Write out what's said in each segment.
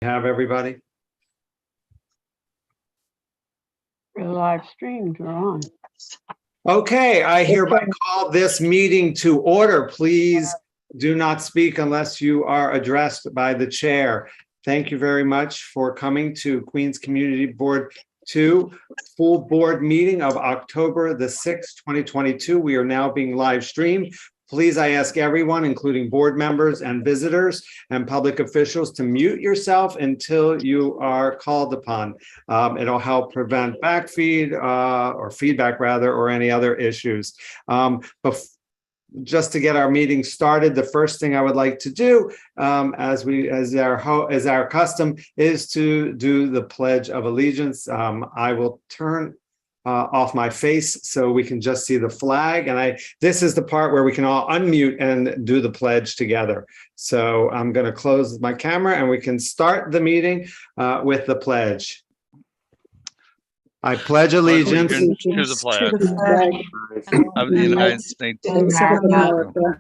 have everybody? We're live streamed, we're on. Okay, I hereby call this meeting to order. Please do not speak unless you are addressed by the chair. Thank you very much for coming to Queens Community Board 2 full board meeting of October the 6th, 2022. We are now being live streamed. Please, I ask everyone, including board members and visitors and public officials, to mute yourself until you are called upon. It'll help prevent backfeed or feedback rather, or any other issues. Just to get our meeting started, the first thing I would like to do, as our custom, is to do the Pledge of Allegiance. I will turn off my face so we can just see the flag, and this is the part where we can all unmute and do the pledge together. So I'm going to close my camera and we can start the meeting with the pledge. I pledge allegiance to the flag of the United States of America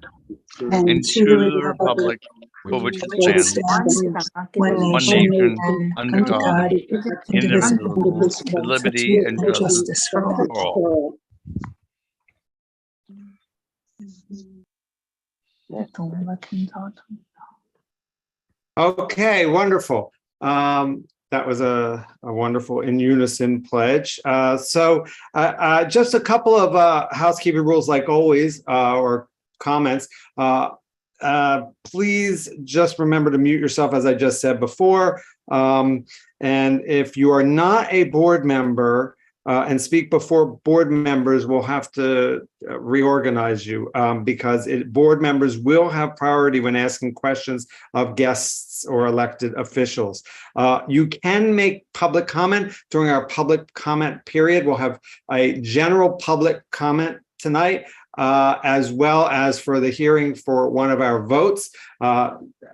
and to the republic for which it stands, one nation, under God, indivisible, with liberty and justice for all. Okay, wonderful. That was a wonderful in unison pledge. So just a couple of housekeeping rules, like always, or comments. Please just remember to mute yourself, as I just said before. And if you are not a board member and speak before board members, we'll have to reorganize you because board members will have priority when asking questions of guests or elected officials. You can make public comment during our public comment period. We'll have a general public comment tonight, as well as for the hearing for one of our votes.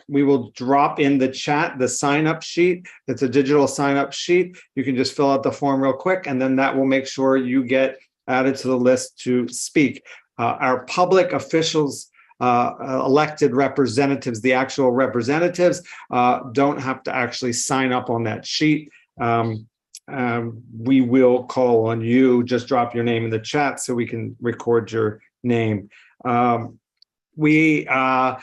We will drop in the chat the sign-up sheet. It's a digital sign-up sheet. You can just fill out the form real quick, and then that will make sure you get added to the list to speak. Our public officials, elected representatives, the actual representatives, don't have to actually sign up on that sheet. We will call on you. Just drop your name in the chat so we can record your name. We thought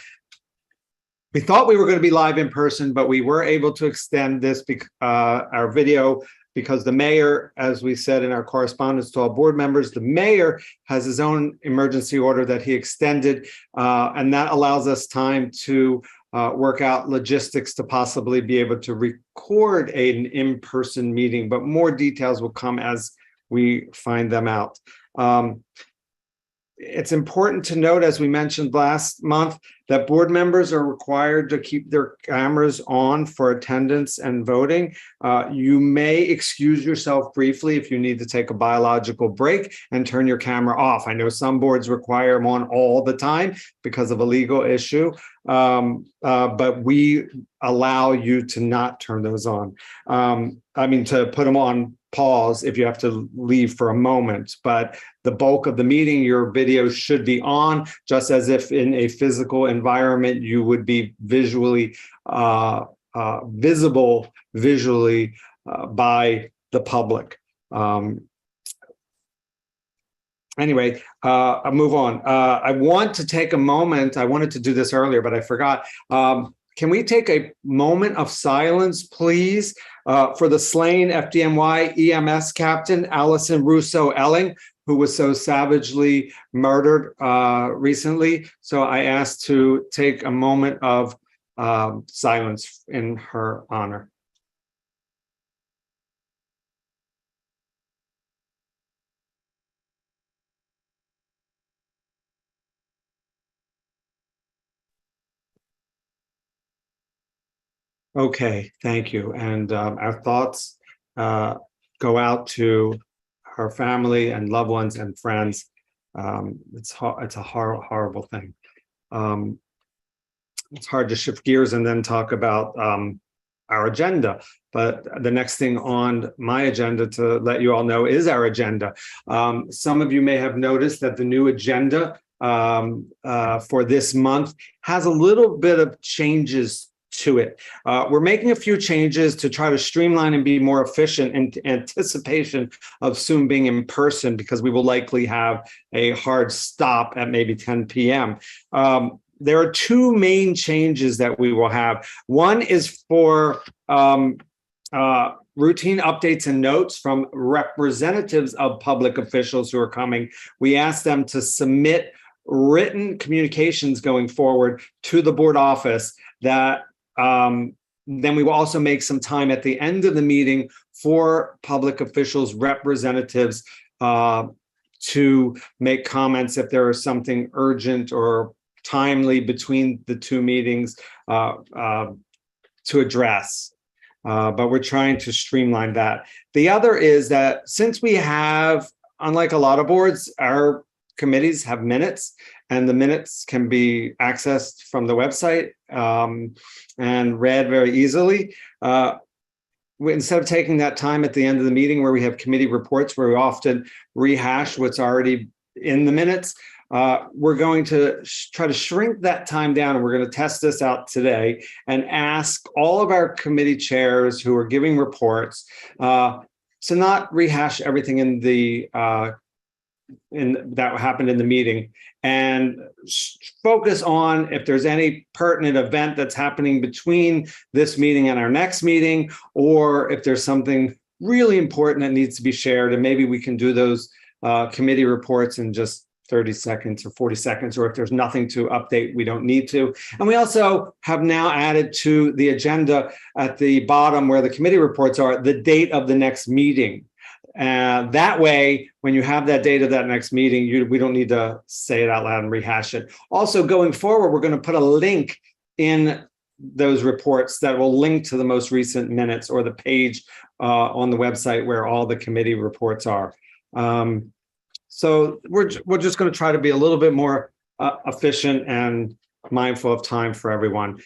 we were going to be live in person, but we were able to extend this our video because the mayor, as we said in our correspondence to all board members, the mayor has his own emergency order that he extended, and that allows us time to work out logistics to possibly be able to record an in-person meeting, but more details will come as we find them out. It's important to note, as we mentioned last month, that board members are required to keep their cameras on for attendance and voting. You may excuse yourself briefly if you need to take a biological break and turn your camera off. I know some boards require them on all the time because of a legal issue, but we allow you to not turn those on. To put them on pause if you have to leave for a moment, but the bulk of the meeting, your video should be on, just as if in a physical environment you would be visually visible visually by the public. Anyway, I'll move on. I want to take a moment. I wanted to do this earlier, but I forgot. Can we take a moment of silence, please, for the slain FDNY EMS captain, Allison Russo Elling, who was so savagely murdered recently. So I asked to take a moment of silence in her honor. Okay, thank you. And our thoughts go out to her family and loved ones and friends. It's a horrible thing. It's hard to shift gears and then talk about our agenda. But the next thing on my agenda to let you all know is our agenda. Some of you may have noticed that the new agenda for this month has a little bit of changes to it. We're making a few changes to try to streamline and be more efficient in anticipation of soon being in person, because we will likely have a hard stop at maybe 10 p.m. There are two main changes that we will have. One is for routine updates and notes from representatives of public officials who are coming. We ask them to submit written communications going forward to the board office that then we will also make some time at the end of the meeting for public officials, representatives to make comments if there is something urgent or timely between the two meetings to address. But we're trying to streamline that. The other is that since we have, unlike a lot of boards, our committees have minutes, and the minutes can be accessed from the website and read very easily. Instead of taking that time at the end of the meeting where we have committee reports where we often rehash what's already in the minutes, we're going to try to shrink that time down, and we're going to test this out today and ask all of our committee chairs who are giving reports to not rehash everything in the that happened in the meeting, and focus on if there's any pertinent event that's happening between this meeting and our next meeting, or if there's something really important that needs to be shared, and maybe we can do those committee reports in just 30 seconds or 40 seconds, or if there's nothing to update, we don't need to. And we also have now added to the agenda at the bottom where the committee reports are the date of the next meeting. That way, when you have that date of that next meeting, we don't need to say it out loud and rehash it. Also, going forward, we're going to put a link in those reports that will link to the most recent minutes or the page on the website where all the committee reports are. So we're just going to try to be a little bit more efficient and mindful of time for everyone.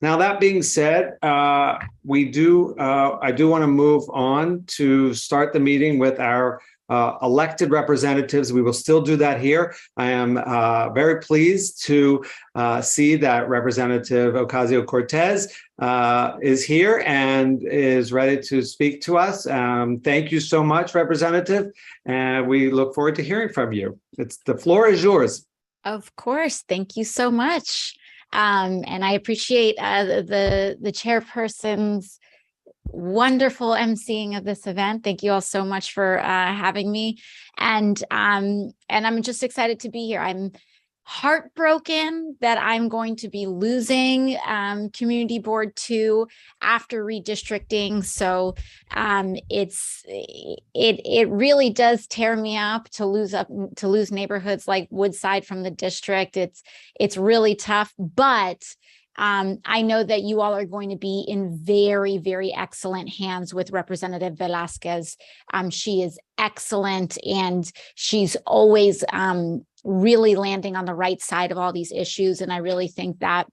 Now, that being said, I do want to move on to start the meeting with our elected representatives. We will still do that here. I am very pleased to see that Representative Ocasio-Cortez is here and is ready to speak to us. Thank you so much, Representative, and we look forward to hearing from you. The floor is yours. Of course. Thank you so much. And I appreciate the chairperson's wonderful emceeing of this event. Thank you all so much for having me. And I'm just excited to be here. I'm heartbroken that I'm going to be losing Community Board 2 after redistricting. So it really does tear me up to lose neighborhoods like Woodside from the district. It's really tough, but I know that you all are going to be in very, very excellent hands with Representative Velasquez. She is excellent, and she's always really landing on the right side of all these issues. And I really think that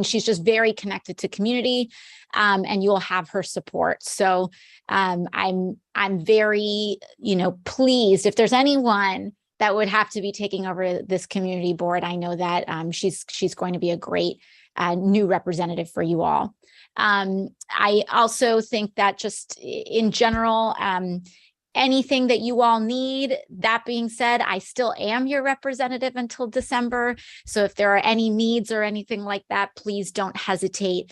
she's just very connected to community, and you'll have her support. So I'm very, pleased. If there's anyone that would have to be taking over this community board, I know that she's going to be a great new representative for you all. I also think that just in general, anything that you all need. That being said, I still am your representative until December. So if there are any needs or anything like that, please don't hesitate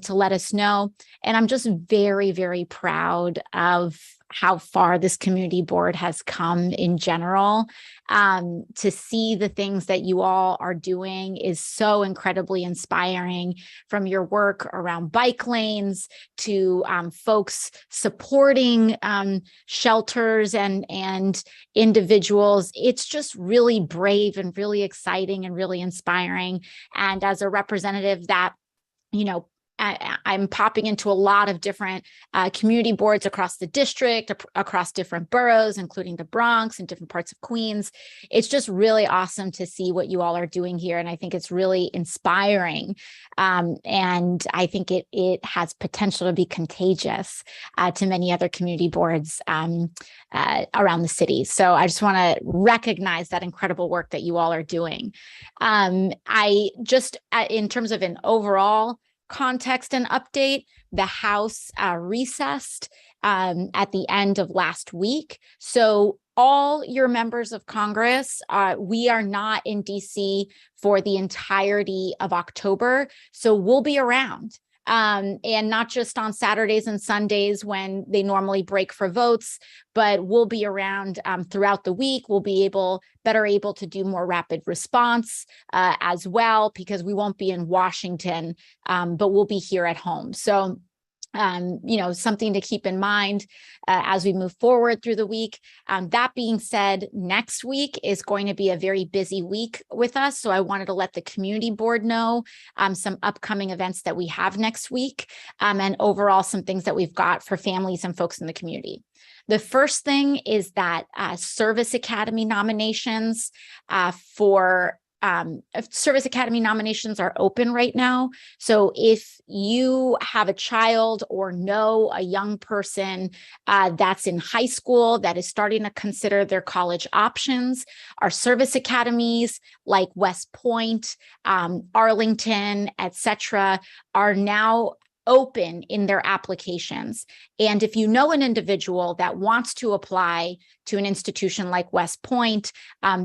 to let us know. And I'm just very, very proud of how far this community board has come in general. To see the things that you all are doing is so incredibly inspiring, from your work around bike lanes to folks supporting shelters and individuals. It's just really brave and really exciting and really inspiring. And as a representative that, I'm popping into a lot of different community boards across the district, across different boroughs, including the Bronx and different parts of Queens. It's just really awesome to see what you all are doing here. And I think it's really inspiring. And I think it has potential to be contagious to many other community boards around the city. So I just want to recognize that incredible work that you all are doing. I just, in terms of an overall context and update, the House recessed at the end of last week. So all your members of Congress, we are not in DC for the entirety of October. So we'll be around. And not just on Saturdays and Sundays when they normally break for votes, but we'll be around throughout the week. We'll be better able to do more rapid response as well, because we won't be in Washington, but we'll be here at home. So something to keep in mind as we move forward through the week. That being said, next week is going to be a very busy week with us. So I wanted to let the community board know some upcoming events that we have next week, and overall some things that we've got for families and folks in the community. The first thing is that Service Academy nominations Service Academy nominations are open right now. So if you have a child or know a young person that's in high school that is starting to consider their college options, our service academies like West Point, Arlington, etc., are now open in their applications. And if you know an individual that wants to apply to an institution like West Point,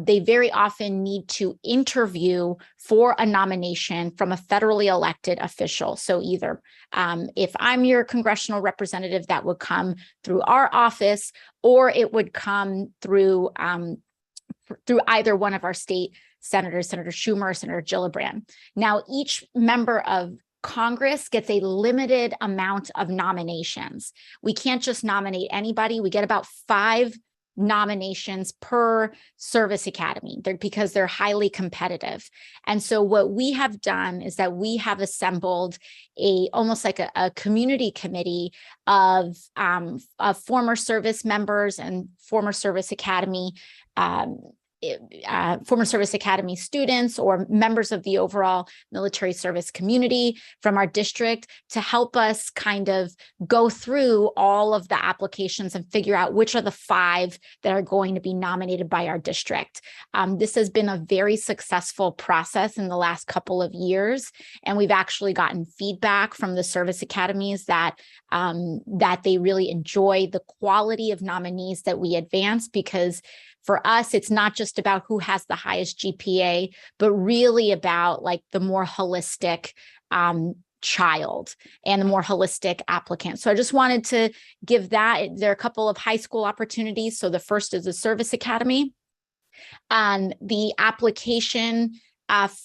they very often need to interview for a nomination from a federally elected official. So either if I'm your congressional representative, that would come through our office, or it would come through either one of our state senators, Senator Schumer or Senator Gillibrand. Now, each member of Congress gets a limited amount of nominations. We can't just nominate anybody. We get about 5 nominations per service academy because they're highly competitive. And so what we have done is that we have assembled almost like a community committee of former service members and former Service Academy students or members of the overall military service community from our district to help us kind of go through all of the applications and figure out which are the 5 that are going to be nominated by our district. This has been a very successful process in the last couple of years, and we've actually gotten feedback from the service academies that they really enjoy the quality of nominees that we advance, because for us, it's not just about who has the highest GPA, but really about like the more holistic child and the more holistic applicant. So I just wanted to give that. There are a couple of high school opportunities. So the first is the Service Academy. The application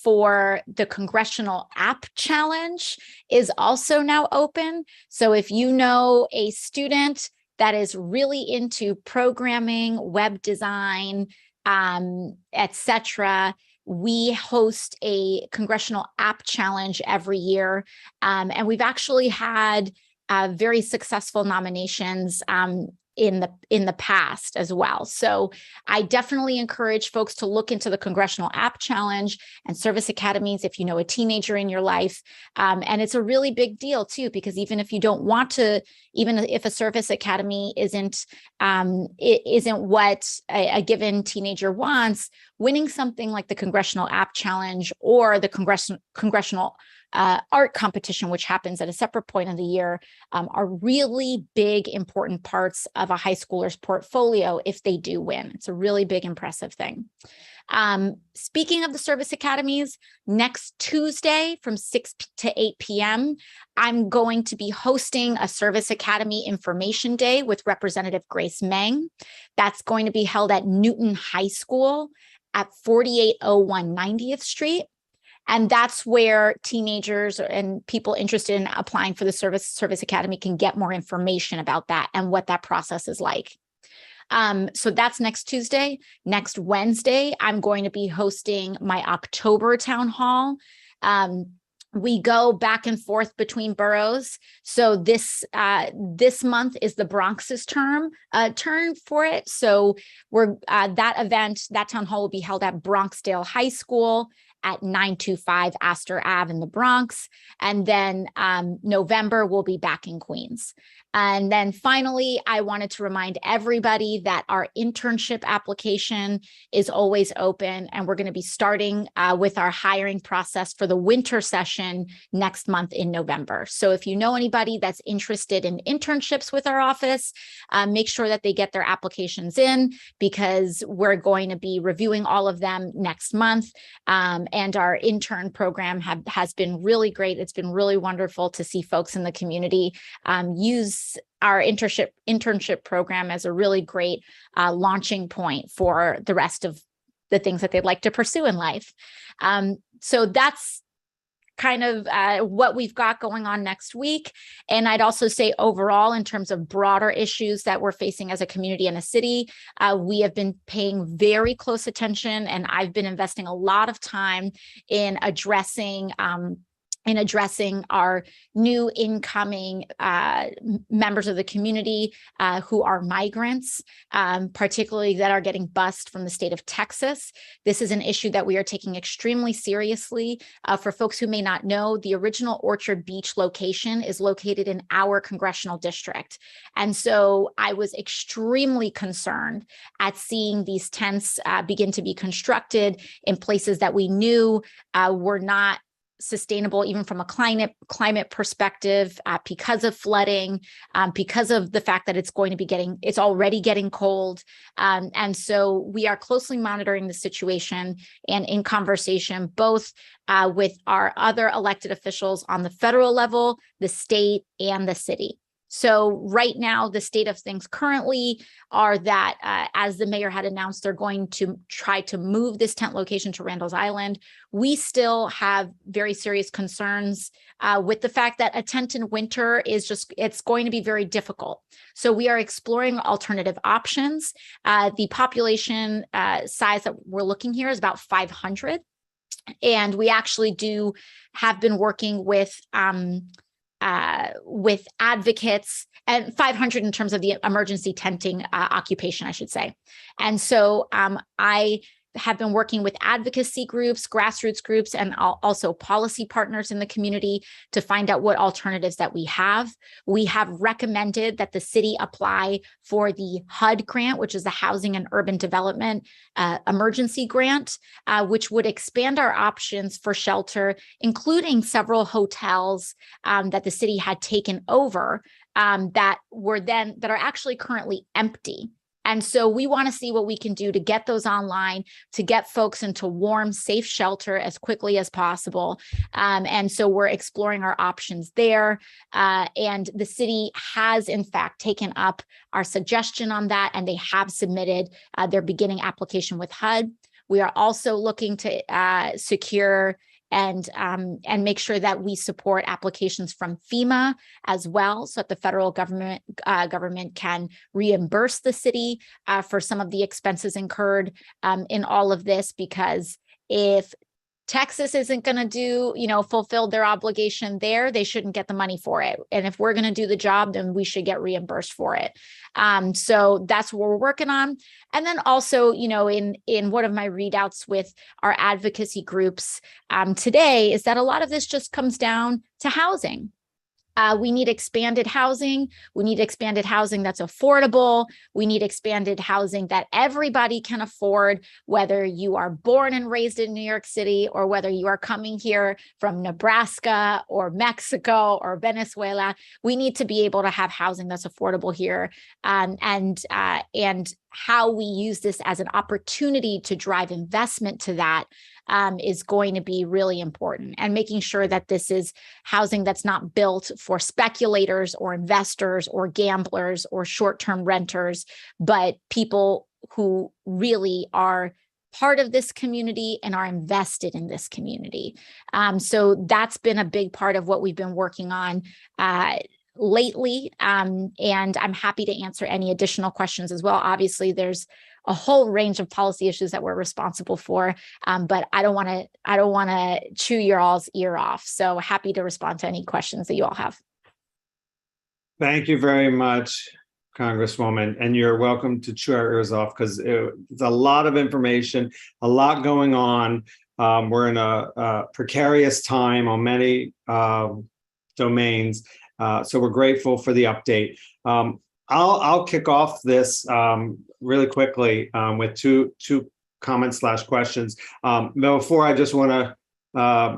for the Congressional App Challenge is also now open. So if you know a student that is really into programming, web design, etc., we host a Congressional App Challenge every year. And we've actually had very successful nominations in the past as well. So I definitely encourage folks to look into the Congressional App Challenge and service academies if you know a teenager in your life. And it's a really big deal too, because even if you don't want to, even if a service academy isn't what a given teenager wants, winning something like the Congressional App Challenge or the Congressional art competition, which happens at a separate point of the year, are really big, important parts of a high schooler's portfolio if they do win. It's a really big, impressive thing. Speaking of the service academies, next Tuesday from 6 to 8 p.m., I'm going to be hosting a Service Academy Information Day with Representative Grace Meng. That's going to be held at Newton High School at 4801 90th Street. And that's where teenagers and people interested in applying for the Service Academy can get more information about that and what that process is like. So that's next Tuesday. Next Wednesday, I'm going to be hosting my October town hall. We go back and forth between boroughs. So this month is the Bronx's turn for it. So we're that town hall will be held at Bronxdale High School at 925 Astor Ave in the Bronx. And then November we'll be back in Queens. And then finally, I wanted to remind everybody that our internship application is always open, and we're going to be starting with our hiring process for the winter session next month in November. So if you know anybody that's interested in internships with our office, make sure that they get their applications in, because we're going to be reviewing all of them next month. And our intern program has been really great. It's been really wonderful to see folks in the community use our internship program as a really great launching point for the rest of the things that they'd like to pursue in life. So that's kind of what we've got going on next week. And I'd also say overall, in terms of broader issues that we're facing as a community and a city, we have been paying very close attention, and I've been investing a lot of time in addressing our new incoming members of the community who are migrants, particularly that are getting bused from the state of Texas. This is an issue that we are taking extremely seriously. For folks who may not know, the original Orchard Beach location is located in our congressional district. And so I was extremely concerned at seeing these tents begin to be constructed in places that we knew were not sustainable, even from a climate perspective, because of flooding, because of the fact that it's already getting cold. And so we are closely monitoring the situation and in conversation, both with our other elected officials on the federal level, the state, and the city. So right now, the state of things currently are that, as the mayor had announced, they're going to try to move this tent location to Randall's Island. We still have very serious concerns with the fact that a tent in winter it's going to be very difficult. So we are exploring alternative options. The population size that we're looking here is about 500. And we actually have been working with advocates, and 500 in terms of the emergency tenting occupation, I should say. And so I have been working with advocacy groups, grassroots groups, and also policy partners in the community to find out what alternatives that we have. We have recommended that the city apply for the Hud Grant, which is the Housing and Urban Development Emergency Grant, which would expand our options for shelter, including several hotels that the city had taken over that are actually currently empty. And so we want to see what we can do to get those online, to get folks into warm, safe shelter as quickly as possible. And so we're exploring our options there. And the city has, in fact, taken up our suggestion on that, and they have submitted their beginning application with HUD. We are also looking to secure and make sure that we support applications from FEMA as well, so that the federal government can reimburse the city for some of the expenses incurred in all of this. Because if Texas isn't going to fulfill their obligation there, they shouldn't get the money for it. And if we're going to do the job, then we should get reimbursed for it. So that's what we're working on. And then also, in one of my readouts with our advocacy groups today is that a lot of this just comes down to housing. We need expanded housing. We need expanded housing that's affordable. We need expanded housing that everybody can afford, whether you are born and raised in New York City or whether you are coming here from Nebraska or Mexico or Venezuela. We need to be able to have housing that's affordable here. And how we use this as an opportunity to drive investment to that is going to be really important, and making sure that this is housing that's not built for speculators or investors or gamblers or short-term renters, but people who really are part of this community and are invested in this community. So that's been a big part of what we've been working on lately, and I'm happy to answer any additional questions as well. Obviously, there's a whole range of policy issues that we're responsible for, but I don't want to chew your all's ear off. So happy to respond to any questions that you all have. Thank you very much, Congresswoman, and you're welcome to chew our ears off because it's a lot of information, a lot going on. We're in a precarious time on many domains, so we're grateful for the update. I'll kick off this really quickly with two comments / questions. Before, I just want to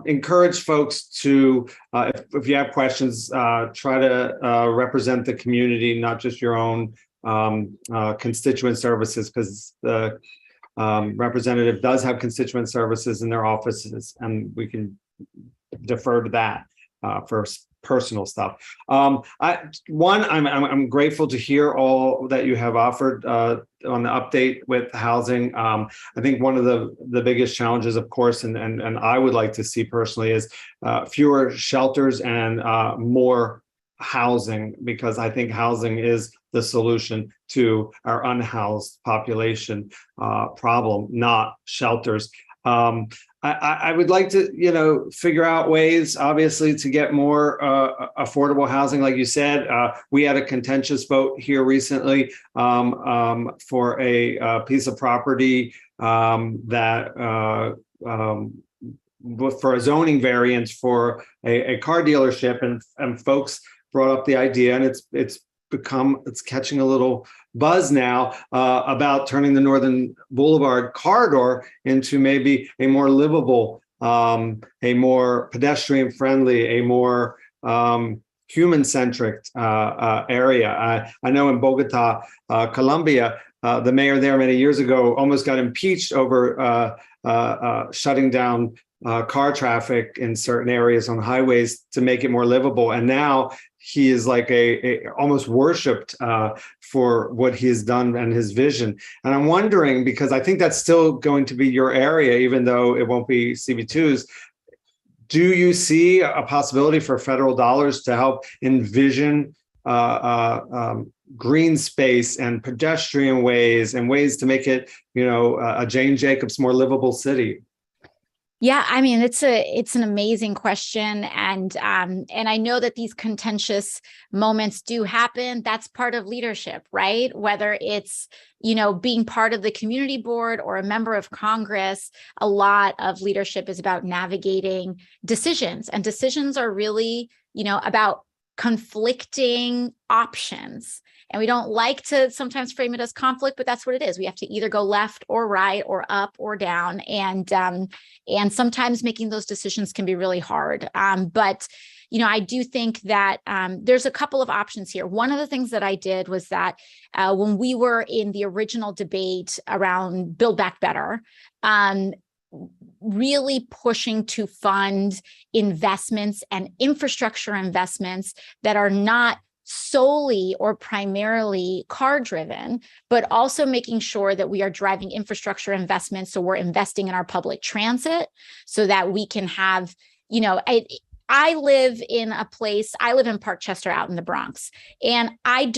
encourage folks to, if you have questions, try to represent the community, not just your own constituent services, because the representative does have constituent services in their offices, and we can defer to that for personal stuff. I'm grateful to hear all that you have offered on the update with housing. I think one of the biggest challenges, of course, and I would like to see personally, is fewer shelters and more housing, because I think housing is the solution to our unhoused population problem, not shelters. I would like to, figure out ways, obviously, to get more affordable housing. Like you said, we had a contentious vote here recently for a piece of property that for a zoning variance for a car dealership, and folks brought up the idea, and it's catching a little buzz now about turning the Northern Boulevard corridor into maybe a more livable, a more pedestrian friendly, a more human-centric area. I know in Bogota, Colombia, the mayor there many years ago almost got impeached over shutting down car traffic in certain areas on highways to make it more livable. And now he is like a almost worshipped for what he has done and his vision. And I'm wondering, because I think that's still going to be your area, even though it won't be CB2's, do you see a possibility for federal dollars to help envision green space and pedestrian ways and ways to make it, a Jane Jacobs more livable city? Yeah, I mean, it's an amazing question. And I know that these contentious moments do happen. That's part of leadership, right? Whether it's, being part of the community board or a member of Congress, a lot of leadership is about navigating decisions. And decisions are really, about conflicting options. And we don't like to sometimes frame it as conflict, but that's what it is. We have to either go left or right or up or down. And sometimes making those decisions can be really hard. But I do think that there's a couple of options here. One of the things that I did was that when we were in the original debate around Build Back Better, really pushing to fund investments and infrastructure investments that are not solely or primarily car driven, but also making sure that we are driving infrastructure investments. So we're investing in our public transit so that we can have, I live in Park Chester out in the Bronx, and I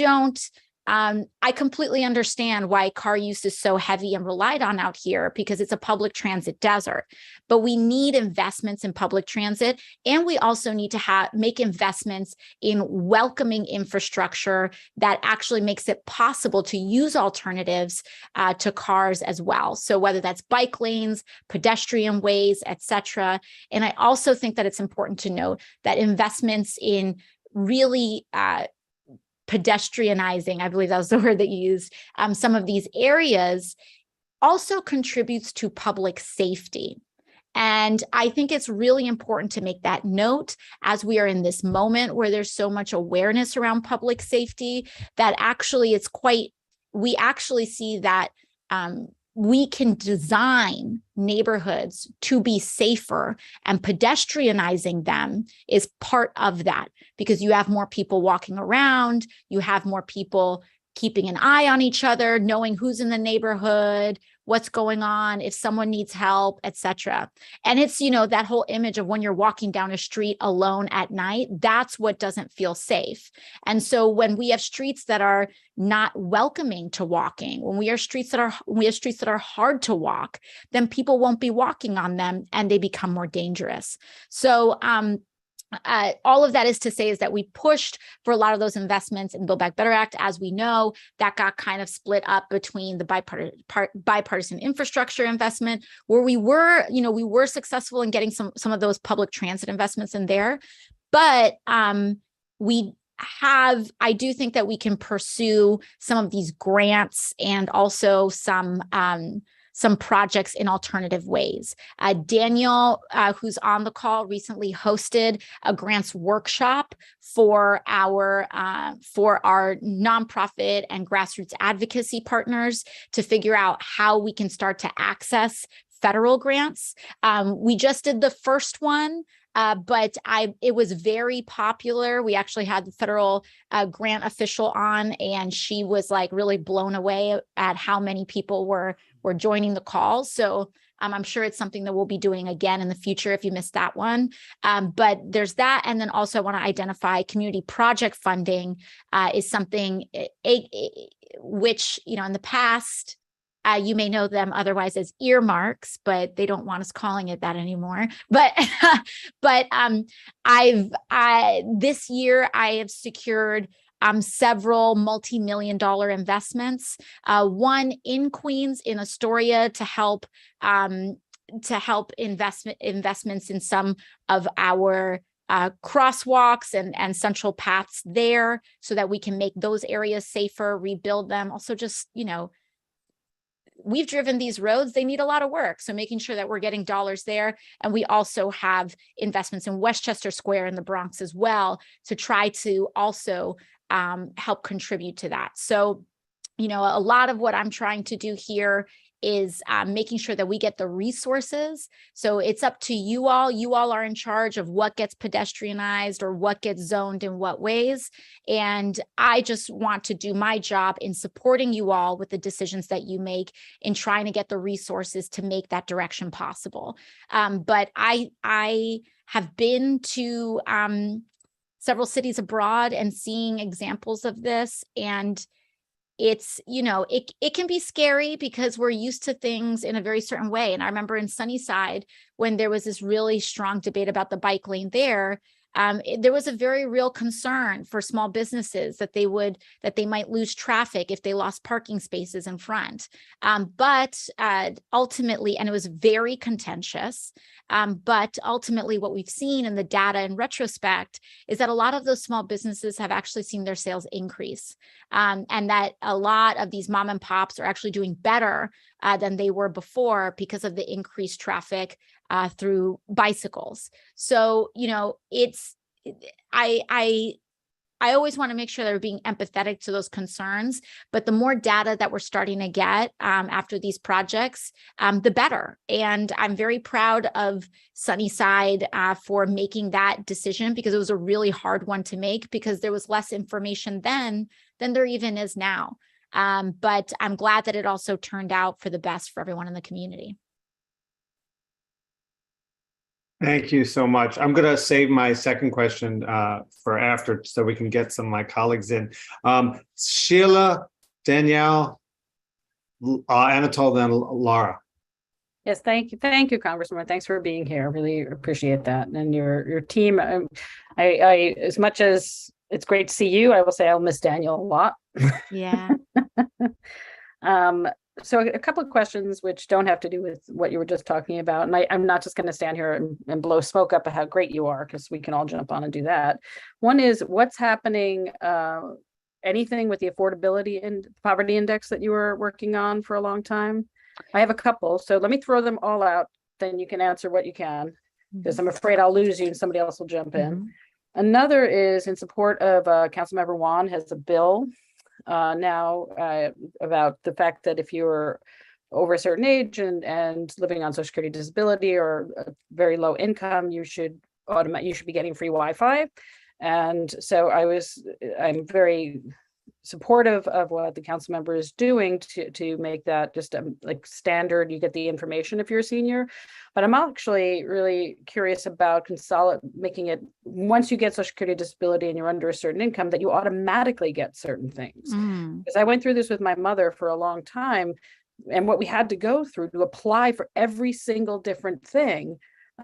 completely understand why car use is so heavy and relied on out here, because it's a public transit desert. But we need investments in public transit, and we also need to make investments in welcoming infrastructure that actually makes it possible to use alternatives to cars as well. So whether that's bike lanes, pedestrian ways, etc. And I also think that it's important to note that investments in really pedestrianizing, I believe that was the word that you used, some of these areas also contributes to public safety. And I think it's really important to make that note as we are in this moment where there's so much awareness around public safety, that actually we actually see that we can design neighborhoods to be safer, and pedestrianizing them is part of that, because you have more people walking around, you have more people keeping an eye on each other, knowing who's in the neighborhood, what's going on, if someone needs help, etc. And it's, that whole image of when you're walking down a street alone at night, that's what doesn't feel safe. And so when we have streets that are not welcoming to walking, when we have streets that are hard to walk, then people won't be walking on them and they become more dangerous. So all of that is to say is that we pushed for a lot of those investments in Build Back Better Act. As we know, that got kind of split up between the bipartisan infrastructure investment, where we were successful in getting some of those public transit investments in there. But I do think that we can pursue some of these grants and also some projects in alternative ways. Daniel, who's on the call, recently hosted a grants workshop for our nonprofit and grassroots advocacy partners to figure out how we can start to access federal grants. We just did the first one. But it was very popular. We actually had the federal grant official on, and she was like really blown away at how many people were joining the call. So I'm sure it's something that we'll be doing again in the future if you missed that one. But there's that. And then also I want to identify community project funding is something which, in the past, you may know them otherwise as earmarks, but they don't want us calling it that anymore. But this year I have secured several multi-million-dollar investments. One in Queens, in Astoria, to help investments in some of our crosswalks and central paths there, so that we can make those areas safer, rebuild them. Also, just we've driven these roads, they need a lot of work. So making sure that we're getting dollars there. And we also have investments in Westchester Square in the Bronx as well, to try to also help contribute to that. So, a lot of what I'm trying to do here is making sure that we get the resources. So it's up to you all. You all are in charge of what gets pedestrianized or what gets zoned in what ways. And I just want to do my job in supporting you all with the decisions that you make in trying to get the resources to make that direction possible. But I have been to several cities abroad and seeing examples of this, and it's, it can be scary because we're used to things in a very certain way. And I remember in Sunnyside, when there was this really strong debate about the bike lane there, there was a very real concern for small businesses that they might lose traffic if they lost parking spaces in front. But ultimately, and it was very contentious, but ultimately what we've seen in the data in retrospect is that a lot of those small businesses have actually seen their sales increase, and that a lot of these mom and pops are actually doing better than they were before because of the increased traffic through bicycles. So, I always want to make sure that we're being empathetic to those concerns, but the more data that we're starting to get after these projects, the better. And I'm very proud of Sunnyside for making that decision, because it was a really hard one to make, because there was less information then than there even is now. But I'm glad that it also turned out for the best for everyone in the community. Thank you so much. I'm going to save my second question for after, so we can get some of my colleagues in. Sheila, Danielle, Anatole, then Laura. Yes, thank you, Congresswoman. Thanks for being here. Really appreciate that, and your team. I as much as it's great to see you, I will say I'll miss Daniel a lot. Yeah. So a couple of questions which don't have to do with what you were just talking about. And I'm not just going to stand here and blow smoke up at how great you are, because we can all jump on and do that. One is, what's happening, anything with the affordability and poverty index that you were working on for a long time? I have a couple, so let me throw them all out. Then you can answer what you can, because I'm afraid I'll lose you and somebody else will jump in. Another is in support of Councilmember Wan has a bill now about the fact that if you're over a certain age and living on Social Security disability or a very low income, you should be getting free Wi-Fi. And so I'm very supportive of what the council member is doing to make that just like standard. You get the information if you're a senior, but I'm actually really curious about making it, once you get Social Security disability and you're under a certain income, that you automatically get certain things. Because I went through this with my mother for a long time, and what we had to go through to apply for every single different thing.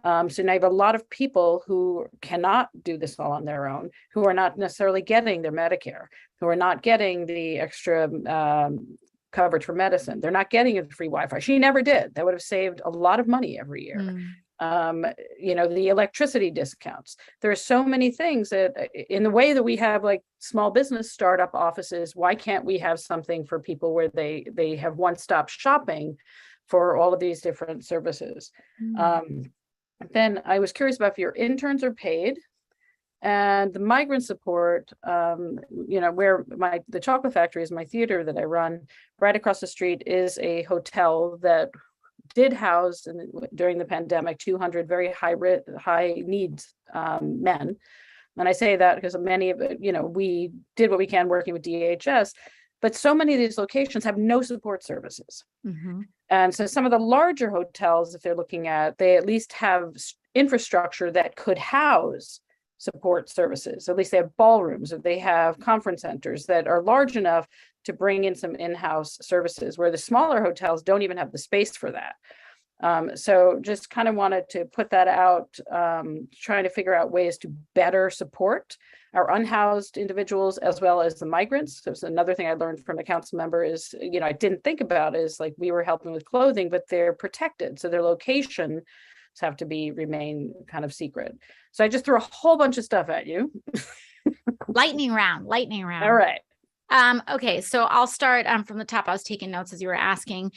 So now I have a lot of people who cannot do this all on their own, who are not necessarily getting their Medicare, who are not getting the extra coverage for medicine. They're not getting free Wi-Fi. She never did. That would have saved a lot of money every year. You know, the electricity discounts. There are so many things that in the way that we have like small business startup offices, why can't we have something for people where they have one-stop shopping for all of these different services? Then I was curious about if your interns are paid, and the migrant support, you know, where the chocolate factory is my theater that I run, right across the street is a hotel that did house during the pandemic 200 very high needs men. And I say that because many of it, you know, we did what we can working with DHS, but so many of these locations have no support services. And so some of the larger hotels, if they're looking at, they at least have infrastructure that could house support services. At least they have ballrooms, or they have conference centers that are large enough to bring in some in-house services, where the smaller hotels don't even have the space for that. So just kind of wanted to put that out, trying to figure out ways to better support our unhoused individuals as well as the migrants. So it's another thing I learned from a council member is, you know, I didn't think about is like we were helping with clothing, but they're protected. So their locations have to remain kind of secret. So I just threw a whole bunch of stuff at you. Lightning round. All right. Okay, so I'll start from the top. I was taking notes as you were asking.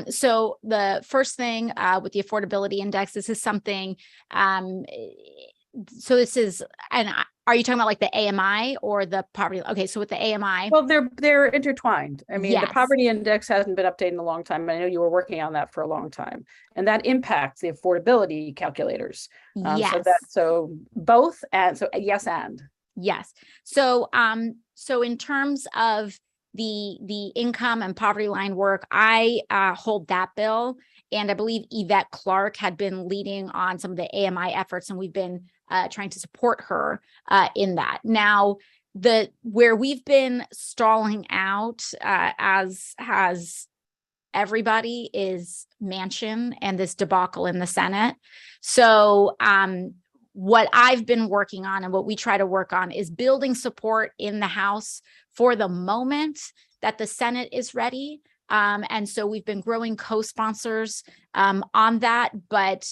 So the first thing with the affordability index, this is something, so this is, and are you talking about like the AMI or the poverty? Okay, so with the AMI. Well, they're intertwined. I mean, Yes. The poverty index hasn't been updated in a long time. I know you were working on that for a long time, and that impacts the affordability calculators. Yes. So both, and so yes, and. Yes. So, so in terms of the income and poverty line work, I hold that bill, and I believe Yvette Clark had been leading on some of the AMI efforts, and we've been trying to support her in that. Now, where we've been stalling out, as has everybody, is Manchin and this debacle in the Senate. So, what I've been working on and what we try to work on is building support in the House for the moment that the Senate is ready. And so we've been growing co-sponsors on that, but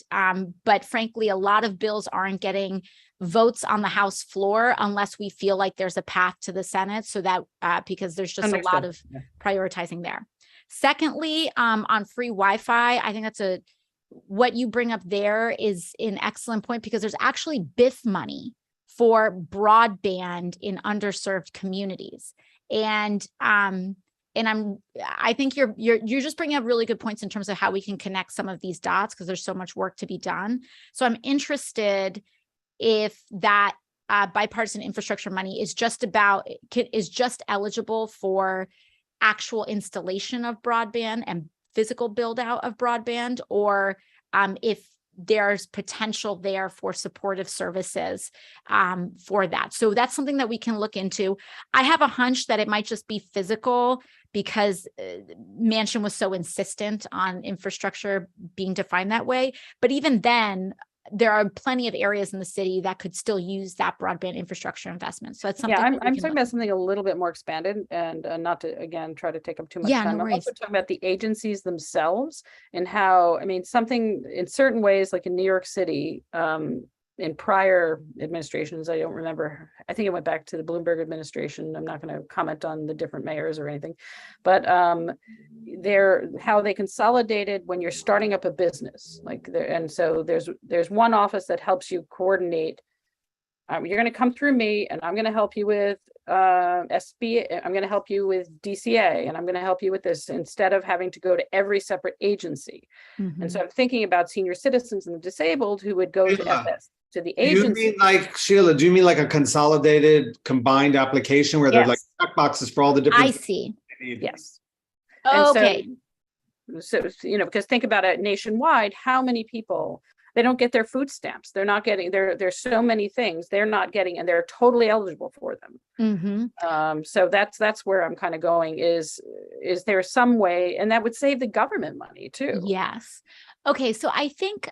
frankly, a lot of bills aren't getting votes on the House floor unless we feel like there's a path to the Senate. So that because there's just a lot of prioritizing there. Secondly, on free Wi-Fi, I think that's what you bring up there is an excellent point, because there's actually BIF money for broadband in underserved communities. And I think you're just bringing up really good points in terms of how we can connect some of these dots, because there's so much work to be done. So I'm interested if that bipartisan infrastructure money is just eligible for actual installation of broadband and physical build out of broadband, or if there's potential there for supportive services for that. So that's something that we can look into. I have a hunch that it might just be physical, because Manchin was so insistent on infrastructure being defined that way. But even then, there are plenty of areas in the city that could still use that broadband infrastructure investment. So that's something. Yeah, I'm talking about something a little bit more expanded, and not to, again, try to take up too much time. No I'm also talking about the agencies themselves and how, I mean, something in certain ways, like in New York City, in prior administrations, I don't remember, I think it went back to the Bloomberg administration. I'm not going to comment on the different mayors or anything, but how they consolidated when you're starting up a business, like there. And so there's one office that helps you coordinate. You're going to come through me, and I'm going to help you with SB. I'm going to help you with DCA, and I'm going to help you with this, instead of having to go to every separate agency. And so I'm thinking about senior citizens and the disabled who would go to to the Do you agency. mean like, Sheila, do you mean like a consolidated combined application where there's like checkboxes for all the different? I see. Yes. And Okay. so, because think about it nationwide, how many people, they don't get their food stamps. They're not getting, there's so many things they're not getting, and they're totally eligible for them. So that's where I'm kind of going is there some way, and that would save the government money too. Yes. Okay. So I think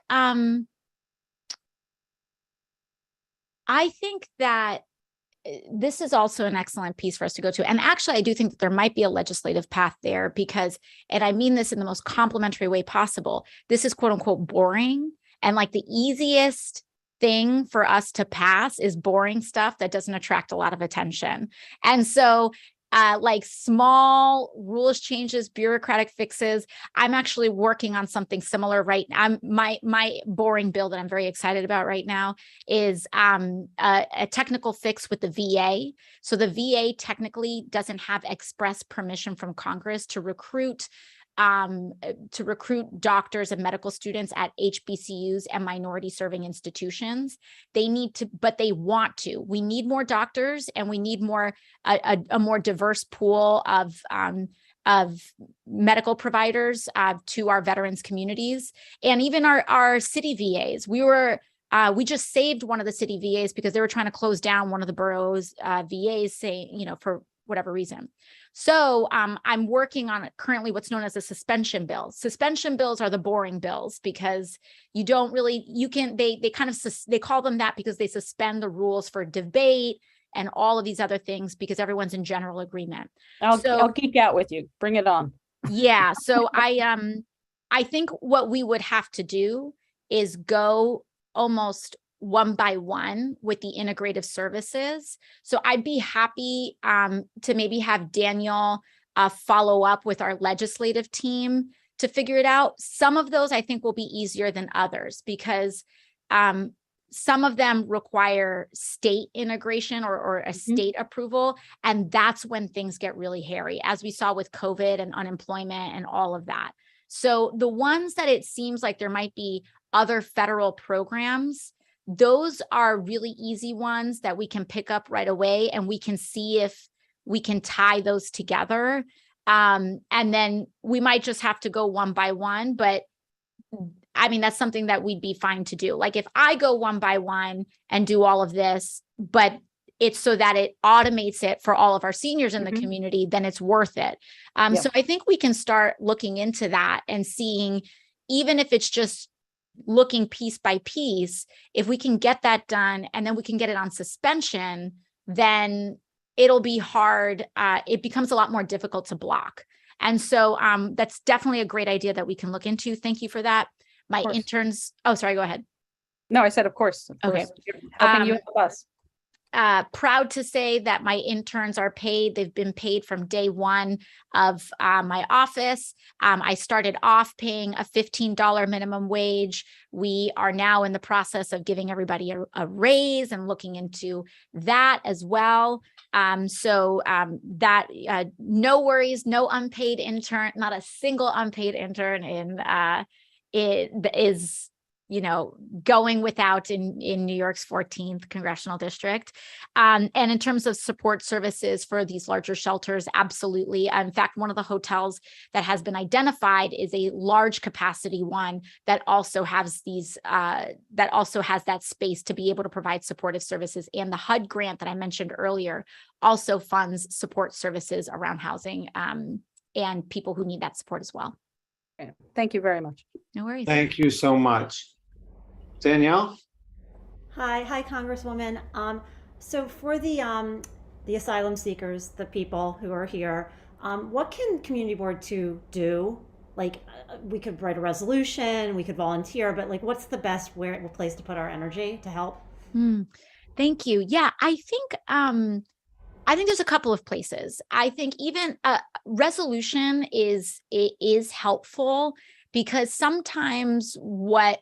that this is also an excellent piece for us to go to. And actually, I do think that there might be a legislative path there because, and I mean this in the most complimentary way possible, this is quote unquote boring. And like the easiest thing for us to pass is boring stuff that doesn't attract a lot of attention. And so like small rules changes, bureaucratic fixes. I'm actually working on something similar right now. My boring bill that I'm very excited about right now is a technical fix with the VA. So the VA technically doesn't have express permission from Congress to recruit doctors and medical students at HBCUs and minority serving institutions. They need to, but they want to. We need more doctors, and we need a more diverse pool of medical providers to our veterans communities, and even our city VAs. We just saved one of the city VAs because they were trying to close down one of the boroughs VAs, saying, for whatever reason. So I'm working on currently what's known as a suspension bill. Suspension bills are the boring bills because they call them that because they suspend the rules for debate and all of these other things because everyone's in general agreement. I'll geek out with you. Bring it on. Yeah. So I think what we would have to do is go almost one by one with the integrative services. So I'd be happy to maybe have Daniel follow up with our legislative team to figure it out. Some of those I think will be easier than others because some of them require state integration or a state approval. And that's when things get really hairy, as we saw with COVID and unemployment and all of that. So the ones that it seems like there might be other federal programs, those are really easy ones that we can pick up right away, and we can see if we can tie those together. And then we might just have to go one by one, but I mean, that's something that we'd be fine to do. Like if I go one by one and do all of this, but it's so that it automates it for all of our seniors in the community, then it's worth it. So I think we can start looking into that and seeing, even if it's just looking piece by piece, if we can get that done and then we can get it on suspension, then it'll be hard. It becomes a lot more difficult to block. And so that's definitely a great idea that we can look into. Thank you for that. My interns. Oh, sorry, go ahead. No, I said, of course. Okay. Helping you help us. Proud to say that my interns are paid. They've been paid from day one of my office. I started off paying a $15 minimum wage. We are now in the process of giving everybody a raise and looking into that as well. So no worries, no unpaid intern, not a single unpaid intern is going without in New York's 14th congressional district. And in terms of support services for these larger shelters, absolutely. In fact, one of the hotels that has been identified is a large capacity one that also has that space to be able to provide supportive services. And the HUD grant that I mentioned earlier also funds support services around housing and people who need that support as well. Okay. Thank you very much. No worries. Thank you so much. Danielle? Hi, Congresswoman. So for the asylum seekers, the people who are here, what can Community Board 2 do? Like, we could write a resolution, we could volunteer, but like, what's the best place to put our energy to help? Thank you. Yeah, I think there's a couple of places. I think even resolution is helpful because sometimes what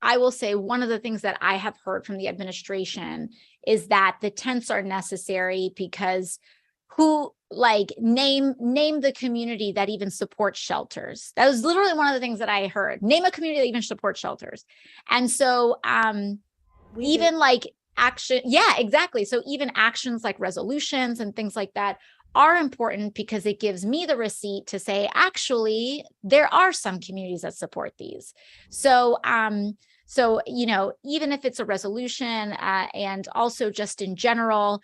I will say, one of the things that I have heard from the administration is that the tents are necessary because name the community that even supports shelters. That was literally one of the things that I heard. Name a community that even supports shelters. And so even like action. Yeah, exactly. So even actions like resolutions and things like that are important because it gives me the receipt to say, actually, there are some communities that support these. So, even if it's a resolution and also just in general,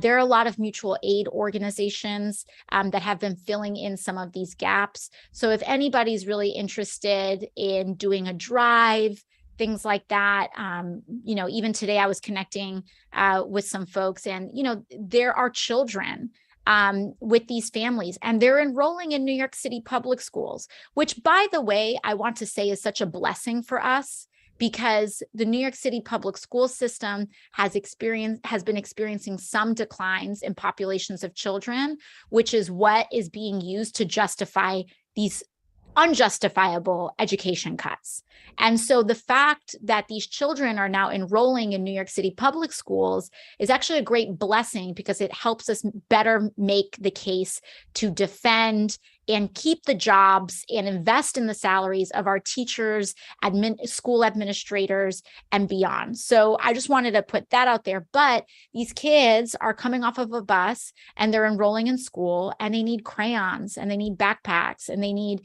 there are a lot of mutual aid organizations that have been filling in some of these gaps. So if anybody's really interested in doing a drive, things like that, even today I was connecting with some folks, and, there are children with these families, and they're enrolling in New York City public schools, which, by the way, I want to say is such a blessing for us, because the New York City public school system has been experiencing some declines in populations of children, which is what is being used to justify these unjustifiable education cuts. And so the fact that these children are now enrolling in New York City public schools is actually a great blessing, because it helps us better make the case to defend and keep the jobs and invest in the salaries of our teachers, school administrators, and beyond. So I just wanted to put that out there. But these kids are coming off of a bus and they're enrolling in school, and they need crayons, and they need backpacks, and they need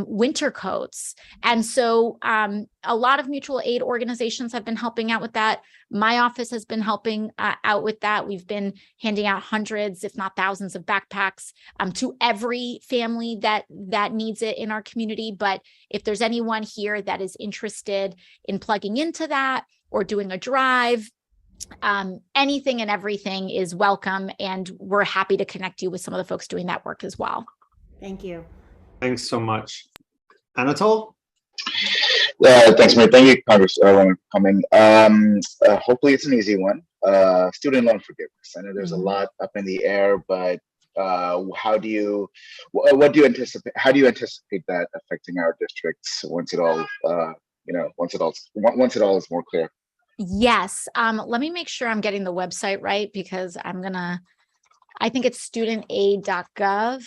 winter coats. And so a lot of mutual aid organizations have been helping out with that. My office has been helping out with that. We've been handing out hundreds, if not thousands, of backpacks to every family that needs it in our community. But if there's anyone here that is interested in plugging into that or doing a drive, anything and everything is welcome. And we're happy to connect you with some of the folks doing that work as well. Thank you. Thanks so much. Anatole? Thanks, Mayor. Thank you, Congresswoman, for coming. Hopefully it's an easy one. Student loan forgiveness. I know there's a lot up in the air, but what do you anticipate? How do you anticipate that affecting our districts once it all is more clear? Yes. Let me make sure I'm getting the website right, because I think it's studentaid.gov.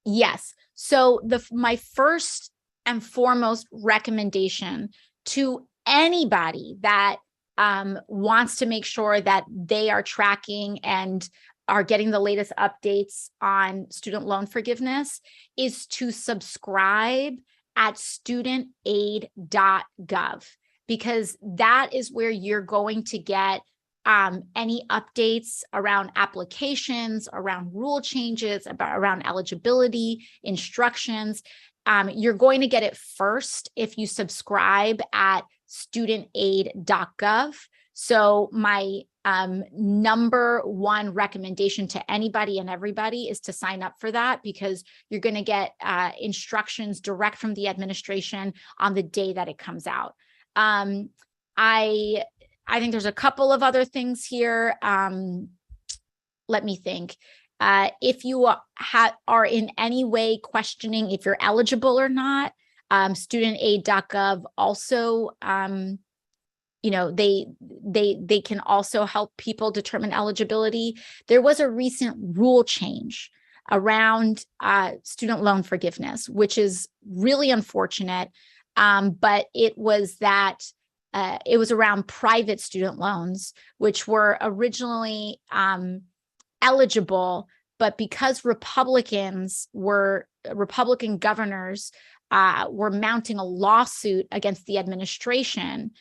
Yes. So my first and foremost recommendation to anybody that wants to make sure that they are tracking and are getting the latest updates on student loan forgiveness is to subscribe at studentaid.gov, because that is where you're going to get any updates around applications, around rule changes, around eligibility, instructions. You're going to get it first if you subscribe at studentaid.gov. So my number one recommendation to anybody and everybody is to sign up for that, because you're going to get instructions direct from the administration on the day that it comes out. I think there's a couple of other things here. Let me think. If you are in any way questioning if you're eligible or not, studentaid.gov also, they can also help people determine eligibility. There was a recent rule change around student loan forgiveness, which is really unfortunate. But it was around private student loans, which were originally eligible, but because Republican governors were mounting a lawsuit against the administration,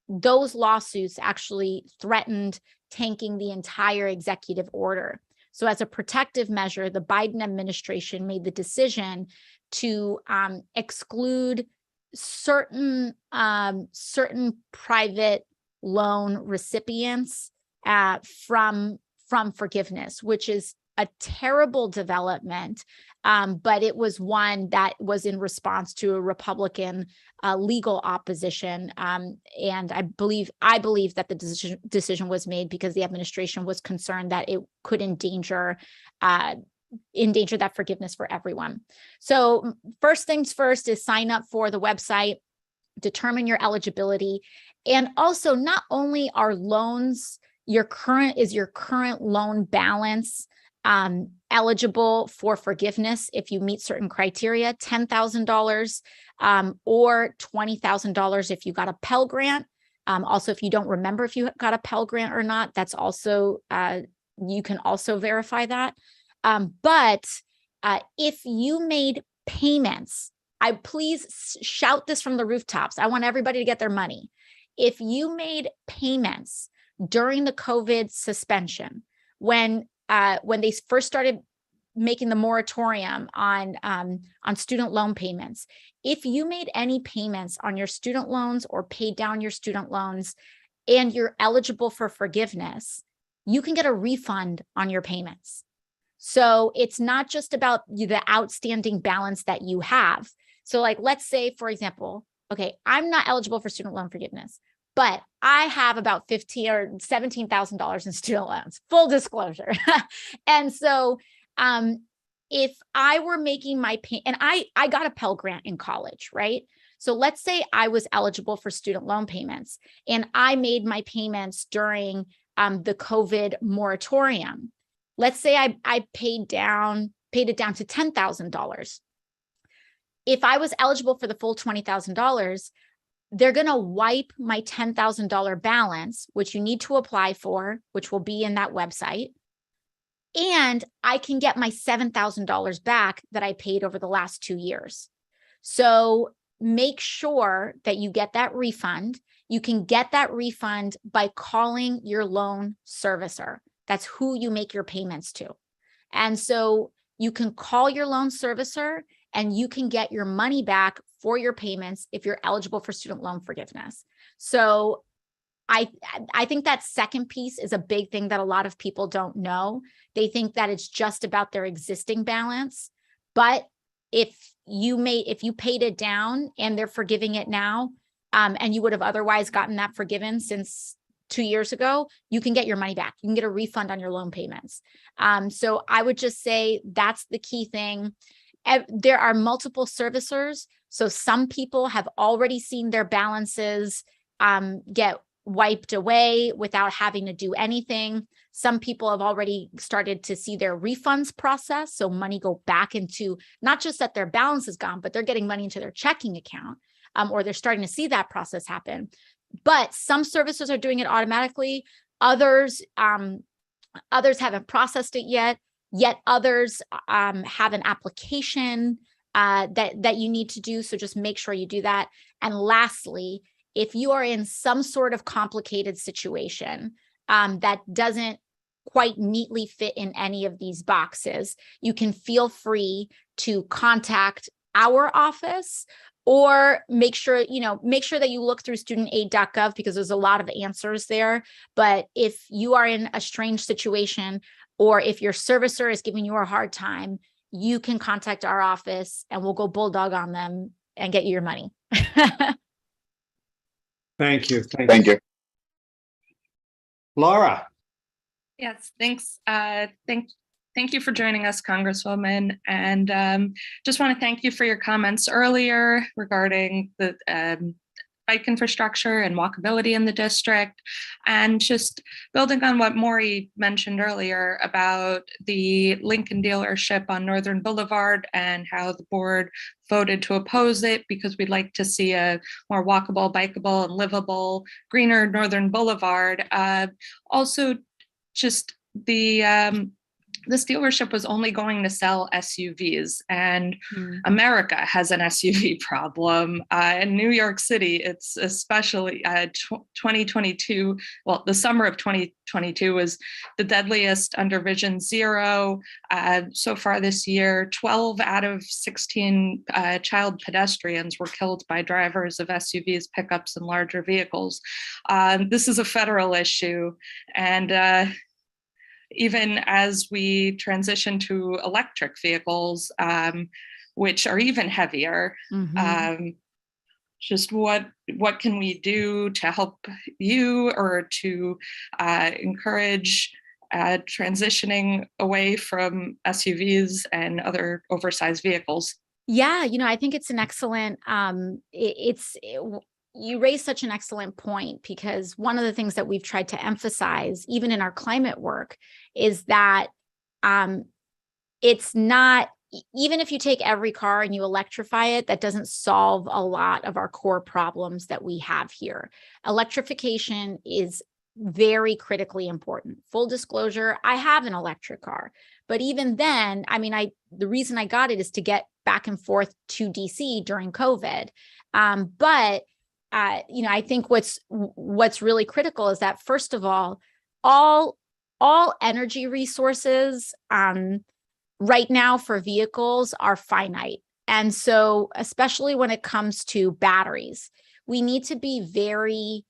those lawsuits actually threatened tanking the entire executive order. So as a protective measure, the Biden administration made the decision to exclude certain private loan recipients from forgiveness, which is a terrible development, but it was one that was in response to a Republican legal opposition, and I believe that the decision was made because the administration was concerned that it could endanger that forgiveness for everyone. So first things first is sign up for the website, determine your eligibility, and also not only are loans your current loan balance eligible for forgiveness if you meet certain criteria, $10,000, or $20,000 if you got a Pell Grant. Also, if you don't remember if you got a Pell Grant or not, that's also, you can also verify that. But if you made payments, please shout this from the rooftops. I want everybody to get their money. If you made payments during the COVID suspension, when they first started making the moratorium on student loan payments, if you made any payments on your student loans or paid down your student loans and you're eligible for forgiveness, you can get a refund on your payments. So it's not just about the outstanding balance that you have. So like, let's say, for example, okay, I'm not eligible for student loan forgiveness, but I have about $15,000 or $17,000 in student loans, full disclosure. And so if I were making my and I got a Pell Grant in college, right? So let's say I was eligible for student loan payments and I made my payments during the COVID moratorium. Let's say I paid it down to $10,000. If I was eligible for the full $20,000, they're going to wipe my $10,000 balance, which you need to apply for, which will be in that website. And I can get my $7,000 back that I paid over the last 2 years. So make sure that you get that refund. You can get that refund by calling your loan servicer. That's who you make your payments to. And so you can call your loan servicer and you can get your money back for your payments if you're eligible for student loan forgiveness. So I think that second piece is a big thing that a lot of people don't know. They think that it's just about their existing balance. But if you paid it down and they're forgiving it now, and you would have otherwise gotten that forgiven since 2 years ago, you can get your money back. You can get a refund on your loan payments. So I would just say that's the key thing. There are multiple servicers. So some people have already seen their balances get wiped away without having to do anything. Some people have already started to see their refunds process. So money go back into, not just that their balance is gone, but they're getting money into their checking account, or they're starting to see that process happen. But some services are doing it automatically. Others haven't processed it yet others have an application that you need to do. So just make sure you do that. And lastly, if you are in some sort of complicated situation that doesn't quite neatly fit in any of these boxes, you can feel free to contact our office, or make sure that you look through studentaid.gov, because there's a lot of answers there. But if you are in a strange situation, or if your servicer is giving you a hard time, you can contact our office and we'll go bulldog on them and get you your money. Thank you. Thank you. Laura. Yes, thanks. Thank you for joining us, Congresswoman. And just want to thank you for your comments earlier regarding the bike infrastructure and walkability in the district. And just building on what Maury mentioned earlier about the Lincoln dealership on Northern Boulevard and how the board voted to oppose it because we'd like to see a more walkable, bikeable, and livable, greener Northern Boulevard. Also, just this dealership was only going to sell SUVs, and America has an SUV problem. In New York City, it's especially 2022, well, the summer of 2022 was the deadliest under Vision Zero. So far this year, 12 out of 16 child pedestrians were killed by drivers of SUVs, pickups, and larger vehicles. This is a federal issue, and even as we transition to electric vehicles, which are even heavier, just what can we do to help you or to encourage transitioning away from SUVs and other oversized vehicles? Yeah, I think it's an excellent, you raise such an excellent point, because one of the things that we've tried to emphasize, even in our climate work, is that it's not, even if you take every car and you electrify it, that doesn't solve a lot of our core problems that we have here. Electrification is very critically important. Full disclosure, I have an electric car, but even then, I mean, the reason I got it is to get back and forth to DC during COVID. But I think what's really critical is that, first of all energy resources right now for vehicles are finite. And so, especially when it comes to batteries, we need to be very,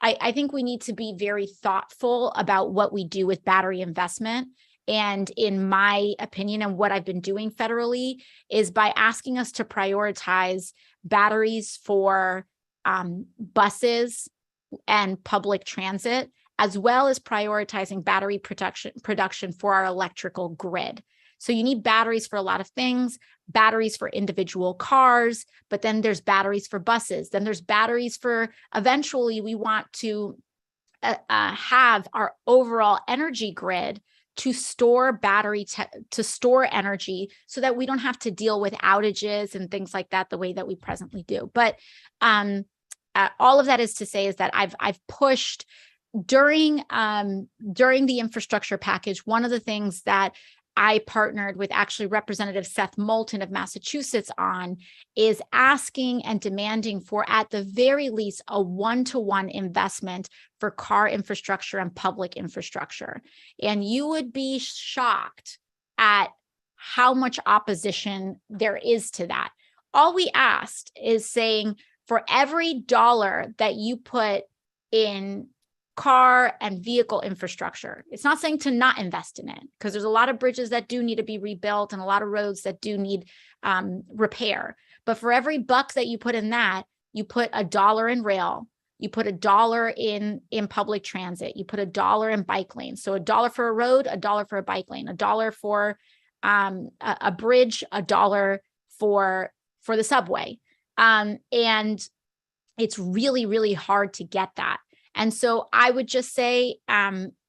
I think we need to be very thoughtful about what we do with battery investment. And in my opinion, and what I've been doing federally, is by asking us to prioritize batteries for buses and public transit, as well as prioritizing battery production for our electrical grid. So you need batteries for a lot of things, batteries for individual cars, but then there's batteries for buses. Then there's batteries for, eventually we want to have our overall energy grid to store to store energy, so that we don't have to deal with outages and things like that the way that we presently do. But all of that is to say is that I've pushed during the infrastructure package. One of the things that I partnered with actually Representative Seth Moulton of Massachusetts on is asking and demanding for, at the very least, a 1-to-1 investment for car infrastructure and public infrastructure. And you would be shocked at how much opposition there is to that. All we asked is saying, for every dollar that you put in car and vehicle infrastructure, it's not saying to not invest in it, because there's a lot of bridges that do need to be rebuilt and a lot of roads that do need repair. But for every buck that you put in that, you put $1 in rail, you put $1 in public transit, you put $1 in bike lanes. So $1 for a road, $1 for a bike lane, $1 for a bridge, $1 for the subway. And it's really, really hard to get that. And so I would just say,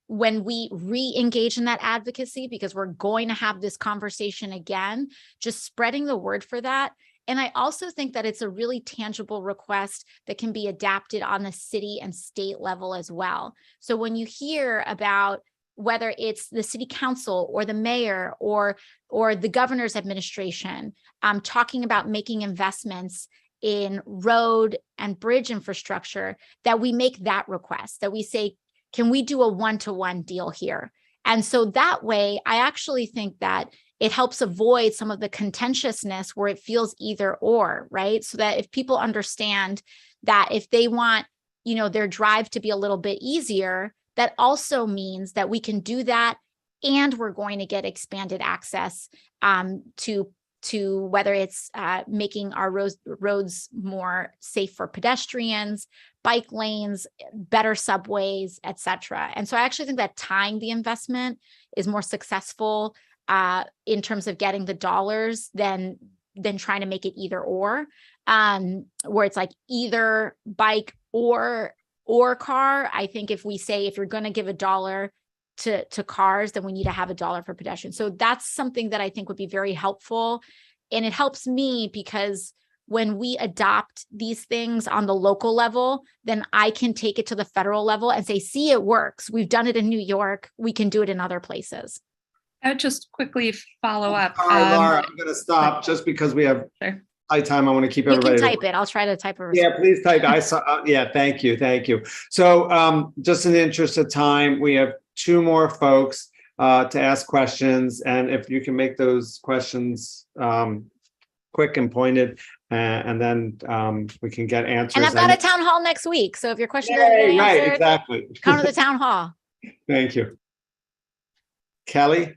when we re-engage in that advocacy, because we're going to have this conversation again, just spreading the word for that. And I also think that it's a really tangible request that can be adapted on the city and state level as well. So when you hear about whether it's the city council or the mayor or the governor's administration talking about making investments in road and bridge infrastructure, that we make that request, that we say, can we do a 1-to-1 deal here? And so that way, I actually think that it helps avoid some of the contentiousness where it feels either or, right? So that if people understand that if they want, their drive to be a little bit easier, that also means that we can do that, and we're going to get expanded access to whether it's making our roads more safe for pedestrians, bike lanes, better subways, et cetera. And so I actually think that tying the investment is more successful in terms of getting the dollars than trying to make it either or, where it's like either bike or car. I think if we say, if you're going to give $1 to cars, then we need to have $1 for pedestrians. So that's something that I think would be very helpful. And it helps me because when we adopt these things on the local level, then I can take it to the federal level and say, see, it works. We've done it in New York. We can do it in other places. I would just quickly follow up. Laura, I'm going to stop just because we have tight time. I want to keep everybody. You can type it. I'll try to type a response. Yeah, please type. I saw. Yeah, thank you. So just in the interest of time, we have 2 more folks to ask questions. And if you can make those questions quick and pointed, and then we can get answers. And I've got a town hall next week. So if your question doesn't get answered, right, exactly. Come to the town hall. Thank you. Kelly?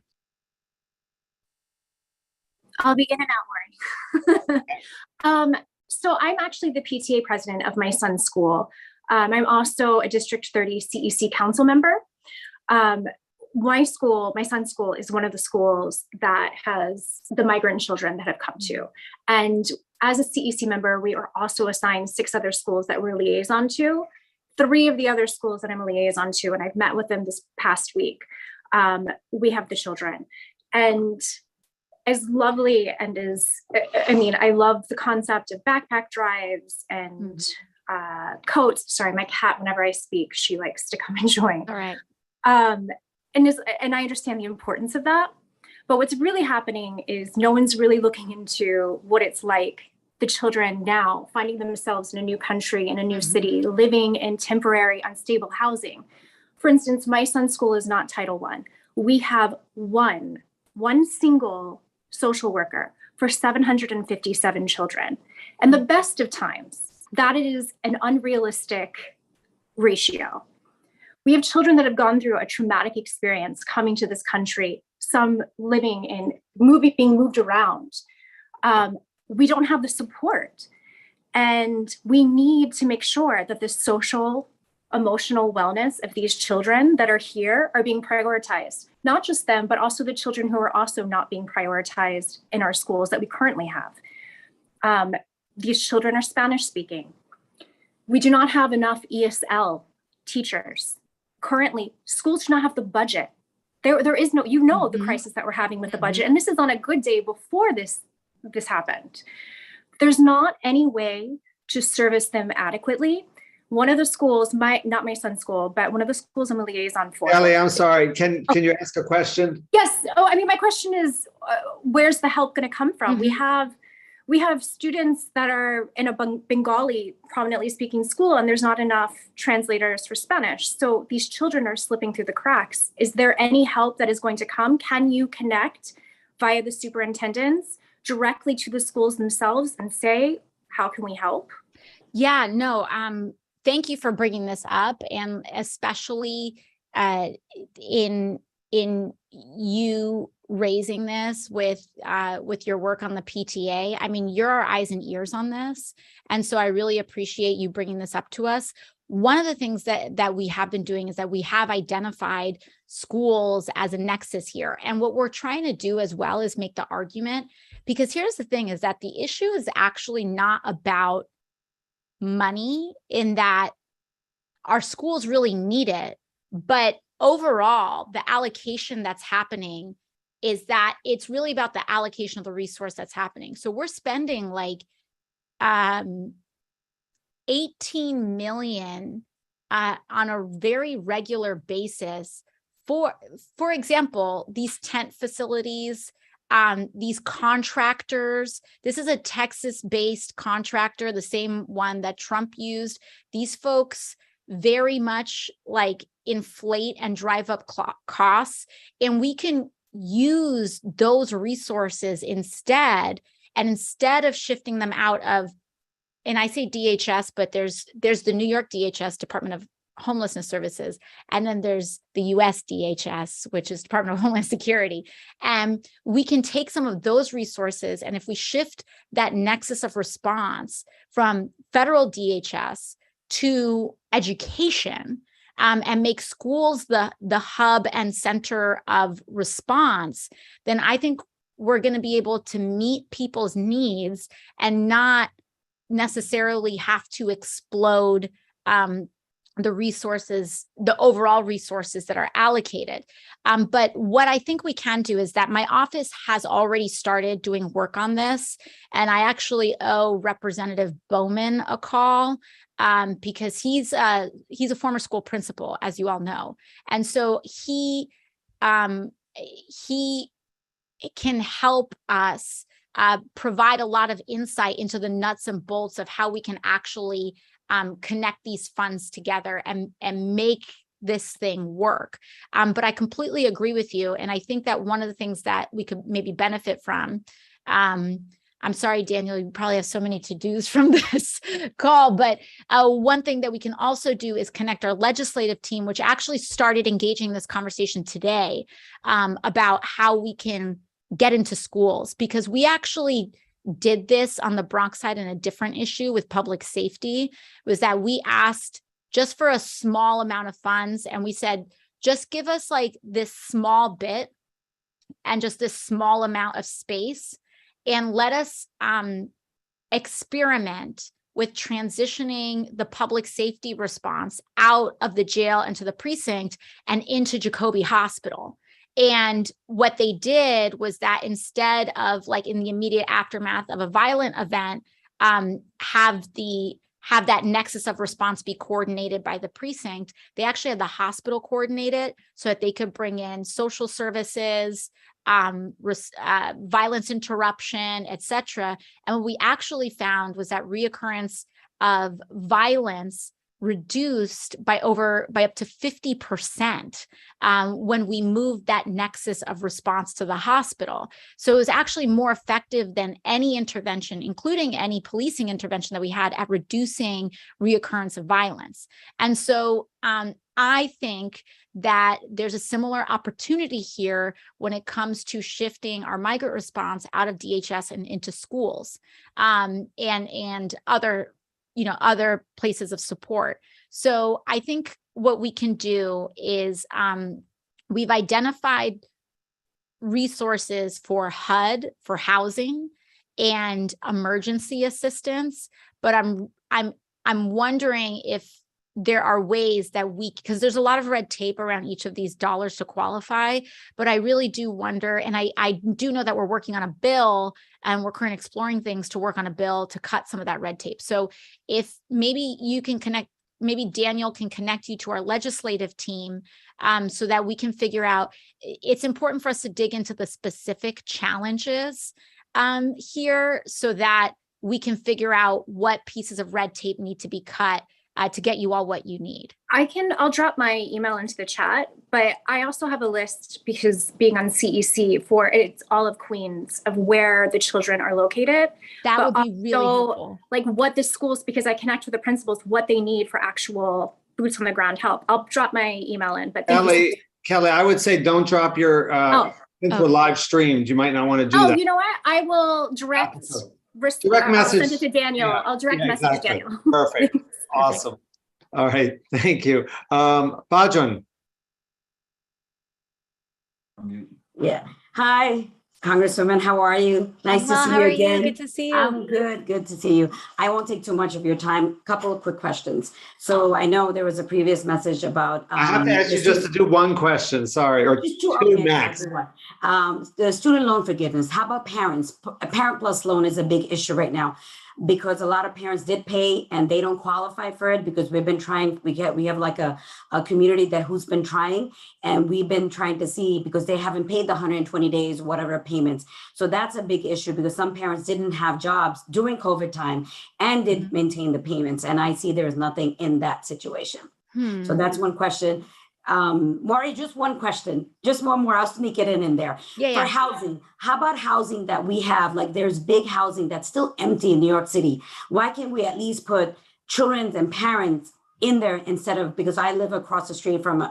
I'll be in and out, Lauren. So I'm actually the PTA president of my son's school. I'm also a District 30 CEC council member. My son's school is one of the schools that has the migrant children that have come to. And as a CEC member, we are also assigned 6 other schools that we're liaison to. 3 of the other schools that I'm a liaison to, and I've met with them this past week, We have the children. And as lovely and I love the concept of backpack drives and coats. Sorry, my cat, whenever I speak, she likes to come and join. All right. And I understand the importance of that. But what's really happening is no one's really looking into what it's like, the children now finding themselves in a new country, in a new city, living in temporary, unstable housing. For instance, my son's school is not Title I. We have one single social worker for 757 children. And the best of times, that is an unrealistic ratio. We have children that have gone through a traumatic experience coming to this country, some living in being moved around. We don't have the support. And we need to make sure that the social, emotional wellness of these children that are here are being prioritized. Not just them, but also the children who are also not being prioritized in our schools that we currently have. These children are Spanish speaking. We do not have enough ESL teachers. Currently, schools do not have the budget. There is no, the crisis that we're having with the budget. And this is on a good day before this happened. There's not any way to service them adequately. One of the schools, not my son's school, but one of the schools I'm a liaison for. Ellie, I'm sorry. Can you ask a question? Yes. My question is, where's the help going to come from? We have students that are in a Bengali prominently speaking school, and there's not enough translators for Spanish. So these children are slipping through the cracks. Is there any help that is going to come? Can you connect via the superintendents directly to the schools themselves and say, how can we help? Yeah, no, thank you for bringing this up, and especially in you raising this with your work on the PTA. I mean, you're our eyes and ears on this, and so I really appreciate you bringing this up to us. One of the things that we have been doing is that we have identified schools as a nexus here, and what we're trying to do as well is make the argument, because here's the thing: is that the issue is actually not about money, in that our schools really need it, but overall the allocation that's happening is that it's really about the allocation of the resource that's happening. So we're spending like 18 million on a very regular basis for example, these tent facilities, these contractors. This is a Texas-based contractor, the same one that Trump used. These folks very much like inflate and drive up costs, and we can use those resources instead. And instead of shifting them out of, and I say DHS, but there's the New York DHS, Department of Homelessness Services, and then there's the US DHS, which is Department of Homeland Security. And we can take some of those resources, and if we shift that nexus of response from federal DHS to education, and make schools the hub and center of response, then I think we're going to be able to meet people's needs and not necessarily have to explode the resources, the overall resources that are allocated. But what I think we can do is that my office has already started doing work on this, and I actually owe Representative Bowman a call, because he's a former school principal, as you all know, and so he can help us provide a lot of insight into the nuts and bolts of how we can actually connect these funds together and make this thing work. But I completely agree with you. And I think that one of the things that we could maybe benefit from, I'm sorry, Daniel, you probably have so many to-dos from this call, but one thing that we can also do is connect our legislative team, which actually started engaging this conversation today, about how we can get into schools, because we actually did this on the Bronx side in a different issue with public safety, was that we asked just for a small amount of funds, and we said, just give us like this small bit and just this small amount of space, and let us experiment with transitioning the public safety response out of the jail into the precinct and into Jacoby Hospital. And what they did was that instead of like in the immediate aftermath of a violent event, have that nexus of response be coordinated by the precinct, they actually had the hospital coordinate it so that they could bring in social services, violence interruption, etc. And what we actually found was that reoccurrence of violence reduced by up to 50% when we moved that nexus of response to the hospital. So it was actually more effective than any intervention, including any policing intervention that we had at reducing reoccurrence of violence. And so I think that there's a similar opportunity here when it comes to shifting our migrant response out of DHS and into schools and other places of support. So I think what we can do is we've identified resources for HUD, for housing and emergency assistance, but I'm wondering if there are ways that because there's a lot of red tape around each of these dollars to qualify, but I really do wonder, and I do know that we're working on a bill and we're currently exploring things to work on a bill to cut some of that red tape. So if maybe you can maybe Daniel can connect you to our legislative team so that we can figure out, it's important for us to dig into the specific challenges here so that we can figure out what pieces of red tape need to be cut to get you all what you need. I'll drop my email into the chat, but I also have a list because being on CEC it's all of Queens of where the children are located. That would be really helpful. Like what the schools, because I connect with the principals, what they need for actual boots on the ground help. I'll drop my email in, but Kelly, I would say don't drop your, since we're live streamed, you might not want to do that. Oh, you know what? I will direct message. I'll send it to Daniel. Yeah, I'll direct message Daniel. Perfect. Awesome. All right. Thank you. Bajan. Yeah. Hi, Congresswoman. How are you? Nice to see you again. Good to see you. I'm good. Good to see you. I won't take too much of your time. Couple of quick questions. So I know there was a previous message about. I have to ask you just to do one question. Sorry, or two max. The student loan forgiveness. How about parents? A Parent Plus loan is a big issue right now, because a lot of parents did pay and they don't qualify for it because we've been trying, we have like a community who's been trying, and we've been trying to see because they haven't paid the 120 days, whatever payments. So that's a big issue because some parents didn't have jobs during COVID time and did maintain the payments. And I see there's nothing in that situation. So that's one question. Maury, just one question, just one more, I'll sneak it in there. For housing, how about housing that we have, like there's big housing that's still empty in New York City. Why can't we at least put children and parents in there instead of, because I live across the street from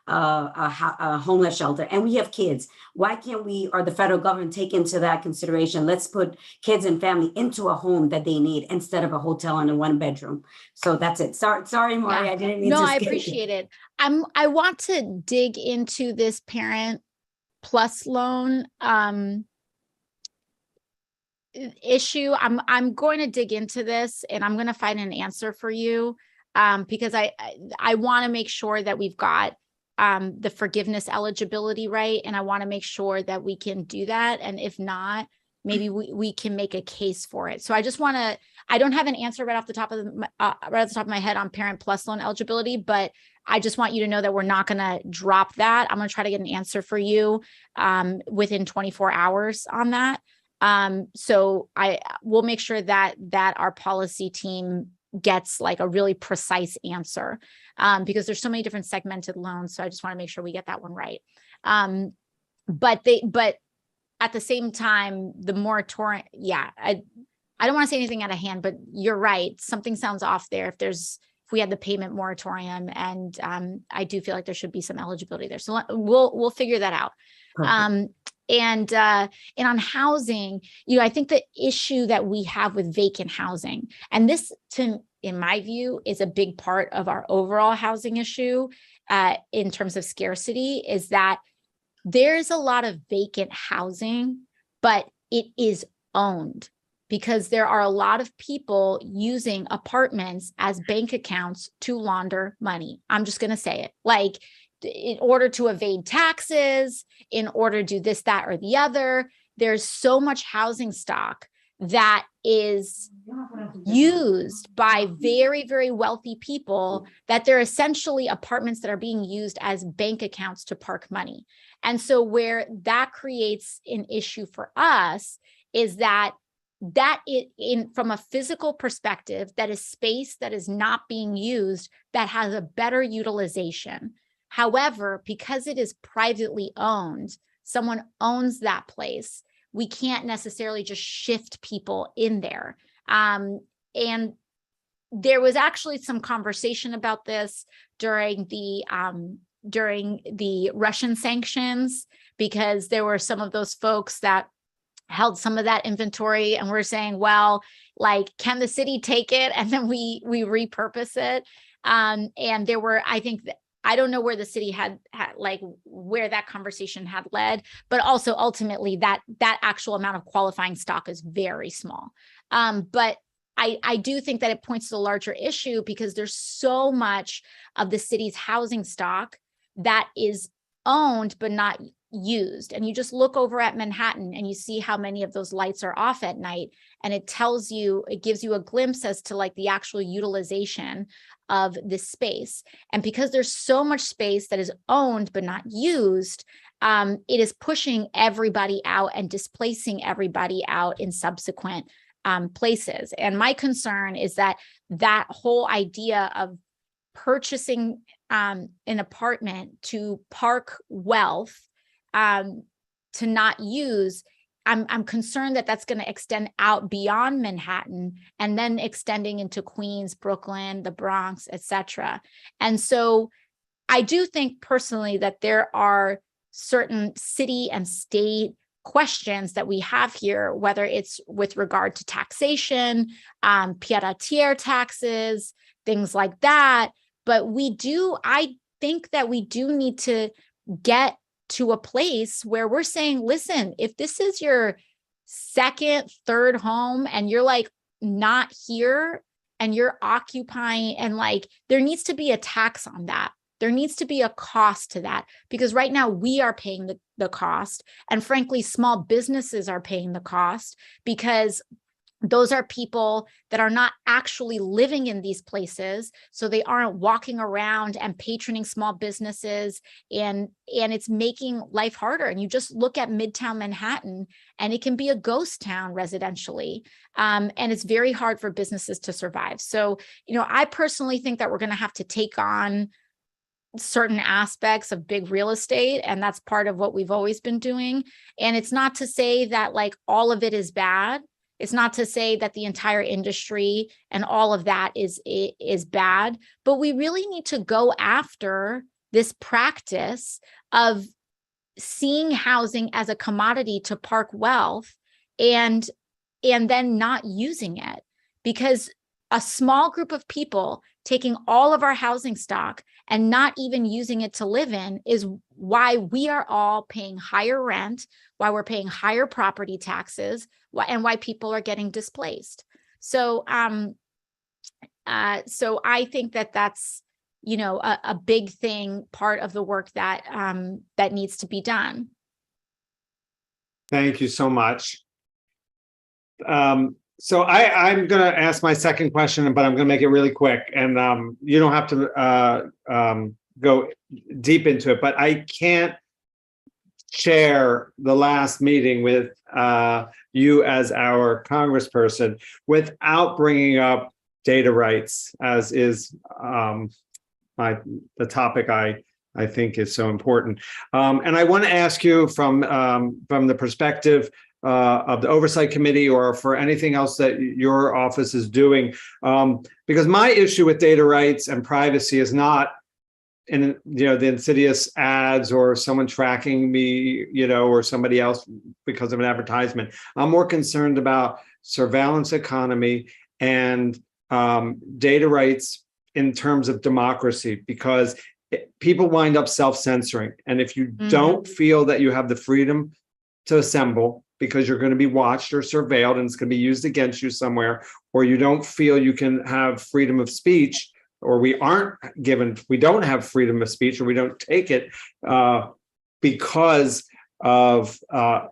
a homeless shelter and we have kids. Why can't we, or the federal government, take into that consideration? Let's put kids and family into a home that they need instead of a hotel and a 1-bedroom. So that's it. Sorry, Maury, I didn't mean to. No, I appreciate it. I want to dig into this Parent Plus loan issue. I'm going to dig into this and I'm going to find an answer for you because I want to make sure that we've got the forgiveness eligibility right, and I want to make sure that we can do that. And if not, maybe we can make a case for it. So I just want to. I don't have an answer right off the top of my head on Parent Plus loan eligibility, but I just want you to know that we're not going to drop that. I'm going to try to get an answer for you within 24 hours on that. So I will make sure that our policy team gets like a really precise answer because there's so many different segmented loans. So I just want to make sure we get that one right. But at the same time, the moratorium, I don't want to say anything out of hand, but you're right. Something sounds off there if we had the payment moratorium, and I do feel like there should be some eligibility there. So we'll figure that out. And on housing, I think the issue that we have with vacant housing, and this, in my view, is a big part of our overall housing issue in terms of scarcity, is that there's a lot of vacant housing, but it is owned. because there are a lot of people using apartments as bank accounts to launder money. I'm just going to say it, like, in order to evade taxes, in order to do this, that, or the other. There's so much housing stock that is used by very, very wealthy people that they're essentially apartments that are being used as bank accounts to park money. And so where that creates an issue for us is that from a physical perspective, that is space that is not being used, that has a better utilization. However, because it is privately owned, someone owns that place, we can't necessarily just shift people in there. And there was actually some conversation about this during the Russian sanctions, because there were some of those folks that held some of that inventory and we're saying, well, like, can the city take it? And then we repurpose it. And there were, I think, I don't know where the city had like where that conversation had led, but also ultimately that actual amount of qualifying stock is very small. But I do think that it points to a larger issue, because there's so much of the city's housing stock that is owned but not used. And you just look over at Manhattan and you see how many of those lights are off at night, and it gives you a glimpse as to like the actual utilization of this space. And because there's so much space that is owned but not used, it is pushing everybody out and displacing everybody out in subsequent places. And my concern is that whole idea of purchasing an apartment to park wealth, to not use, I'm concerned that that's going to extend out beyond Manhattan and then extending into Queens, Brooklyn, the Bronx, etc. And so I do think personally that there are certain city and state questions that we have here, whether it's with regard to taxation, pied-à-terre taxes, things like that. But I think that we do need to get to a place where we're saying, listen, if this is your second, third home and you're like not here and you're occupying, and like there needs to be a tax on that. There needs to be a cost to that, because right now we are paying the cost. And frankly, small businesses are paying the cost, because those are people that are not actually living in these places. So they aren't walking around and patroning small businesses, and it's making life harder. And you just look at Midtown Manhattan and it can be a ghost town residentially. And it's very hard for businesses to survive. So, I personally think that we're going to have to take on certain aspects of big real estate. And that's part of what we've always been doing. And it's not to say that like all of it is bad. It's not to say that the entire industry and all of that is bad, but we really need to go after this practice of seeing housing as a commodity to park wealth and then not using it, because a small group of people taking all of our housing stock and not even using it to live in is why we are all paying higher rent, why we're paying higher property taxes, and why people are getting displaced. So, so I think that that's, a big thing, part of the work that that needs to be done. Thank you so much. So I'm going to ask my second question, but I'm going to make it really quick, and you don't have to go deep into it, but I can't chair the last meeting with you as our congressperson without bringing up data rights, as is the topic I think is so important. And I want to ask you from the perspective of the Oversight Committee, or for anything else that your office is doing, because my issue with data rights and privacy is not in the insidious ads or someone tracking me, or somebody else because of an advertisement. I'm more concerned about surveillance economy and data rights in terms of democracy, because people wind up self-censoring. And if you don't feel that you have the freedom to assemble, because you're going to be watched or surveilled and it's going to be used against you somewhere, or you don't feel you can have freedom of speech, or we don't have freedom of speech, or we don't take it because of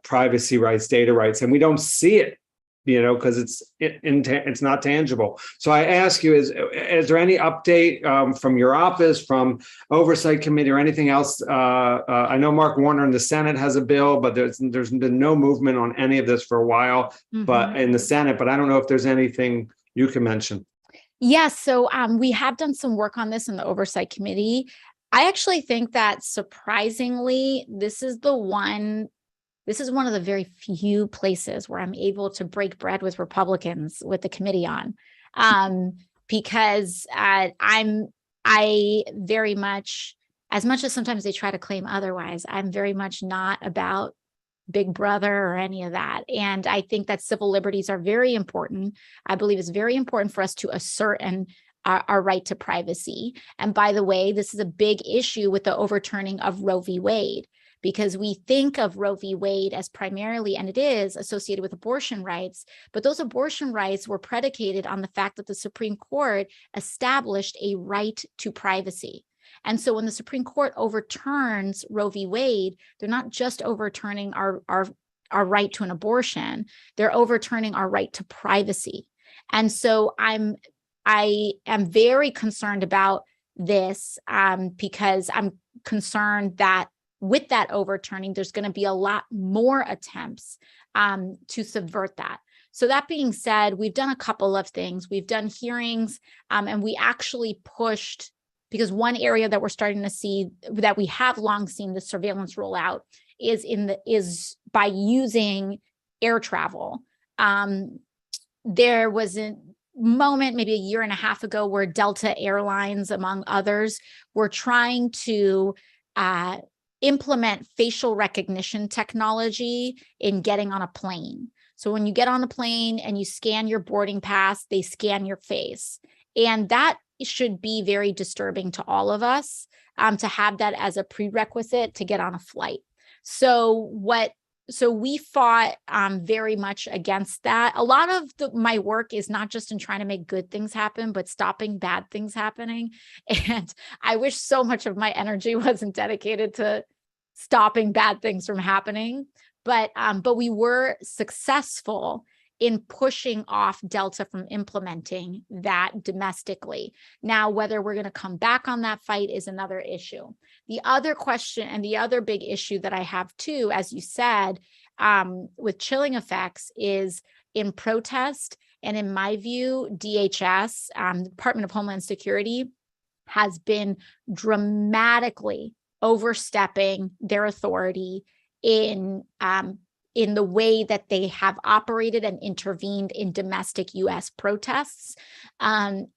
privacy rights, data rights, and we don't see it, because it's not tangible. So I ask you, is there any update from your office, from Oversight Committee, or anything else? I know Mark Warner in the Senate has a bill, but there's been no movement on any of this for a while, but in the Senate, but I don't know if there's anything you can mention. Yes, so we have done some work on this in the Oversight Committee. I actually think that surprisingly, this is one of the very few places where I'm able to break bread with Republicans with the committee on, because I very much, as much as sometimes they try to claim otherwise, I'm very much not about Big Brother or any of that. And I think that civil liberties are very important. I believe it's very important for us to assert our right to privacy. And by the way, this is a big issue with the overturning of Roe v. Wade, because we think of Roe v. Wade as primarily, and it is, associated with abortion rights, but those abortion rights were predicated on the fact that the Supreme Court established a right to privacy. And so when the Supreme Court overturns Roe v. Wade, they're not just overturning our right to an abortion, they're overturning our right to privacy. And so I am very concerned about this because I'm concerned that with that overturning, there's going to be a lot more attempts to subvert that. So that being said, we've done a couple of things. We've done hearings and we actually pushed, because one area that we're starting to see, that we have long seen the surveillance roll out, is by using air travel. There was a moment maybe a year and a half ago where Delta Airlines, among others, were trying to implement facial recognition technology in getting on a plane. So when you get on the plane and you scan your boarding pass, they scan your face. And that should be very disturbing to all of us, to have that as a prerequisite to get on a flight. So we fought very much against that. A lot of my work is not just in trying to make good things happen, but stopping bad things happening. And I wish so much of my energy wasn't dedicated to stopping bad things from happening. But we were successful in pushing off Delta from implementing that domestically. Now, whether we're going to come back on that fight is another issue. The other question and the other big issue that I have too, as you said, with chilling effects, is in protest. And in my view, DHS, Department of Homeland Security, has been dramatically overstepping their authority in the way that they have operated and intervened in domestic U.S. protests. And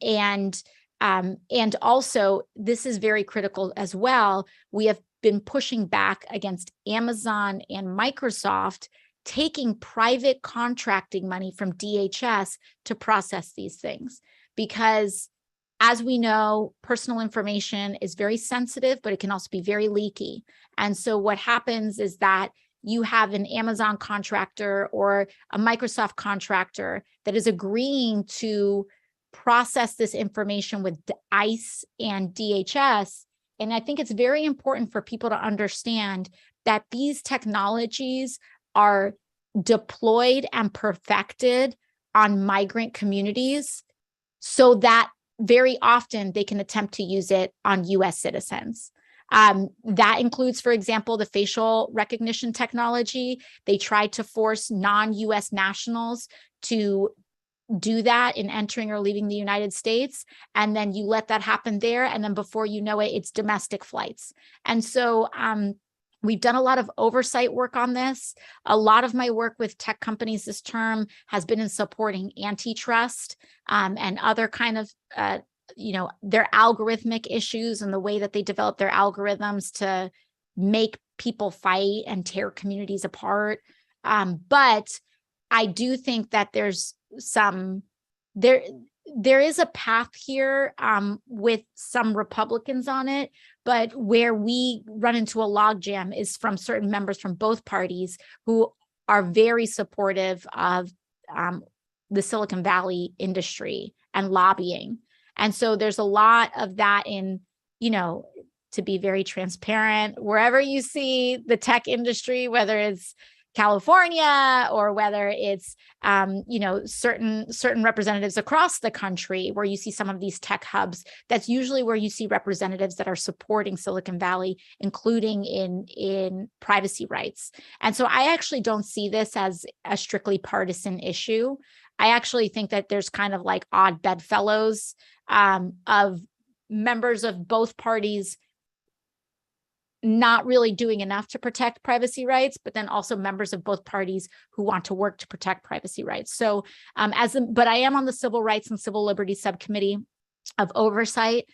also, this is very critical as well. We have been pushing back against Amazon and Microsoft taking private contracting money from DHS to process these things. Because as we know, personal information is very sensitive, but it can also be very leaky. And so what happens is that you have an Amazon contractor or a Microsoft contractor that is agreeing to process this information with ICE and DHS. And I think it's very important for people to understand that these technologies are deployed and perfected on migrant communities so that very often they can attempt to use it on US citizens. That includes, for example, the facial recognition technology. They tried to force non-US nationals to do that in entering or leaving the United States. And then you let that happen there. And then before you know it, it's domestic flights. And so we've done a lot of oversight work on this. A lot of my work with tech companies this term has been in supporting antitrust and other kind of their algorithmic issues and the way that they develop their algorithms to make people fight and tear communities apart. But I do think that there is a path here with some Republicans on it, but where we run into a logjam is from certain members from both parties who are very supportive of the Silicon Valley industry and lobbying. And so there's a lot of that in, you know, to be very transparent, wherever you see the tech industry, whether it's California or whether it's, you know, certain representatives across the country where you see some of these tech hubs, that's usually where you see representatives that are supporting Silicon Valley, including in privacy rights. And so I actually don't see this as a strictly partisan issue. I actually think that there's kind of like odd bedfellows of members of both parties not really doing enough to protect privacy rights, but then also members of both parties who want to work to protect privacy rights. So but I am on the Civil Rights and Civil Liberties Subcommittee of the Oversight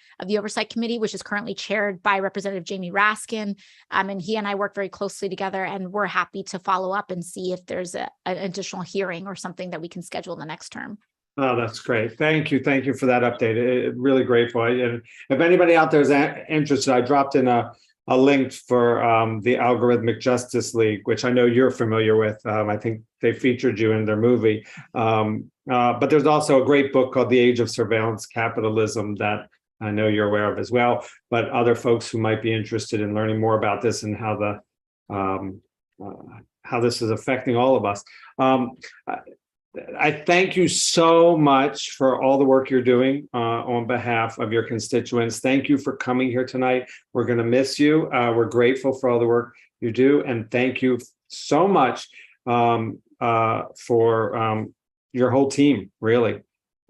Committee, which is currently chaired by Representative Jamie Raskin. And he and I work very closely together, and we're happy to follow up and see if there's an additional hearing or something that we can schedule in the next term. Oh, that's great. Thank you. Thank you for that update. Really grateful. And if anybody out there is interested, I dropped in a link for the Algorithmic Justice League, which I know you're familiar with. I think they featured you in their movie. But there's also a great book called The Age of Surveillance Capitalism that I know you're aware of as well. But other folks who might be interested in learning more about this and how this is affecting all of us. I thank you so much for all the work you're doing on behalf of your constituents. Thank you for coming here tonight. We're going to miss you. We're grateful for all the work you do. And thank you so much for your whole team, really.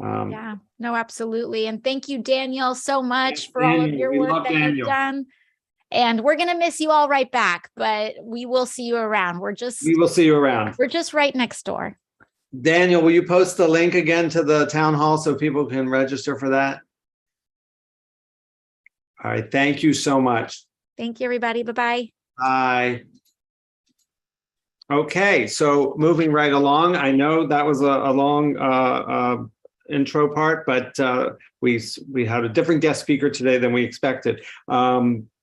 Yeah, no, absolutely. And thank you, Daniel, so much for all of your work that you've done. And we're going to miss you all right back, but we will see you around. We will see you around. We're just right next door. Daniel, will you post the link again to the town hall so people can register for that? All right. Thank you so much. Thank you, everybody. Bye-bye. Bye. Okay. So moving right along, I know that was a long intro part, but we had a different guest speaker today than we expected.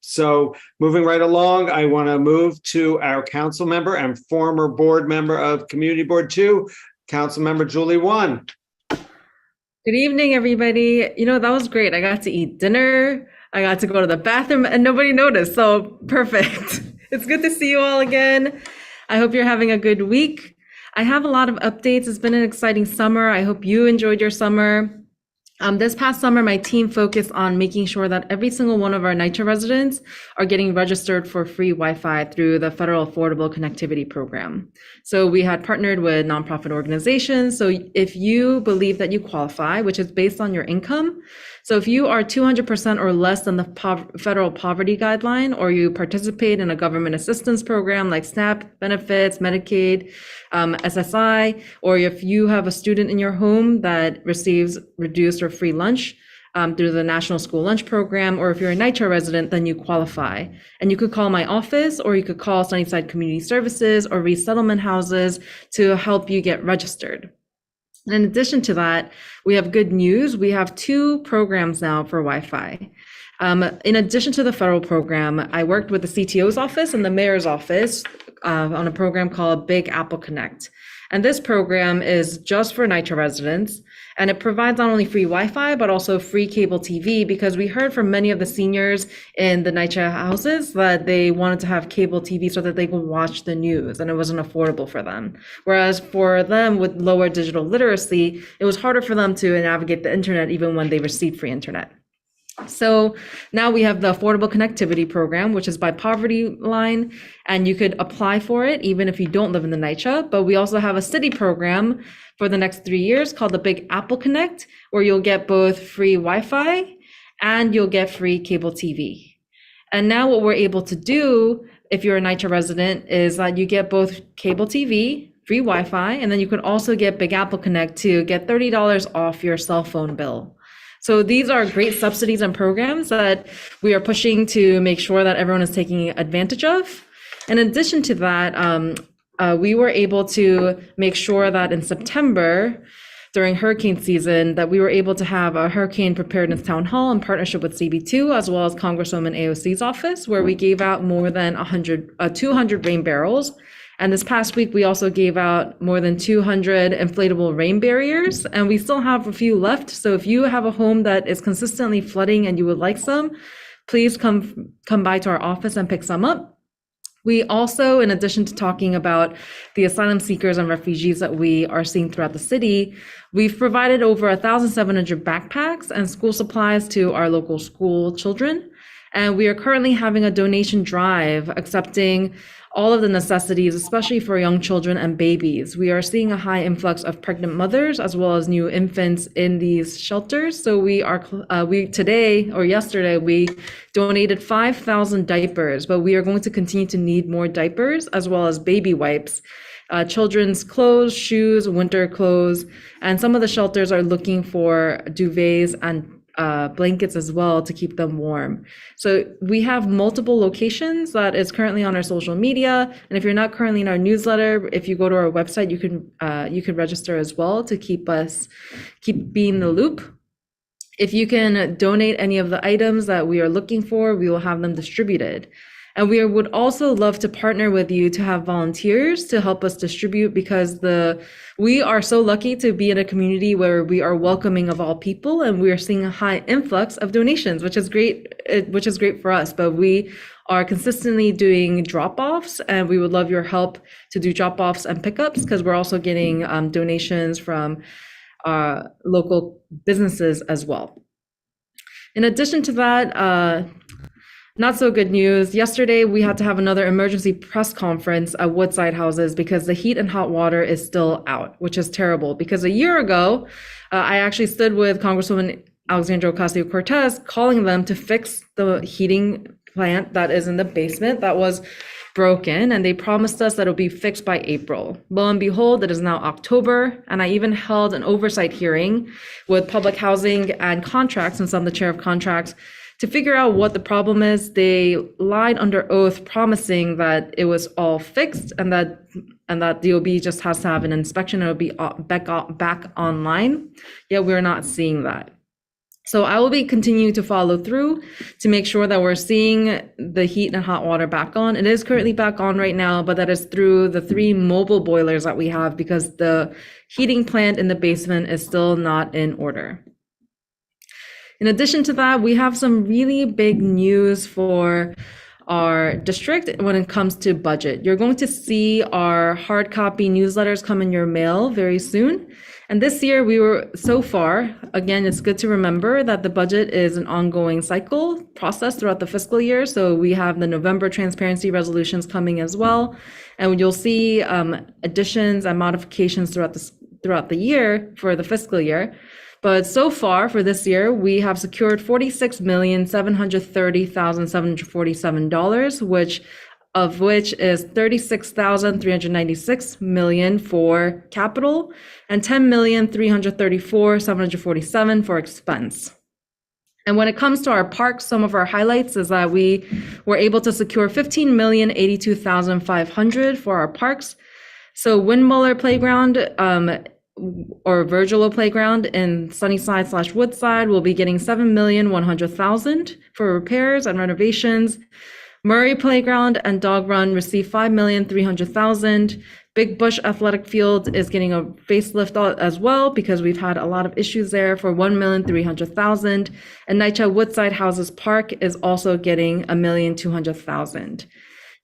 So moving right along, I want to move to our council member and former board member of Community Board 2, Councilmember Julie Won. Good evening, everybody. You know, that was great. I got to eat dinner. I got to go to the bathroom and nobody noticed. So perfect. It's good to see you all again. I hope you're having a good week. I have a lot of updates. It's been an exciting summer. I hope you enjoyed your summer. This past summer, my team focused on making sure that every single one of our NYCHA residents are getting registered for free Wi-Fi through the Federal Affordable Connectivity Program. So we had partnered with nonprofit organizations. So if you believe that you qualify, which is based on your income, so if you are 200% or less than the federal poverty guideline, or you participate in a government assistance program like SNAP benefits, Medicaid, SSI, or if you have a student in your home that receives reduced or free lunch through the National School Lunch Program, or if you're a NYCHA resident, then you qualify. And you could call my office, or you could call Sunnyside Community Services or resettlement houses to help you get registered. In addition to that, we have good news. We have 2 programs now for Wi-Fi. In addition to the federal program, I worked with the CTO's office and the mayor's office on a program called Big Apple Connect. And this program is just for NYCHA residents, and it provides not only free Wi-Fi, but also free cable TV, because we heard from many of the seniors in the NYCHA houses that they wanted to have cable TV so that they could watch the news, and it wasn't affordable for them. Whereas for them with lower digital literacy, it was harder for them to navigate the internet even when they received free internet. So now we have the Affordable Connectivity Program, which is by poverty line, and you could apply for it even if you don't live in the NYCHA. But we also have a city program for the next 3 years called the Big Apple Connect, where you'll get both free Wi-Fi and you'll get free cable TV. And now what we're able to do, if you're a NYCHA resident, is that you get both cable TV, free Wi-Fi, and then you could also get Big Apple Connect to get $30 off your cell phone bill. So these are great subsidies and programs that we are pushing to make sure that everyone is taking advantage of. In addition to that, we were able to make sure that in September, during hurricane season, that we were able to have a hurricane preparedness town hall in partnership with CB2, as well as Congresswoman AOC's office, where we gave out more than 200 rain barrels. And this past week, we also gave out more than 200 inflatable rain barriers, and we still have a few left. So if you have a home that is consistently flooding and you would like some, please come by to our office and pick some up. We also, in addition to talking about the asylum seekers and refugees that we are seeing throughout the city, we've provided over 1,700 backpacks and school supplies to our local school children. And we are currently having a donation drive accepting all of the necessities, especially for young children and babies. We are seeing a high influx of pregnant mothers as well as new infants in these shelters. So yesterday, we donated 5,000 diapers, but we are going to continue to need more diapers as well as baby wipes, children's clothes, shoes, winter clothes, and some of the shelters are looking for duvets and blankets as well to keep them warm. So we have multiple locations that is currently on our social media. And if you're not currently in our newsletter, if you go to our website, you can register as well to keep being in the loop. If you can donate any of the items that we are looking for, we will have them distributed. And we would also love to partner with you to have volunteers to help us distribute, because we are so lucky to be in a community where we are welcoming of all people, and we are seeing a high influx of donations, which is great for us. But we are consistently doing drop-offs, and we would love your help to do drop-offs and pickups, because we're also getting donations from local businesses as well. In addition to that, not so good news. Yesterday, we had to have another emergency press conference at Woodside Houses because the heat and hot water is still out, which is terrible. Because a year ago, I actually stood with Congresswoman Alexandra Ocasio-Cortez calling them to fix the heating plant that is in the basement that was broken, and they promised us that it'll be fixed by April. Lo and behold, it is now October, and I even held an oversight hearing with Public Housing and Contracts, since I'm the chair of contracts, to figure out what the problem is. They lied under oath, promising that it was all fixed and that DOB just has to have an inspection and it'll be back online. Yet we're not seeing that. So I will be continuing to follow through to make sure that we're seeing the heat and hot water back on. It is currently back on right now, but that is through the 3 mobile boilers that we have, because the heating plant in the basement is still not in order. In addition to that, we have some really big news for our district when it comes to budget. You're going to see our hard copy newsletters come in your mail very soon. And this year so far, again, it's good to remember that the budget is an ongoing cycle process throughout the fiscal year. So we have the November transparency resolutions coming as well. And you'll see additions and modifications throughout the year for the fiscal year. But so far for this year, we have secured $46,730,747, of which is $36,396 million for capital and $10,334,747 for expense. And when it comes to our parks, some of our highlights is that we were able to secure $15,082,500 for our parks. So Windmuller Playground, or Virgilo Playground in Sunnyside/Woodside will be getting $7,100,000 for repairs and renovations. Murray Playground and Dog Run receive $5,300,000. Big Bush Athletic Field is getting a facelift as well, because we've had a lot of issues there, for $1,300,000. And NYCHA Woodside Houses Park is also getting $1,200,000.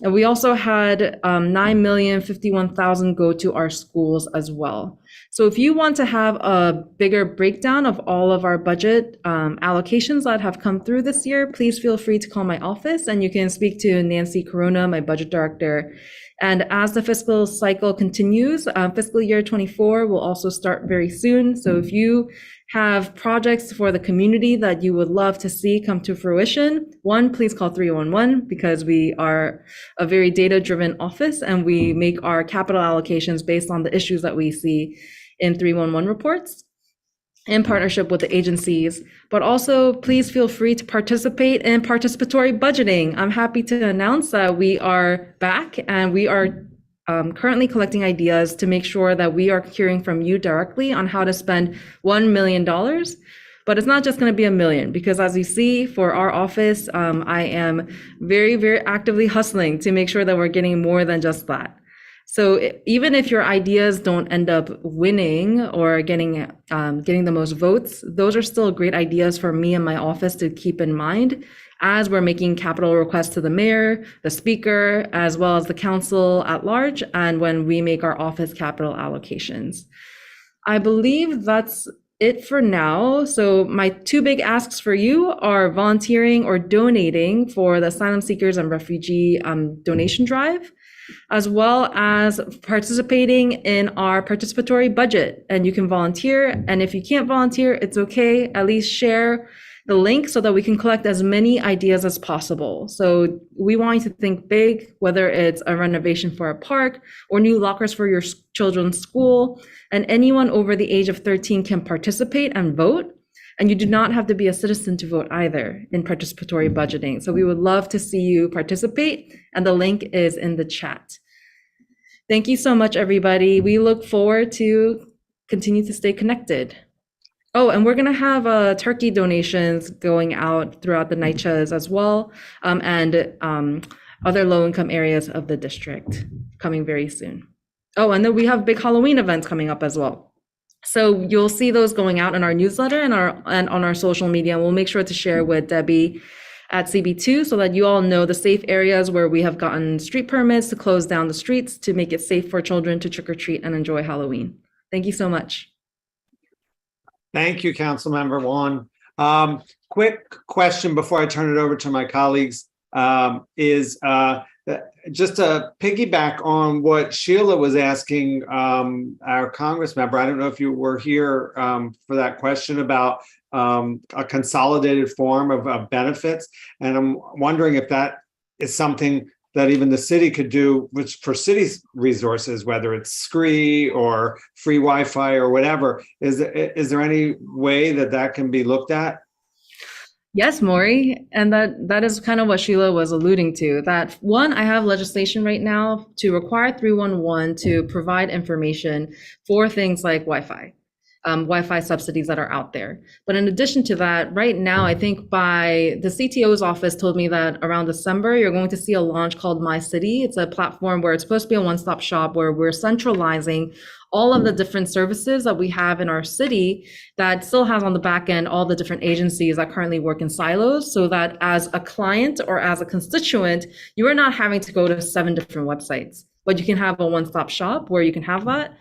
And we also had $9,051,000 go to our schools as well. So if you want to have a bigger breakdown of all of our budget allocations that have come through this year, please feel free to call my office, and you can speak to Nancy Corona, my budget director. And as the fiscal cycle continues, fiscal year 24 will also start very soon. So if you have projects for the community that you would love to see come to fruition, please call 311, because we are a very data-driven office and we make our capital allocations based on the issues that we see in 311 reports in partnership with the agencies. But also, please feel free to participate in participatory budgeting. I'm happy to announce that we are back, and we are currently collecting ideas to make sure that we are hearing from you directly on how to spend $1 million. But it's not just going to be $1 million, because as you see for our office, I am very, very actively hustling to make sure that we're getting more than just that. So even if your ideas don't end up winning or getting the most votes, those are still great ideas for me and my office to keep in mind as we're making capital requests to the mayor, the speaker, as well as the council at large, and when we make our office capital allocations. I believe that's it for now. So my two big asks for you are volunteering or donating for the asylum seekers and refugee donation drive, as well as participating in our participatory budget. And you can volunteer. And if you can't volunteer, it's okay. At least share the link so that we can collect as many ideas as possible. So we want you to think big, whether it's a renovation for a park or new lockers for your children's school. And anyone over the age of 13 can participate and vote. And you do not have to be a citizen to vote either in participatory budgeting. So we would love to see you participate, and the link is in the chat. Thank you so much, everybody. We look forward to continue to stay connected. Oh, and we're gonna have turkey donations going out throughout the NYCHAs as well, and other low-income areas of the district coming very soon. Oh, and then we have big Halloween events coming up as well. So you'll see those going out in our newsletter and on our social media. We'll make sure to share with Debbie at CB2 so that you all know the safe areas where we have gotten street permits to close down the streets to make it safe for children to trick or treat and enjoy Halloween. Thank you so much. Thank you, Councilmember Juan. Quick question before I turn it over to my colleagues is just to piggyback on what Sheila was asking our Congress member. I don't know if you were here for that question about a consolidated form of benefits. And I'm wondering if that is something that even the city could do, which for city resources, whether it's SCREE or free Wi-Fi or whatever, is there any way that can be looked at? Yes, Maury, and that is kind of what Sheila was alluding to. That one, I have legislation right now to require 311 to provide information for things like Wi-Fi subsidies that are out there. But in addition to that, right now, I think by the CTO's office told me that around December, you're going to see a launch called My City. It's a platform where it's supposed to be a one-stop shop where we're centralizing all of the different services that we have in our city that still has on the back end all the different agencies that currently work in silos, so that as a client or as a constituent, you are not having to go to 7 different websites, but you can have a one-stop shop where you can have that.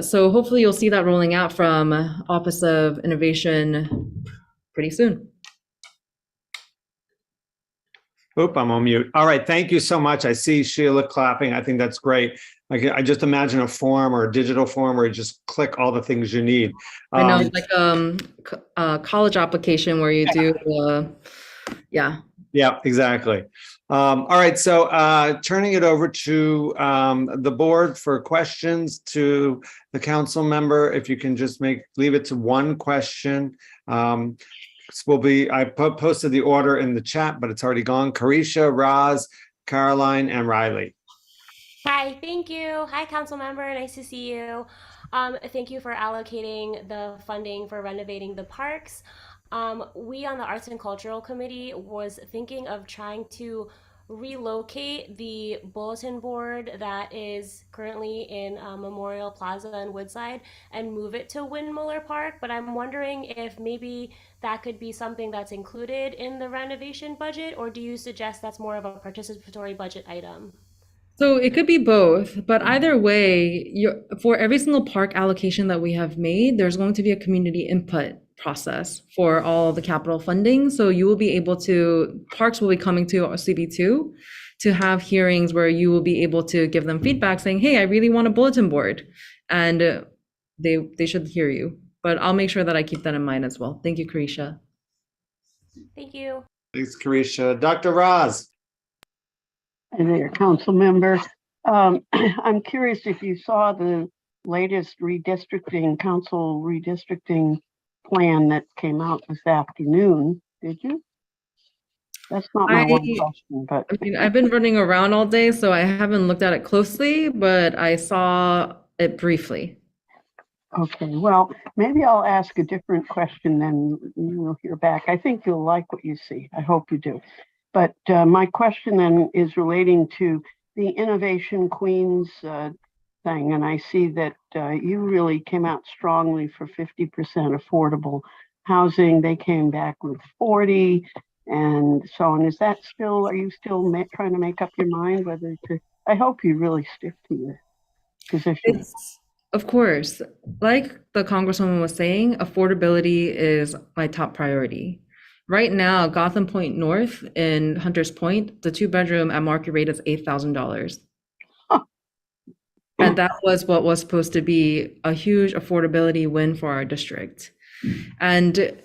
So hopefully you'll see that rolling out from Office of Innovation pretty soon. Oop, I'm on mute. All right, thank you so much. I see Sheila clapping. I think that's great. I just imagine a form or a digital form where you just click all the things you need. I know, it's like a college application where you do, yeah. Yeah, exactly. All right, so turning it over to the board for questions to the council member. If you can just leave it to one question. I posted the order in the chat, but it's already gone. Carisha, Roz, Caroline, and Riley. Hi, thank you. Hi, council member. Nice to see you. Thank you for allocating the funding for renovating the parks. We on the Arts and Cultural Committee was thinking of trying to relocate the bulletin board that is currently in Memorial Plaza and Woodside and move it to Windmuller Park. But I'm wondering if maybe that could be something that's included in the renovation budget, or do you suggest that's more of a participatory budget item? So it could be both, but either way, for every single park allocation that we have made, there's going to be a community input process for all the capital funding. So you will be able to, parks will be coming to CB2 to have hearings where you will be able to give them feedback saying, hey, I really want a bulletin board. And they should hear you. But I'll make sure that I keep that in mind as well. Thank you, Carisha. Thank you. Thanks, Carisha. Dr. Roz. Hi there, council member. I'm curious if you saw the latest council redistricting plan that came out this afternoon. Did you? That's not my one question, but I mean, I've been running around all day, so I haven't looked at it closely, but I saw it briefly. Okay, well, maybe I'll ask a different question than you'll hear back. I think you'll like what you see. I hope you do. But my question then is relating to the Innovation Queens thing, and I see that you really came out strongly for 50% affordable housing. They came back with 40 and so on. Is that still, are you still trying to make up your mind whether to, I hope you really stick to your position. Of course, like the Congresswoman was saying, affordability is my top priority. Right now, Gotham Point North in Hunters Point, the 2-bedroom at market rate is $8,000. And that was what was supposed to be a huge affordability win for our district. And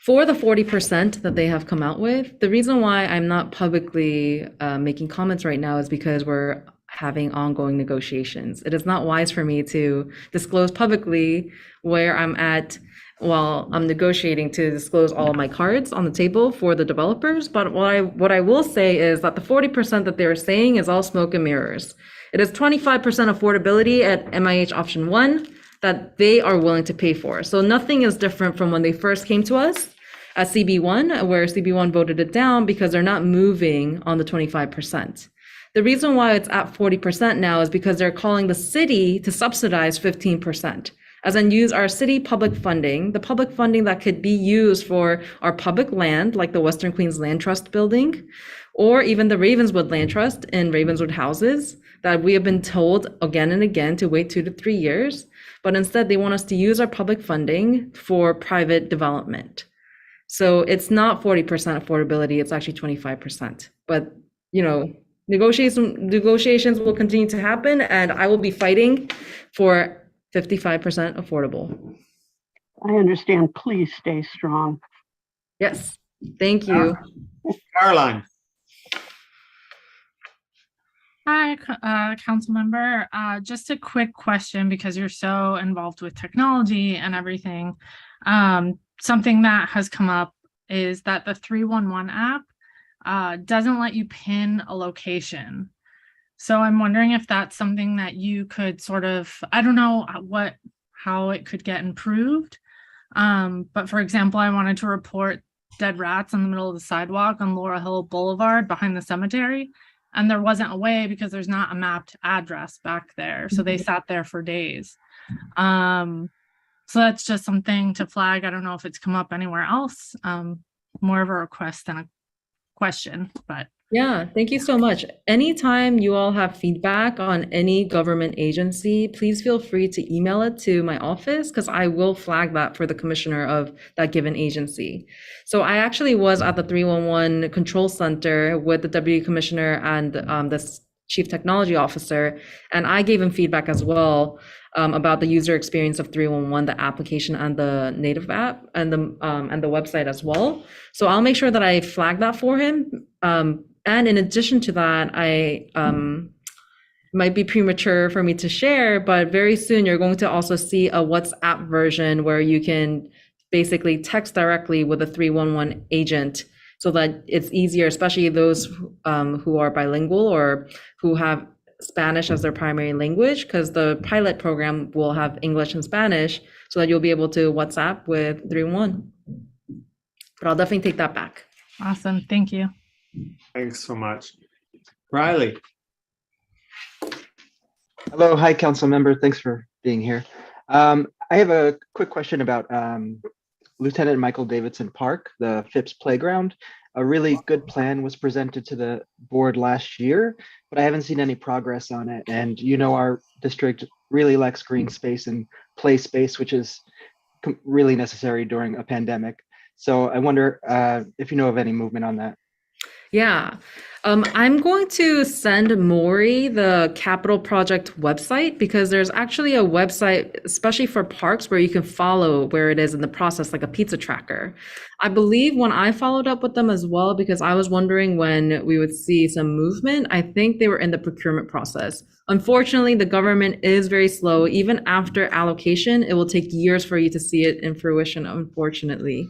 for the 40% that they have come out with, the reason why I'm not publicly making comments right now is because we're having ongoing negotiations. It is not wise for me to disclose publicly where I'm at while I'm negotiating to disclose all of my cards on the table for the developers. But what I will say is that the 40% that they're saying is all smoke and mirrors. It is 25% affordability at MIH option 1 that they are willing to pay for. So nothing is different from when they first came to us at CB1, where CB1 voted it down because they're not moving on the 25%. The reason why it's at 40% now is because they're calling the city to subsidize 15%, as in use our city public funding, the public funding that could be used for our public land, like the Western Queens Land Trust building, or even the Ravenswood Land Trust in Ravenswood houses that we have been told again and again to wait 2 to 3 years. But instead they want us to use our public funding for private development. So it's not 40% affordability, it's actually 25%. But, you know, negotiations will continue to happen, and I will be fighting for 55% affordable. I understand. Please stay strong. Yes, thank you. Caroline. Hi, council member. Just a quick question, because you're so involved with technology and everything. Something that has come up is that the 311 app doesn't let you pin a location. So I'm wondering if that's something that you could sort of, I don't know how it could get improved. But for example, I wanted to report dead rats in the middle of the sidewalk on Laurel Hill Boulevard behind the cemetery. And there wasn't a way because there's not a mapped address back there. So they sat there for days. So that's just something to flag. I don't know if it's come up anywhere else. More of a request than a question, but. Yeah, thank you so much. Anytime you all have feedback on any government agency, please feel free to email it to my office, because I will flag that for the commissioner of that given agency. So I actually was at the 311 control center with the deputy commissioner and the chief technology officer, and I gave him feedback as well about the user experience of 311, the application and the native app and the website as well. So I'll make sure that I flag that for him. And in addition to that, I might be premature for me to share, but very soon you're going to also see a WhatsApp version where you can basically text directly with a 311 agent, so that it's easier, especially those who are bilingual or who have Spanish as their primary language, because the pilot program will have English and Spanish, so that you'll be able to WhatsApp with 311. But I'll definitely take that back. Awesome, thank you. Thanks so much. Riley. Hello, hi, council member. Thanks for being here. I have a quick question about Lieutenant Michael Davidson Park, the Phipps Playground. A really good plan was presented to the board last year, but I haven't seen any progress on it. And you know, our district really lacks green space and play space, which is really necessary during a pandemic. So I wonder if you know of any movement on that. Yeah, I'm going to send Maury the capital project website, because there's actually a website, especially for parks, where you can follow where it is in the process, like a pizza tracker. I believe when I followed up with them as well, because I was wondering when we would see some movement, I think they were in the procurement process. Unfortunately, the government is very slow. Even after allocation, it will take years for you to see it in fruition, unfortunately.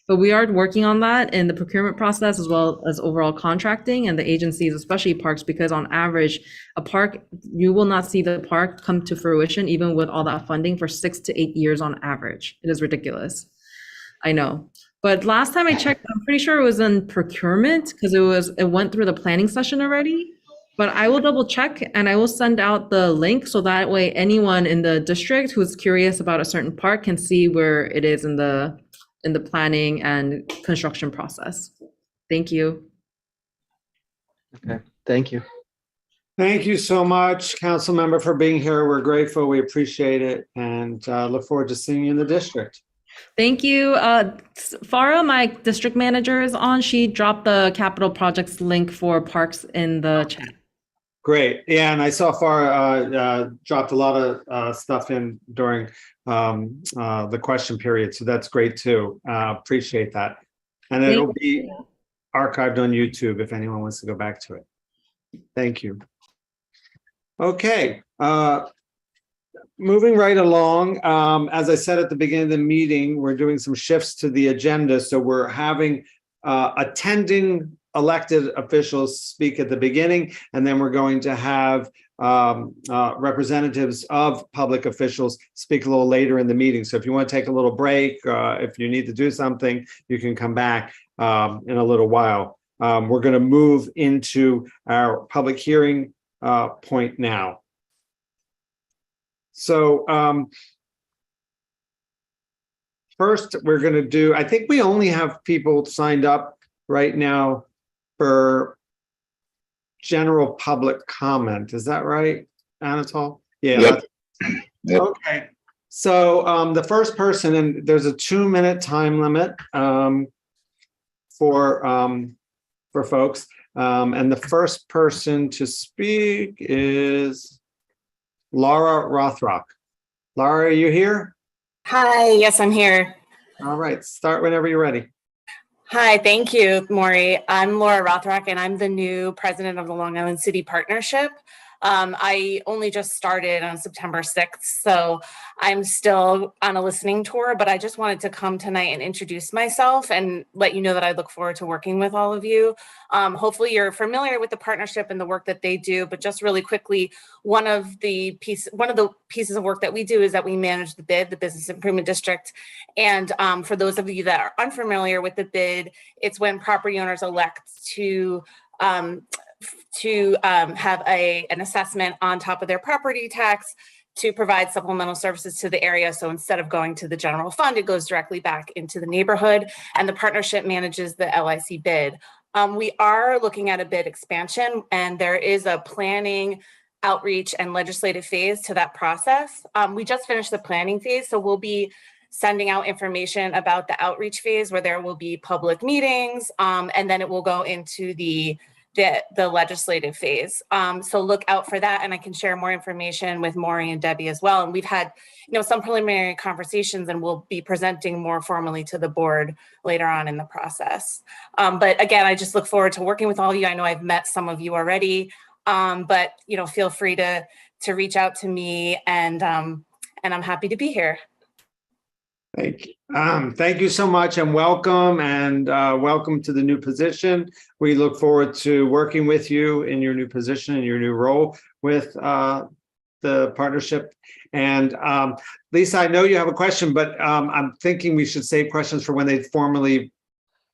But we are working on that in the procurement process, as well as overall contracting and the agencies, especially parks, because on average, a park, you will not see the park come to fruition, even with all that funding, for 6 to 8 years on average. It is ridiculous. I know. But last time I checked, I'm pretty sure it was in procurement, because it went through the planning session already. but I will double check and I will send out the link so that way anyone in the district who's curious about a certain park can see where it is in the planning and construction process. Thank you. Okay, thank you. Thank you so much, council member, for being here. We're grateful. We appreciate it, and look forward to seeing you in the district. Thank you. Farah, my district manager, is on. She dropped the capital projects link for parks in the chat. Great. Yeah, and I saw Farah dropped a lot of stuff in during the question period, so that's great too. Appreciate that. And it'll be archived on YouTube if anyone wants to go back to it. Thank you. Okay. Moving right along, as I said at the beginning of the meeting, we're doing some shifts to the agenda. So we're having attending elected officials speak at the beginning, and then we're going to have representatives of public officials speak a little later in the meeting. So if you want to take a little break, if you need to do something, you can come back in a little while. We're going to move into our public hearing point now. So first, we're going to do, I think we only have people signed up right now for general public comment. Is that right, Anatol? Yeah. Yep. Okay. So the first person, and there's a 2-minute time limit for folks. And the first person to speak is Laura Rothrock. Laura, are you here? Hi, yes, I'm here. All right, start whenever you're ready. Hi, thank you, Maury. I'm Laura Rothrock, and I'm the new president of the Long Island City Partnership. I only just started on September 6th, so I'm still on a listening tour, but I just wanted to come tonight and introduce myself and let you know that I look forward to working with all of you. Hopefully you're familiar with the partnership and the work that they do, but just really quickly, one of the pieces of work that we do is that we manage the BID, the Business Improvement District. And for those of you that are unfamiliar with the BID, it's when property owners elect to have an assessment on top of their property tax to provide supplemental services to the area. So instead of going to the general fund, it goes directly back into the neighborhood, and the partnership manages the LIC BID. We are looking at a BID expansion, and there is a planning, outreach, and legislative phase to that process. We just finished the planning phase, so we'll be sending out information about the outreach phase where there will be public meetings, and then it will go into the legislative phase. So look out for that, and I can share more information with Maury and Debbie as well. And we've had, some preliminary conversations, and we'll be presenting more formally to the board later on in the process. But again, I just look forward to working with all of you. I know I've met some of you already, but feel free to reach out to me, and I'm happy to be here. Thank you. Thank you so much, and welcome to the new position. We look forward to working with you in your new position, in your new role with the partnership. And Lisa, I know you have a question, but I'm thinking we should save questions for when they formally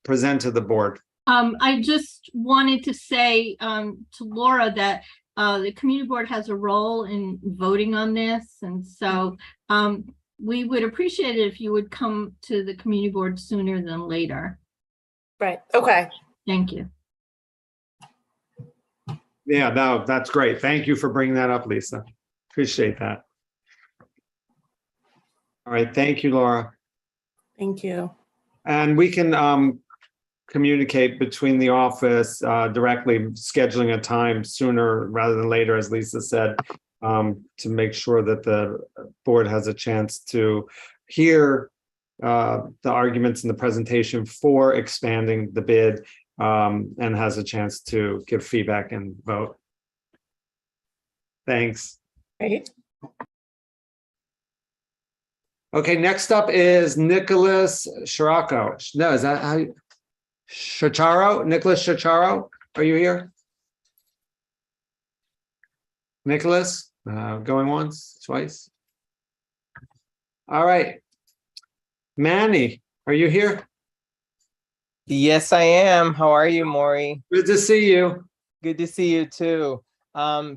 present to the board. I just wanted to say to Laura that the community board has a role in voting on this, and so we would appreciate it if you would come to the community board sooner than later. Right. Okay. Thank you. Yeah, no, that's great. Thank you for bringing that up, Lisa. Appreciate that. All right. Thank you, Laura. Thank you. And we can communicate between the office directly, scheduling a time sooner rather than later, as Lisa said, to make sure that the board has a chance to hear the arguments in the presentation for expanding the bid, and has a chance to give feedback and vote. Thanks. Great. Okay, next up is Nicholas Shirako. No, is that how you? Shacharo? Nicholas Shacharo, are you here? Nicholas? Going once, twice. All right. Manny, are you here? Yes, I am. How are you, Maury? Good to see you. Good to see you too.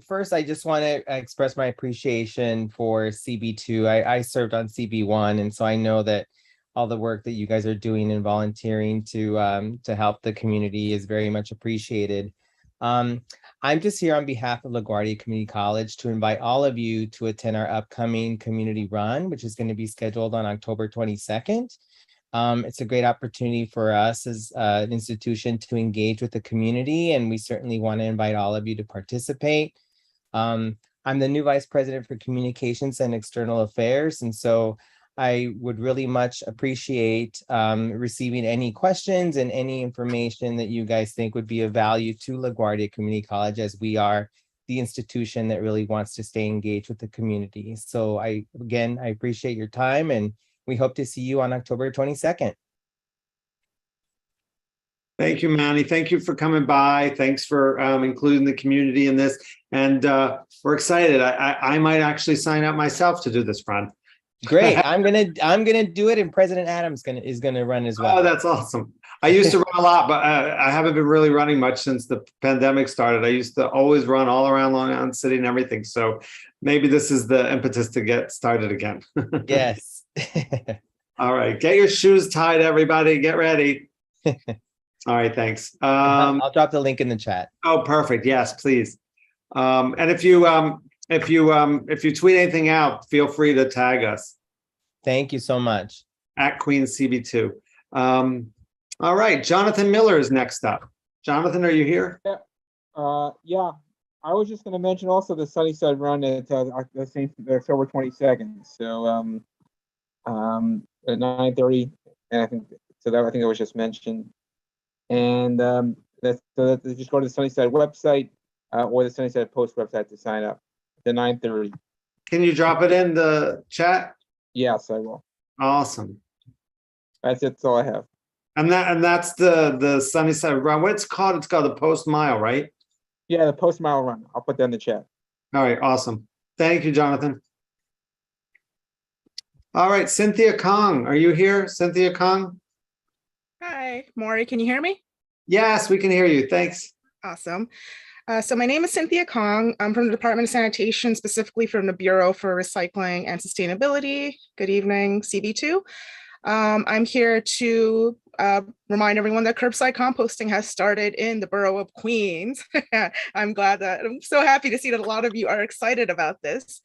First, I just want to express my appreciation for CB2. I served on CB1, and so I know that all the work that you guys are doing and volunteering to help the community is very much appreciated. I'm just here on behalf of LaGuardia Community College to invite all of you to attend our upcoming community run, which is going to be scheduled on October 22nd. It's a great opportunity for us as an institution to engage with the community, and we certainly want to invite all of you to participate. I'm the new Vice President for Communications and External Affairs, and so I would really much appreciate receiving any questions and any information that you guys think would be of value to LaGuardia Community College, as we are the institution that really wants to stay engaged with the community. So I appreciate your time, and we hope to see you on October 22nd. Thank you, Manny. Thank you for coming by. Thanks for including the community in this. And we're excited. I might actually sign up myself to do this run. Great. I'm gonna do it, and President Adams is gonna run as well. Oh, that's awesome. I used to run a lot, but I haven't been really running much since the pandemic started. I used to always run all around Long Island City and everything. So maybe this is the impetus to get started again. Yes. All right. Get your shoes tied, everybody. Get ready. All right. Thanks. I'll drop the link in the chat. Oh, perfect. Yes, please. And if you tweet anything out, feel free to tag us. Thank you so much. At QueenCB2. All right, Jonathan Miller is next up. Jonathan, are you here? Yeah. I was just going to mention also the Sunnyside Run at the same October 22nd. So at 9:30, and I think it was just mentioned. And just go to the Sunnyside website or the Sunnyside Post website to sign up. At 9:30. Can you drop it in the chat? Yes, I will. Awesome. That's all I have. And that's the Sunnyside Run. What's it called? It's called the Post Mile, right? Yeah, the Post Mile Run. I'll put that in the chat. All right, awesome. Thank you, Jonathan. All right, Cynthia Kong, are you here? Cynthia Kong? Hi, Maury, can you hear me? Yes, we can hear you. Thanks. Awesome. So my name is Cynthia Kong. I'm from the Department of Sanitation, specifically from the Bureau for Recycling and Sustainability. Good evening, CB2. I'm here to remind everyone that curbside composting has started in the borough of Queens. I'm so happy to see that a lot of you are excited about this.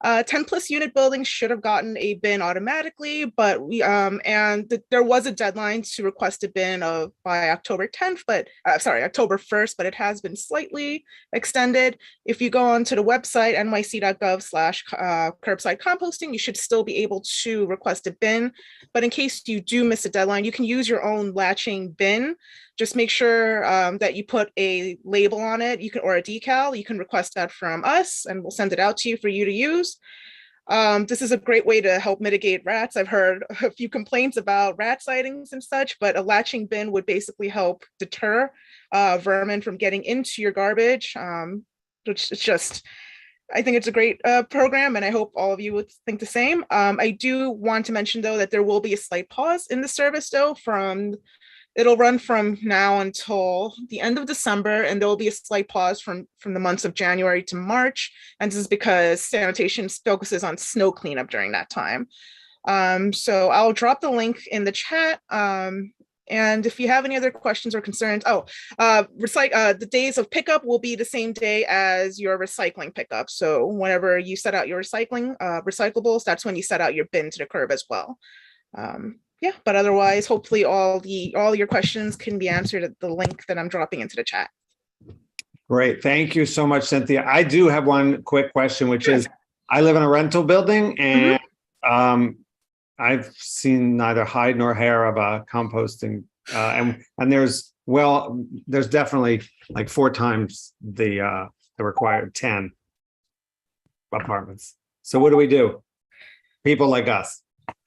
10 plus unit buildings should have gotten a bin automatically, but there was a deadline to request a bin by October 10th, October 1st, but it has been slightly extended. If you go onto the website, nyc.gov/curbside composting, you should still be able to request a bin. But in case you do miss a deadline, you can use your own latching bin. Just make sure that you put a label on it, or a decal. You can request that from us, and we'll send it out to you for you to use. This is a great way to help mitigate rats. I've heard a few complaints about rat sightings and such, but a latching bin would basically help deter vermin from getting into your garbage. I think it's a great program, and I hope all of you would think the same. I do want to mention, though, that there will be a slight pause in the service, though, it'll run from now until the end of December, and there will be a slight pause from the months of January to March. And this is because sanitation focuses on snow cleanup during that time. So I'll drop the link in the chat. And if you have any other questions or concerns, the days of pickup will be the same day as your recycling pickup. So whenever you set out your recyclables, that's when you set out your bin to the curb as well. But otherwise, hopefully all your questions can be answered at the link that I'm dropping into the chat. Great. Thank you so much, Cynthia. I do have one quick question, which is, I live in a rental building, and I've seen neither hide nor hair of a composting, and there's definitely like 4 times the required 10 apartments. So what do we do? People like us.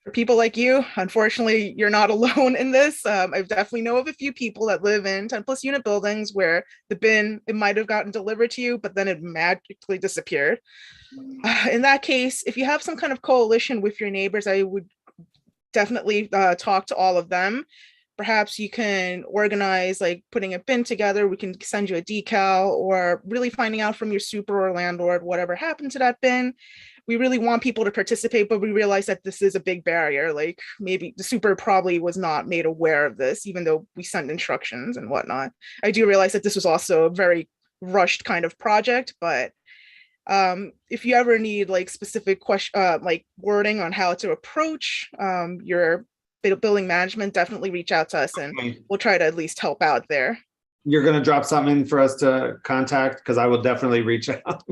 For people like you, unfortunately, you're not alone in this. I definitely know of a few people that live in 10 plus unit buildings where the bin, it might have gotten delivered to you, but then it magically disappeared. In that case, if you have some kind of coalition with your neighbors, I would definitely talk to all of them. perhaps you can organize like putting a bin together. We can send you a decal, or really finding out from your super or landlord whatever happened to that bin. We really want people to participate, but we realize that this is a big barrier. Like maybe the super probably was not made aware of this, even though we sent instructions and whatnot. I do realize that this was also a very rushed kind of project, but if you ever need like specific like wording on how to approach your building management, definitely reach out to us and we'll try to at least help out there. You're going to drop something for us to contact, because I will definitely reach out.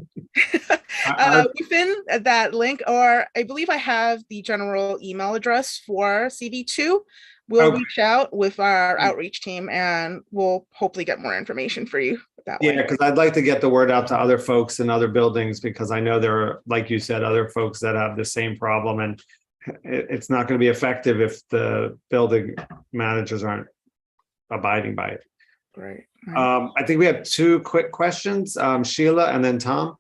Within that link, or I believe I have the general email address for CV2. We'll reach out with our outreach team and we'll hopefully get more information for you that way. Yeah, because I'd like to get the word out to other folks in other buildings, because I know there are, like you said, other folks that have the same problem, and it's not going to be effective if the building managers aren't abiding by it. Great. I think we have two quick questions, Sheila and then Tom.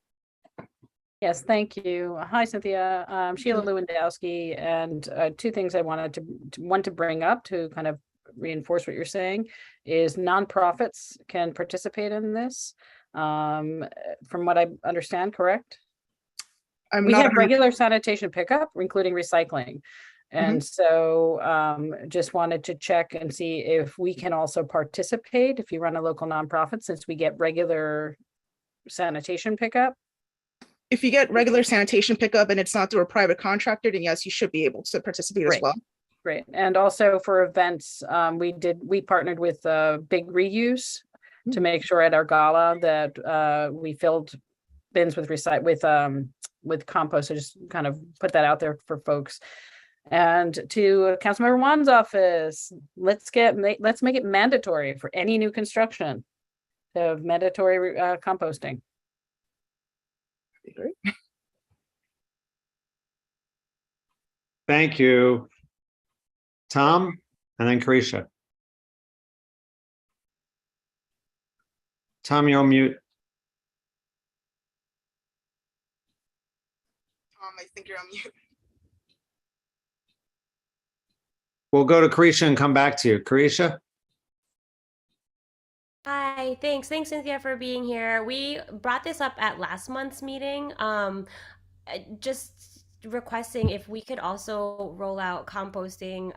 Yes, thank you. Hi, Cynthia. Sheila Lewandowski, and two things I wanted to bring up to kind of reinforce what you're saying is nonprofits can participate in this. From what I understand, correct? We have regular sanitation pickup, including recycling. And so just wanted to check and see if we can also participate if you run a local nonprofit, since we get regular sanitation pickup. If you get regular sanitation pickup and it's not through a private contractor, then yes, you should be able to participate as well. Great. And also for events, we partnered with Big Reuse to make sure at our gala that we filled bins with compost. So just kind of put that out there for folks. And to Councilmember Wan's office, let's make it mandatory for any new construction to have mandatory composting. Great. Thank you, Tom, and then Carisha. Tom, you're on mute. Tom, I think you're on mute. We'll go to Carisha and come back to you. Carisha? Hi, thanks, Cynthia, for being here. We brought this up at last month's meeting. Just requesting if we could also roll out composting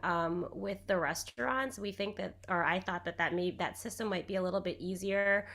with the restaurants. We think that, or I thought that system might be a little bit easier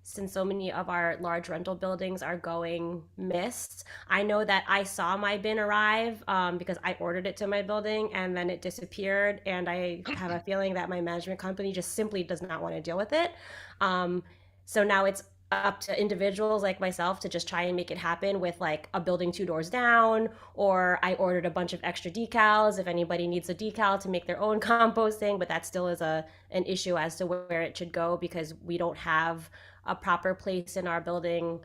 since so many of our large rental buildings are going missed. I know that I saw my bin arrive because I ordered it to my building and then it disappeared, and I have a feeling that my management company just simply does not want to deal with it. So now it's up to individuals like myself to just try and make it happen with like a building 2 doors down, or I ordered a bunch of extra decals if anybody needs a decal to make their own composting, but that still is an issue as to where it should go, because we don't have a proper place in our building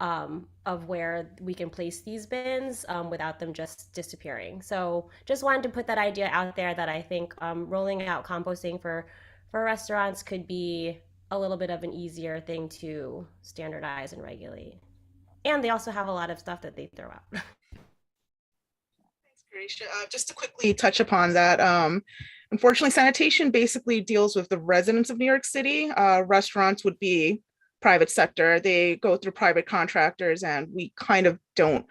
of where we can place these bins without them just disappearing. So just wanted to put that idea out there that I think rolling out composting for restaurants could be a little bit of an easier thing to standardize and regulate. And they also have a lot of stuff that they throw out. Thanks, Carisha. Just to quickly touch upon that, unfortunately, sanitation basically deals with the residents of New York City. Restaurants would be private sector. They go through private contractors, and we kind of don't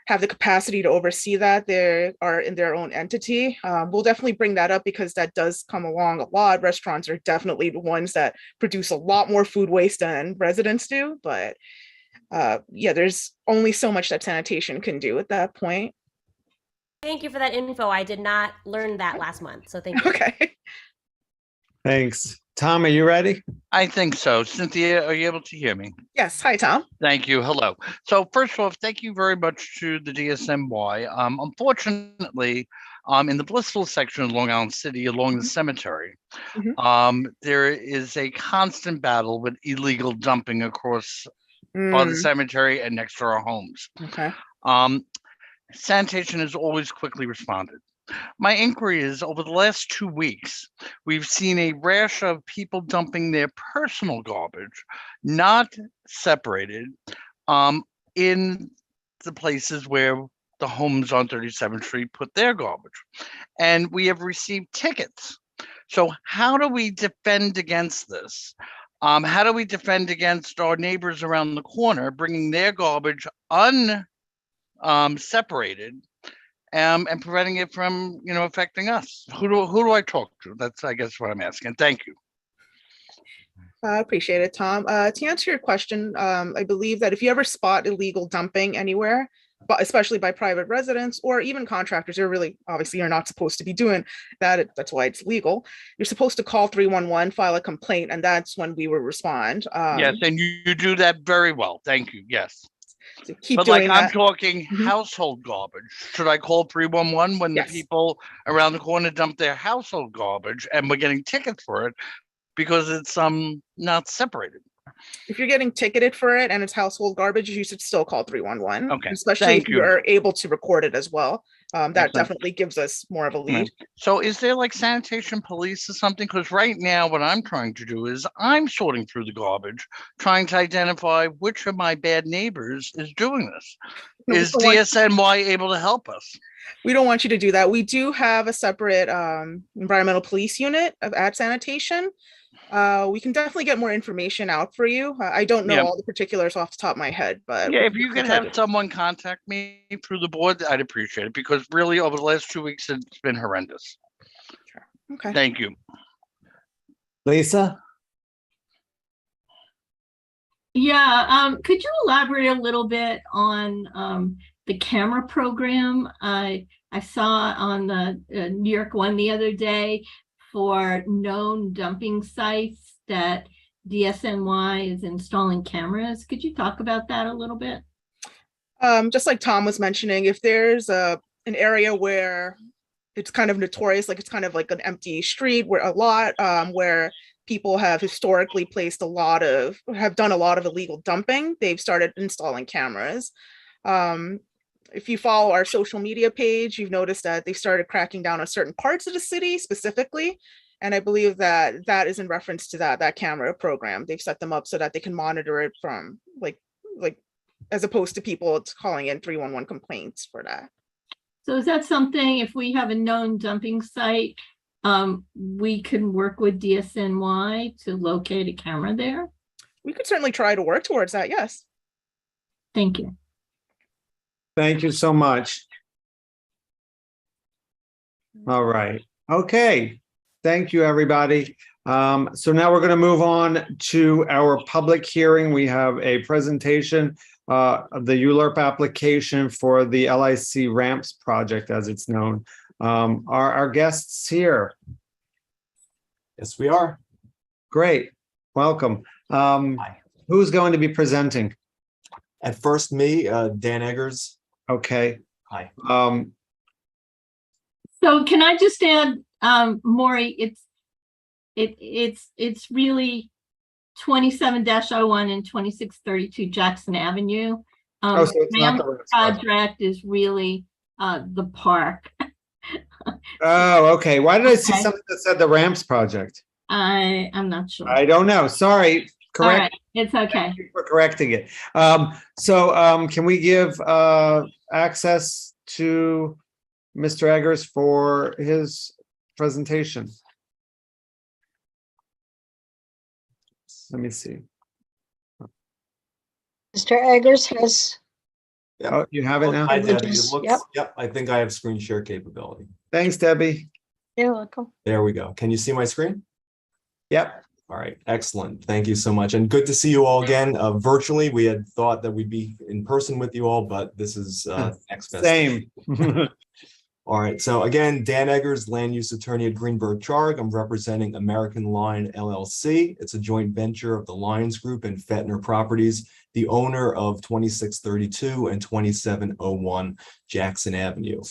have the capacity to oversee that. They are in their own entity. We'll definitely bring that up because that does come along a lot. Restaurants are definitely the ones that produce a lot more food waste than residents do. But yeah, there's only so much that sanitation can do at that point. Thank you for that info. I did not learn that last month, so thank you. Okay. Thanks. Tom, are you ready? I think so. Cynthia, are you able to hear me? Yes. Hi, Tom. Thank you. Hello. So first off, thank you very much to the DSMY. Unfortunately, in the Blissville section of Long Island City along the cemetery, there is a constant battle with illegal dumping across by the cemetery and next to our homes. Okay. Sanitation has always quickly responded. My inquiry is, over the last 2 weeks, we've seen a rash of people dumping their personal garbage, not separated, in the places where the homes on 37th Street put their garbage. And we have received tickets. So how do we defend against this? How do we defend against our neighbors around the corner bringing their garbage separated and preventing it from, affecting us? Who do I talk to? That's, I guess, what I'm asking. Thank you. I appreciate it, Tom. To answer your question, I believe that if you ever spot illegal dumping anywhere, but especially by private residents or even contractors, you're not supposed to be doing that. That's why it's legal. You're supposed to call 311, file a complaint, and that's when we will respond. Yes, and you do that very well. Thank you. Yes. So keep But doing like, I'm that. talking household garbage. Should I call 311 when Yes. the people around the corner dump their household garbage and we're getting tickets for it because it's not separated? If you're getting ticketed for it and it's household garbage, you should still call 311. Okay, Especially thank if you. you're able to record it as well. That Excellent. definitely gives us more of a lead. So is there like sanitation police or something? Because right now what I'm trying to do is I'm sorting through the garbage, trying to identify which of my bad neighbors is doing this. No, Is DSNY able to help us? We don't want you to do that. We do have a separate environmental police unit at sanitation. We can definitely get more information out for you. I don't know all the particulars off the top of my head, but Yeah, if you could have someone contact me through the board, I'd appreciate it, because really over the last 2 weeks, it's been horrendous. Okay. Thank you. Lisa? Yeah, could you elaborate a little bit on the camera program? I saw on the New York One the other day for known dumping sites that DSNY is installing cameras. Could you talk about that a little bit? Just like Tom was mentioning, if there's an area where it's kind of notorious, like it's kind of like an empty street where people have historically have done a lot of illegal dumping, they've started installing cameras. If you follow our social media page, you've noticed that they started cracking down on certain parts of the city specifically. And I believe that is in reference to that camera program. They've set them up so that they can monitor it from like as opposed to people calling in 311 complaints for that. So is that something, if we have a known dumping site, we can work with DSNY to locate a camera there? We could certainly try to work towards that, yes. Thank you. Thank you so much. All right. Okay. Thank you, everybody. So now we're going to move on to our public hearing. We have a presentation of the ULURP application for the LIC ramps project, as it's known. Are our guests here? Yes, we are. Great. Welcome. Who's going to be presenting? At first, me, Dan Eggers. Okay. Hi. So can I just add, Maury, it's really 27-01 and 2632 Jackson Avenue. So it's not the ramp project is really the park. Oh, okay. Why did I see something that said the ramps project? I'm not sure. I don't know. Sorry. Correct. All right. It's okay. Thank you for correcting it. Can we give access to Mr. Eggers for his presentation? Let me see. Mr. Eggers has. Oh, you have it now? Hi, Debbie. It looks, yep, I think I have screen share capability. Thanks, Debbie. You're welcome. There we go. Can you see my screen? Yep. All right, excellent. Thank you so much. And good to see you all again virtually. We had thought that we'd be in person with you all, but this is next best. Same. All right, so again, Dan Eggers, land use attorney at Greenberg Charg. I'm representing American Line LLC. It's a joint venture of the Lions Group and Fettner Properties, the owner of 2632 and 2701 Jackson Avenue.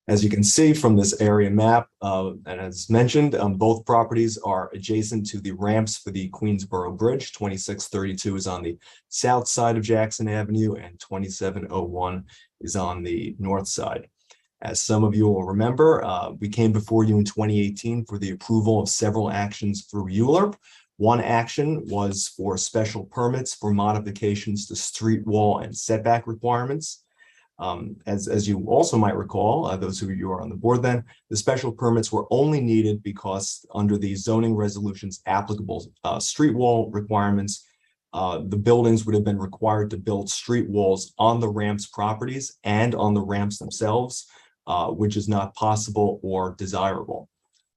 As you can see from this area map, and as mentioned, both properties are adjacent to the ramps for the Queensboro Bridge. 2632 is on the south side of Jackson Avenue and 2701 is on the north side. As some of you will remember, we came before you in 2018 for the approval of several actions through ULURP. One action was for special permits for modifications to street wall and setback requirements. As you also might recall, those of you who are on the board then, the special permits were only needed because under the zoning resolutions applicable street wall requirements, the buildings would have been required to build street walls on the ramps properties and on the ramps themselves, which is not possible or desirable.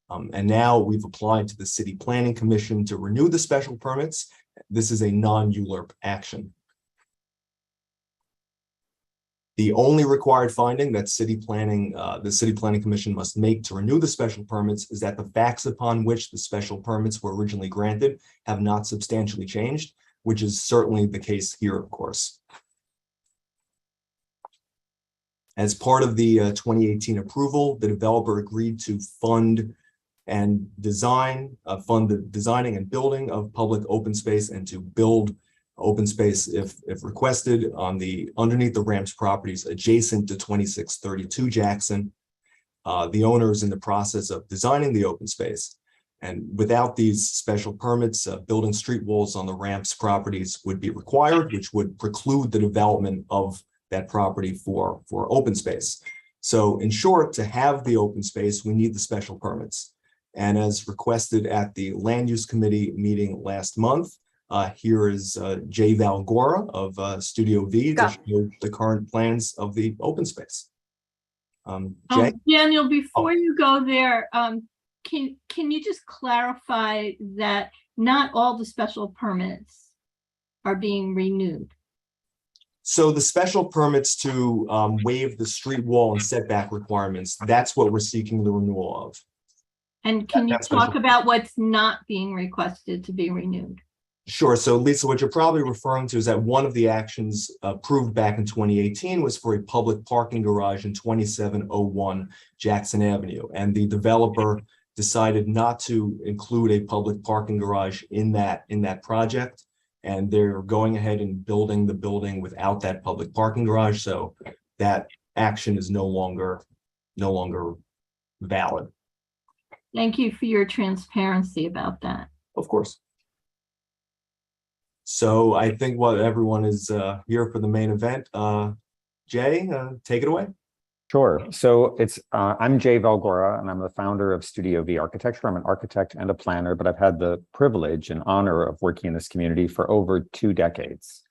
And now we've applied to the City Planning Commission to renew the special permits. This is a non-ULURP action. The only required finding that the City Planning Commission must make to renew the special permits is that the facts upon which the special permits were originally granted have not substantially changed, which is certainly the case here, of course. As part of the 2018 approval, the developer agreed to fund the designing and building of public open space and to build open space if requested underneath the ramps properties adjacent to 2632 Jackson. The owner is in the process of designing the open space, and without these special permits, building street walls on the ramps properties would be required, which would preclude the development of that property for open space. So in short, to have the open space, we need the special permits. And as requested at the Land Use Committee meeting last month, here is Jay Valgora of Studio V to show the current plans of the open space. Jay? Daniel, before you go there, can you just clarify that not all the special permits are being renewed? So the special permits to waive the street wall and setback requirements, that's what we're seeking the renewal of. And can you talk about what's not being requested to be renewed? Sure. So Lisa, what you're probably referring to is that one of the actions approved back in 2018 was for a public parking garage in 2701 Jackson Avenue. And the developer decided not to include a public parking garage in that project. And they're going ahead and building the building without that public parking garage. So that action is no longer valid. Thank you for your transparency about that. Of course. So I think what everyone is here for the main event. Jay, take it away. Sure. So I'm Jay Valgora, and I'm the founder of Studio V Architecture. I'm an architect and a planner, but I've had the privilege and honor of working in this community for over 2 decades.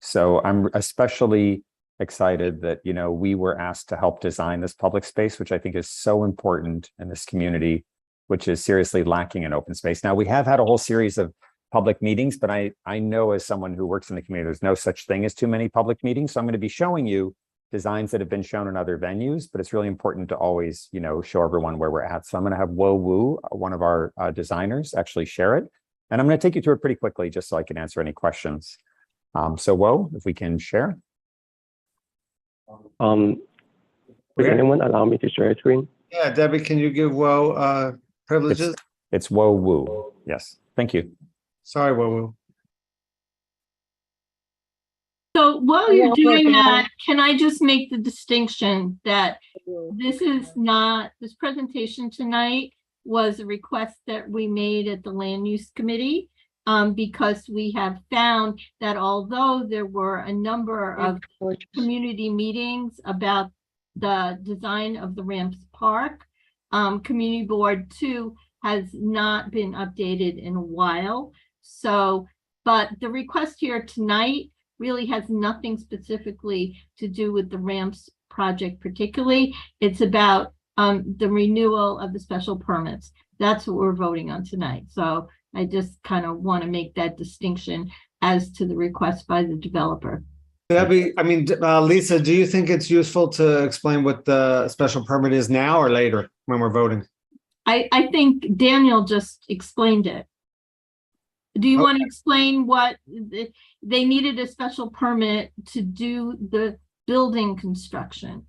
So I'm especially excited that, we were asked to help design this public space, which I think is so important in this community, which is seriously lacking in open space. Now, we have had a whole series of public meetings, but I know as someone who works in the community, there's no such thing as too many public meetings. So I'm going to be showing you designs that have been shown in other venues, but it's really important to always, show everyone where we're at. So I'm going to have Wo Wu, one of our designers, actually share it. And I'm going to take you through it pretty quickly just so I can answer any questions. So Wo, if we can share. Would anyone allow me to share a screen? Yeah, Debbie, can you give Wo privileges? It's Wo Wu. Yes, thank you. Sorry, Wo Wu. So while you're doing that, can I just make the distinction that this presentation tonight was a request that we made at the Land Use Committee, because we have found that although there were a number of community meetings about the design of the Ramps Park, Community Board 2 has not been updated in a while. So, but the request here tonight really has nothing specifically to do with the ramps project particularly. It's about the renewal of the special permits. That's what we're voting on tonight. So I just kind of want to make that distinction as to the request by the developer. Debbie, Lisa, do you think it's useful to explain what the special permit is now or later when we're voting? I think Daniel just explained it. Do you want to explain what they needed a special permit to do the building construction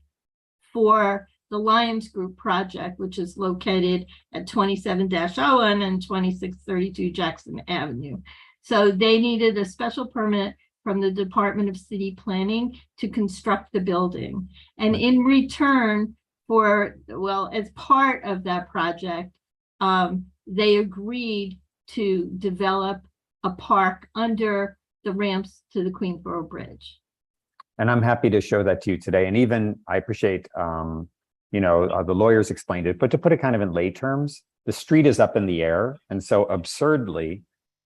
for the Lions Group project, which is located at 27-01 and 2632 Jackson Avenue. So they needed a special permit from the Department of City Planning to construct the building. And in return as part of that project, they agreed to develop a park under the ramps to the Queensboro Bridge. And I'm happy to show that to you today. And even I appreciate, the lawyers explained it, but to put it kind of in lay terms, the street is up in the air. And so absurdly,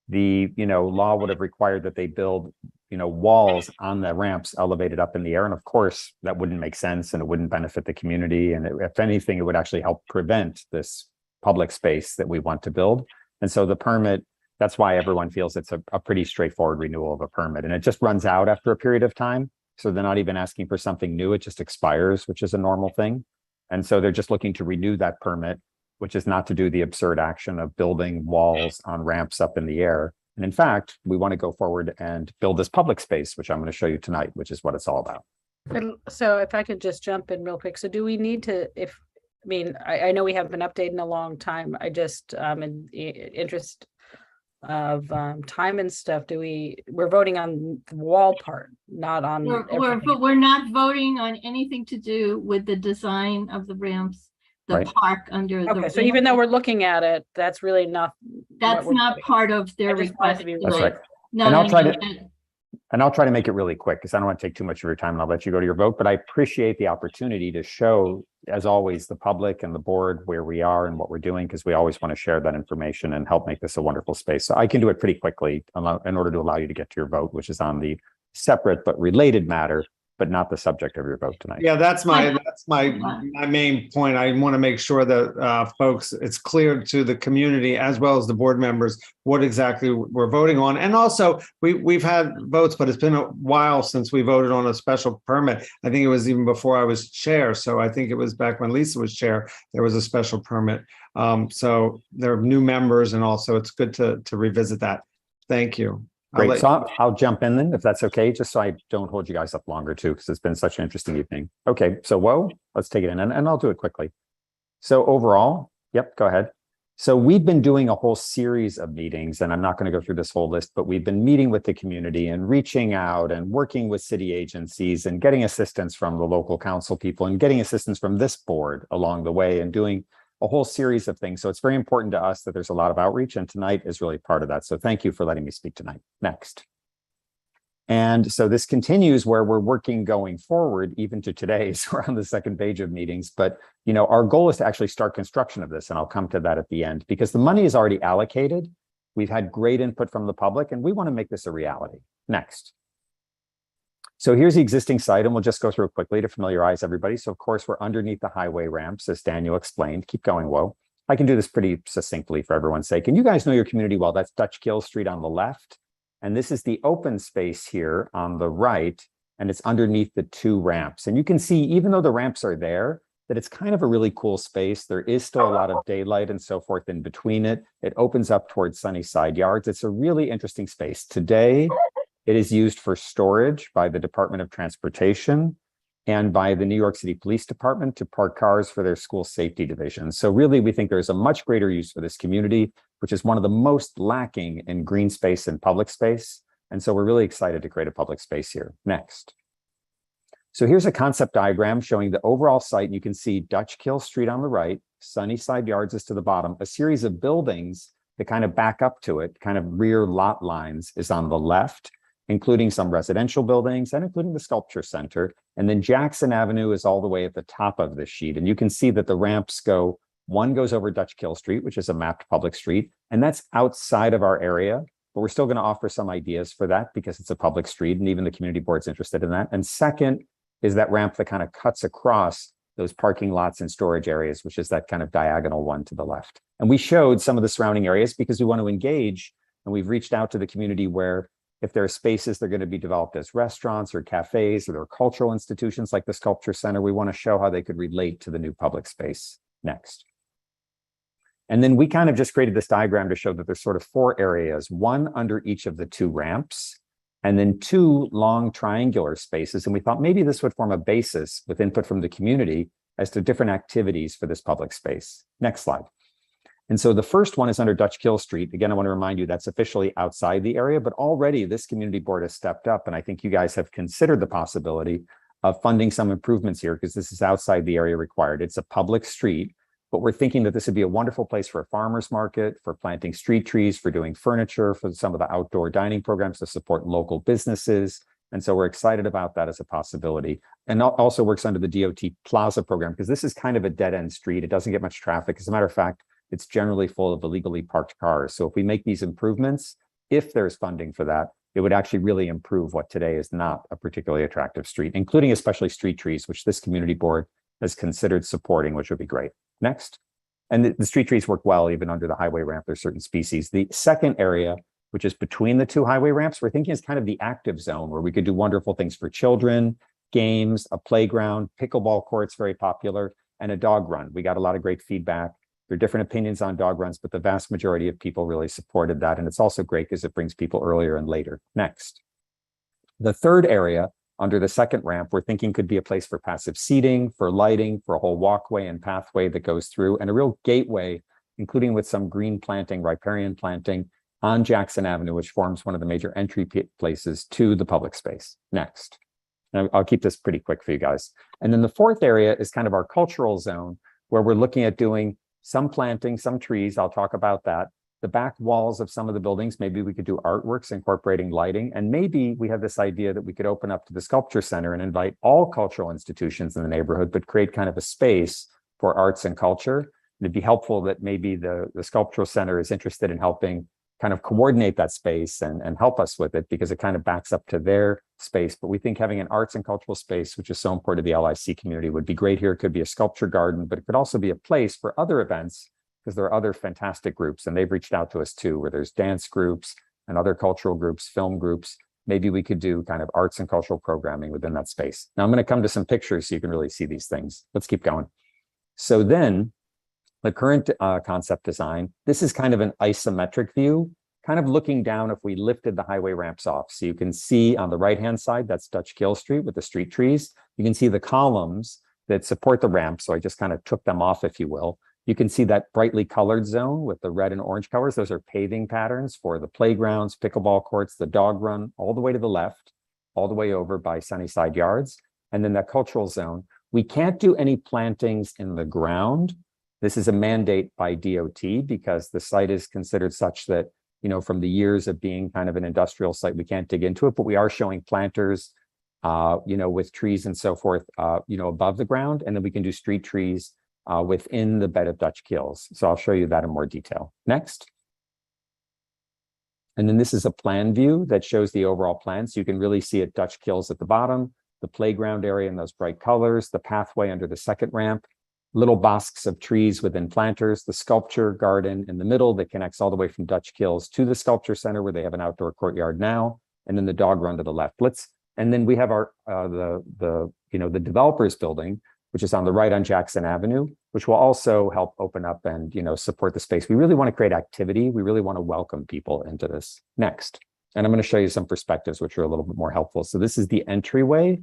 the, law would have required that they build, walls on the ramps elevated up in the air. And of course, that wouldn't make sense and it wouldn't benefit the community. And if anything, it would actually help prevent this public space that we want to build. And so the permit, that's why everyone feels it's a pretty straightforward renewal of a permit. And it just runs out after a period of time. So they're not even asking for something new, it just expires, which is a normal thing. And so they're just looking to renew that permit, which is not to do the absurd action of building walls on ramps up in the air. And in fact, we want to go forward and build this public space, which I'm going to show you tonight, which is what it's all about. So if I could just jump in real quick. So do we need to, I know we haven't been updated in a long time. I just, in the interest of time and stuff, we're voting on the wall part, not on we're not voting on anything to do with the design of the ramps, the park under the so even though we're looking at it, that's really not part of their request. That's right. No, and I'll try to make it really quick because I don't want to take too much of your time and I'll let you go to your vote, but I appreciate the opportunity to show, as always, the public and the board where we are and what we're doing, because we always want to share that information and help make this a wonderful space. So I can do it pretty quickly in order to allow you to get to your vote, which is on the separate but related matter, but not the subject of your vote tonight. Yeah, that's my main point. I want to make sure that folks, it's clear to the community as well as the board members what exactly we're voting on. And also, we've had votes, but it's been a while since we voted on a special permit. I think it was even before I was chair. So I think it was back when Lisa was chair, there was a special permit. So there are new members, and also it's good to revisit that. Thank you. Great. So I'll jump in then, if that's okay, just so I don't hold you guys up longer too, because it's been such an interesting evening. Okay, so let's take it in, and I'll do it quickly. So overall, yep, go ahead. So we've been doing a whole series of meetings, and I'm not going to go through this whole list, but we've been meeting with the community and reaching out and working with city agencies and getting assistance from the local council people and getting assistance from this board along the way and doing a whole series of things. So it's very important to us that there's a lot of outreach, and tonight is really part of that. So thank you for letting me speak tonight. Next. And so this continues where we're working going forward, even to today. So we're on the second page of meetings, but our goal is to actually start construction of this, and I'll come to that at the end, because the money is already allocated. We've had great input from the public, and we want to make this a reality. Next. So here's the existing site, and we'll just go through it quickly to familiarize everybody. So of course, we're underneath the highway ramps, as Daniel explained. Keep going, Wo. I can do this pretty succinctly for everyone's sake. And you guys know your community well. That's Dutch Kill Street on the left. And this is the open space here on the right, and it's underneath the two ramps. And you can see, even though the ramps are there, that it's kind of a really cool space. There is still a lot of daylight and so forth in between it. It opens up towards Sunnyside Yards. It's a really interesting space. Today, it is used for storage by the Department of Transportation and by the New York City Police Department to park cars for their school safety division. So really, we think there's a much greater use for this community, which is one of the most lacking in green space and public space. And so we're really excited to create a public space here. Next. So here's a concept diagram showing the overall site. And you can see Dutch Kill Street on the right, Sunnyside Yards is to the bottom, a series of buildings that kind of back up to it, kind of rear lot lines is on the left, including some residential buildings and including the sculpture center. And then Jackson Avenue is all the way at the top of this sheet. And you can see that the ramps one goes over Dutch Kill Street, which is a mapped public street. And that's outside of our area, but we're still going to offer some ideas for that because it's a public street and even the community board's interested in that. And second is that ramp that kind of cuts across those parking lots and storage areas, which is that kind of diagonal one to the left. And we showed some of the surrounding areas because we want to engage, and we've reached out to the community where if there are spaces, they're going to be developed as restaurants or cafes, or there are cultural institutions like the Sculpture Center. We want to show how they could relate to the new public space. Next. And then we kind of just created this diagram to show that there's sort of four areas, one under each of the two ramps, and then two long triangular spaces. And we thought maybe this would form a basis with input from the community as to different activities for this public space. Next slide. And so the first one is under Dutch Kill Street. Again, I want to remind you that's officially outside the area, but already this community board has stepped up. And I think you guys have considered the possibility of funding some improvements here because this is outside the area required. It's a public street, but we're thinking that this would be a wonderful place for a farmer's market, for planting street trees, for doing furniture, for some of the outdoor dining programs to support local businesses. And so we're excited about that as a possibility. And also works under the DOT Plaza program, because this is kind of a dead end street. It doesn't get much traffic. As a matter of fact, it's generally full of illegally parked cars. So if we make these improvements, if there's funding for that, it would actually really improve what today is not a particularly attractive street, including especially street trees, which this community board has considered supporting, which would be great. Next. And the street trees work well even under the highway ramp. There's certain species. The second area, which is between the two highway ramps, we're thinking is kind of the active zone where we could do wonderful things for children, games, a playground, pickleball courts, very popular, and a dog run. We got a lot of great feedback. There are different opinions on dog runs, but the vast majority of people really supported that. And it's also great because it brings people earlier and later. Next. The third area under the second ramp, we're thinking could be a place for passive seating, for lighting, for a whole walkway and pathway that goes through, and a real gateway, including with some green planting, riparian planting on Jackson Avenue, which forms one of the major entry places to the public space. Next. And I'll keep this pretty quick for you guys. And then the fourth area is kind of our cultural zone, where we're looking at doing some planting, some trees. I'll talk about that. The back walls of some of the buildings, maybe we could do artworks incorporating lighting. And maybe we have this idea that we could open up to the Sculpture Center and invite all cultural institutions in the neighborhood, but create kind of a space for arts and culture. And it'd be helpful that maybe the Sculptural Center is interested in helping kind of coordinate that space and help us with it, because it kind of backs up to their space. But we think having an arts and cultural space, which is so important to the LIC community, would be great here. It could be a sculpture garden, but it could also be a place for other events, because there are other fantastic groups, and they've reached out to us too, where there's dance groups and other cultural groups, film groups. Maybe we could do kind of arts and cultural programming within that space. Now I'm going to come to some pictures so you can really see these things. Let's keep going. So then the current concept design, this is kind of an isometric view, kind of looking down if we lifted the highway ramps off. So you can see on the right-hand side, that's Dutch Kill Street with the street trees. You can see the columns that support the ramp. So I just kind of took them off, if you will. You can see that brightly colored zone with the red and orange colors. Those are paving patterns for the playgrounds, pickleball courts, the dog run, all the way to the left, all the way over by Sunnyside Yards. And then that cultural zone. We can't do any plantings in the ground. This is a mandate by DOT because the site is considered such that, you know, from the years of being kind of an industrial site, we can't dig into it, but we are showing planters, you know, with trees and so forth, you know, above the ground. And then we can do street trees within the bed of Dutch Kills. So I'll show you that in more detail. Next. And then this is a plan view that shows the overall plan. So you can really see it Dutch Kills at the bottom, the playground area in those bright colors, the pathway under the second ramp, little bosques of trees within planters, the sculpture garden in the middle that connects all the way from Dutch Kills to the Sculpture Center where they have an outdoor courtyard now, and then the dog run to the left. And then we have our the developers building, which is on the right on Jackson Avenue, which will also help open up and, you know, support the space. We really want to create activity. We really want to welcome people into this. Next. And I'm going to show you some perspectives, which are a little bit more helpful. So this is the entryway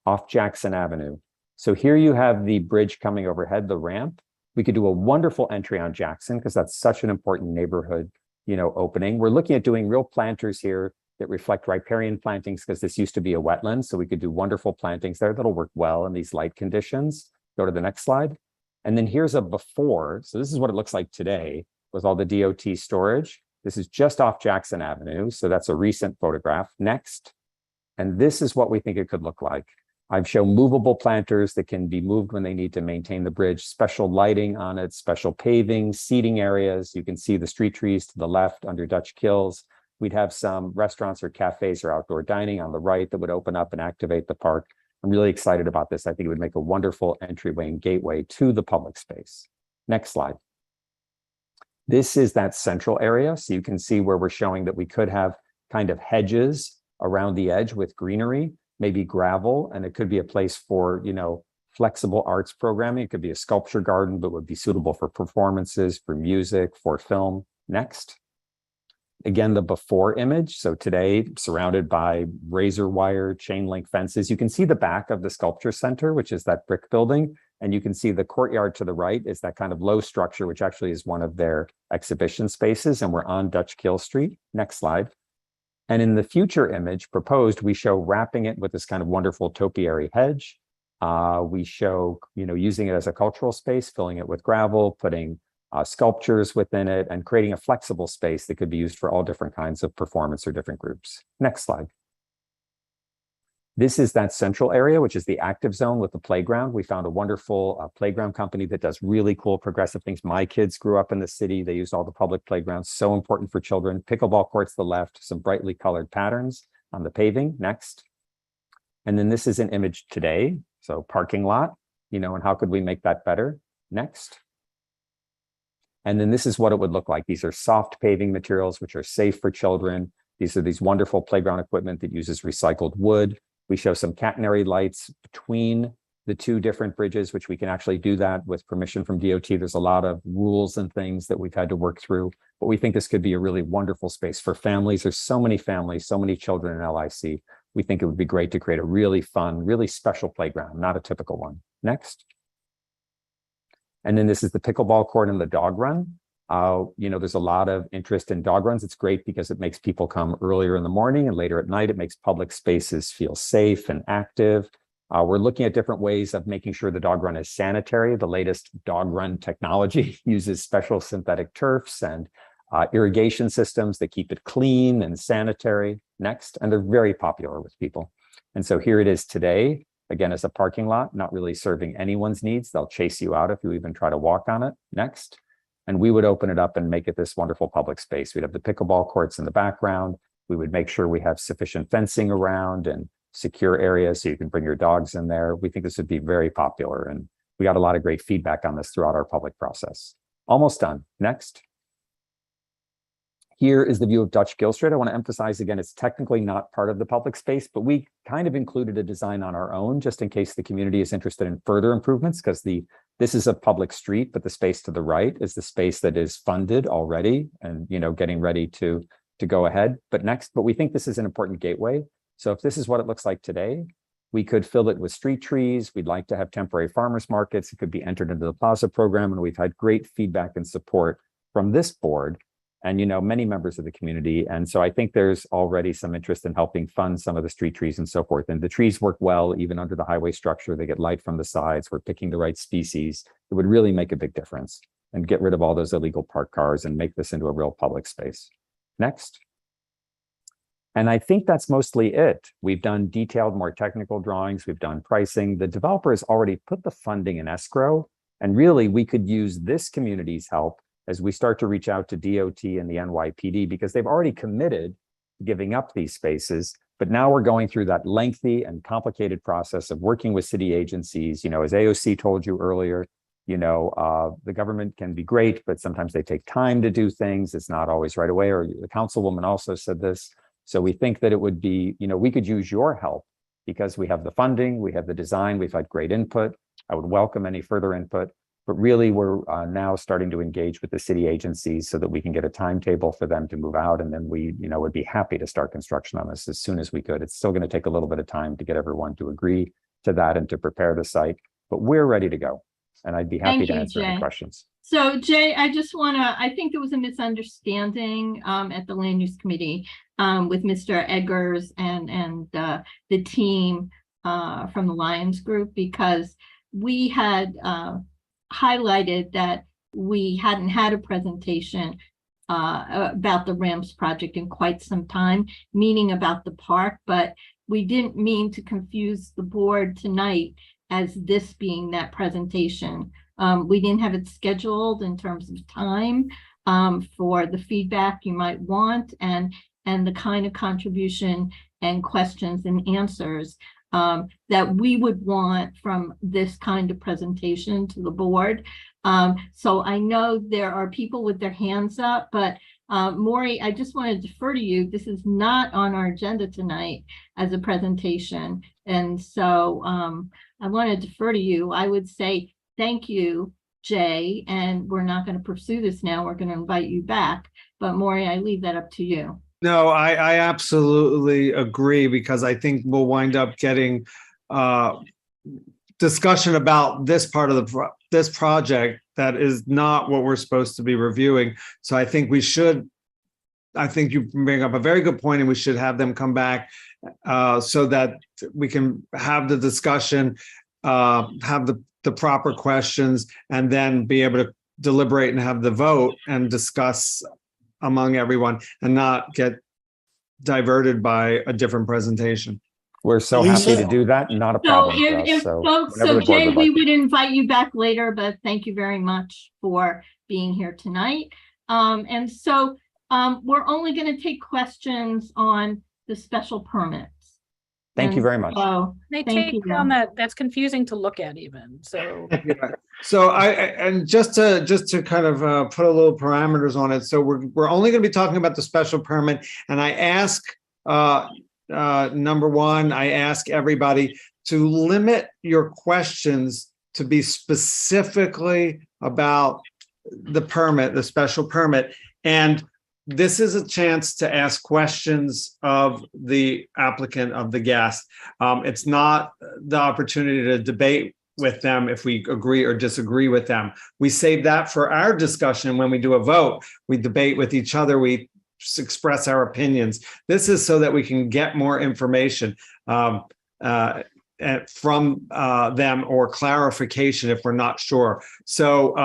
off Jackson Avenue. So here you have the bridge coming overhead, the ramp. We could do a wonderful entry on Jackson because that's such an important neighborhood, you know, opening. We're looking at doing real planters here that reflect riparian plantings because this used to be a wetland. So we could do wonderful plantings there that'll work well in these light conditions. Go to the next slide. And then here's a before. So this is what it looks like today with all the DOT storage. This is just off Jackson Avenue. So that's a recent photograph. Next. And this is what we think it could look like. I've shown movable planters that can be moved when they need to maintain the bridge, special lighting on it, special paving, seating areas. You can see the street trees to the left under Dutch Kills. We'd have some restaurants or cafes or outdoor dining on the right that would open up and activate the park. I'm really excited about this. I think it would make a wonderful entryway and gateway to the public space. Next slide. This is that central area. So you can see where we're showing that we could have kind of hedges around the edge with greenery, maybe gravel, and it could be a place for, you know, flexible arts programming. It could be a sculpture garden, but would be suitable for performances, for music, for film. Next. Again, the before image. So today, surrounded by razor wire, chain link fences, you can see the back of the Sculpture Center, which is that brick building. And you can see the courtyard to the right is that kind of low structure, which actually is one of their exhibition spaces. And we're on Dutch Kill Street. Next slide. And in the future image proposed, we show wrapping it with this kind of wonderful topiary hedge. We show, you know, using it as a cultural space, filling it with gravel, putting sculptures within it, and creating a flexible space that could be used for all different kinds of performance or different groups. Next slide. This is that central area, which is the active zone with the playground. We found a wonderful playground company that does really cool progressive things. My kids grew up in the city. They used all the public playgrounds, so important for children. Pickleball courts to the left, some brightly colored patterns on the paving. Next. And then this is an image today. So parking lot, and how could we make that better? Next. And then this is what it would look like. These are soft paving materials, which are safe for children. These are these wonderful playground equipment that uses recycled wood. We show some catenary lights between the two different bridges, which we can actually do that with permission from DOT. There's a lot of rules and things that we've had to work through, but we think this could be a really wonderful space for families. There's so many families, so many children in LIC. We think it would be great to create a really fun, really special playground, not a typical one. Next. And then this is the pickleball court and the dog run. There's a lot of interest in dog runs. It's great because it makes people come earlier in the morning and later at night. It makes public spaces feel safe and active. We're looking at different ways of making sure the dog run is sanitary. The latest dog run technology uses special synthetic turfs and irrigation systems that keep it clean and sanitary. Next, and they're very popular with people. And so here it is today, again, as a parking lot, not really serving anyone's needs. They'll chase you out if you even try to walk on it. Next. And we would open it up and make it this wonderful public space. We'd have the pickleball courts in the background. We would make sure we have sufficient fencing around and secure areas so you can bring your dogs in there. We think this would be very popular, and we got a lot of great feedback on this throughout our public process. Almost done. Next. Here is the view of Dutch Gill Street. I want to emphasize again, it's technically not part of the public space, but we kind of included a design on our own just in case the community is interested in further improvements, because this is a public street, but the space to the right is the space that is funded already and getting ready to go ahead. But we think this is an important gateway. So if this is what it looks like today, we could fill it with street trees. We'd like to have temporary farmers markets. It could be entered into the Plaza program, and we've had great feedback and support from this board and many members of the community. And so I think there's already some interest in helping fund some of the street trees and so forth. And the trees work well even under the highway structure. They get light from the sides. We're picking the right species. It would really make a big difference and get rid of all those illegal parked cars and make this into a real public space. Next. And I think that's mostly it. We've done detailed, more technical drawings. We've done pricing. The developer has already put the funding in escrow. And really, we could use this community's help as we start to reach out to DOT and the NYPD, because they've already committed to giving up these spaces. But now we're going through that lengthy and complicated process of working with city agencies. As AOC told you earlier, the government can be great, but sometimes they take time to do things. It's not always right away. Or the councilwoman also said this. So we think that it would be, we could use your help because we have the funding, we have the design, we've had great input. I would welcome any further input. But really, we're now starting to engage with the city agencies so that we can get a timetable for them to move out. And then we, would be happy to start construction on this as soon as we could. It's still going to take a little bit of time to get everyone to agree to that and to prepare the site, but we're ready to go. And I'd be happy to answer any questions. So Jay, I think there was a misunderstanding at the Land Use Committee with Mr. Eggers and the team from the Lions Group, because we had highlighted that we hadn't had a presentation about the ramps project in quite some time, meaning about the park, but we didn't mean to confuse the board tonight as this being that presentation. We didn't have it scheduled in terms of time for the feedback you might want and the kind of contribution and questions and answers that we would want from this kind of presentation to the board. So I know there are people with their hands up, but Maury, I just want to defer to you. This is not on our agenda tonight as a presentation. And so I want to defer to you. I would say thank you, Jay, and we're not going to pursue this now. We're going to invite you back. But Maury, I leave that up to you. No, I absolutely agree, because I think we'll wind up getting discussion about this part of this project that is not what we're supposed to be reviewing. So I think you bring up a very good point, and we should have them come back so that we can have the discussion, have the proper questions, and then be able to deliberate and have the vote and discuss among everyone and not get diverted by a different presentation. We're so happy to do that. Not a So problem for if, us. if So folks, whenever so the board Jay, would we like. would invite you back later, but thank you very much for being here tonight. And so we're only going to take questions on the special permits. Thank you very much. So, They thank take you. on that's confusing to look at even, so. Yeah. So and just to kind of put a little parameters on it. So we're only going to be talking about the special permit. And I ask, number one, I ask everybody to limit your questions to be specifically about the permit, the special permit. And this is a chance to ask questions of the applicant, of the guest. It's not the opportunity to debate with them if we agree or disagree with them. We save that for our discussion when we do a vote. We debate with each other. We express our opinions. This is so that we can get more information from them or clarification if we're not sure. So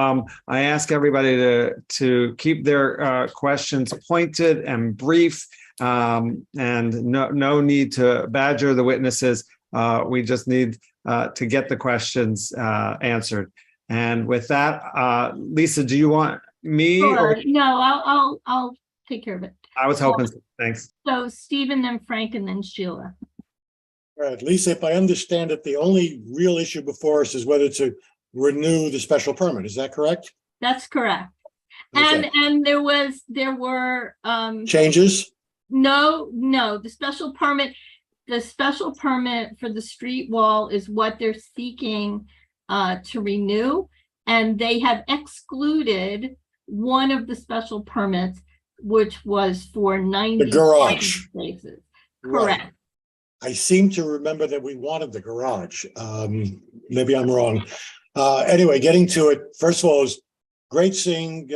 I ask everybody to keep their questions pointed and brief, and no need to badger the witnesses. We just need to get the questions answered. And with that, Lisa, do you want me? Sure. No, I'll take care of it. I was hoping. Thanks. So Stephen, then Frank, and then Sheila. All right, Lisa, if I understand it, the only real issue before us is whether to renew the special permit. Is that correct? That's correct. Okay. And there were Changes? No, the special permit for the street wall is what they're seeking to renew, and they have excluded one of the special permits, which was for 90 The garage. spaces. Right. Correct. I seem to remember that we wanted the garage. Maybe I'm wrong. Anyway, getting to it, first of all, it's great seeing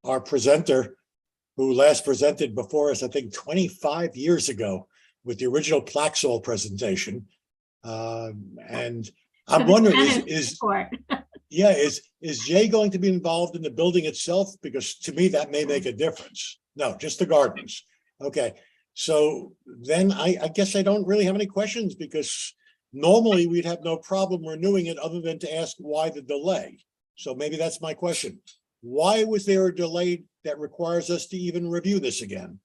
our presenter who last presented before us, I think 25 years ago, with the original Plaxall presentation. And I'm wondering, is Jay going to be involved in the building itself? Because to me, that may make a difference. No, just the gardens. Okay. So then I guess I don't really have any questions, because normally we'd have no problem renewing it other than to ask why the delay. So maybe that's my question. Why was there a delay that requires us to even review this again?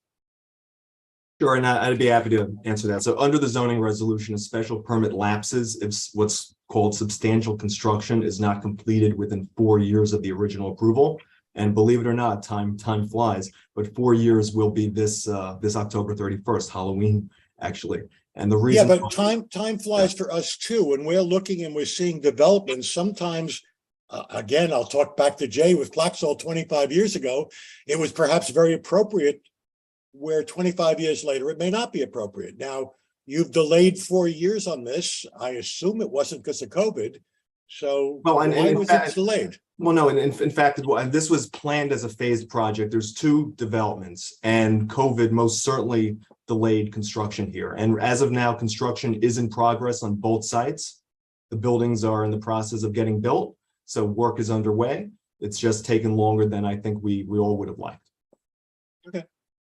Sure, and I'd be happy to answer that. So under the zoning resolution, a special permit lapses if what's called substantial construction is not completed within 4 years of the original approval. And believe it or not, time flies, but 4 years will be this October 31st, Halloween, actually. And the reason— Yeah, but time flies for us too. When we're looking and we're seeing developments, sometimes, again, I'll talk back to Jay with Plaxall 25 years ago, it was perhaps very appropriate, where 25 years later, it may not be appropriate. Now, you've delayed 4 years on this. I assume it wasn't because of COVID. So why was it delayed? Well, no, and in fact, this was planned as a phased project. There's 2 developments, and COVID most certainly delayed construction here. And as of now, construction is in progress on both sites. The buildings are in the process of getting built, so work is underway. It's just taken longer than I think we all would have liked. Okay.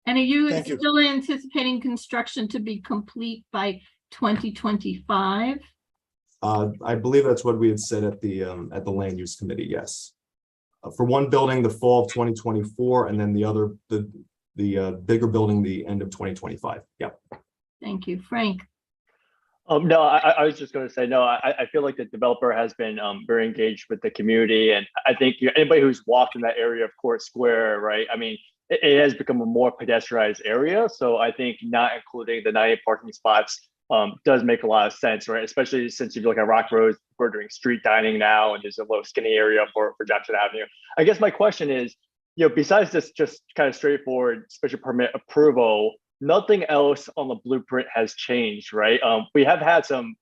And are you Thank you. still anticipating construction to be complete by 2025? I believe that's what we had said at the land use committee. Yes, for one building, the fall of 2024, and then the other, the bigger building, the end of 2025. Yeah. Thank you, Frank. No, I was just going to say, no, I feel like the developer has been very engaged with the community. And I think anybody who's walked in that area of Court Square, right? I mean, it has become a more pedestrianized area. So I think not including the 98 parking spots does make a lot of sense, right? Especially since if you look at Rock Road, we're doing street dining now, and there's a little skinny area for Jackson Avenue. I guess my question is, besides this just kind of straightforward special permit approval, nothing else on the blueprint has changed, right? We have had some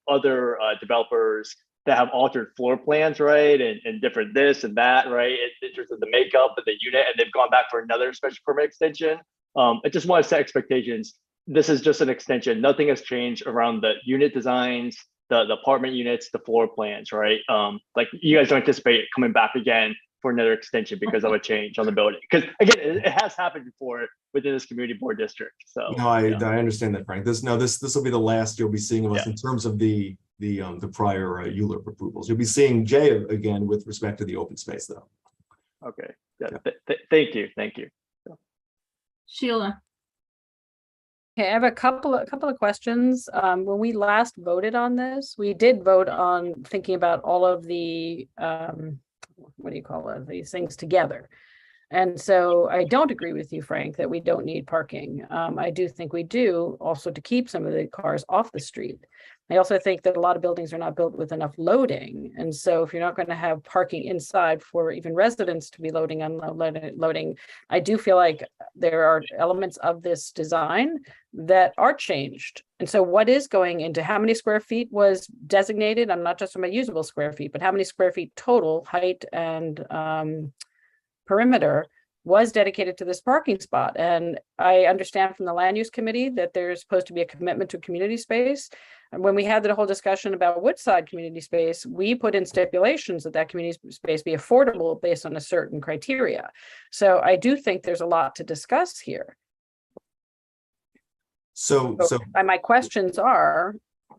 other developers that have altered floor plans, right? And different this and that, right? In terms of the makeup of the unit, and they've gone back for another special permit extension. I just want to set expectations. This is just an extension. Nothing has changed around the unit designs, the apartment units, the floor plans, right? Like you guys don't anticipate coming back again for another extension because of a change on the building. Because again, it has happened before within this community board district. So No, I understand that, Frank. This will be the last you'll be seeing of us in terms of the prior ULURP approvals. You'll be seeing Jay again with respect to the open space, though. Okay. Yeah. Thank you. Sheila. Okay, I have a couple of questions. When we last voted on this, we did vote on thinking about all of the what do you call it? These things together. And so I don't agree with you, Frank, that we don't need parking. I do think we do also to keep some of the cars off the street. I also think that a lot of buildings are not built with enough loading. And so if you're not going to have parking inside for even residents to be loading, unloading, I do feel like there are elements of this design that are changed. And so what is going into how many square feet was designated? I'm not just talking about usable square feet, but how many square feet total height and perimeter was dedicated to this parking spot. And I understand from the land use committee that there's supposed to be a commitment to community space. And when we had the whole discussion about Woodside community space, we put in stipulations that community space be affordable based on a certain criteria. So I do think there's a lot to discuss here. So my questions are,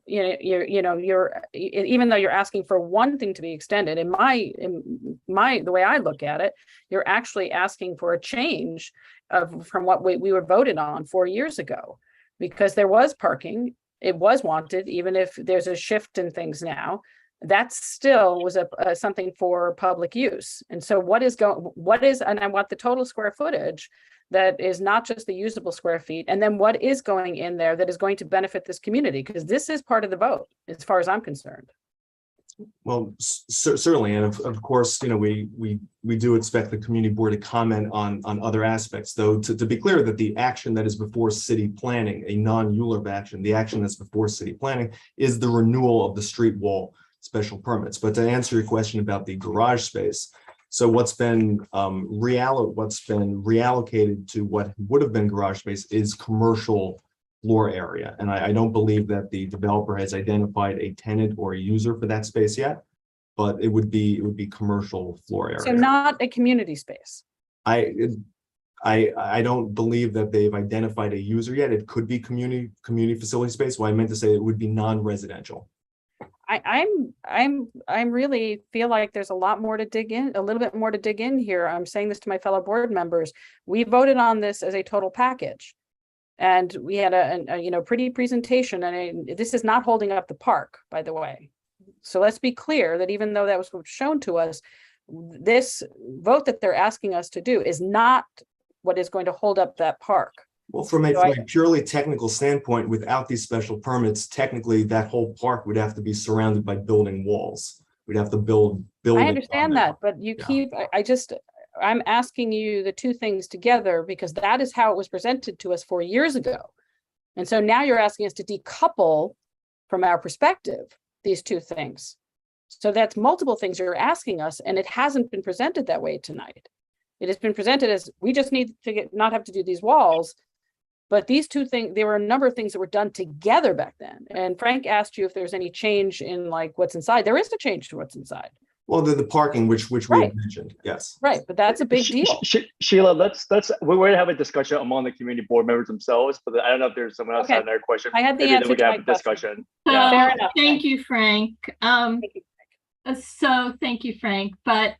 you're even though you're asking for one thing to be extended, in my the way I look at it, you're actually asking for a change from what we were voted on 4 years ago, because there was parking, it was wanted, even if there's a shift in things now, that still was something for public use. And so and I want the total square footage that is not just the usable square feet, and then what is going in there that is going to benefit this community, because this is part of the vote as far as I'm concerned. Well, certainly, and of course, we do expect the community board to comment on other aspects, though. To be clear, that the action that is before city planning, a non-ULURP action, the action that's before city planning is the renewal of the street wall special permits. But to answer your question about the garage space, so what's been reallocated to what would have been garage space is commercial floor area. And I don't believe that the developer has identified a tenant or a user for that space yet, but it would be commercial floor area. So not a community space. I don't believe that they've identified a user yet. It could be community facility space. Well, I meant to say it would be non-residential. I'm really feel like there's a lot more to dig in, a little bit more to dig in here. I'm saying this to my fellow board members. We voted on this as a total package, and we had a pretty presentation, and this is not holding up the park, by the way. So let's be clear that even though that was shown to us, this vote that they're asking us to do is not what is going to hold up that park. Well, from a purely technical standpoint, without these special permits, technically that whole park would have to be surrounded by building walls. We'd have to build. I understand that, but I'm asking you the two things together because that is how it was presented to us 4 years ago. And so now you're asking us to decouple from our perspective these two things. So that's multiple things you're asking us, and it hasn't been presented that way tonight. It has been presented as we just need to not have to do these walls. But these two things, there were a number of things that were done together back then. And Frank asked you if there's any change in like what's inside. There is a change to what's inside. Well, the parking, which we had mentioned, yes. Right, but that's a big deal. Sheila, we're going to have a discussion among the community board members themselves, but I don't know if there's someone else had another question. I had the answer we to can my have a discussion. Fair enough. Thank you, Frank. Thank you, Frank. But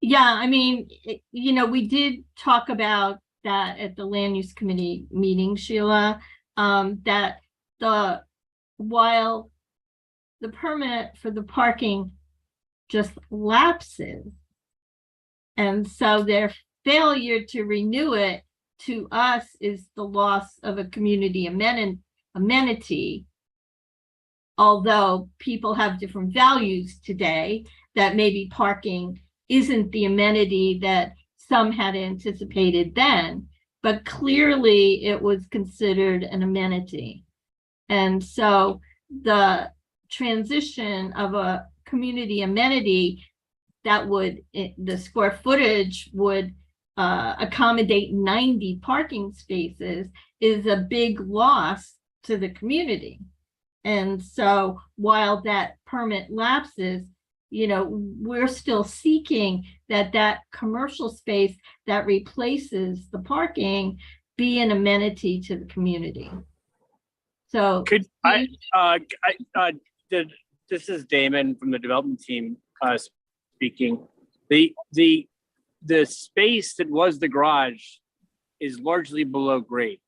yeah, I mean, we did talk about that at the land use committee meeting, Sheila, that while the permit for the parking just lapses, and so their failure to renew it to us is the loss of a community amenity, although people have different values today, that maybe parking isn't the amenity that some had anticipated then, but clearly it was considered an amenity. And so the transition of a community amenity that the square footage would accommodate 90 parking spaces is a big loss to the community. And so while that permit lapses, we're still seeking that commercial space that replaces the parking be an amenity to the community. So this is Damon from the development team speaking. The space that was the garage is largely below grade.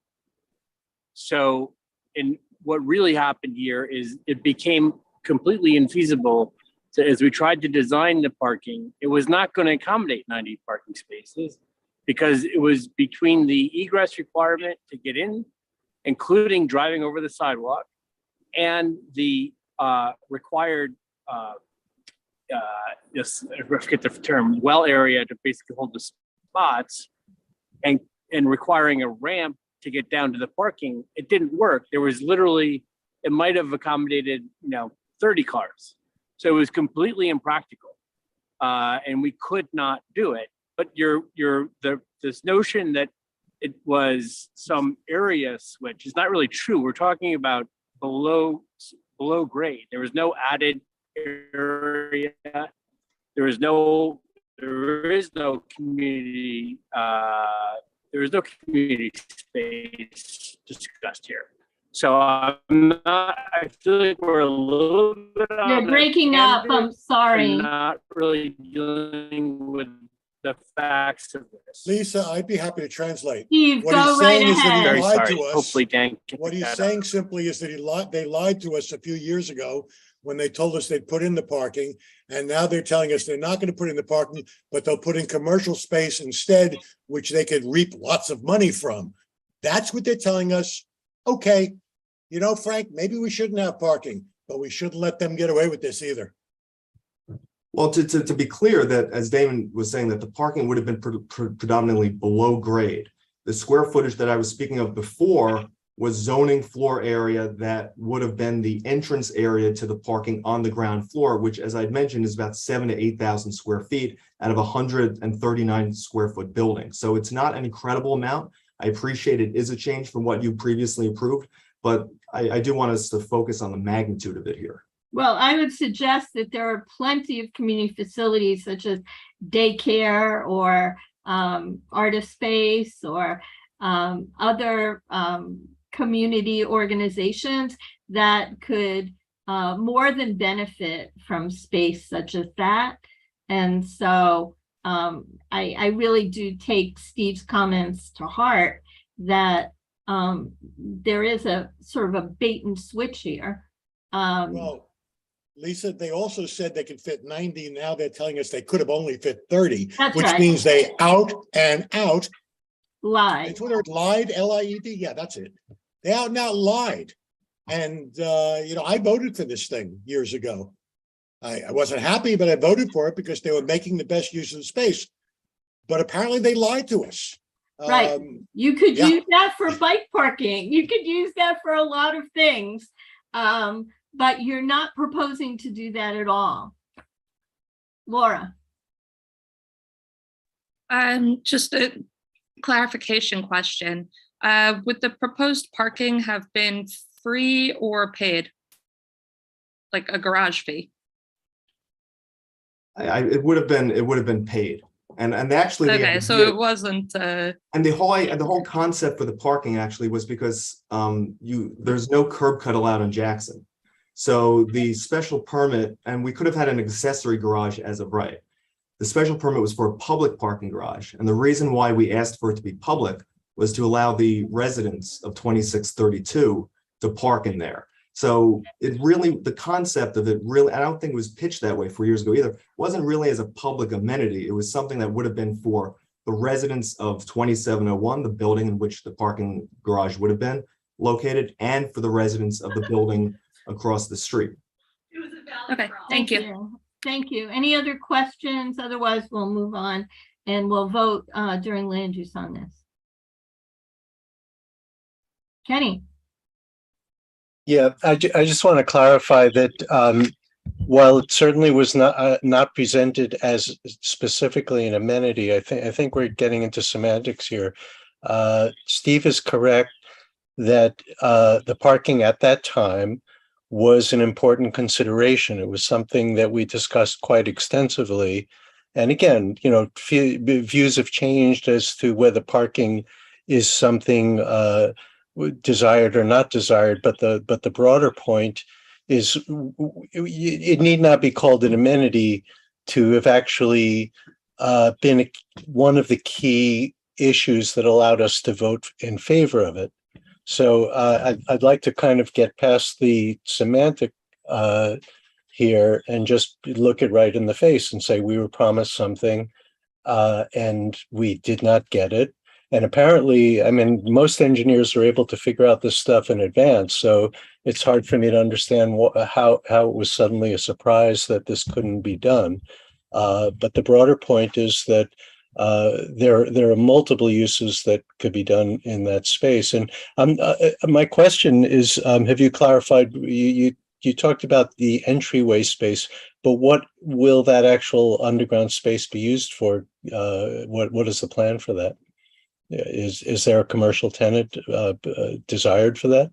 So, and what really happened here is it became completely infeasible as we tried to design the parking. It was not going to accommodate 90 parking spaces because it was between the egress requirement to get in, including driving over the sidewalk, and the required, I forget the term, well area to basically hold the spots, and requiring a ramp to get down to the parking. It didn't work. There was literally, it might have accommodated 30 cars. So it was completely impractical, and we could not do it. But this notion that it was some area switch is not really true. We're talking about below grade. There was no added area. There is no community. There is no community space discussed here. So I feel like we're a little bit. You're breaking up. I'm sorry. Not really dealing with the facts of this. Lisa, I'd be happy to translate. Steve, what go he's right saying is that ahead. he lied to us. Hopefully Dan can What pick he's that saying up. simply is that they lied to us a few years ago when they told us they'd put in the parking, and now they're telling us they're not going to put in the parking, but they'll put in commercial space instead, which they could reap lots of money from. That's what they're telling us. Okay, Frank, maybe we shouldn't have parking, but we shouldn't let them get away with this either. Well, to be clear, that as Damon was saying, that the parking would have been predominantly below grade. The square footage that I was speaking of before was zoning floor area that would have been the entrance area to the parking on the ground floor, which, as I'd mentioned, is about 7,000 to 8,000 square feet out of a 139 square foot building. So it's not an incredible amount. I appreciate it is a change from what you previously approved, but I do want us to focus on the magnitude of it here. Well, I would suggest that there are plenty of community facilities such as daycare or artist space or other community organizations that could more than benefit from space such as that. And so I really do take Steve's comments to heart that there is a sort of a bait and switch here. Well, Lisa, they also said they could fit 90. Now they're telling us they could have only fit 30, which right. means they out lied. It's whether it lied, L-I-E-D. Yeah, that's it. They out and out lied. And, I voted for this thing years ago. I wasn't happy, but I voted for it because they were making the best use of the space. But apparently they lied to us. Right. You could use that for bike parking. You could use that for a lot of things. But you're not proposing to do that at all. Laura. Just a clarification question. Would the proposed parking have been free or paid? Like a garage fee? It would have been paid. And actually, okay, so it wasn't. And the whole concept for the parking actually was because there's no curb cut allowed in Jackson. So the special permit, and we could have had an accessory garage as of right. The special permit was for a public parking garage. And the reason why we asked for it to be public was to allow the residents of 2632 to park in there. So it really, the concept of it really, I don't think it was pitched that way 4 years ago either. It wasn't really as a public amenity. It was something that would have been for the residents of 2701, the building in which the parking garage would have been located, and for the residents of the building across the street. Okay, thank you. Thank you. Any other questions? Otherwise, we'll move on and we'll vote during land use on this. Kenny. Yeah, I just want to clarify that while it certainly was not presented as specifically an amenity, I think we're getting into semantics here. Steve is correct that the parking at that time was an important consideration. It was something that we discussed quite extensively. And again, you know, views have changed as to whether parking is something desired or not desired. But the broader point is it need not be called an amenity to have actually been one of the key issues that allowed us to vote in favor of it. So I'd like to kind of get past the semantic here and just look it right in the face and say we were promised something and we did not get it. And apparently, I mean, most engineers are able to figure out this stuff in advance. So it's hard for me to understand how it was suddenly a surprise that this couldn't be done. But the broader point is that there are multiple uses that could be done in that space. And my question is, have you clarified, you talked about the entryway space, but what will that actual underground space be used for? What is the plan for that? Is there a commercial tenant desired for that?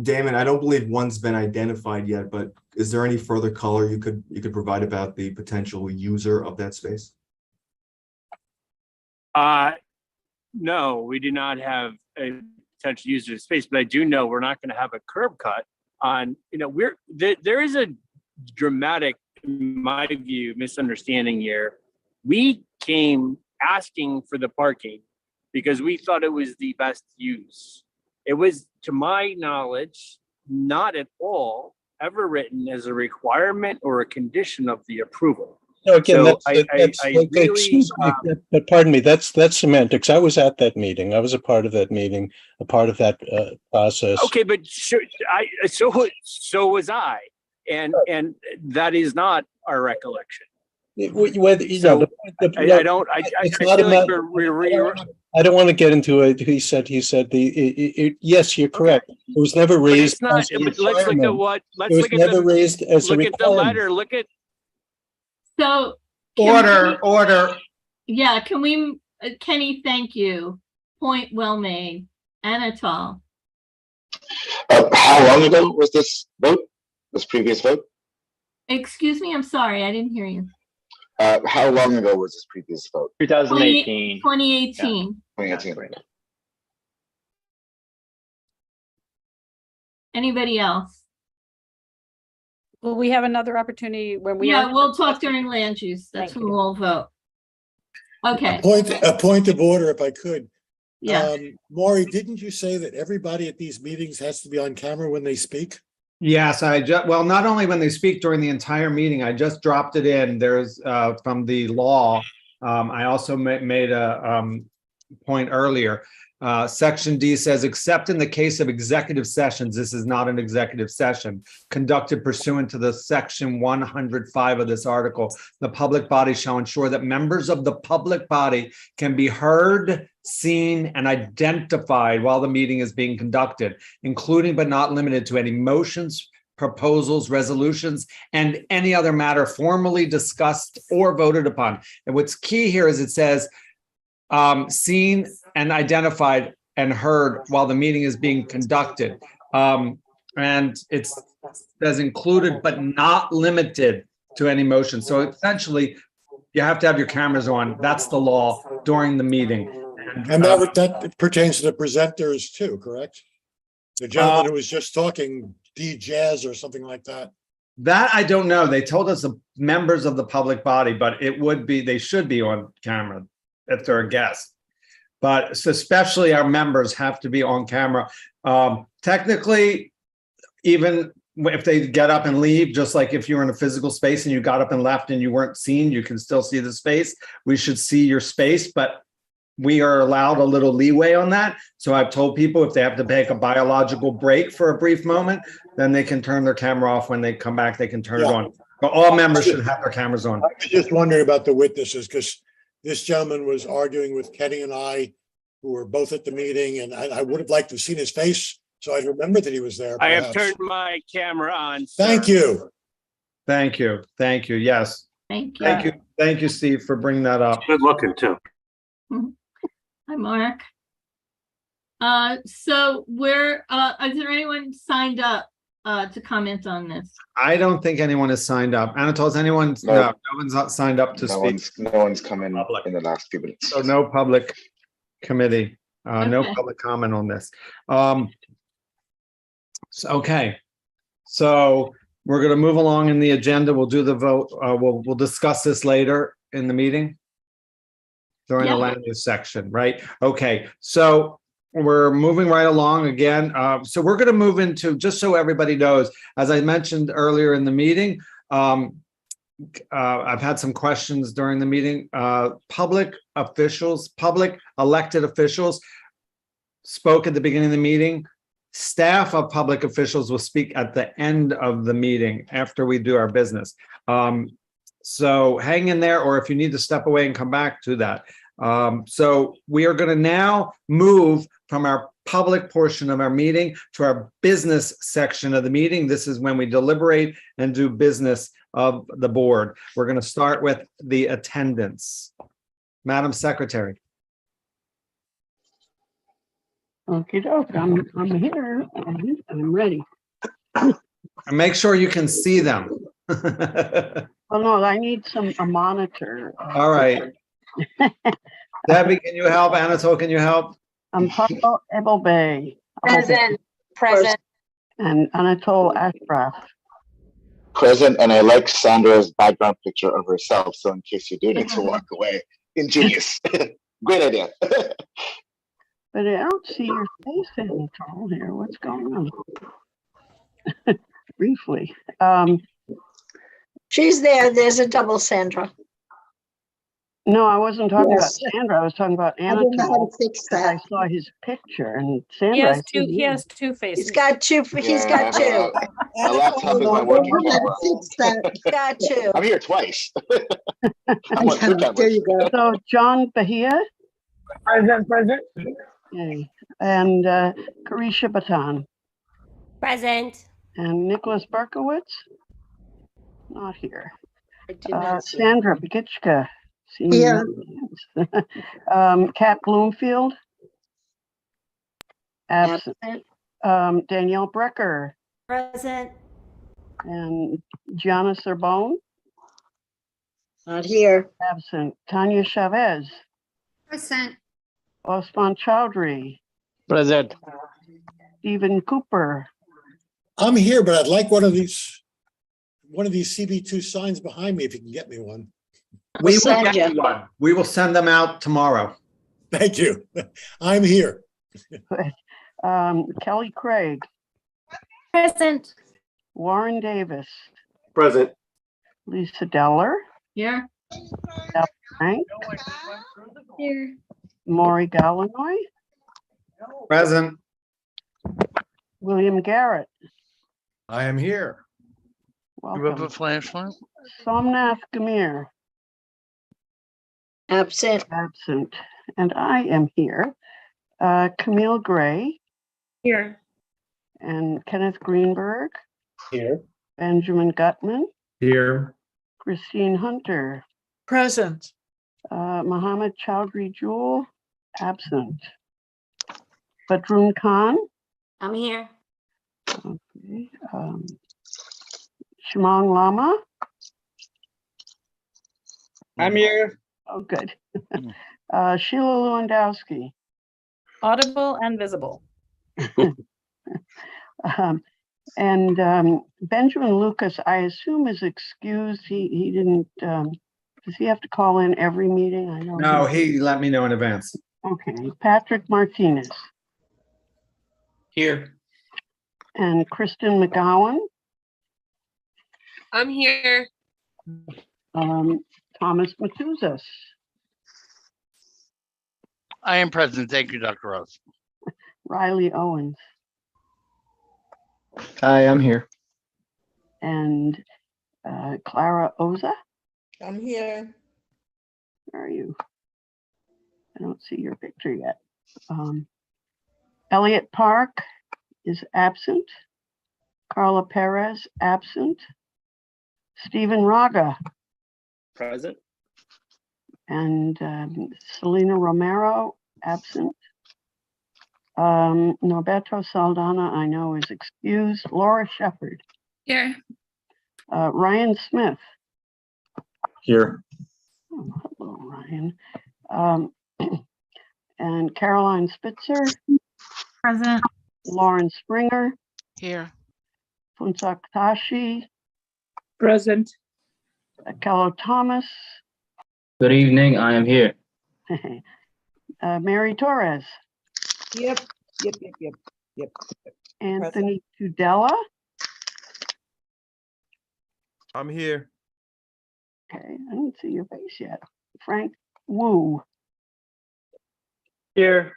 Damon, I don't believe one's been identified yet, but is there any further color you could provide about the potential user of that space? No, we do not have a potential user of space, but I do know we're not going to have a curb cut on, you know, there is a dramatic, in my view, misunderstanding here. We came asking for the parking because we thought it was the best use. It was, to my knowledge, not at all ever written as a requirement or a condition of the approval. No, again, So excuse me, but pardon me, that's semantics. I was at that meeting. I was a part of that meeting, a part of that process. Okay, but so was I, and that is not our recollection. Whether, you So know, I don't. I feel like I don't want to get into it. He said. Yes, you're correct. It was never But raised. it's not. as a Let's look at requirement. what. Let's It was look at never the. raised as a Look at the requirement. letter. Look at. So. Order. Yeah, can we, Kenny, thank you. Point well made. Anatol. How long ago was this vote? This previous vote? Excuse me, I'm sorry, I didn't hear you. How long ago was this previous vote? 2018. 2018. 2018, right? Anybody else? Will we have another opportunity when we? Yeah, we'll talk during land use. That's when we'll vote. Okay. A point of order, if I could. Yeah. Maury, didn't you say that everybody at these meetings has to be on camera when they speak? Yes, well, not only when they speak during the entire meeting, I just dropped it in. There's from the law. I also made a point earlier. Section D says, except in the case of executive sessions, this is not an executive session, conducted pursuant to the section 105 of this article, the public body shall ensure that members of the public body can be heard, seen, and identified while the meeting is being conducted, including but not limited to any motions, proposals, resolutions, and any other matter formally discussed or voted upon. And what's key here is it says, seen and identified and heard while the meeting is being conducted. And it says included but not limited to any motion. So essentially, you have to have your cameras on. That's the law during the meeting. And that pertains to the presenters too, correct? The gentleman who was just talking, D Jazz or something like that. That I don't know. They told us the members of the public body, but it would be, they should be on camera if they're a guest. But especially our members have to be on camera. Technically, even if they get up and leave, just like if you're in a physical space and you got up and left and you weren't seen, you can still see the space. We should see your space, but we are allowed a little leeway on that. So I've told people if they have to take a biological break for a brief moment, then they can turn their camera off. When they come back, they can turn it on. But all members should have their cameras on. I was just wondering about the witnesses because this gentleman was arguing with Kenny and I, who were both at the meeting, and I would have liked to have seen his face, so I'd remember that he was there. I have turned my camera on. Thank you. Thank you. Thank you. Yes. Thank you. Thank you. Thank you, Steve, for bringing that up. Good looking too. Hi, Mark. So is there anyone signed up to comment on this? I don't think anyone has signed up. Anatol, has anyone? No, no one's not signed up to speak. No one's come in the last few minutes. So no public committee, no Okay. public comment on this. Okay, so we're going to move along in the agenda. We'll do the vote. We'll discuss this later in the meeting during the Yeah. land use section, right? Okay, so we're moving right along again. So we're going to move into, just so everybody knows, as I mentioned earlier in the meeting, I've had some questions during the meeting. Public officials, public elected officials spoke at the beginning of the meeting. Staff of public officials will speak at the end of the meeting after we do our business. So hang in there, or if you need to step away and come back to that. So we are going to now move from our public portion of our meeting to our business section of the meeting. This is when we deliberate and do business of the board. We're going to start with the attendance. Madam Secretary. Okay, I'm here. I'm ready. And make sure you can see them. Oh no, I need a monitor. All right. Debbie, can you help? Anatol, can you help? Pablo Ebelbay. Present. And Anatol Ashraf. Present, and I like Sandra's background picture of herself, so in case you do need to walk away, ingenious. Great idea. But I don't see your face Anatol here. What's going on? Briefly. She's there. There's a double Sandra. No, I wasn't talking Yes. about Sandra. I was talking about I don't know how Anatol. to fix I that. saw his picture and Sandra. He I has see two. He you. has two faces. He's got two. He's got two. My laptop is my working camera. Fix that. He's got two. I'm here twice. I'm on two cameras. There you go. So John Bahia. Present. Okay. And Carisha Batan. Present. And Nicholas Berkowitz. Not here. I did not see. Sandra Bagichka. Here. Kat Bloomfield. Absent. Danielle Brecker. Present. And Gianna Sorbonne. Not here. Absent. Tanya Chavez. Present. Osman Chowdhury. Present. Stephen Cooper. I'm here, but I'd like one of these CB2 signs behind me if you can get me one. We will send get you. you one. We will send them out tomorrow. Thank you. I'm here. Kelly Craig. Present. Warren Davis. Present. Lisa Deller. Here. Al Frank. Here. Maury Gallinoy. Present. William Garrett. I am here. You have a Welcome. flashlight? Somnath Gamir. Absent. Absent. And I am here. Camille Gray Here. and Kenneth Greenberg. Here. Benjamin Gutman. Here. Christine Hunter. Present. Mohammed Chowdhury Jewel. Absent. Badrun Khan. I'm here. Okay. Shimang Lama. I'm here. Oh, good. Sheila Lewandowski. Audible and visible. And Benjamin Lucas, I assume is excused. He didn't, does he have to call in every meeting? I know. No, he let me know in advance. Okay, Patrick Martinez Here. and Kristen McGowan, I'm here. Thomas Matuzas, I am present. Thank you, Dr. Rose. Riley Owens, Hi, I'm here. and Clara Oza. I'm here. Where are you? I don't see your picture yet. Elliot Park is absent. Carla Perez, absent. Stephen Raga Present. and Selena Romero, absent. Norberto Saldana, I know, is excused. Laura Shepherd. Here. Ryan Smith. Here. Oh, hello, Ryan. And Caroline Spitzer. Present. Lauren Springer. Here. Funsak Tashi. Present. Kello Thomas. Good evening, I am here. Mary Torres. Yep. Anthony Tudela. I'm here. Okay, I didn't see your face yet. Frank Wu. Here.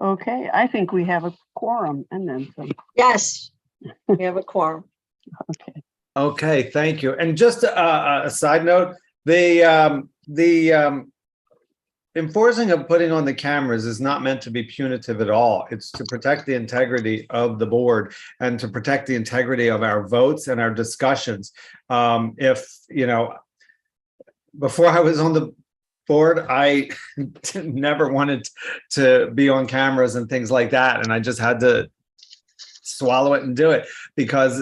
Okay, I think we have a quorum and then some. Yes, we have a quorum. Okay. Okay, thank you. And just a side note, the enforcing of putting on the cameras is not meant to be punitive at all. It's to protect the integrity of the board and to protect the integrity of our votes and our discussions. If, you know, before I was on the board, I never wanted to be on cameras and things like that. And I just had to swallow it and do it because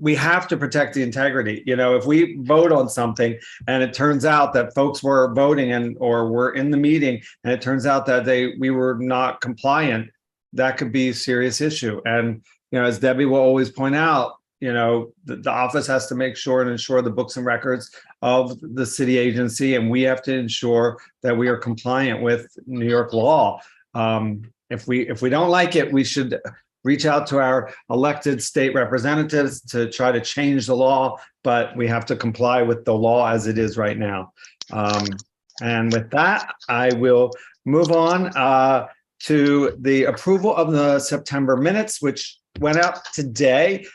we have to protect the integrity. You know, if we vote on something and it turns out that folks were voting and or were in the meeting and it turns out that we were not compliant, that could be a serious issue. And, you know, as Debbie will always point out, you know, the office has to make sure and ensure the books and records of the city agency, and we have to ensure that we are compliant with New York law. If we don't like it, we should reach out to our elected state representatives to try to change the law, but we have to comply with the law as it is right now. And with that, I will move on to the approval of the September minutes, which went out today.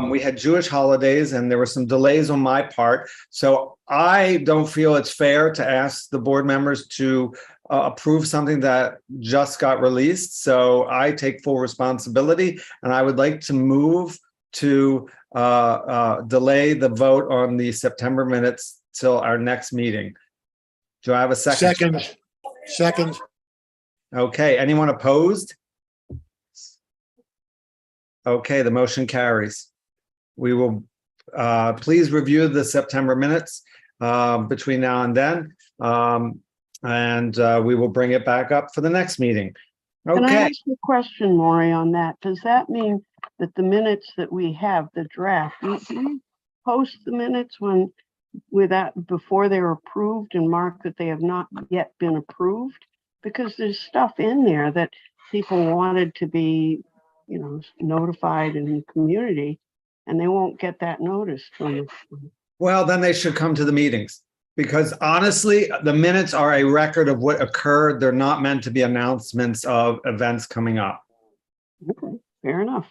We had Jewish holidays and there were some delays on my part. So I don't feel it's fair to ask the board members to approve something that just got released. So I take full responsibility and I would like to move to delay the vote on the September minutes till our next meeting. Do I have a second? Second. Okay, anyone opposed? Okay, the motion carries. We will please review the September minutes between now and then. And we will bring it back up for the next meeting. Okay. Can I ask you a question, Maury, on that? Does that mean that the minutes that we have, the draft, we post the minutes before they're approved and mark that they have not yet been approved? Because there's stuff in there that people wanted to be, you know, notified in the community, and they won't get that notice from us. Well, then they should come to the meetings, because honestly, the minutes are a record of what occurred. They're not meant to be announcements of events coming up. Okay, fair enough.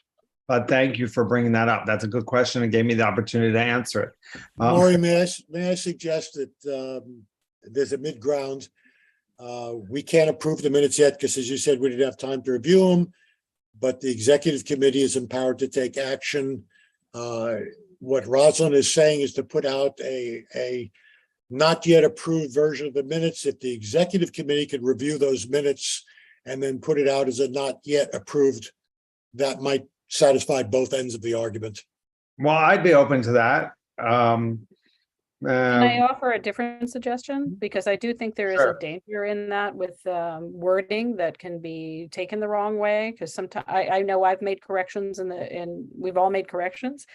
But thank you for bringing that up. That's a good question and gave me the opportunity to answer it. Maury, may I suggest that there's a mid-ground. We can't approve the minutes yet because, as you said, we didn't have time to review them, but the executive committee is empowered to take action. What Rosalind is saying is to put out a not yet approved version of the minutes. If the executive committee could review those minutes and then put it out as a not yet approved, that might satisfy both ends of the argument. Well, I'd be open to that. Can I offer a different suggestion? Because I do think there is Sure. a danger in that with wording that can be taken the wrong way. Because sometimes I know I've made corrections and we've all made corrections.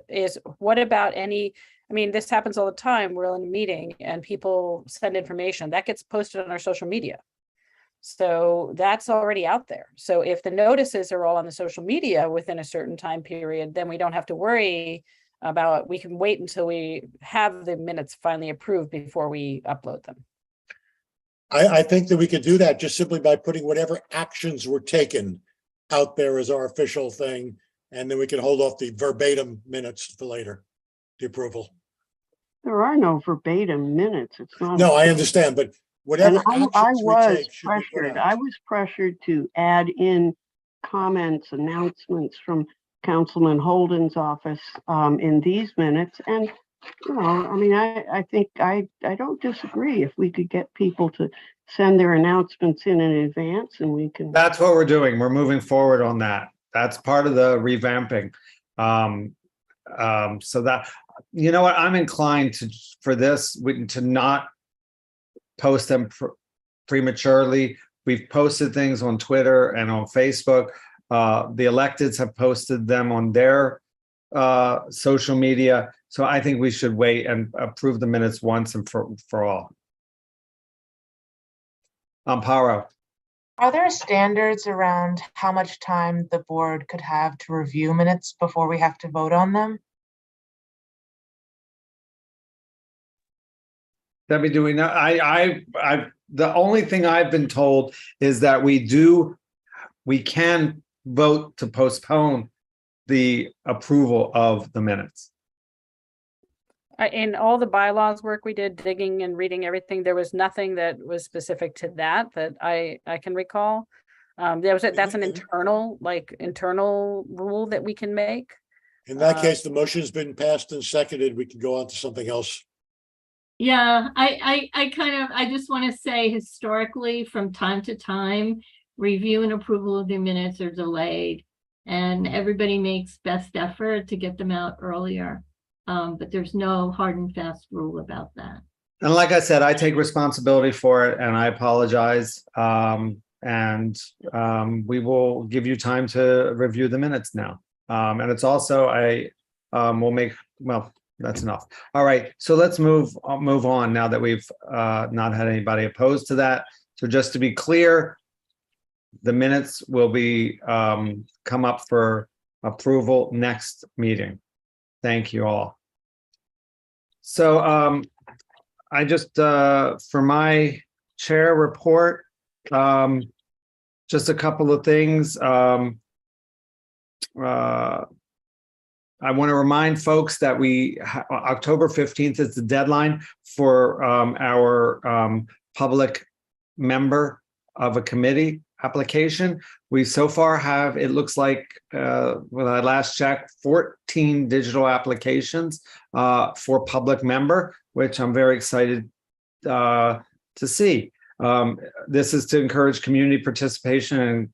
Is what about any? I mean, this happens all the time. We're in a meeting and people send information that gets posted on our social media. So that's already out there. So if the notices are all on the social media within a certain time period, then we don't have to worry about, we can wait until we have the minutes finally approved before we upload them. I think that we could do that just simply by putting whatever actions were taken out there as our official thing. And then we can hold off the verbatim minutes for later, the approval. There are no verbatim minutes. It's not. No, I understand, but whatever I actions we was take should be put pressured. out. I was pressured to add in comments, announcements from Councilman Holden's office in these minutes. And, you know, I mean, I think I don't disagree if we could get people to send their announcements in advance and we can. That's what we're doing. We're moving forward on that. That's part of the revamping. So that, you know what, I'm inclined for this to not post them prematurely. We've posted things on Twitter and on Facebook. The electeds have posted them on their social media. So I think we should wait and approve the minutes once and for all. Amparo. Are there standards around how much time the board could have to review minutes before we have to vote on them? Debbie, do we know? The only thing I've been told is that we can vote to postpone the approval of the minutes. In all the bylaws work we did, digging and reading everything, there was nothing that was specific to that I can recall. That's an internal rule that we can make. In that case, the motion's been passed and seconded. We can go on to something else. Yeah, I just want to say historically, from time to time, review and approval of the minutes are delayed and everybody makes best effort to get them out earlier. But there's no hard and fast rule about that. And like I said, I take responsibility for it and I apologize. We will give you time to review the minutes now. And it's also, that's enough. All right, so let's move on now that we've not had anybody opposed to that. So just to be clear, the minutes will be come up for approval next meeting. Thank you all. So I just, for my chair report, just a couple of things. I want to remind folks that October 15th is the deadline for our public member of a committee application. We so far have, it looks like, when I last checked, 14 digital applications for public member, which I'm very excited to see. This is to encourage community participation and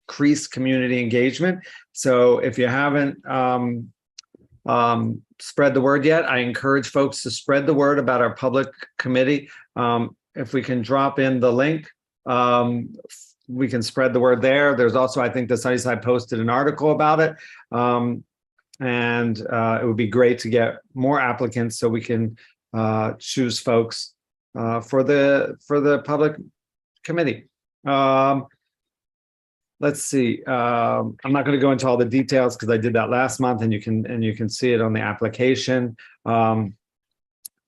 increase community engagement. So if you haven't spread the word yet, I encourage folks to spread the word about our public committee. If we can drop in the link, we can spread the word there. There's also, I think the Sunnyside posted an article about it. It would be great to get more applicants so we can choose folks for the public committee. Let's see. I'm not going to go into all the details because I did that last month, and you can see it on the application.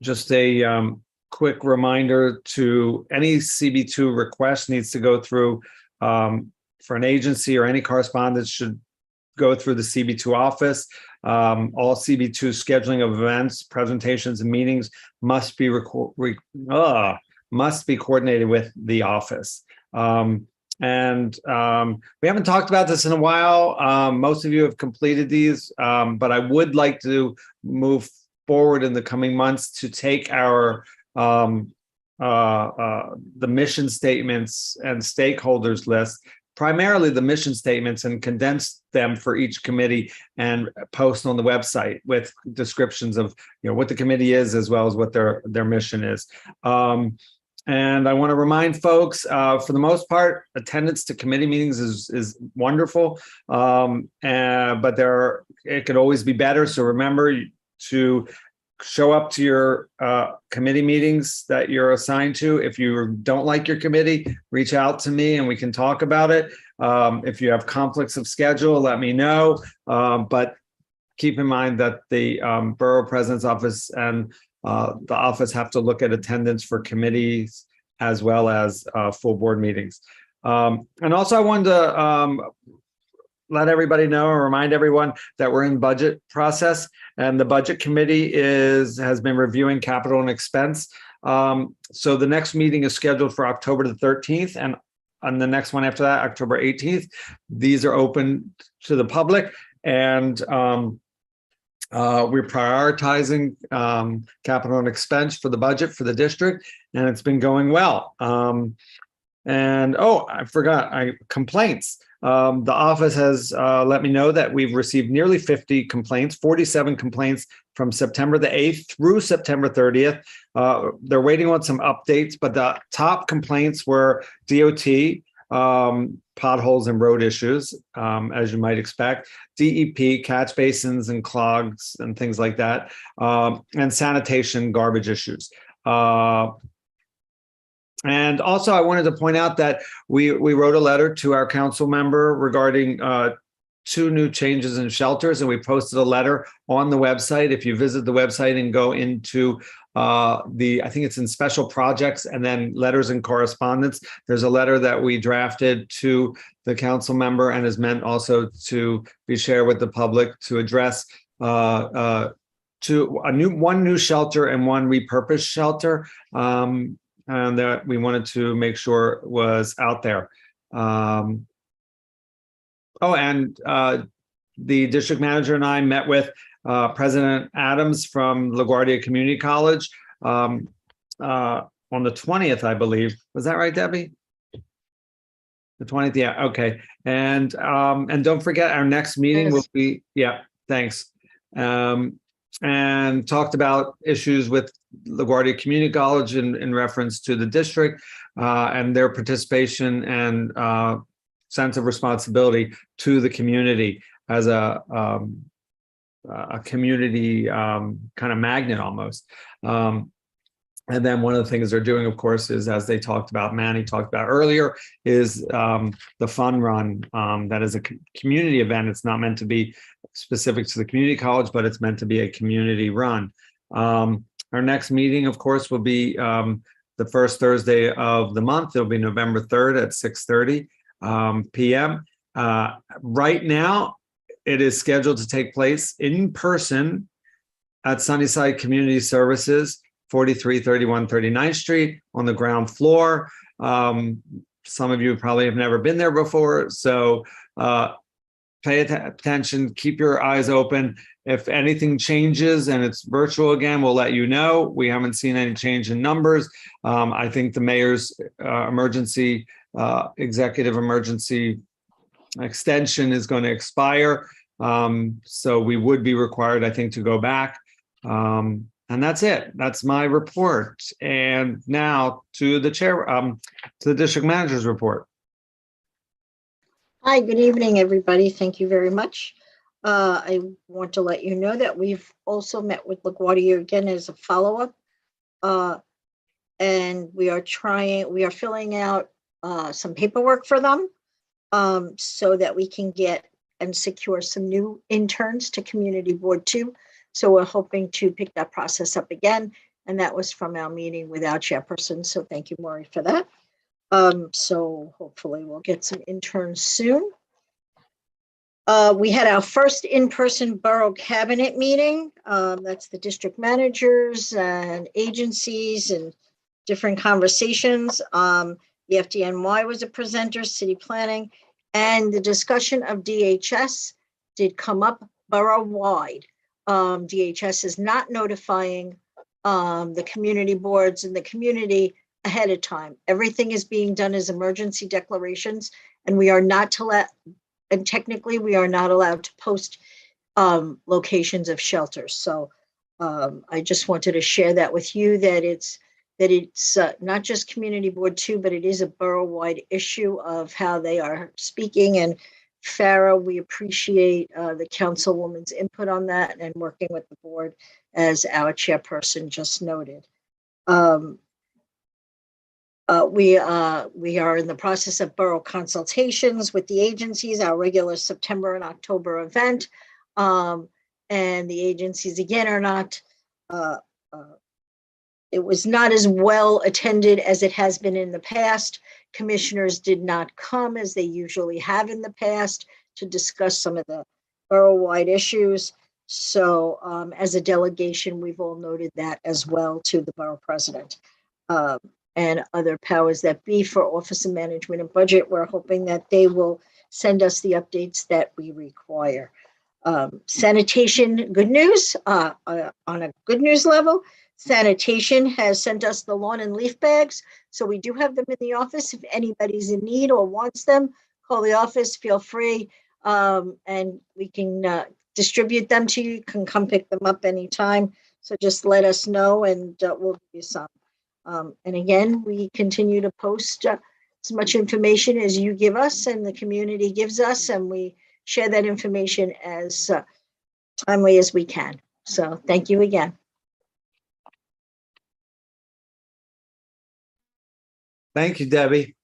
Just a quick reminder to any CB2 request needs to go through for an agency, or any correspondence should go through the CB2 office. All CB2 scheduling of events, presentations, and meetings must be coordinated with the office. We haven't talked about this in a while. Most of you have completed these, but I would like to move forward in the coming months to take our the mission statements and stakeholders list, primarily the mission statements, and condense them for each committee and post on the website with descriptions of what the committee is, as well as what their mission is. And I want to remind folks, for the most part, attendance to committee meetings is wonderful, but it could always be better. So remember to show up to your committee meetings that you're assigned to. If you don't like your committee, reach out to me and we can talk about it. If you have conflicts of schedule, let me know. But keep in mind that the Borough President's Office and the office have to look at attendance for committees as well as full board meetings. And also I wanted to let everybody know or remind everyone that we're in budget process, and the budget committee has been reviewing capital and expense. So the next meeting is scheduled for October the 13th, and on the next one after that, October 18th. These are open to the public, and we're prioritizing capital and expense for the budget for the district. and it's been going well. And oh, I forgot, complaints. The office has let me know that we've received nearly 50 complaints, 47 complaints from September the 8th through September 30th. They're waiting on some updates, but the top complaints were DOT, potholes and road issues, as you might expect, DEP, catch basins and clogs and things like that, and sanitation, garbage issues. And also, I wanted to point out that we wrote a letter to our council member regarding 2 new changes in shelters, and we posted a letter on the website. If you visit the website and go into I think it's in special projects and then letters and correspondence, there's a letter that we drafted to the council member and is meant also to be shared with the public to address one new shelter and one repurposed shelter. And that we wanted to make sure was out there. The district manager and I met with President Adams from LaGuardia Community College on the 20th, I believe. Was that right, Debbie? The 20th, yeah, okay. And don't forget, our next meeting will be, yeah, thanks. And talked about issues with LaGuardia Community College in reference to the district and their participation and sense of responsibility to the community as a community kind of magnet almost. And then one of the things they're doing, of course, is, as they talked about, Manny talked about earlier, is the fun run. That is a community event. It's not meant to be specific to the community college, but it's meant to be a community run. Our next meeting, of course, will be the first Thursday of the month. It'll be November 3rd at 6:30 p.m. Right now, it is scheduled to take place in person at Sunnyside Community Services, 4331 39th Street on the ground floor. Some of you probably have never been there before, so pay attention, keep your eyes open. If anything changes and it's virtual again, we'll let you know. We haven't seen any change in numbers. I think the mayor's executive emergency extension is going to expire. So we would be required, I think, to go back. And that's it. That's my report. And now to the chair, to the district manager's report. Hi, good evening, everybody. Thank you very much. I want to let you know that we've also met with LaGuardia again as a follow-up. And we are filling out some paperwork for them so that we can get and secure some new interns to Community Board 2. So we're hoping to pick that process up again. And that was from our meeting with our chairperson. So thank you, Maury, for that. So hopefully we'll get some interns soon. We had our first in-person borough cabinet meeting. That's the district managers and agencies and different conversations. The FDNY was a presenter, city planning, and the discussion of DHS did come up borough-wide. DHS is not notifying the community boards and the community ahead of time. Everything is being done as emergency declarations, and we are not to let, and technically we are not allowed to post locations of shelters. So I just wanted to share that with you, that it's not just Community Board 2, but it is a borough-wide issue of how they are speaking. And Farah, we appreciate the councilwoman's input on that and working with the board, as our chairperson just noted. We are in the process of borough consultations with the agencies, our regular September and October event. And the agencies, again, are not, it was not as well attended as it has been in the past. Commissioners did not come as they usually have in the past to discuss some of the borough-wide issues. So as a delegation, we've all noted that as well to the borough president and other powers that be for Office of Management and Budget. We're hoping that they will send us the updates that we require. Sanitation, good news, on a good news level, sanitation has sent us the lawn and leaf bags. So we do have them in the office. If anybody's in need or wants them, call the office, feel free. And we can distribute them to you. You can come pick them up anytime. So just let us know and we'll give you some. And again, we continue to post as much information as you give us and the community gives us, and we share that information as timely as we can. So thank you again. Thank you, Debbie.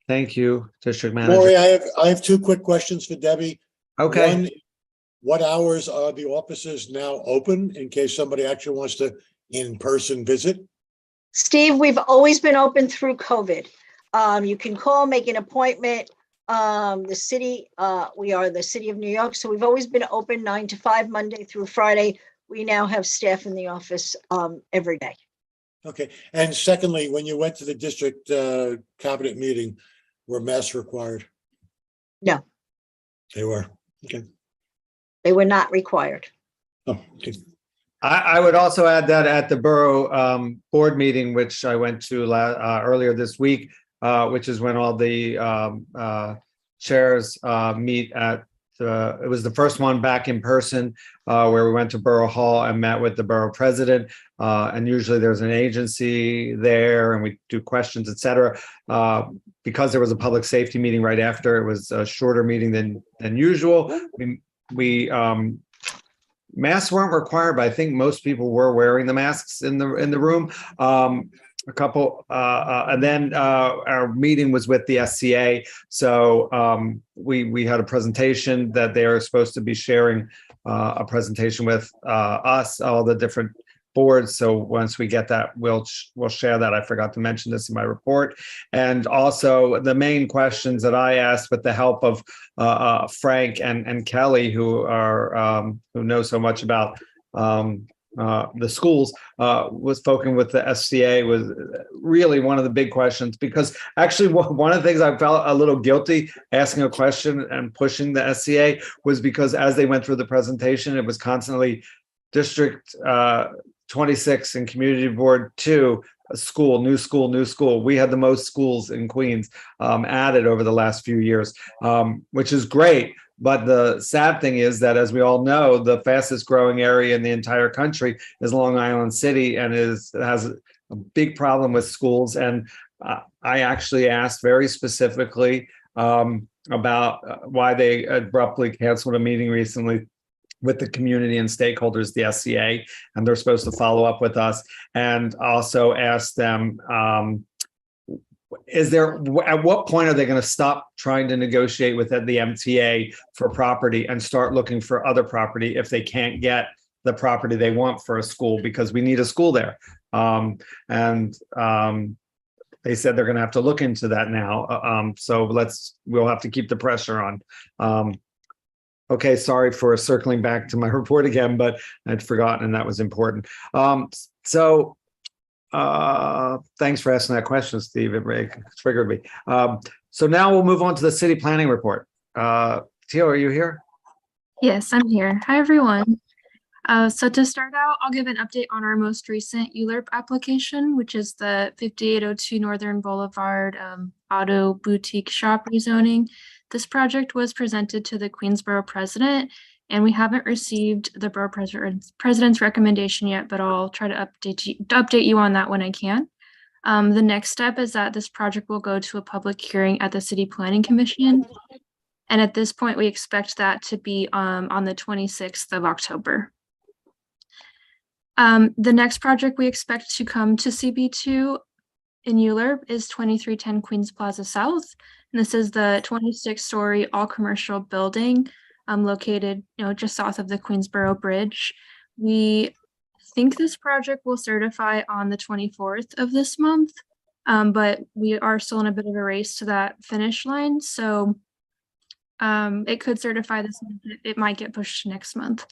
Thank you, District Manager. Lori, I have two quick questions for Debbie. Okay. One, what hours are the offices now open in case somebody actually wants to in-person visit? Steve, we've always been open through COVID. You can call, make an appointment. The city, we are the city of New York, so we've always been open 9 to 5, Monday through Friday. We now have staff in the office every day. Okay. And secondly, when you went to the district cabinet meeting, were masks required? No. They were. Okay. They were not required. Oh, okay. I would also add that at the borough board meeting, which I went to earlier this week, which is when all the chairs meet at it was the first one back in person, where we went to Borough Hall and met with the borough president. And usually there's an agency there and we do questions, et cetera. Because there was a public safety meeting right after, it was a shorter meeting than usual. Masks weren't required, but I think most people were wearing the masks in the room. A couple, and then our meeting was with the SCA. So we had a presentation that they are supposed to be sharing a presentation with us, all the different boards. So once we get that, we'll share that. I forgot to mention this in my report. And also the main questions that I asked with the help of Frank and Kelly, who know so much about the schools, was spoken with the SCA, was really one of the big questions, because actually one of the things I felt a little guilty asking a question and pushing the SCA was because as they went through the presentation, it was constantly District 26 and Community Board 2, a school, new school, new school. We had the most schools in Queens added over the last few years, which is great. But the sad thing is that, as we all know, the fastest growing area in the entire country is Long Island City, and has a big problem with schools. And I actually asked very specifically about why they abruptly canceled a meeting recently with the community and stakeholders, the SCA, and they're supposed to follow up with us. And also asked them, at what point are they going to stop trying to negotiate with the MTA for property and start looking for other property if they can't get the property they want for a school, because we need a school there. They said they're going to have to look into that now. So we'll have to keep the pressure on. Okay, sorry for circling back to my report again, but I'd forgotten, and that was important. Thanks for asking that question, Steve. It triggered me. So now we'll move on to the city planning report. Tio, are you here? Yes, I'm here. Hi, everyone. So to start out, I'll give an update on our most recent ULURP application, which is the 5802 Northern Boulevard auto boutique shop rezoning. This project was presented to the Queensborough president, and we haven't received the borough president's recommendation yet, but I'll try to update you on that when I can. The next step is that this project will go to a public hearing at the City Planning Commission. And at this point, we expect that to be on the 26th of October. The next project we expect to come to CB2 in ULURP is 2310 Queens Plaza South. And this is the 26-story all-commercial building located, just south of the Queensborough Bridge. We think this project will certify on the 24th of this month, but we are still in a bit of a race to that finish line. So it could certify this month. It might get pushed next month.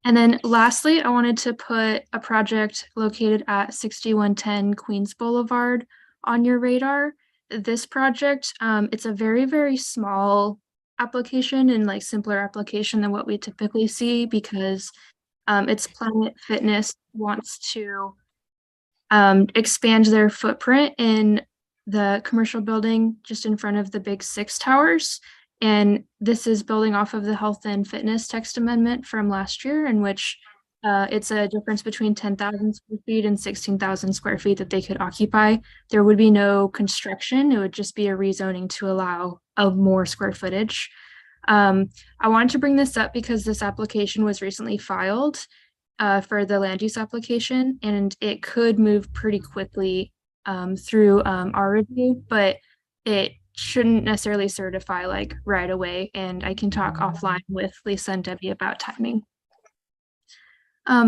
And then lastly, I wanted to put a project located at 6110 Queens Boulevard on your radar. This project, it's a very, very small application and like simpler application than what we typically see because it's Planet Fitness wants to expand their footprint in the commercial building just in front of the big 6 towers. And this is building off of the health and fitness text amendment from last year, in which it's a difference between 10,000 square feet and 16,000 square feet that they could occupy. There would be no construction. It would just be a rezoning to allow more square footage. I wanted to bring this up because this application was recently filed for the land use application, and it could move pretty quickly through our review, but it shouldn't necessarily certify like right away. And I can talk offline with Lisa and Debbie about timing.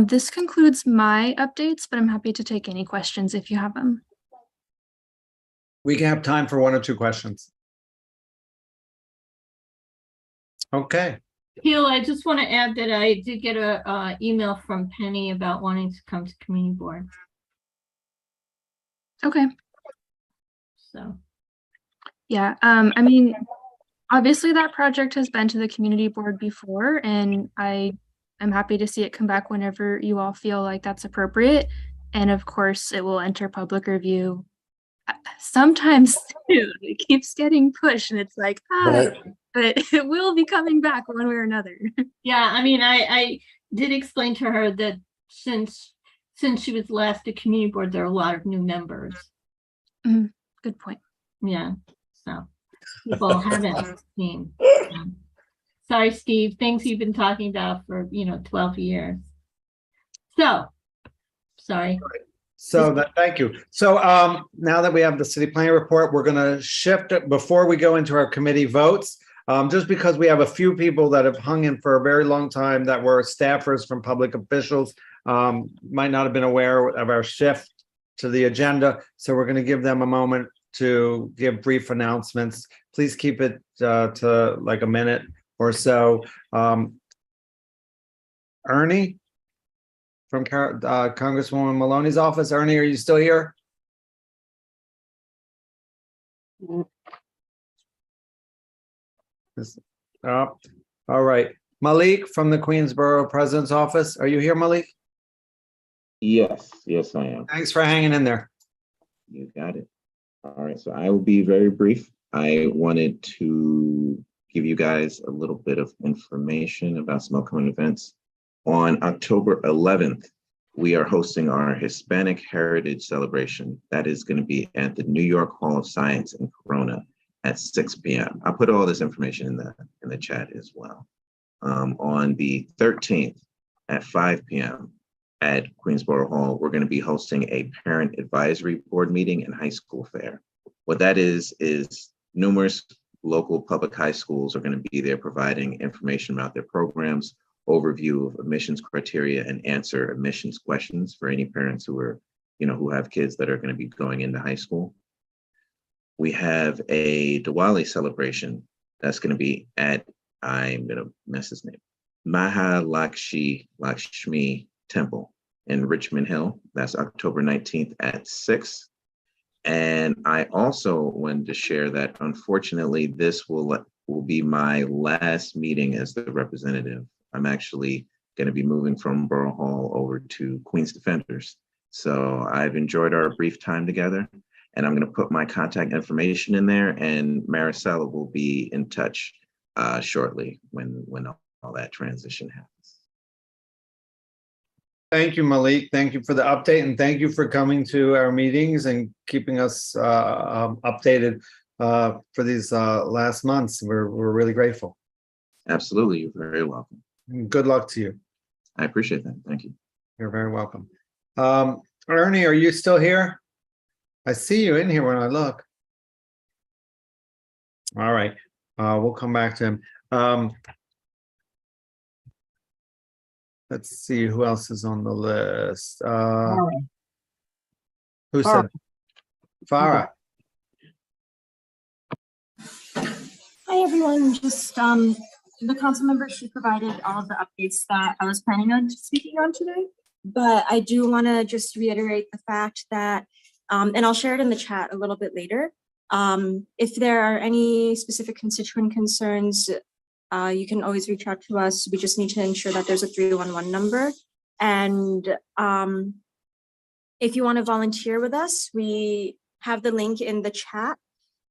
This concludes my updates, but I'm happy to take any questions if you have them. We can have time for 1 or 2 questions. Okay. Hill, I just want to add that I did get a email from Penny about wanting to come to community board. Okay. So. Yeah, I mean, obviously that project has been to the community board before, and I am happy to see it come back whenever you all feel like that's appropriate. And of course, it will enter public review sometimes soon. It keeps getting pushed, and it's like, but it will be coming back one way or another. Yeah, I mean, I did explain to her that since she was last at community board, there are a lot of new members. Good point. Yeah, so people haven't seen. Sorry, Steve, things you've been talking about for 12 years. So, sorry. So thank you. So now that we have the city planning report, we're going to shift it before we go into our committee votes. Just because we have a few people that have hung in for a very long time that were staffers from public officials, might not have been aware of our shift to the agenda. So we're going to give them a moment to give brief announcements. Please keep it to like a minute or so. Ernie from Congresswoman Maloney's office. Ernie, are you still here? All right. Malik from the Queensborough President's office. Are you here, Malik? Yes, I am. Thanks for hanging in there. You got it. All right, so I will be very brief. I wanted to give you guys a little bit of information about some upcoming events. On October 11th, we are hosting our Hispanic Heritage Celebration. That is going to be at the New York Hall of Science in Corona at 6 p.m. I'll put all this information in the chat as well. On the 13th at 5 p.m. at Queensborough Hall, we're going to be hosting a parent advisory board meeting and high school fair. What that is numerous local public high schools are going to be there providing information about their programs, overview of admissions criteria, and answer admissions questions for any parents who are, who have kids that are going to be going into high school. We have a Diwali celebration that's going to be at, I'm going to mess his name, Mahalakshmi Temple in Richmond Hill. That's October 19th at 6. And I also wanted to share that, unfortunately, this will be my last meeting as the representative. I'm actually going to be moving from Borough Hall over to Queens Defenders. So I've enjoyed our brief time together, and I'm going to put my contact information in there, and Maricela will be in touch shortly when all that transition happens. Thank you, Malik. Thank you for the update, and thank you for coming to our meetings and keeping us updated for these last months. We're really grateful. Absolutely. You're very welcome. Good luck to you. I appreciate that. Thank you. You're very welcome. Ernie, are you still here? I see you in here when I look. All right. We'll come back to him. Let's see who else is on the list. Who said? Farah. Hi, everyone. Just the council members should provided all of the updates that I was planning on speaking on today. But I do want to just reiterate the fact that, and I'll share it in the chat a little bit later, If there are any specific constituent concerns, you can always reach out to us. We just need to ensure that there's a 311 number. And if you want to volunteer with us, we have the link in the chat.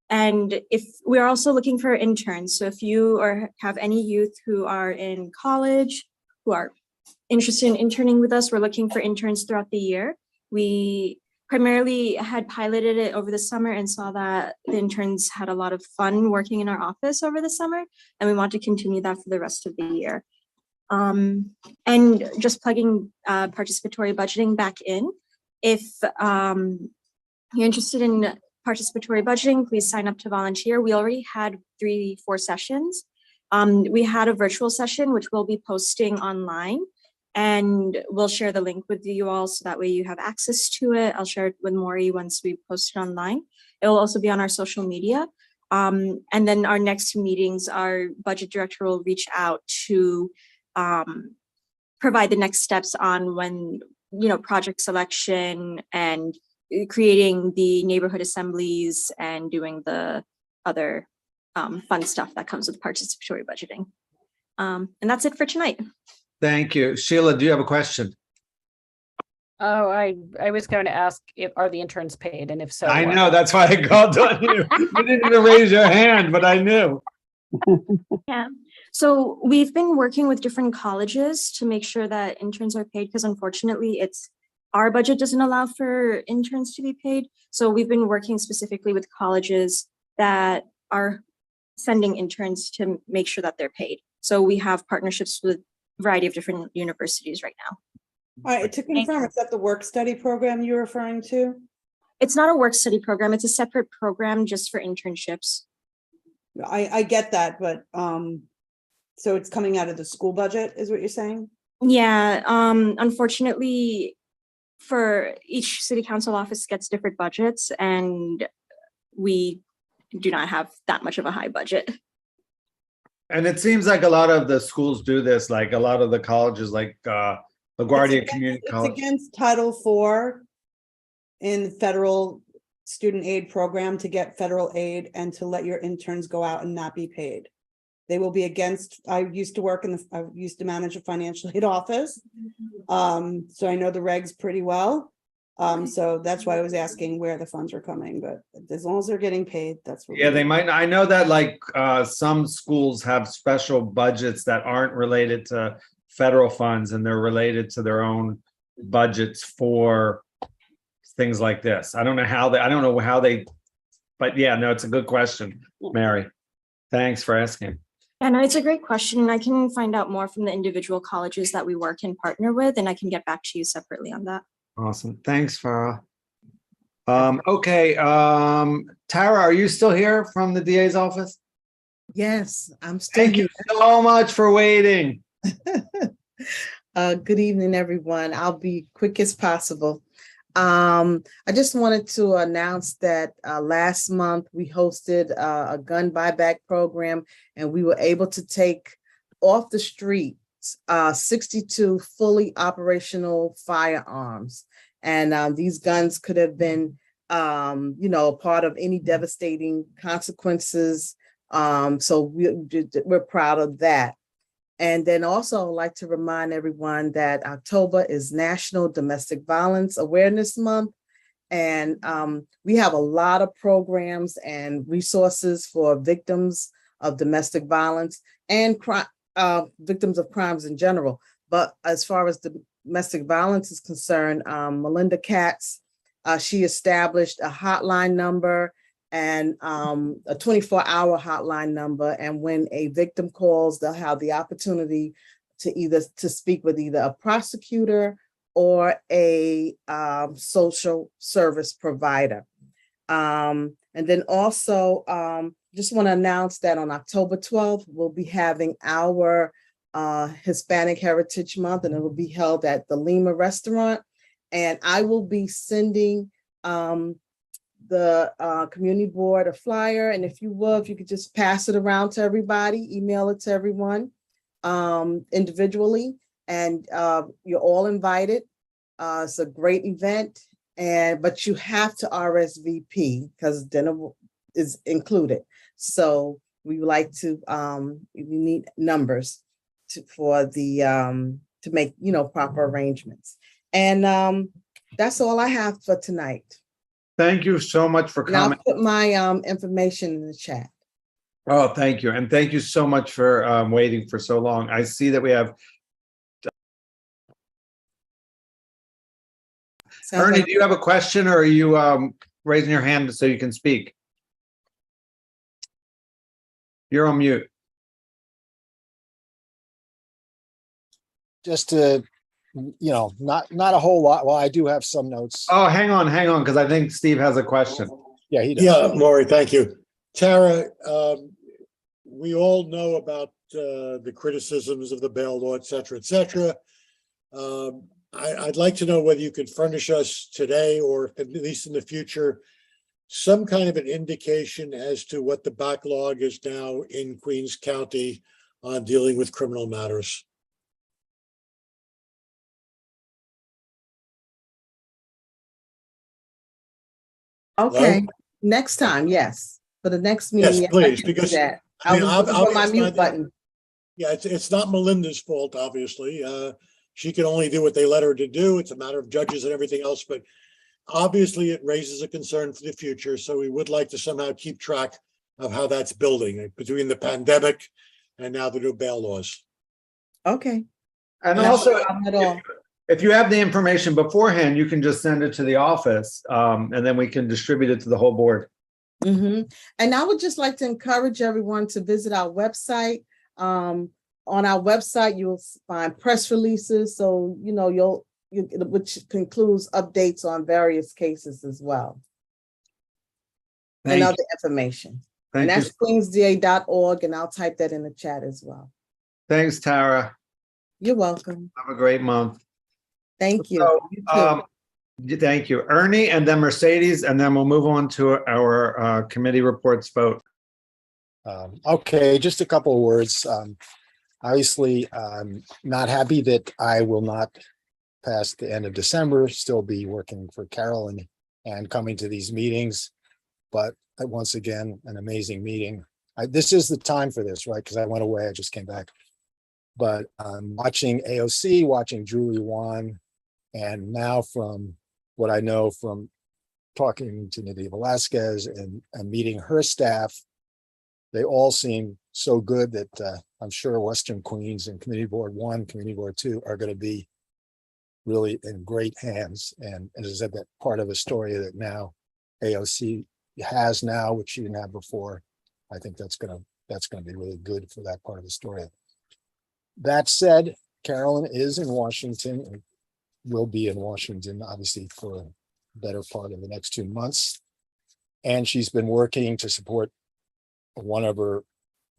And if we're also looking for interns, so if you have any youth who are in college, who are interested in interning with us, we're looking for interns throughout the year. We primarily had piloted it over the summer and saw that the interns had a lot of fun working in our office over the summer, and we want to continue that for the rest of the year. And just plugging participatory budgeting back in. If you're interested in participatory budgeting, please sign up to volunteer. We already had 3-4 sessions. We had a virtual session, which we'll be posting online, and we'll share the link with you all so that way you have access to it. I'll share it with Maury once we post it online. It will also be on our social media. And then our next meetings, our budget director will reach out to provide the next steps on when, project selection and creating the neighborhood assemblies and doing the other fun stuff that comes with participatory budgeting. And that's it for tonight. Thank you. Sheila, do you have a question? Oh, I was going to ask, are the interns paid? And if so, I what? know, that's why I called on you. You didn't even raise your hand, but I knew. Yeah. So we've been working with different colleges to make sure that interns are paid, because unfortunately our budget doesn't allow for interns to be paid. So we've been working specifically with colleges that are sending interns to make sure that they're paid. So we have partnerships with a variety of different universities right now. All right, to confirm, is that the work study program you're referring to? It's not a work study program. It's a separate program just for internships. I get that, but so it's coming out of the school budget is what you're saying? Yeah, unfortunately, for each city council office gets different budgets, and we do not have that much of a high budget. And it seems like a lot of the schools do this, like a lot of the colleges, like LaGuardia Community College. It's against Title IV in the federal student aid program to get federal aid and to let your interns go out and not be paid. They will be against, I used to manage a financial aid office. So I know the regs pretty well. So that's why I was asking where the funds are coming, but as long as they're getting paid, that's what. Yeah, they might. I know that like some schools have special budgets that aren't related to federal funds, and they're related to their own budgets for things like this. I don't know how they, but yeah, no, it's a good question, Mary. Thanks for asking. Yeah, no, it's a great question. And I can find out more from the individual colleges that we work and partner with, and I can get back to you separately on that. Awesome. Thanks, Farah. Okay. Tara, are you still here from the DA's office? Yes, I'm still Thank here. you so much for waiting. Good evening, everyone. I'll be quick as possible. I just wanted to announce that last month we hosted a gun buyback program, and we were able to take off the streets 62 fully operational firearms. And these guns could have been, part of any devastating consequences. So we're proud of that. And then also I'd like to remind everyone that October is National Domestic Violence Awareness Month. And we have a lot of programs and resources for victims of domestic violence and victims of crimes in general. But as far as the domestic violence is concerned, Melinda Katz, she established a hotline number and a 24-hour hotline number. And when a victim calls, they'll have the opportunity to speak with either a prosecutor or a social service provider. And then also, just want to announce that on October 12th, we'll be having our Hispanic Heritage Month, and it will be held at the Lima Restaurant. And I will be sending the community board a flyer. And if you could just pass it around to everybody, email it to everyone individually. And you're all invited. It's a great event, but you have to RSVP because dinner is included. So we would like to, we need numbers for the, to make, proper arrangements. And that's all I have for tonight. Thank you so much for And I'll coming. put my information in the chat. Oh, thank you. And thank you so much for waiting for so long. I see that we have Sounds Ernie, like- do you have a question or are you raising your hand so you can speak? You're on mute. Just to, not a whole lot. Well, I do have some notes. Oh, hang on, because I think Steve has a question. Yeah, he does. Yeah, Maury, thank you. Tara, we all know about the criticisms of the bail law, et cetera, et cetera. I'd like to know whether you could furnish us today, or at least in the future, some kind of an indication as to what the backlog is now in Queens County on dealing with criminal matters. Okay, Hello? next time, yes. For the next meeting. Yes, please, because that. I mean, I was looking for my obviously, mute button. Yeah, it's not Melinda's fault, obviously. She can only do what they let her to do. It's a matter of judges and everything else, but obviously it raises a concern for the future. So we would like to somehow keep track of how that's building between the pandemic and now the new bail laws. Okay. And No also, problem at all. if you have the information beforehand, you can just send it to the office and then we can distribute it to the whole board. And I would just like to encourage everyone to visit our website. On our website, you'll find press releases. So, which concludes updates on various cases as well. Thank And you. other information. Thank And you. that's queensda.org, and I'll type that in the chat as well. Thanks, Tara. You're welcome. Have a great month. Thank you. So, You too. thank you, Ernie, and then Mercedes, and then we'll move on to our committee reports vote. Okay, just a couple of words. Obviously, I'm not happy that I will not past the end of December, still be working for Carolyn and coming to these meetings. But once again, an amazing meeting. This is the time for this, right? Because I went away, I just came back. But watching AOC, watching Julie Wan, and now from what I know from talking to Nydia Velasquez and meeting her staff, they all seem so good that I'm sure Western Queens and Community Board 1, Community Board 2 are going to be really in great hands. And as I said, that part of the story that now AOC has now, which she didn't have before, I think that's going to be really good for that part of the story. That said, Carolyn is in Washington and will be in Washington, obviously, for a better part of the next 2 months. And she's been working to support one of her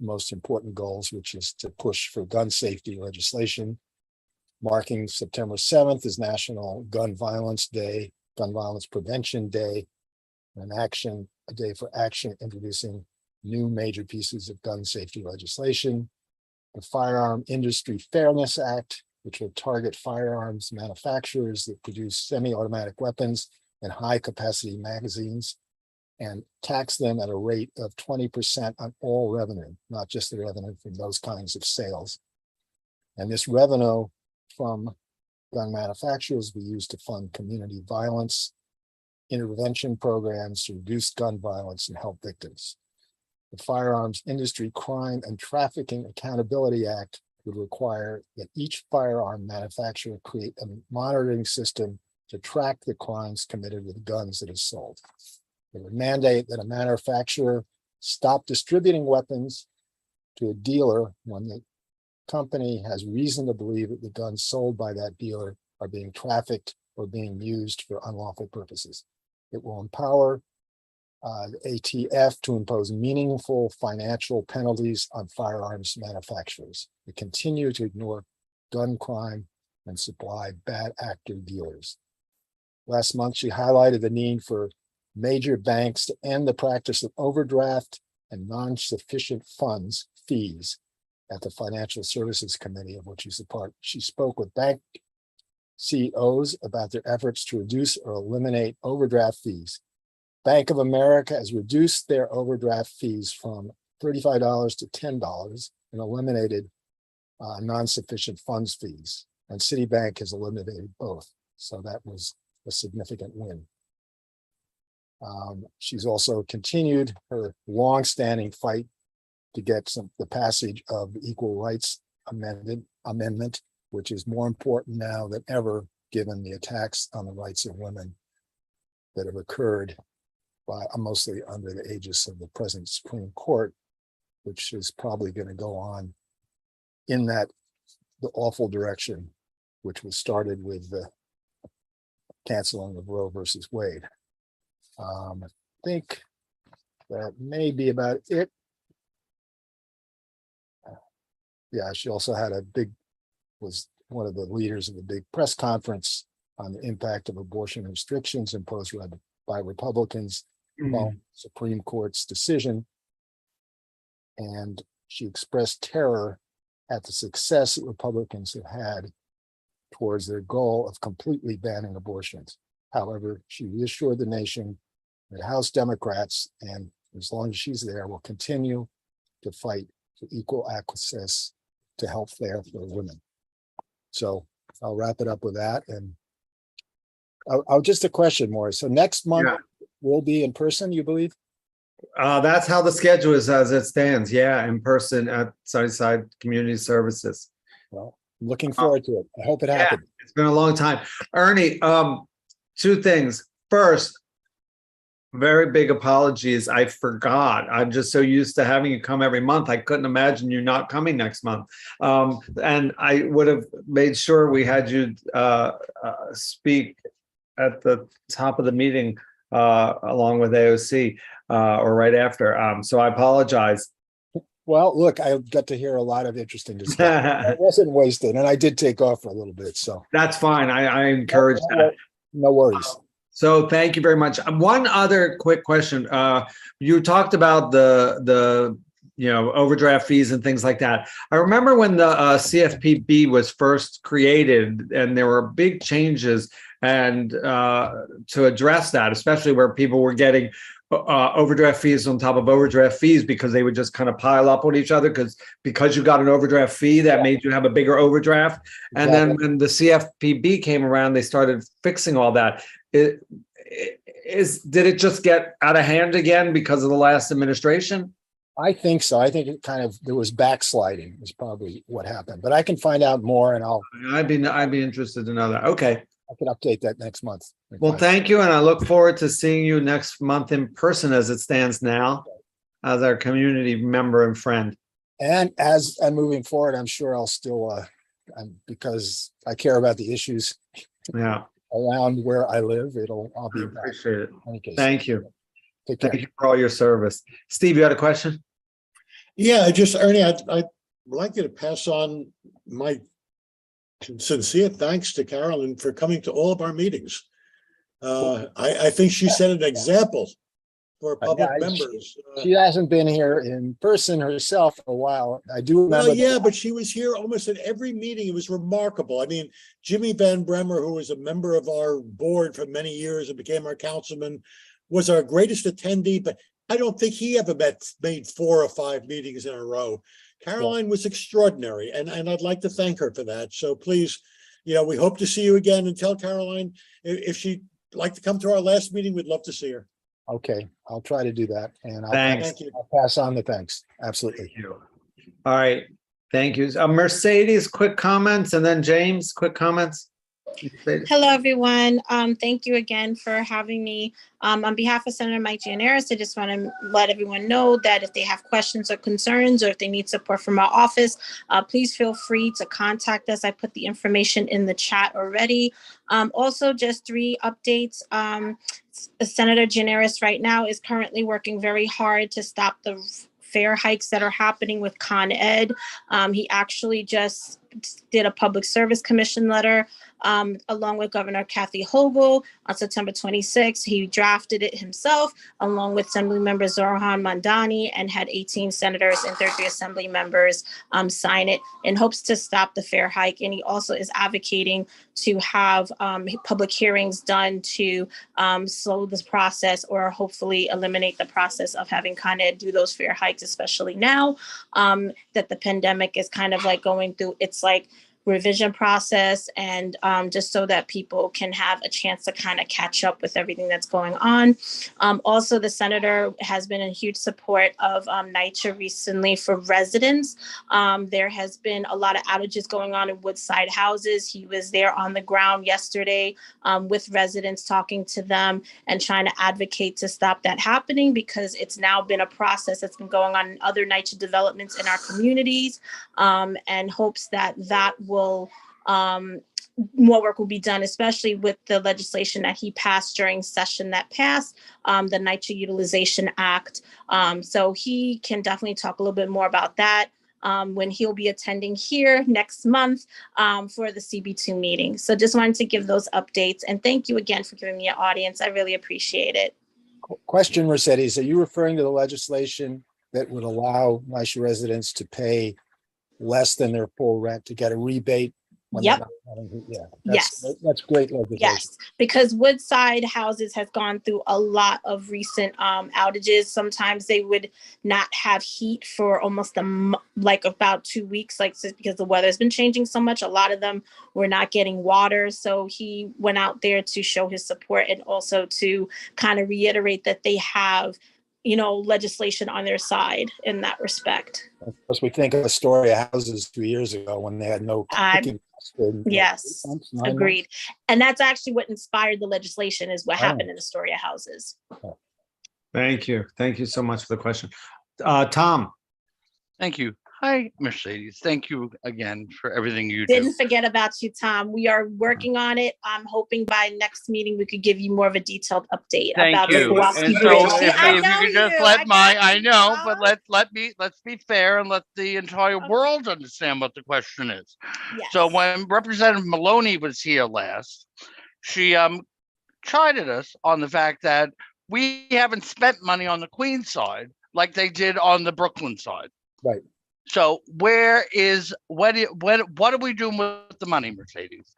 most important goals, which is to push for gun safety legislation. Marking September 7th is National Gun Violence Day, Gun Violence Prevention Day, and a day for action introducing new major pieces of gun safety legislation. The Firearm Industry Fairness Act, which will target firearms manufacturers that produce semi-automatic weapons and high-capacity magazines, and tax them at a rate of 20% on all revenue, not just the revenue from those kinds of sales. And this revenue from gun manufacturers will be used to fund community violence intervention programs to reduce gun violence and help victims. The Firearms Industry Crime and Trafficking Accountability Act would require that each firearm manufacturer create a monitoring system to track the crimes committed with guns that are sold. It would mandate that a manufacturer stop distributing weapons to a dealer when the company has reason to believe that the guns sold by that dealer are being trafficked or being used for unlawful purposes. It will empower the ATF to impose meaningful financial penalties on firearms manufacturers who continue to ignore gun crime and supply bad actor dealers. Last month, she highlighted the need for major banks to end the practice of overdraft and non-sufficient funds fees at the Financial Services Committee, of which she's a part. She spoke with bank CEOs about their efforts to reduce or eliminate overdraft fees. Bank of America has reduced their overdraft fees from $35 to $10 and eliminated non-sufficient funds fees. And Citibank has eliminated both. So that was a significant win. She's also continued her long-standing fight to get the passage of the Equal Rights Amendment, which is more important now than ever, given the attacks on the rights of women that have occurred by mostly under the aegis of the present Supreme Court, which is probably going to go on in the awful direction, which was started with the canceling of Roe versus Wade. I think that may be about it. Yeah, she also had was one of the leaders of a big press conference on the impact of abortion restrictions imposed by Republicans following the Supreme Court's decision. And she expressed terror at the success that Republicans have had towards their goal of completely banning abortions. However, she reassured the nation that House Democrats, and as long as she's there, will continue to fight for equal access to health care for women. So I'll wrap it up with that. And I'll just a question more. So next month we'll be in person, you believe? That's how the schedule is as it stands. Yeah, in person at Sunnyside Community Services. Well, I'm looking forward to it. I hope it happens. It's been a long time. Ernie, two things. First, very big apologies. I forgot. I'm just so used to having you come every month. I couldn't imagine you not coming next month. And I would have made sure we had you speak at the top of the meeting along with AOC or right after. So I apologize. Well, look, I got to hear a lot of interesting discussion. It wasn't wasted, and I did take off for a little bit. So that's fine. I encourage that. No worries. So thank you very much. One other quick question. You talked about the overdraft fees and things like that. I remember when the CFPB was first created, and there were big changes and to address that, especially where people were getting overdraft fees on top of overdraft fees because they would just kind of pile up on each other because you got an overdraft fee that made you have a bigger overdraft. And then when the CFPB came around, they started fixing all that. Did it just get out of hand again because of the last administration? I think so. I think there was backsliding is probably what happened, but I can find out more and I'd be interested to know that. Okay. I can update that next month. Well, thank you. And I look forward to seeing you next month in person as it stands now as our community member and friend. And moving forward, I'm sure I'll still, because I care about the issues around where I live, I'll be back. Appreciate it. Thank you. Thank you for all your service. Steve, you had a question? Yeah, Ernie, I'd like you to pass on my sincere thanks to Carolyn for coming to all of our meetings. I think she set an example for public members. She hasn't been here in person herself for a while. I do remember. Well, yeah, but she was here almost at every meeting. It was remarkable. I mean, Jimmy Van Bremer, who was a member of our board for many years and became our councilman, was our greatest attendee, but I don't think he ever made 4 or 5 meetings in a row. Caroline was extraordinary, and I'd like to thank her for that. So please, we hope to see you again, and tell Caroline if she'd like to come to our last meeting, we'd love to see her. Okay, I'll try to do that, and I'll pass on the thanks. Absolutely. Thank you. All right, thank you. Mercedes, quick comments, and then James, quick comments. Hello, everyone. Thank you again for having me. On behalf of Senator Mike Gianaris, I just want to let everyone know that if they have questions or concerns, or if they need support from our office, please feel free to contact us. I put the information in the chat already. Also, just 3 updates. Senator Gianaris right now is currently working very hard to stop the fare hikes that are happening with Con Ed. He actually just did a public service commission letter along with Governor Kathy Hochul on September 26th. He drafted it himself along with Assembly Member Zoran Mandani and had 18 senators and 33 Assembly members sign it in hopes to stop the fare hike. And he also is advocating to have public hearings done to slow this process or hopefully eliminate the process of having kind of do those fare hikes, especially now that the pandemic is kind of like going through its like revision process, and just so that people can have a chance to kind of catch up with everything that's going on. Also, the senator has been in huge support of NYCHA recently for residents. There has been a lot of outages going on in Woodside houses. He was there on the ground yesterday with residents, talking to them and trying to advocate to stop that happening, because it's now been a process that's been going on in other NYCHA developments in our communities, and hopes that that will more work will be done, especially with the legislation that he passed during session that passed, the NYCHA Utilization Act. So he can definitely talk a little bit more about that when he'll be attending here next month for the CB2 meeting. So just wanted to give those updates, and thank you again for giving me an audience. I really appreciate it. Question, Mercedes, are you referring to the legislation that would allow NYCHA residents to pay less than their full rent to get a rebate? Yep. Yeah. Yes. That's great legislation. Yes, because Woodside houses has gone through a lot of recent outages. Sometimes they would not have heat for almost like about 2 weeks, like because the weather's been changing so much. A lot of them were not getting water. So he went out there to show his support and also to kind of reiterate that they have, you know, legislation on their side in that respect. Of course, we think of Astoria houses 2 years ago when they had no cooking. Yes, agreed. And that's actually what inspired the legislation, is what happened in Astoria houses. Thank you. Thank you so much for the question. Tom. Thank you. Hi, Mercedes. Thank you again for everything you Didn't forget about you, Tom. We are working on it. I'm hoping by next meeting we could give you more of a detailed update about the Kowalski And so Bridge. if you could just let I know, but let's be fair and let the entire world understand what the question is. Yes. So when Representative Maloney was here last, she chided us on the fact that we haven't spent money on the Queens side like they did on the Brooklyn side. Right. So what are we doing with the money, Mercedes?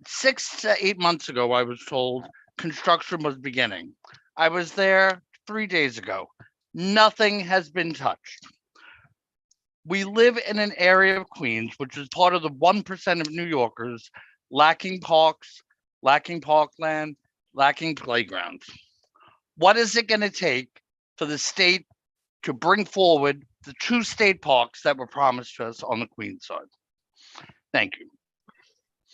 6 to 8 months ago, I was told construction was beginning. I was there 3 days ago. Nothing has been touched. We live in an area of Queens, which is part of the 1% of New Yorkers lacking parks, lacking parkland, lacking playgrounds. What is it going to take for the state to bring forward the 2 state parks that were promised to us on the Queens side? Thank you.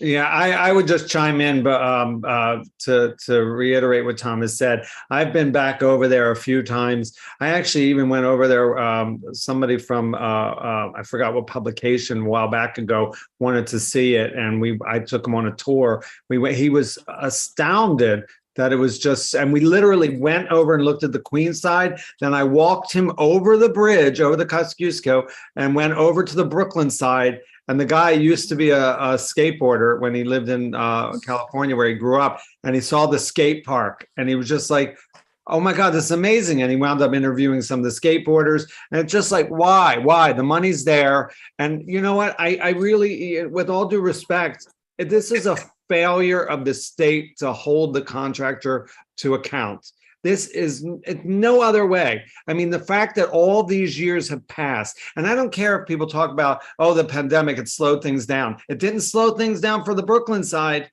Yeah, I would just chime in, but to reiterate what Tom has said, I've been back over there a few times. I actually even went over there. Somebody from I forgot what publication a while back ago wanted to see it, and I took him on a tour. He was astounded that it was just, and we literally went over and looked at the Queens side. Then I walked him over the bridge, over the Kosciuszko, and went over to the Brooklyn side. And the guy used to be a skateboarder when he lived in California, where he grew up, and he saw the skate park, and he was just like, oh my God, this is amazing. And he wound up interviewing some of the skateboarders, and it's just like, why? The money's there. And you know what? I really, with all due respect, this is a failure of the state to hold the contractor to account. This is no other way. I mean, the fact that all these years have passed, and I don't care if people talk about, oh, the pandemic, it slowed things down. It didn't slow things down for the Brooklyn side.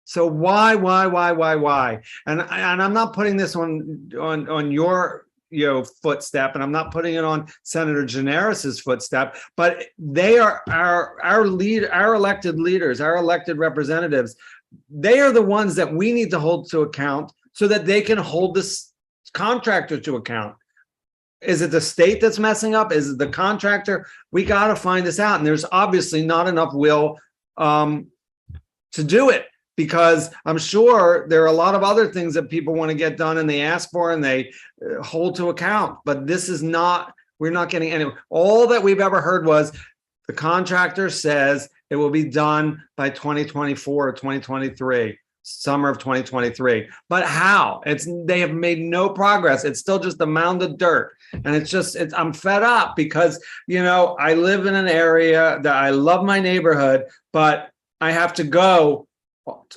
So why? And I'm not putting this on your footstep, and I'm not putting it on Senator Generis's footstep, but they are our elected leaders, our elected representatives. They are the ones that we need to hold to account so that they can hold this contractor to account. Is it the state that's messing up? Is it the contractor? We got to find this out. And there's obviously not enough will to do it, because I'm sure there are a lot of other things that people want to get done and they ask for and they hold to account. But this is not, we're not getting any. All that we've ever heard was the contractor says It will be done by 2024 or 2023, summer of 2023. But how? They have made no progress. It's still just a mound of dirt. And I'm fed up because, I live in an area that I love my neighborhood, but I have to go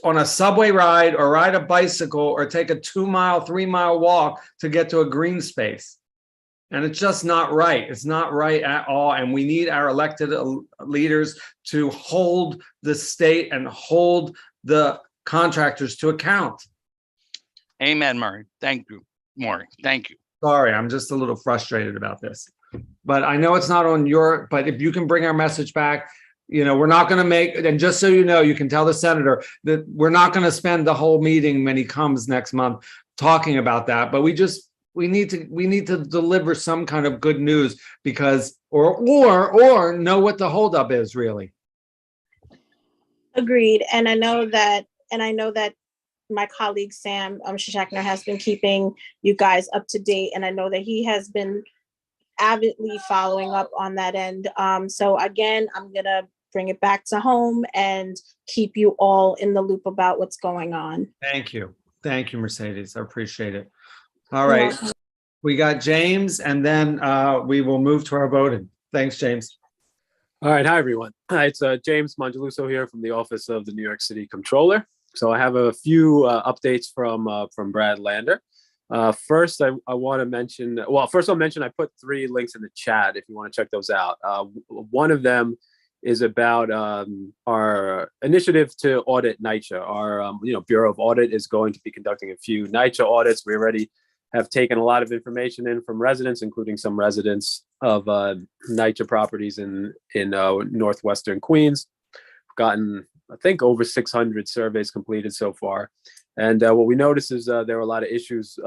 on a subway ride or ride a bicycle or take a 2-mile, 3-mile walk to get to a green space. And it's just not right. It's not right at all. And we need our elected leaders to hold the state and hold the contractors to account. Amen, Murray. Thank you, Maury. Thank you. Sorry, I'm just a little frustrated about this. But I know it's not on but if you can bring our message back, we're not going to and just so you know, you can tell the senator that we're not going to spend the whole meeting when he comes next month talking about that. But we need to deliver some kind of good news because or know what the holdup is really. Agreed. And I know that my colleague Sam Shishakner has been keeping you guys up to date, and I know that he has been avidly following up on that end. So again, I'm gonna bring it back to home and keep you all in the loop about what's going on. Thank you, Mercedes. I appreciate it. All right, we got James, and then we will move to our voting. Thanks, James. All right, hi everyone. Hi, it's James Mongeluso here from the Office of the New York City Comptroller. So I have a few updates from Brad Lander. First, I want to mention, first I'll mention I put 3 links in the chat if you want to check those out. One of them is about our initiative to audit NYCHA. Our Bureau of Audit is going to be conducting a few NYCHA audits. We already have taken a lot of information in from residents, including some residents of NYCHA properties in northwestern Queens. We've gotten, I think, over 600 surveys completed so far. And what we noticed is there were a lot of issues,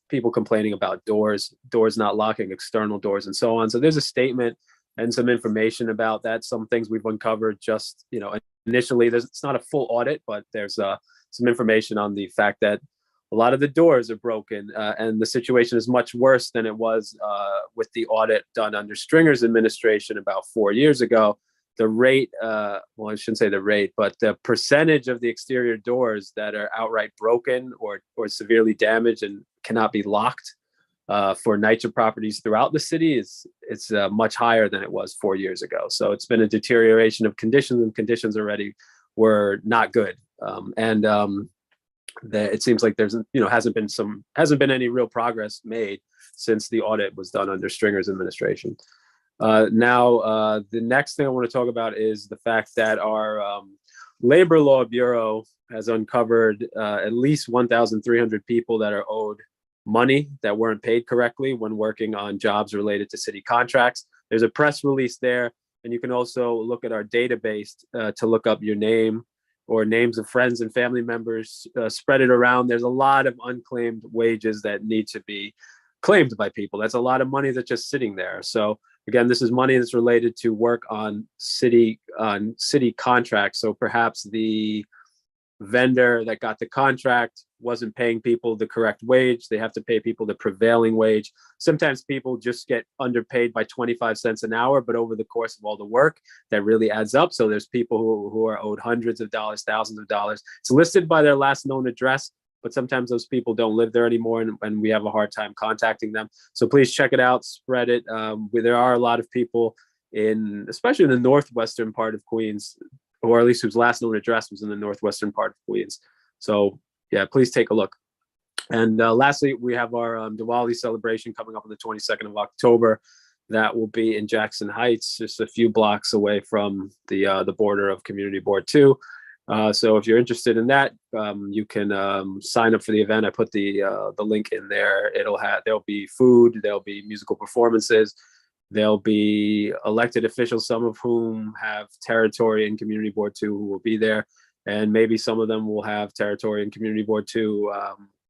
people complaining about doors not locking, external doors, and so on. So there's a statement and some information about that. Some things we've uncovered just, initially. It's not a full audit, but there's some information on the fact that a lot of the doors are broken, and the situation is much worse than it was with the audit done under Stringer's administration about 4 years ago. The rate, I shouldn't say the rate, but the percentage of the exterior doors that are outright broken or severely damaged and cannot be locked for NYCHA properties throughout the city it's much higher than it was 4 years ago. So it's been a deterioration of conditions, and conditions already were not good. It seems like there's hasn't been any real progress made since the audit was done under Stringer's administration. Now, the next thing I want to talk about is the fact that our Labor Law Bureau has uncovered at least 1,300 people that are owed money that weren't paid correctly when working on jobs related to city contracts. There's a press release there, and you can also look at our database to look up your name or names of friends and family members, spread it around. There's a lot of unclaimed wages that need to be claimed by people. That's a lot of money that's just sitting there. So again, this is money that's related to work on city contracts. So perhaps the vendor that got the contract wasn't paying people the correct wage. They have to pay people the prevailing wage. Sometimes people just get underpaid by 25 cents an hour, but over the course of all the work, that really adds up. So there's people who are owed hundreds of dollars, thousands of dollars. It's listed by their last known address, but sometimes those people don't live there anymore, and we have a hard time contacting them. So please check it out, spread it. There are a lot of people especially in the northwestern part of Queens, or at least whose last known address was in the northwestern part of Queens. So yeah, please take a look. And lastly, we have our Diwali celebration coming up on the 22nd of October. That will be in Jackson Heights, just a few blocks away from the border of Community Board 2. So if you're interested in that, you can sign up for the event. I put the link in there. There'll be food, there'll be musical performances, there'll be elected officials, some of whom have territory in Community Board 2 who will be there. And maybe some of them will have territory in Community Board 2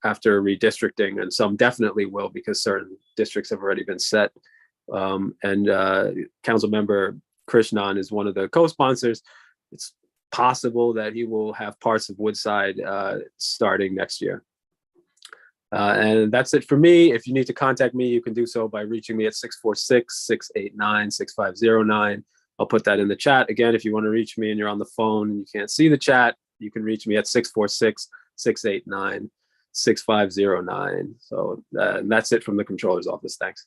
after redistricting, and some definitely will because certain districts have already been set. Council Member Krishnan is one of the co-sponsors. It's possible that he will have parts of Woodside starting next year. And that's it for me. If you need to contact me, you can do so by reaching me at 646-689-6509. I'll put that in the chat. Again, if you want to reach me and you're on the phone and you can't see the chat, you can reach me at 646-689-6509. So that's it from the controller's office. Thanks.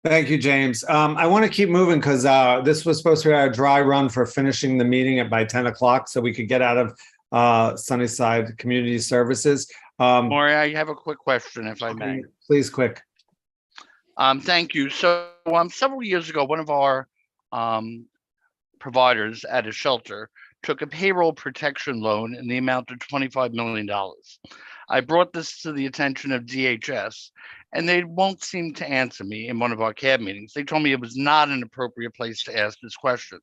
Thank you, James. I want to keep moving because this was supposed to be our dry run for finishing the meeting by 10 o'clock so we could get out of Sunnyside Community Services. Maury, I have a quick question, if I may. Please, quick. Thank you. So several years ago, one of our providers at a shelter took a payroll protection loan in the amount of $25 million. I brought this to the attention of DHS, and they won't seem to answer me in one of our CAB meetings. They told me it was not an appropriate place to ask this question.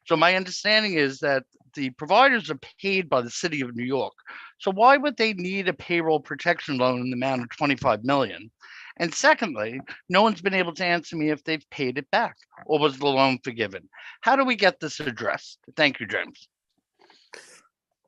So my understanding is that the providers are paid by the city of New York. So why would they need a payroll protection loan in the amount of $25 million? And secondly, no one's been able to answer me if they've paid it back or was the loan forgiven. How do we get this addressed? Thank you, James.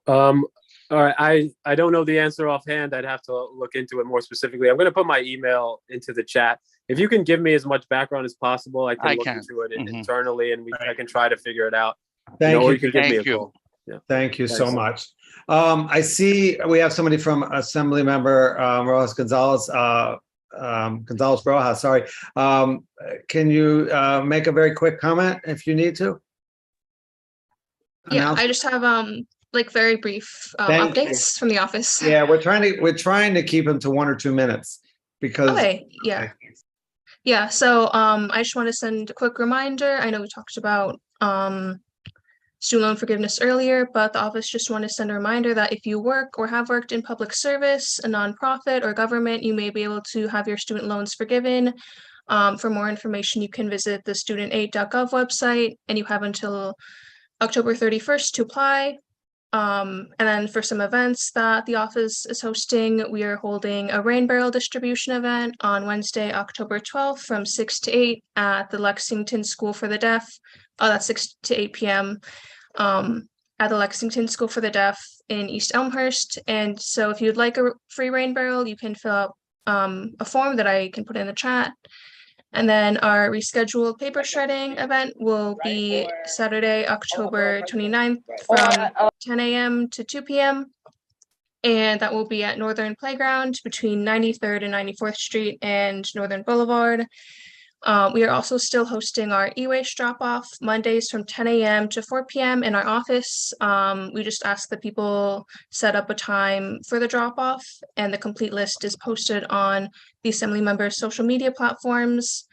All right, I don't know the answer offhand. I'd have to look into it more specifically. I'm going to put my email into the chat. If you can give me as much background as possible, I can look into it internally, and I can try to figure it out. Thank you. Or you can give me a call. Yeah. Thank you so much. I see we have somebody from Assembly Member Rojas Gonzalez. Gonzalez Rojas, sorry. Can you make a very quick comment if you need to? Yeah, I just have like very brief updates from the office. Yeah, we're trying to keep them to 1 or 2 minutes because. Okay, yeah. Yeah, so I just want to send a quick reminder. I know we talked about student loan forgiveness earlier, but the office just want to send a reminder that if you work or have worked in public service, a nonprofit or government, you may be able to have your student loans forgiven. For more information, you can visit the studentaid.gov website, and you have until October 31st to apply. And then for some events that the office is hosting, we are holding a rain barrel distribution event on Wednesday, October 12th from 6 to 8 at the Lexington School for the Deaf. Oh, that's 6 to 8 p.m. At the Lexington School for the Deaf in East Elmhurst. And so if you'd like a free rain barrel, you can fill out a form that I can put in the chat. And then our rescheduled paper shredding event will be Saturday, October 29th from 10 a.m. to 2 p.m. And that will be at Northern Playground between 93rd and 94th Street and Northern Boulevard. We are also still hosting our e-waste drop-off Mondays from 10 a.m. to 4 p.m. in our office. We just ask that people set up a time for the drop-off, and the complete list is posted on the Assembly members' social media platforms.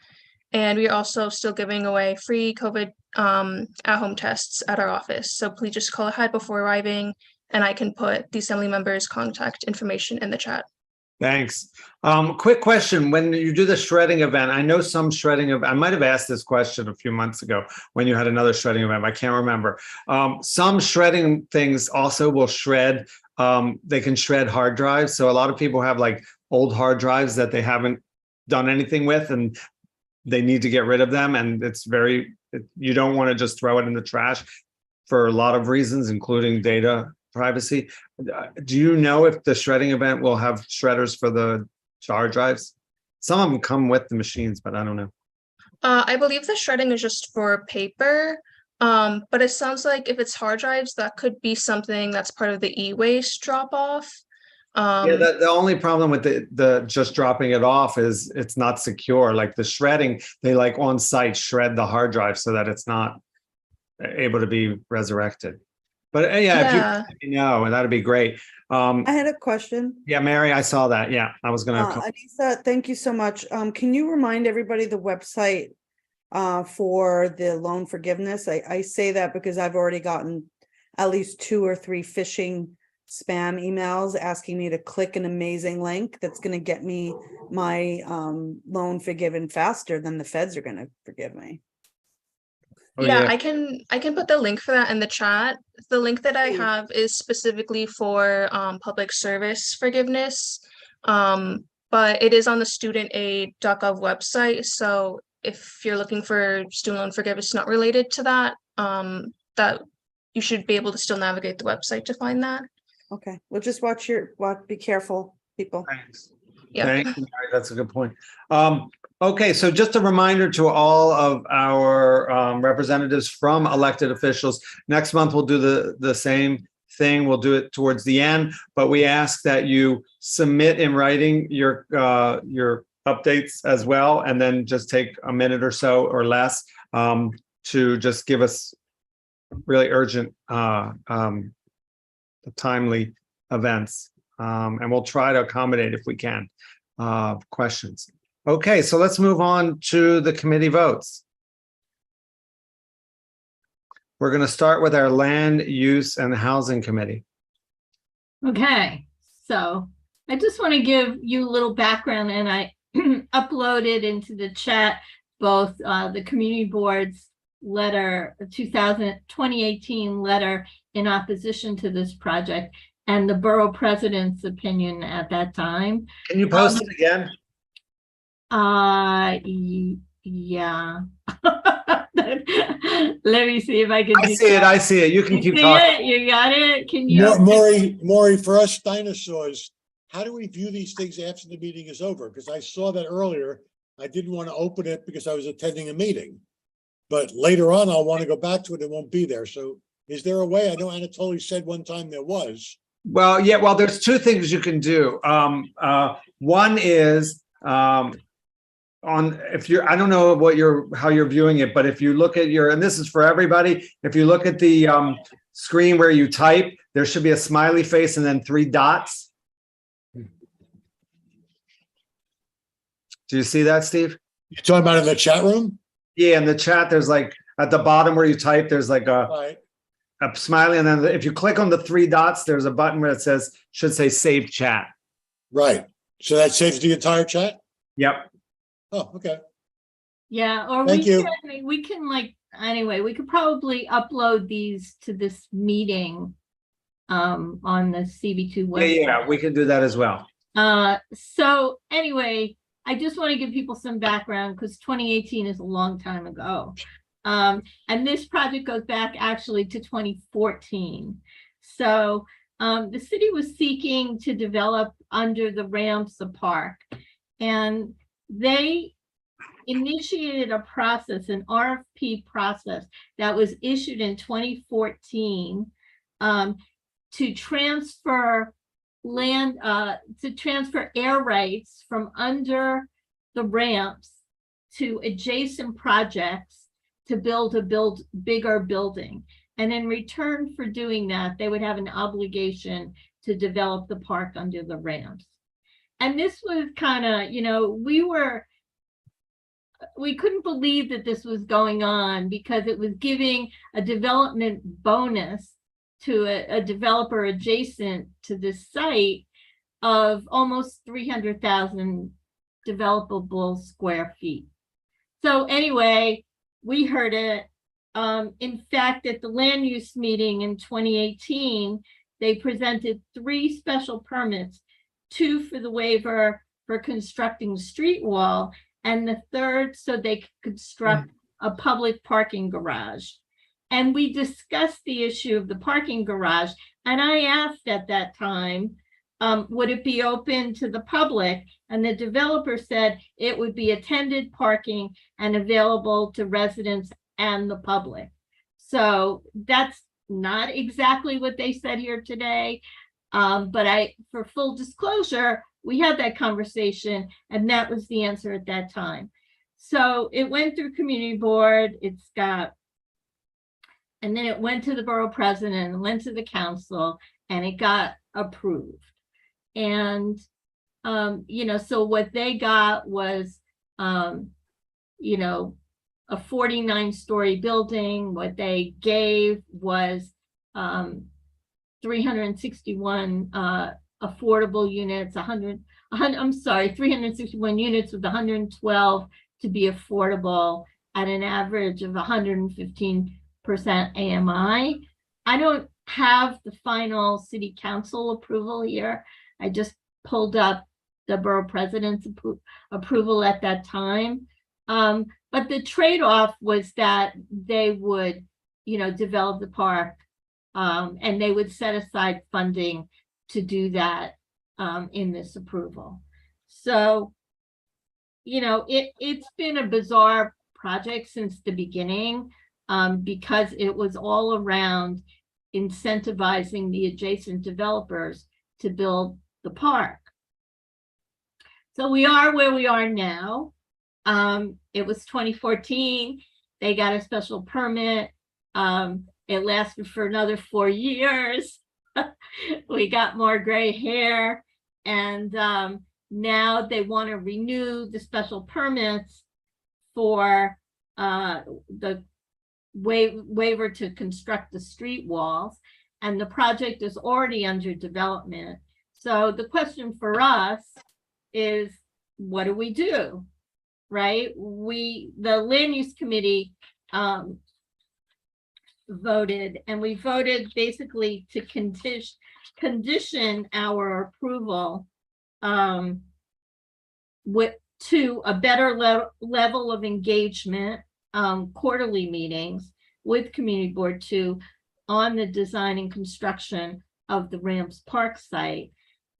And we are also still giving away free COVID at-home tests at our office. So please just call ahead before arriving, and I can put the Assembly members' contact information in the chat. Thanks. Quick question. When you do the shredding event, I know some shredding event, I might have asked this question a few months ago when you had another shredding event. I can't remember. Some shredding things also will shred. They can shred hard drives. So a lot of people have like old hard drives that they haven't done anything with, and they need to get rid of them. And it's you don't want to just throw it in the trash for a lot of reasons, including data privacy. Do you know if the shredding event will have shredders for the hard drives? Some of them come with the machines, but I don't know. I believe the shredding is just for paper, but it sounds like if it's hard drives, that could be something that's part of the e-waste drop-off. Yeah, the only problem with the just dropping it off is it's not secure. Like the shredding, they like on site shred the hard drive so that it's not able to be resurrected. But if you let me know, that'd be great. I had a question. Yeah, Mary, I saw that. Yeah, I was gonna. Anissa, thank you so much. Can you remind everybody the website for the loan forgiveness? I say that because I've already gotten at least 2 or 3 phishing spam emails asking me to click an amazing link that's going to get me my loan forgiven faster than the feds are going to forgive me. Yeah, I can put the link for that in the chat. The link that I have is specifically for public service forgiveness, but it is on the studentaid.gov website. So if you're looking for student loan forgiveness not related to that, that you should be able to still navigate the website to find that. Okay, well, just be careful, people. Thanks. Yeah, thank you, Mary. That's a good point. Okay, so just a reminder to all of our representatives from elected officials, next month we'll do the same thing. We'll do it towards the end, but we ask that you submit in writing your updates as well, and then just take a minute or so or less to just give us really urgent, timely events. And we'll try to accommodate if we can, questions. Okay, so let's move on to the committee votes. We're going to start with our Land Use and Housing Committee. Okay, so I just want to give you a little background, and I uploaded into the chat both the community board's letter, 2018 letter in opposition to this project, and the borough president's opinion at that time. Can you post it again? Yeah. Let me see if I can. I see it. You can keep talking. You got it? Can you? Maury, for us dinosaurs, how do we view these things after the meeting is over? Because I saw that earlier. I didn't want to open it because I was attending a meeting. But later on, I'll want to go back to it. It won't be there. So is there a way? I know Anatoly said one time there was. Well, yeah, well, there's two things you can do. One is I don't know how you're viewing it, but if you look at and this is for everybody, if you look at the screen where you type, there should be a smiley face and then 3 dots. Do you see that, Steve? You're talking about in the chat room? Yeah, in the chat, there's like at the bottom where you type, there's like a smiley, and then if you click on the 3 dots, there's a button where it should say save chat. Right. So that saves the entire chat? Yep. Oh, okay. Yeah, or we can like, anyway, we could probably upload these to this meeting on the CB2 website. Yeah, we can do that as well. So anyway, I just want to give people some background because 2018 is a long time ago. And this project goes back actually to 2014. So the city was seeking to develop under the ramps a park, and they initiated a process, an RFP process that was issued in 2014 to transfer land, to transfer air rights from under the ramps to adjacent projects to build a bigger building. And in return for doing that, they would have an obligation to develop the park under the ramps. And this was kind of, we couldn't believe that this was going on because it was giving a development bonus to a developer adjacent to this site of almost 300,000 developable square feet. So anyway, we heard it. In fact, at the land use meeting in 2018, they presented 3 special permits, 2 for the waiver for constructing the street wall, and the 3rd so they could construct a public parking garage. And we discussed the issue of the parking garage, and I asked at that time, would it be open to the public? And the developer said it would be attended parking and available to residents and the public. So that's not exactly what they said here today. But for full disclosure, we had that conversation and that was the answer at that time. So it went through community board, and then it went to the borough president, and went to the council, and it got approved. And, so what they got was, a 49-story building. What they gave was 361 affordable units, 361 units with 112 to be affordable at an average of 115% AMI. I don't have the final city council approval here. I just pulled up the borough president's approval at that time. But the trade-off was that they would, develop the park, and they would set aside funding to do that in this approval. So, you know, it's been a bizarre project since the beginning, because it was all around incentivizing the adjacent developers to build the park. So we are where we are now. It was 2014. They got a special permit. It lasted for another 4 years. We got more gray hair, and now they want to renew the special permits for the waiver to construct the street walls, and the project is already under development. So the question for us is, what do we do? Right? The land use committee voted, and we voted basically to condition our approval to a better level of engagement, quarterly meetings with Community Board 2 on the design and construction of the Rams Park site,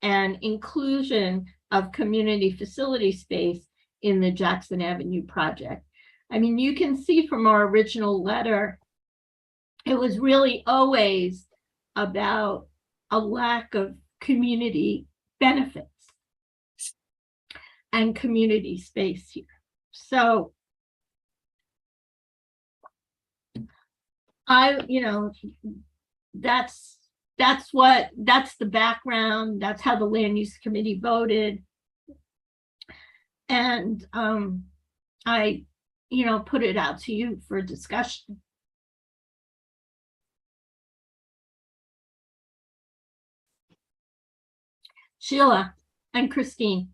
and inclusion of community facility space in the Jackson Avenue project. I mean, you can see from our original letter, it was really always about a lack of community benefits and community space here. So that's the background. That's how the land use committee voted. And I, put it out to you for discussion. Sheila and Christine.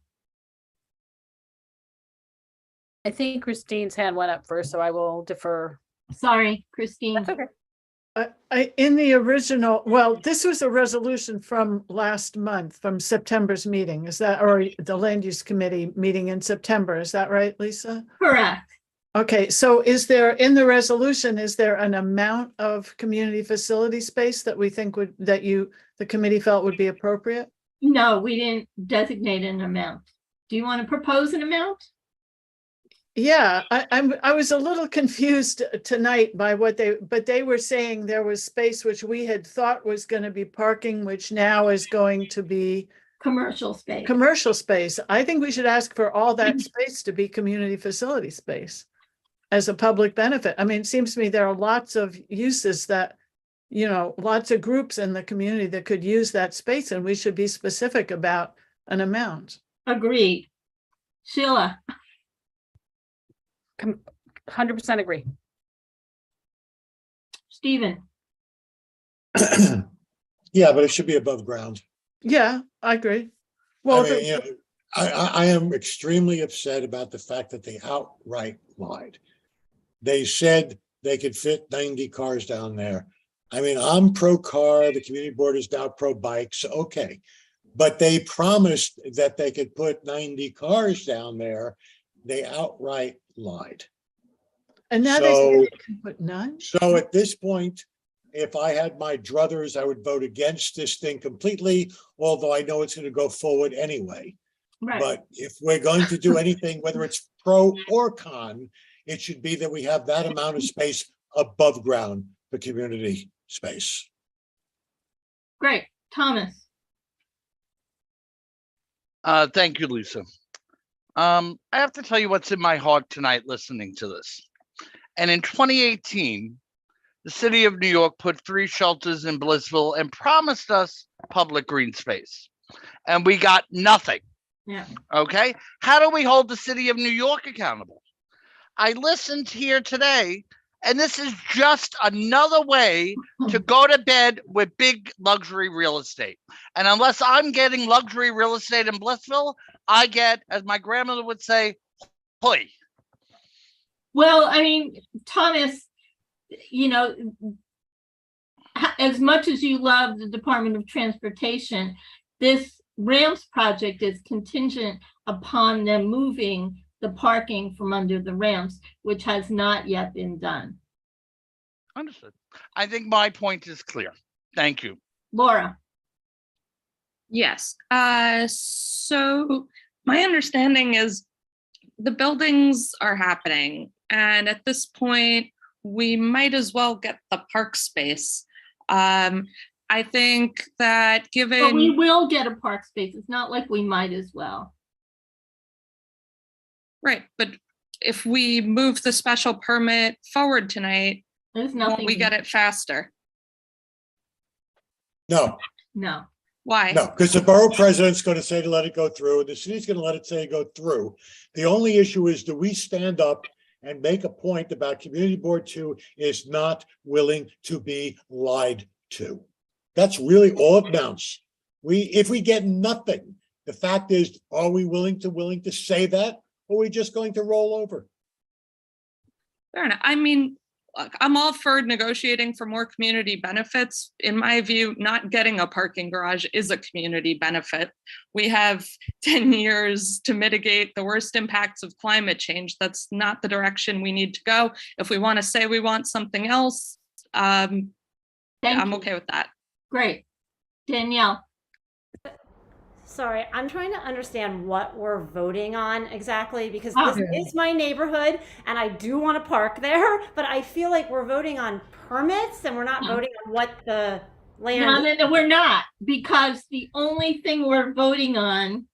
I think Christine's hand went up first, so I will defer. Sorry, Christine. That's okay. In the original, well, this was a resolution from last month, from September's meeting, is that, or the land use committee meeting in September, is that right, Lisa? Correct. Okay, so is there, in the resolution, is there an amount of community facility space that we think the committee felt would be appropriate? No, we didn't designate an amount. Do you want to propose an amount? Yeah, I was a little confused tonight by but they were saying there was space which we had thought was going to be parking, which now is going to be commercial space. Commercial space. I think we should ask for all that space to be community facility space as a public benefit. I mean, it seems to me there are lots of uses that, lots of groups in the community that could use that space, and we should be specific about an amount. Agreed. Sheila. 100% agree. Stephen. Yeah, but it should be above ground. Yeah, I agree. Well, I am extremely upset about the fact that they outright lied. They said they could fit 90 cars down there. I mean, I'm pro car, the community board is now pro bikes, okay. But they promised that they could put 90 cars down there. They outright lied. And now they say they can put none. So at this point, if I had my druthers, I would vote against this thing completely, although I know it's going to go forward anyway. Right. But if we're going to do anything, whether it's pro or con, it should be that we have that amount of space above ground for community space. Great. Thomas. Thank you, Lisa. I have to tell you what's in my heart tonight listening to this. And in 2018, the city of New York put 3 shelters in Blissville and promised us public green space. And we got nothing. Yeah. Okay. How do we hold the city of New York accountable? I listened here today, and this is just another way to go to bed with big luxury real estate. And unless I'm getting luxury real estate in Blissville, I get, as my grandmother would say, hoy. Well, I mean, Thomas, as much as you love the Department of Transportation, this Rams project is contingent upon them moving the parking from under the ramps, which has not yet been done. Understood. I think my point is clear. Thank you. Laura. Yes. So my understanding is the buildings are happening, and at this point, we might as well get the park space. I think that given. But we will get a park space. It's not like we might as well. Right, but if we move the special permit forward tonight, There's won't nothing. we get it faster? No, No. Why? no, because the borough president's going to say to let it go through, the city's going to let it say go through. The only issue is, do we stand up and make a point about community board 2 is not willing to be lied to? That's really all it amounts. If we get nothing, the fact is, are we willing to say that, or are we just going to roll over? Fair enough. I mean, look, I'm all for negotiating for more community benefits. In my view, not getting a parking garage is a community benefit. We have 10 years to mitigate the worst impacts of climate change. That's not the direction we need to go. If we want to say we want something else, I'm okay with that. Great. Danielle. Sorry, I'm trying to understand what we're voting on exactly, because Oh. this is my neighborhood and I do want to park there, but I feel like we're voting on permits and we're not voting on what the land. No, we're not, because the only thing we're voting on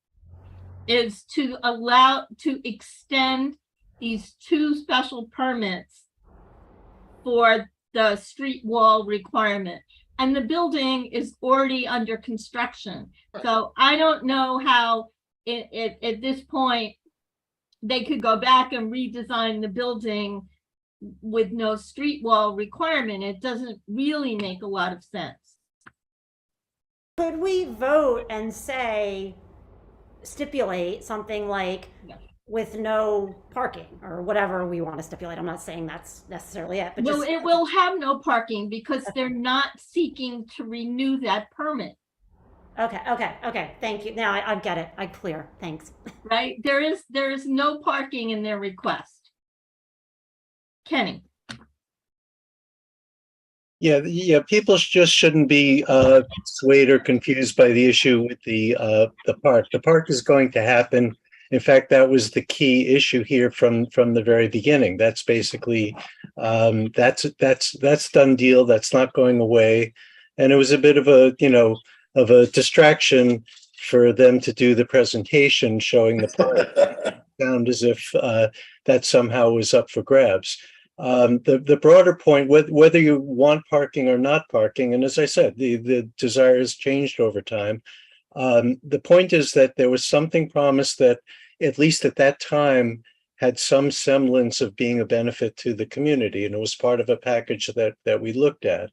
is to extend these 2 special permits for the street wall requirement. And the building is already under construction. So I don't know how at this point they could go back and redesign the building with no street wall requirement. It doesn't really make a lot of sense. Could we vote and say, stipulate something like with no parking or whatever we want to stipulate? I'm not saying that's necessarily it, but Well, it will have no parking because they're not seeking to renew that permit. Okay. Thank you. Now I get it. I'm clear. Thanks. Right? There is no parking in their request. Kenny. Yeah, people just shouldn't be swayed or confused by the issue with the park. The park is going to happen. In fact, that was the key issue here from the very beginning. That's basically that's done deal. That's not going away. And it was a bit of a distraction for them to do the presentation showing the park. Sound as if that somehow was up for grabs. The broader point, whether you want parking or not parking, and as I said, the desire has changed over time. The point is that there was something promised that, at least at that time, had some semblance of being a benefit to the community, and it was part of a package that we looked at.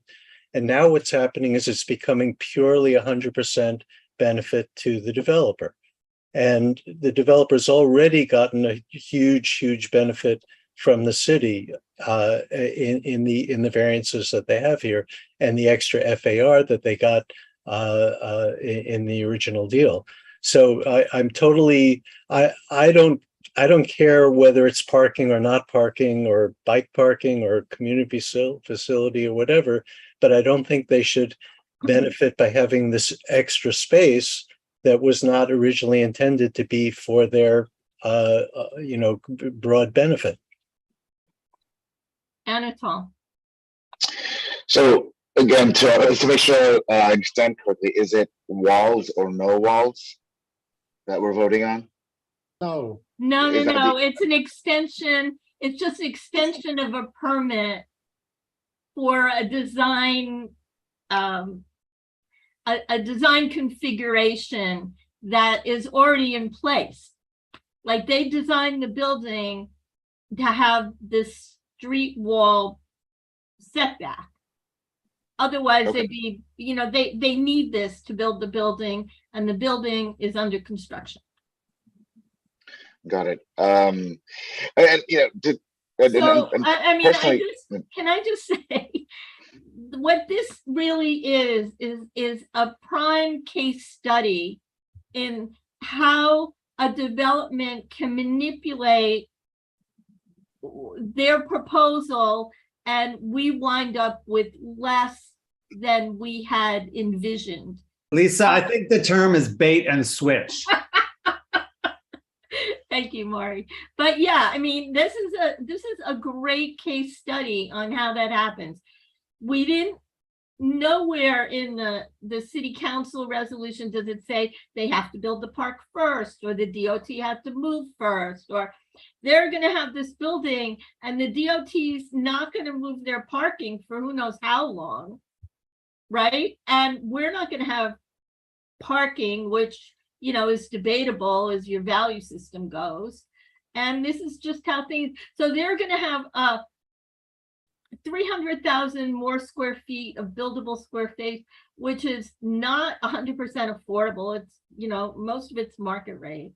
And now what's happening is it's becoming purely 100% benefit to the developer. And the developer's already gotten a huge benefit from the city in the variances that they have here, and the extra FAR that they got in the original deal. So I'm totally, I don't care whether it's parking or not parking or bike parking or community facility or whatever, but I don't think they should benefit by having this extra space that was not originally intended to be for their broad benefit. Anatol. So again, to make sure I understand correctly, is it walls or no walls that we're voting on? No. No. It's an extension. It's just extension of a permit for a design, a design configuration that is already in place. Like they designed the building to have this street wall setback. Otherwise, Okay. they'd be, they need this to build the building, and the building is under construction. Got it. And Can I just say, what this really is a prime case study in how a development can manipulate their proposal, and we wind up with less than we had envisioned. Lisa, I think the term is bait and switch. Thank you, Maury. But yeah, I mean, this is a great case study on how that happens. We didn't, nowhere in the city council resolution does it say they have to build the park first, or the DOT has to move first, or they're going to have this building and the DOT's not going to move their parking for who knows how long, right? And we're not going to have parking, which, you know, is debatable as your value system goes. And this is just how things, so they're going to have 300,000 more square feet of buildable square feet, which is not 100% affordable. It's, you know, most of it's market rate.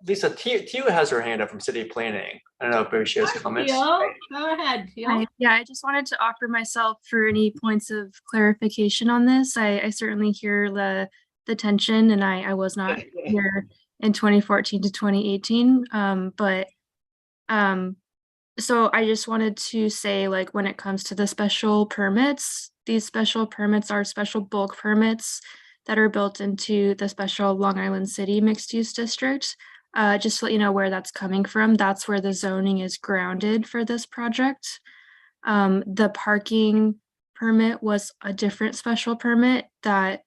Lisa, Tia has her hand up from city planning. I don't know if maybe she has comments. Go ahead, Teal. Yeah, I just wanted to offer myself for any points of clarification on this. I certainly hear the tension, and I was not here in 2014 to 2018. So I just wanted to say, like, when it comes to the special permits, these special permits are special bulk permits that are built into the special Long Island City mixed use district. Just to let you know where that's coming from, that's where the zoning is grounded for this project. The parking permit was a different special permit that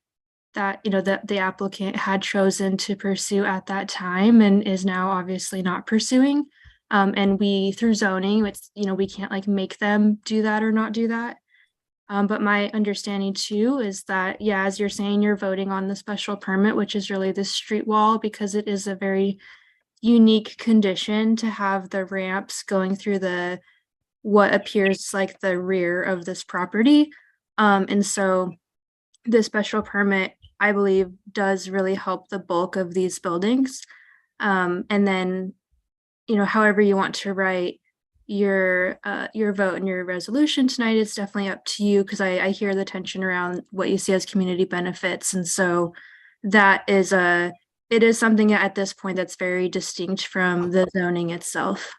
you know that the applicant had chosen to pursue at that time and is now obviously not pursuing. And we, through zoning, it's, you know, we can't like make them do that or not do that. But my understanding too is that, yeah, as you're saying, you're voting on the special permit, which is really the street wall, because it is a very unique condition to have the ramps going through what appears like the rear of this property. And so the special permit, I believe, does really help the bulk of these buildings. And then, you know, however you want to write your vote and your resolution tonight, is definitely up to you, because I hear the tension around what you see as community benefits. And so that is it is something at this point that's very distinct from the zoning itself.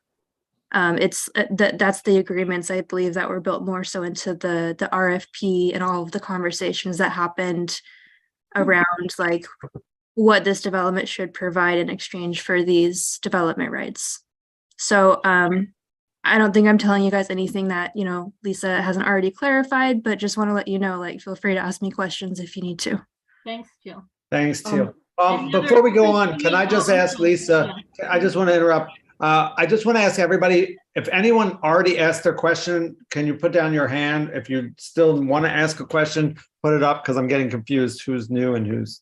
That's the agreements, I believe, that were built more so into the RFP and all of the conversations that happened around like what this development should provide in exchange for these development rights. So I don't think I'm telling you guys anything that, you know, Lisa hasn't already clarified, but just want to let you know, like, feel free to ask me questions if you need to. Thanks, Jill. Thanks, Teal. Before we go on, can I just ask Lisa, I just want to interrupt. I just want to ask everybody, if anyone already asked their question, can you put down your hand? If you still want to ask a question, put it up, because I'm getting confused who's new and who's.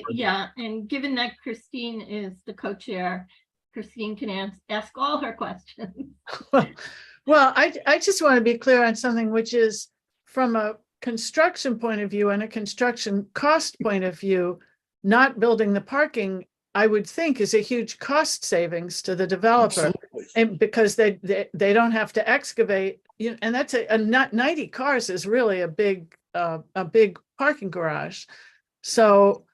Yeah, and given that Christine is the co-chair, Christine can ask all her questions. Well, I just want to be clear on something, which is from a construction point of view and a construction cost point of view, not building the parking, I would think, is a huge cost savings to the developer. Absolutely. And because they don't have to excavate, and that's not 90 cars is really a big parking garage. So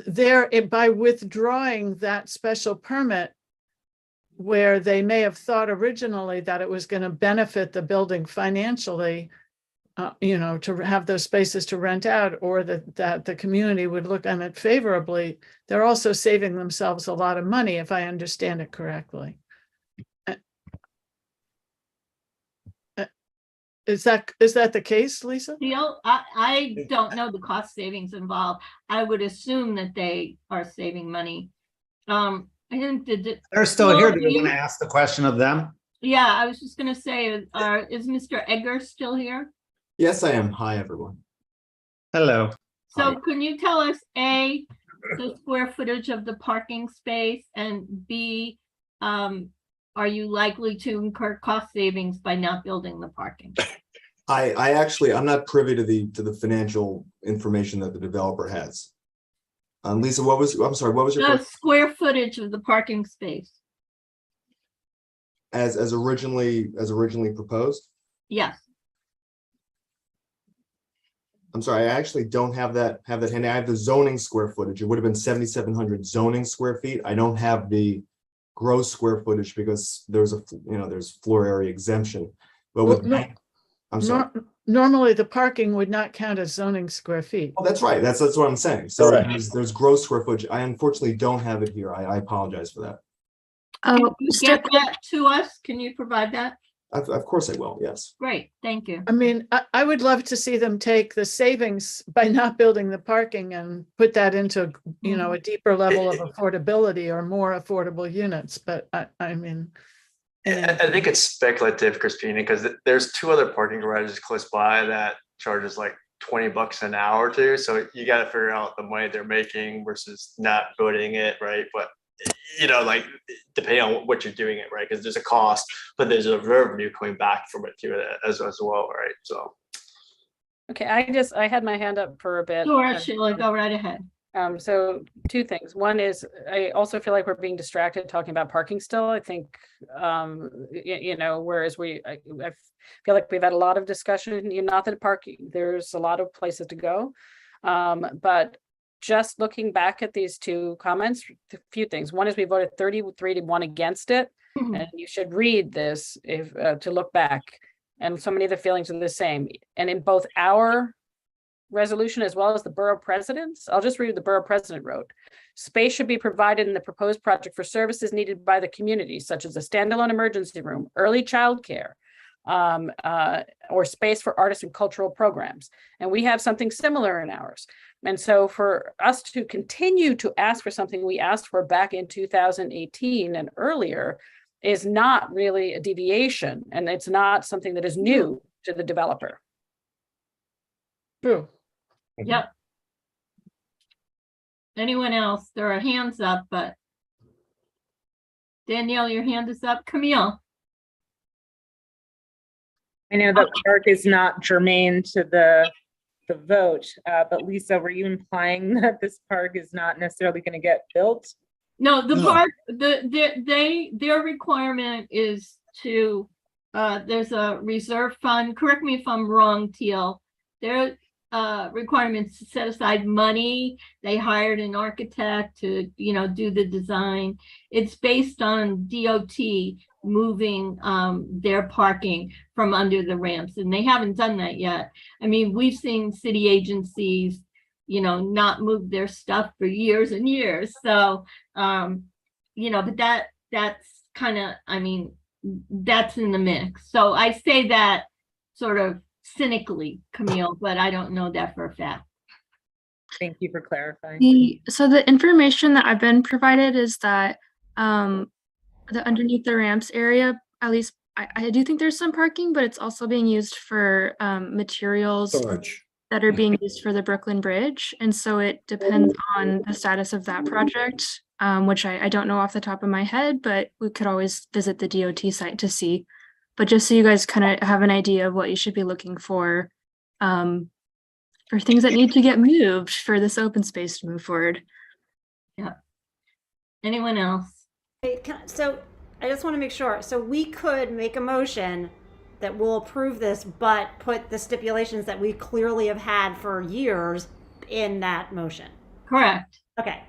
there, by withdrawing that special permit, where they may have thought originally that it was going to benefit the building financially, to have those spaces to rent out, or that the community would look on it favorably, they're also saving themselves a lot of money, if I understand it correctly. Is that the case, Lisa? I don't know the cost savings involved. I would assume that they are saving money. I think they're still here. Do you want to ask the question of them? Yeah, I was just going to say, is Mr. Egger still here? Yes, I am. Hi, everyone. Hello. So Hi. Can you tell us, A, the square footage of the parking space, and B, are you likely to incur cost savings by not building the parking? I'm not privy to the financial information that the developer has. Lisa, I'm sorry, what was your question? Square footage of the parking space. As originally proposed? Yes. I'm sorry, I actually don't have that handy. I have the zoning square footage. It would have been 7,700 zoning square feet. I don't have the gross square footage because there's floor area exemption. But with I'm sorry. Normally the parking would not count as zoning square feet. Oh, that's right. That's what I'm saying. So there's gross square footage. I unfortunately don't have it here. I apologize for that. Can Oh, you get that to us? Can you provide that? Of course I will, yes. Great, thank you. I mean, I would love to see them take the savings by not building the parking and put that into, you know, a deeper level of affordability or more affordable units, but I mean. I think it's speculative, Christina, because there's 2 other parking garages close by that charges like $20 an hour too. So you got to figure out the money they're making versus not voting it, right? But like depending on what you're doing it, right? Because there's a cost, but there's a revenue coming back from it too as well, right? So. Okay, I had my hand up for a bit. Sure, Sheila, go right ahead. So 2 things. One is I also feel like we're being distracted talking about parking still. I think, whereas I feel like we've had a lot of discussion, not that parking, there's a lot of places to go. But just looking back at these 2 comments, a few things. One is we voted 33-1 against it. And you should read this to look back. And so many of the feelings are the same. And in both our resolution as well as the borough president's, I'll just read what the borough president wrote. Space should be provided in the proposed project for services needed by the community, such as a standalone emergency room, early childcare, or space for artists and cultural programs. And we have something similar in ours. And so for us to continue to ask for something we asked for back in 2018 and earlier is not really a deviation, and it's not something that is new to the developer. True. Yep. Anyone else? There are hands up, but Danielle, your hand is up. Camille. I know that park is not germane to the vote, but Lisa, were you implying that this park is not necessarily going to get built? No, the park, their requirement is to, there's a reserve fund. Correct me if I'm wrong, Teal. Their requirements to set aside money. They hired an architect to, do the design. It's based on DOT moving their parking from under the ramps, and they haven't done that yet. I mean, we've seen city agencies, not move their stuff for years and years. So, but that's kind of, that's in the mix. So I say that sort of cynically, Camille, but I don't know that for a fact. Thank you for clarifying. So the information that I've been provided is that the underneath the ramps area, at least I do think there's some parking, but it's also being used for materials that are being used for the Brooklyn Bridge. And so it depends on the status of that project, which I don't know off the top of my head, but we could always visit the DOT site to see. But just so you guys kind of have an idea of what you should be looking for things that need to get moved for this open space to move forward. Yeah. Anyone else? So I just want to make sure. So we could make a motion that will approve this, but put the stipulations that we clearly have had for years in that motion. Correct. Okay.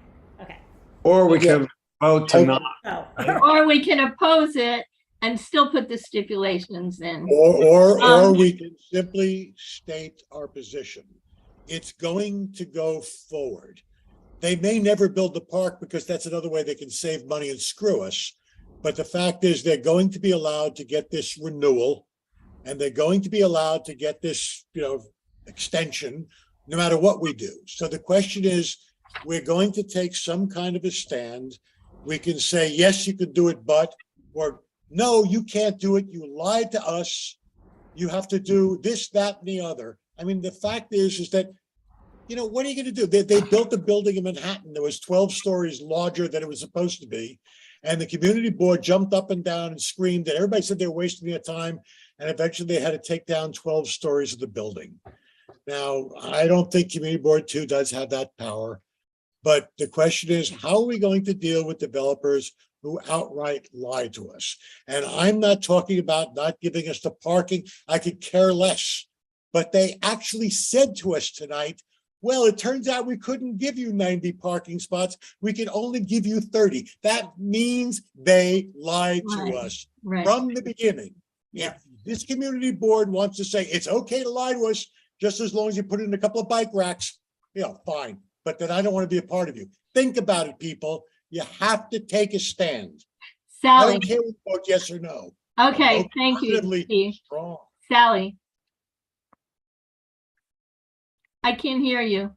Or we can vote to not. Or we can oppose it and still put the stipulations in. Or we can simply state our position. It's going to go forward. They may never build the park because that's another way they can save money and screw us. But the fact is they're going to be allowed to get this renewal, and they're going to be allowed to get this, extension, no matter what we do. So the question is, we're going to take some kind of a stand. We can say, yes, you could do it, but, or no, you can't do it. You lied to us. You have to do this, that, and the other. I mean, the fact is that, what are you going to do? They built a building in Manhattan that was 12 stories larger than it was supposed to be. And the community board jumped up and down and screamed that everybody said they were wasting their time. And eventually they had to take down 12 stories of the building. Now, I don't think community board 2 does have that power. But the question is, how are we going to deal with developers who outright lie to us? And I'm not talking about not giving us the parking. I could care less. But they actually said to us tonight, well, it turns out we couldn't give you 90 parking spots. We could only give you 30. That means they lied to us from the beginning. If this community board wants to say it's okay to lie to us, just as long as you put in a couple of bike racks, fine. But then I don't want to be a part of you. Think about it, people. You have to take a stand. I Sally. don't care if you vote yes or no. Okay, Vote thank you, positively Steve. strong. Sally. I can't hear you.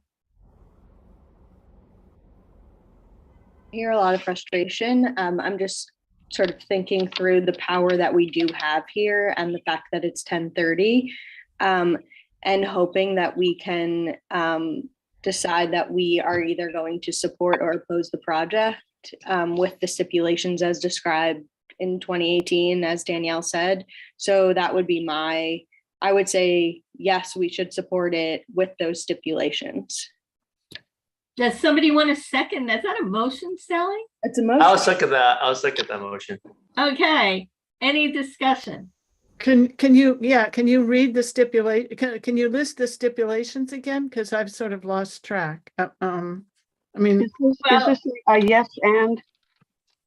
I hear a lot of frustration. I'm just sort of thinking through the power that we do have here and the fact that it's 10:30, and hoping that we can decide that we are either going to support or oppose the project with the stipulations as described in 2018, as Danielle said. So that would be I would say, yes, we should support it with those stipulations. Does somebody want to second? Is that a motion, Sally? It's a motion. I'll second that. I'll second that motion. Okay, any discussion? Can you read the can you list the stipulations again? Because I've sort of lost track. I mean, Is this a yes and?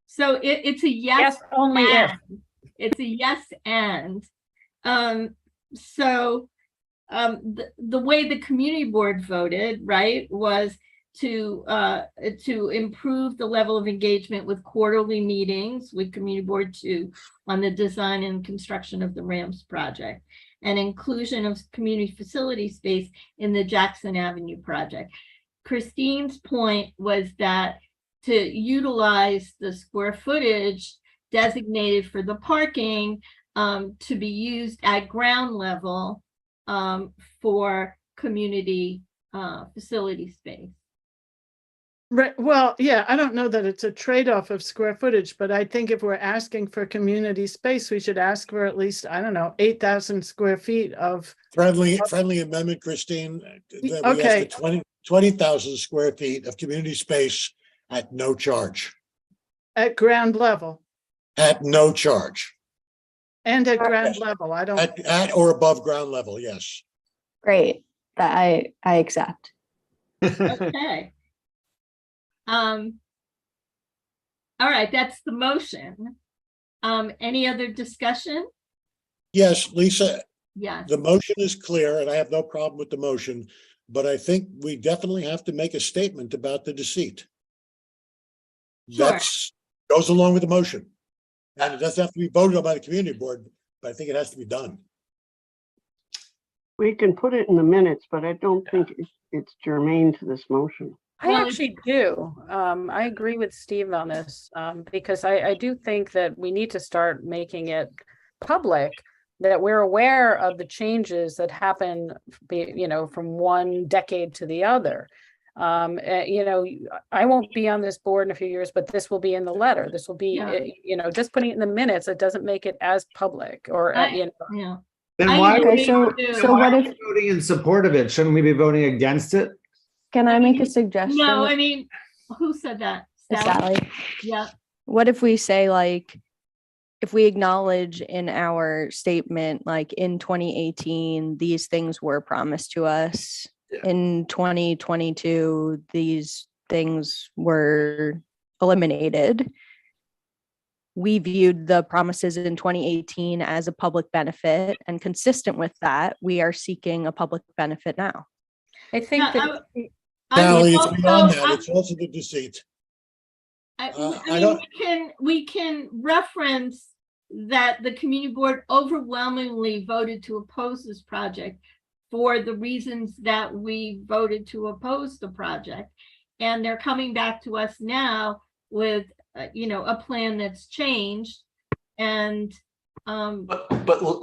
So it's a yes, only if. It's a yes and. So the way the community board voted, right, was to improve the level of engagement with quarterly meetings with Community Board 2 on the design and construction of the Rams project, and inclusion of community facility space in the Jackson Avenue project. Christine's point was that to utilize the square footage designated for the parking to be used at ground level for community facility space. right, well, yeah, I don't know that it's a trade-off of square footage, but I think if we're asking for community space, we should ask for at least, I don't know, 8,000 square feet of. Friendly amendment, Christine. That we ask Okay. for 20,000 square feet of community space at no charge. At ground level At no charge. and at ground level, I don't. At or above ground level, yes. Great, that I accept. Okay. All right, that's the motion. Any other discussion? Yes, Lisa, Yes. the motion is clear and I have no problem with the motion, but I think we definitely have to make a statement about the deceit. Sure. That's goes along with the motion. And it doesn't have to be voted on by the community board, but I think it has to be done. We can put it in the minutes, but I don't think it's germane to this motion. I actually do. I agree with Steve on this, because I do think that we need to start making it public, that we're aware of the changes that happen, from one decade to the other. I won't be on this board in a few years, but this will be in the letter. This will be, just putting it in the minutes, it doesn't make it as public or, Yeah. Then why are we so what if, voting in support of it? Shouldn't we be voting against it? can I make a suggestion? No, I mean, who said that? Sally? Yeah. What if we say, like, if we acknowledge in our statement, like in 2018, these things were promised to us. In 2022, these things were eliminated. We viewed the promises in 2018 as a public benefit, and consistent with that, we are seeking a public benefit now. I think that Sally, it's beyond that. It's also the deceit. We can reference that the community board overwhelmingly voted to oppose this project for the reasons that we voted to oppose the project. And they're coming back to us now with, a plan that's changed. And But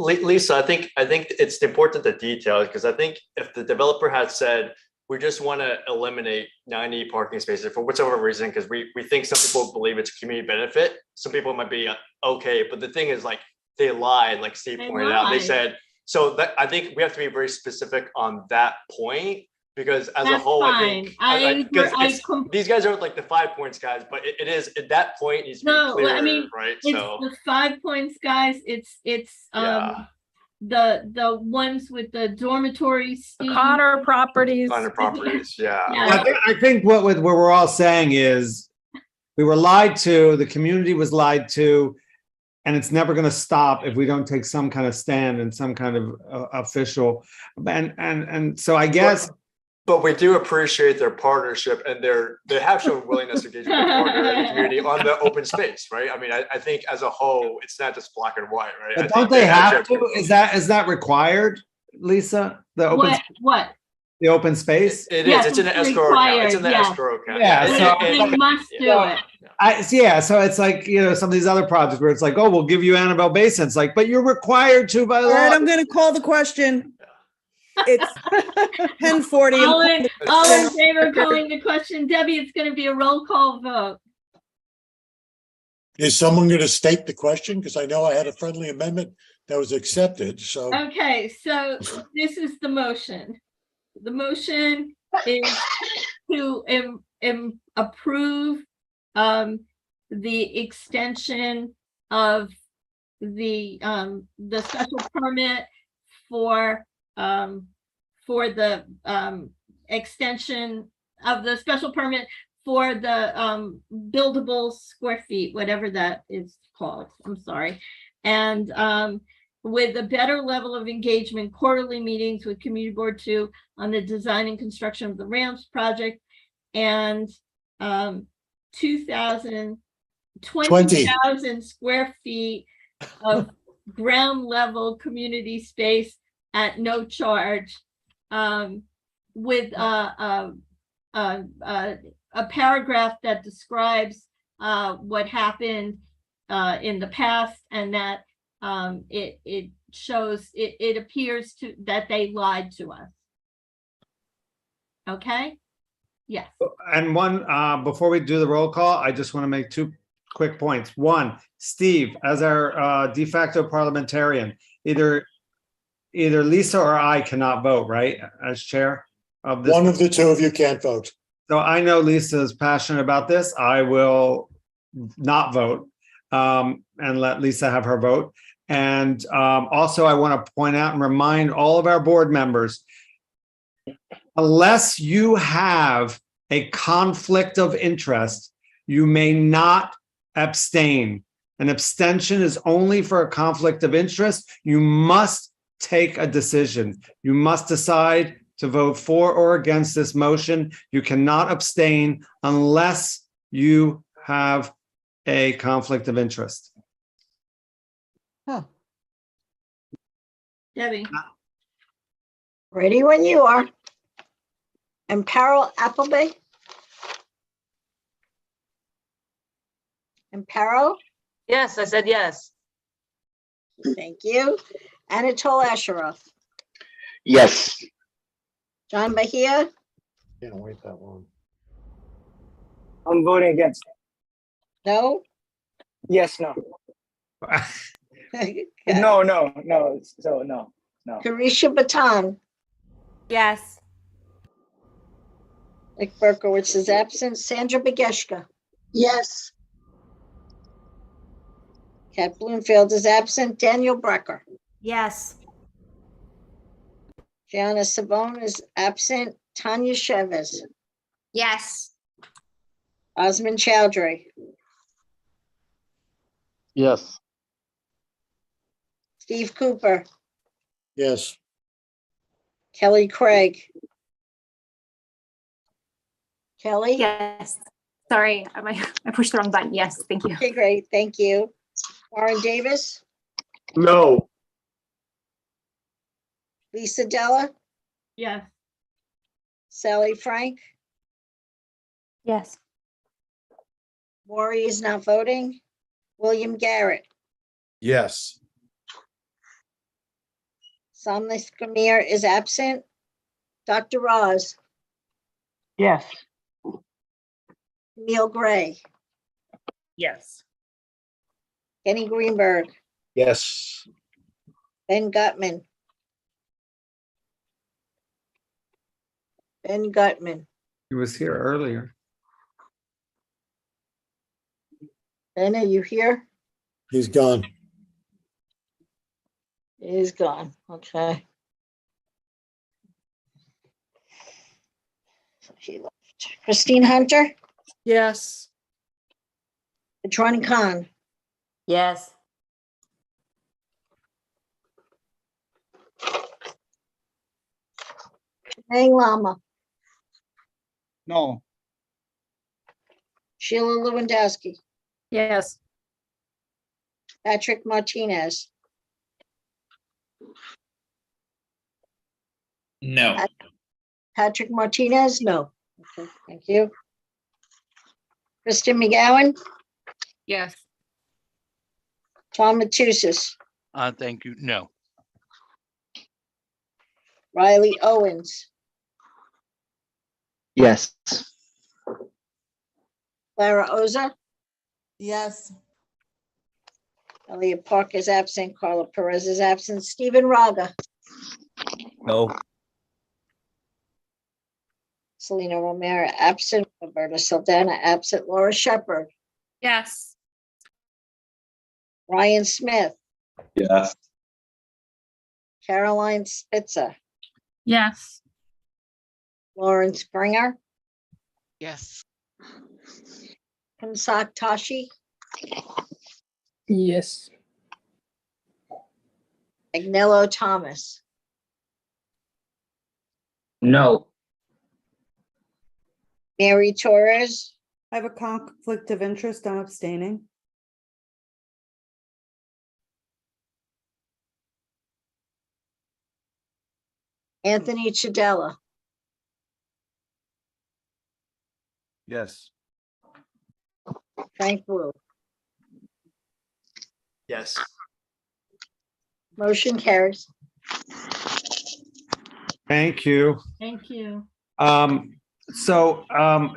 Lisa, I think it's important the details, because I think if the developer had said, we just want to eliminate 90 parking spaces for whichever reason, because we think some people believe it's a community benefit. Some people might be okay, but the thing is, like, they lied, like Steve pointed out. They said, so that I think we have to be very specific on that point, because as a whole, I think these guys are like the 5 points guys, but it is at that point needs to be clear, right? It's the 5 points guys. It's the ones with the dormitories, Connor properties. Yeah. I think what we're all saying is we were lied to, the community was lied to, and it's never going to stop if we don't take some kind of stand and some kind of official. And so I guess But we do appreciate their partnership, and they have shown willingness to engage with their partner and the community on the open space, right? I mean, I think as a whole, it's not just black and white, right? I But think don't they have actually to? Is that required, Lisa? The open What? the open space? It Yes, is. It's in the it's escrow account. It's in the required, escrow account. Yeah, so- They must do it. So it's like, some of these other projects where it's like, oh, we'll give you Annabelle Basin. It's like, but you're required to by All right, law. I'm gonna call the question. It's 10:40. All in favor of calling the question. Debbie, it's going to be a roll call vote. Is someone going to state the question? Because I know I had a friendly amendment that was accepted, so. Okay, so this is the motion. The motion is to approve the extension of the special permit for the extension of the special permit for the buildable square feet, whatever that is called. I'm sorry. And with a better level of engagement, quarterly meetings with Community Board 2 on the design and construction of the ramps project, and 20,000 square feet of ground level community space at no charge, with a paragraph that describes what happened in the past, and that it shows, it appears to that they lied to us. Okay? Yes. And one, before we do the roll call, I just want to make two quick points. One, Steve, as our de facto parliamentarian, either Lisa or I cannot vote, right? As chair of this. One of the two of you can't vote. So I know Lisa is passionate about this. I will not vote and let Lisa have her vote. And also I want to point out and remind all of our board members, unless you have a conflict of interest, you may not abstain. An abstention is only for a conflict of interest. You must take a decision. You must decide to vote for or against this motion. You cannot abstain unless you have a conflict of interest. Debbie. Ready when you are. And Carol Appleby. And Carol? Yes, I said yes. Thank you. Anatole Asheroff. Yes. John Bahia. Can't wait that long. I'm voting against. No? Yes, no. No. So no. Carisha Batan. Yes. Nick Berkowitz is absent. Sandra Begeshka. Yes. Kat Bloomfield is absent. Daniel Brecker. Yes. Gianna Savone is absent. Tanya Chavez. Yes. Osman Chowdhury. Yes. Steve Cooper. Yes. Kelly Craig. Kelly? Yes. Sorry, I pushed the wrong button. Yes, thank you. Okay, great. Thank you. Warren Davis. No. Lisa Della. Yes. Sally Frank. Yes. Maury is not voting. William Garrett. Yes. Somnus Gamir is absent. Dr. Roz. Yes. Neil Gray. Yes. Kenny Greenberg. Yes. Ben Gutman. Ben Gutman. He was here earlier. Ben, are you here? He's gone. He's gone. Okay. So she left. Christine Hunter. Yes. Patroni Khan. Yes. Hang Lama. No. Sheila Lewandowski, Yes. Patrick Martinez, No. Patrick Martinez, no. Okay, thank you. Kristen McGowan, Yes. Tom Matusas, Thank you. No. Riley Owens, Yes. Clara Oza, Yes. Elliot Park is absent, Carla Perez is absent, Stephen Raga, No. Selena Romero absent, Roberta Saldana absent, Laura Shepherd, Yes. Ryan Smith, Yes. Caroline Spitzer, Yes. Lauren Springer, Yes. Kamsak Tashi, Yes. Agnello Thomas, No. Mary Torres, I have a conflict of interest. I'm abstaining. Anthony Chidella, Yes. Frank Wu. Yes. Motion carries. Thank you. Thank you.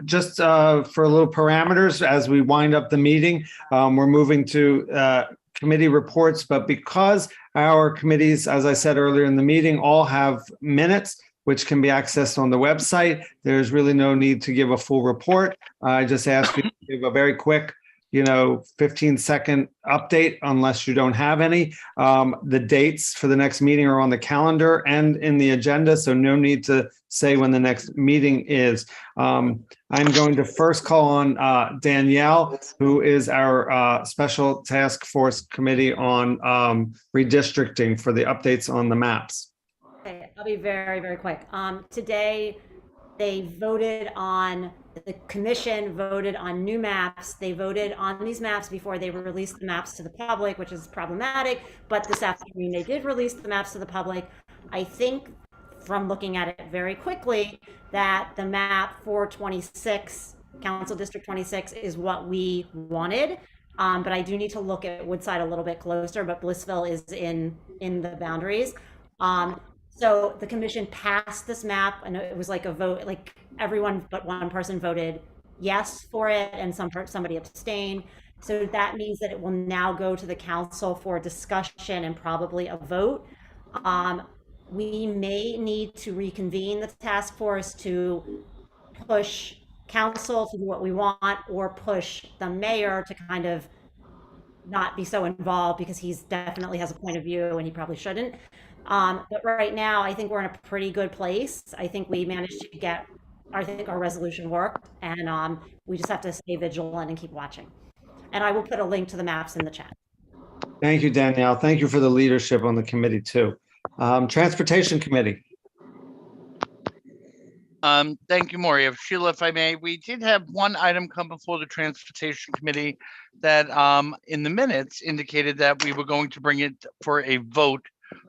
Just for a little parameters, as we wind up the meeting, we're moving to committee reports, but because our committees, as I said earlier in the meeting, all have minutes, which can be accessed on the website, there's really no need to give a full report. I just ask you to give a very quick 15-second update unless you don't have any. The dates for the next meeting are on the calendar and in the agenda, so no need to say when the next meeting is. I'm going to first call on Danielle, who is our Special Task Force Committee on redistricting for the updates on the maps. Okay, I'll be very, very quick. Today, the commission voted on new maps. They voted on these maps before they released the maps to the public, which is problematic. But this afternoon, they did release the maps to the public. I think from looking at it very quickly that the map for 26, Council District 26 is what we wanted. But I do need to look at Woodside a little bit closer, but Blissville is in the boundaries. So the commission passed this map, and it was like a vote, like everyone but one person voted yes for it, and somebody abstained. So that means that it will now go to the council for discussion and probably a vote. We may need to reconvene the task force to push council to do what we want, or push the mayor to kind of not be so involved, because he's definitely has a point of view and he probably shouldn't. But right now, I think we're in a pretty good place. I think we managed to get, I think our resolution worked, and we just have to stay vigilant and keep watching. And I will put a link to the maps in the chat. Thank you, Danielle. Thank you for the leadership on the committee too. Transportation Committee. Thank you, Maria. Sheila, if I may, we did have one item come before the Transportation Committee that in the minutes indicated that we were going to bring it for a vote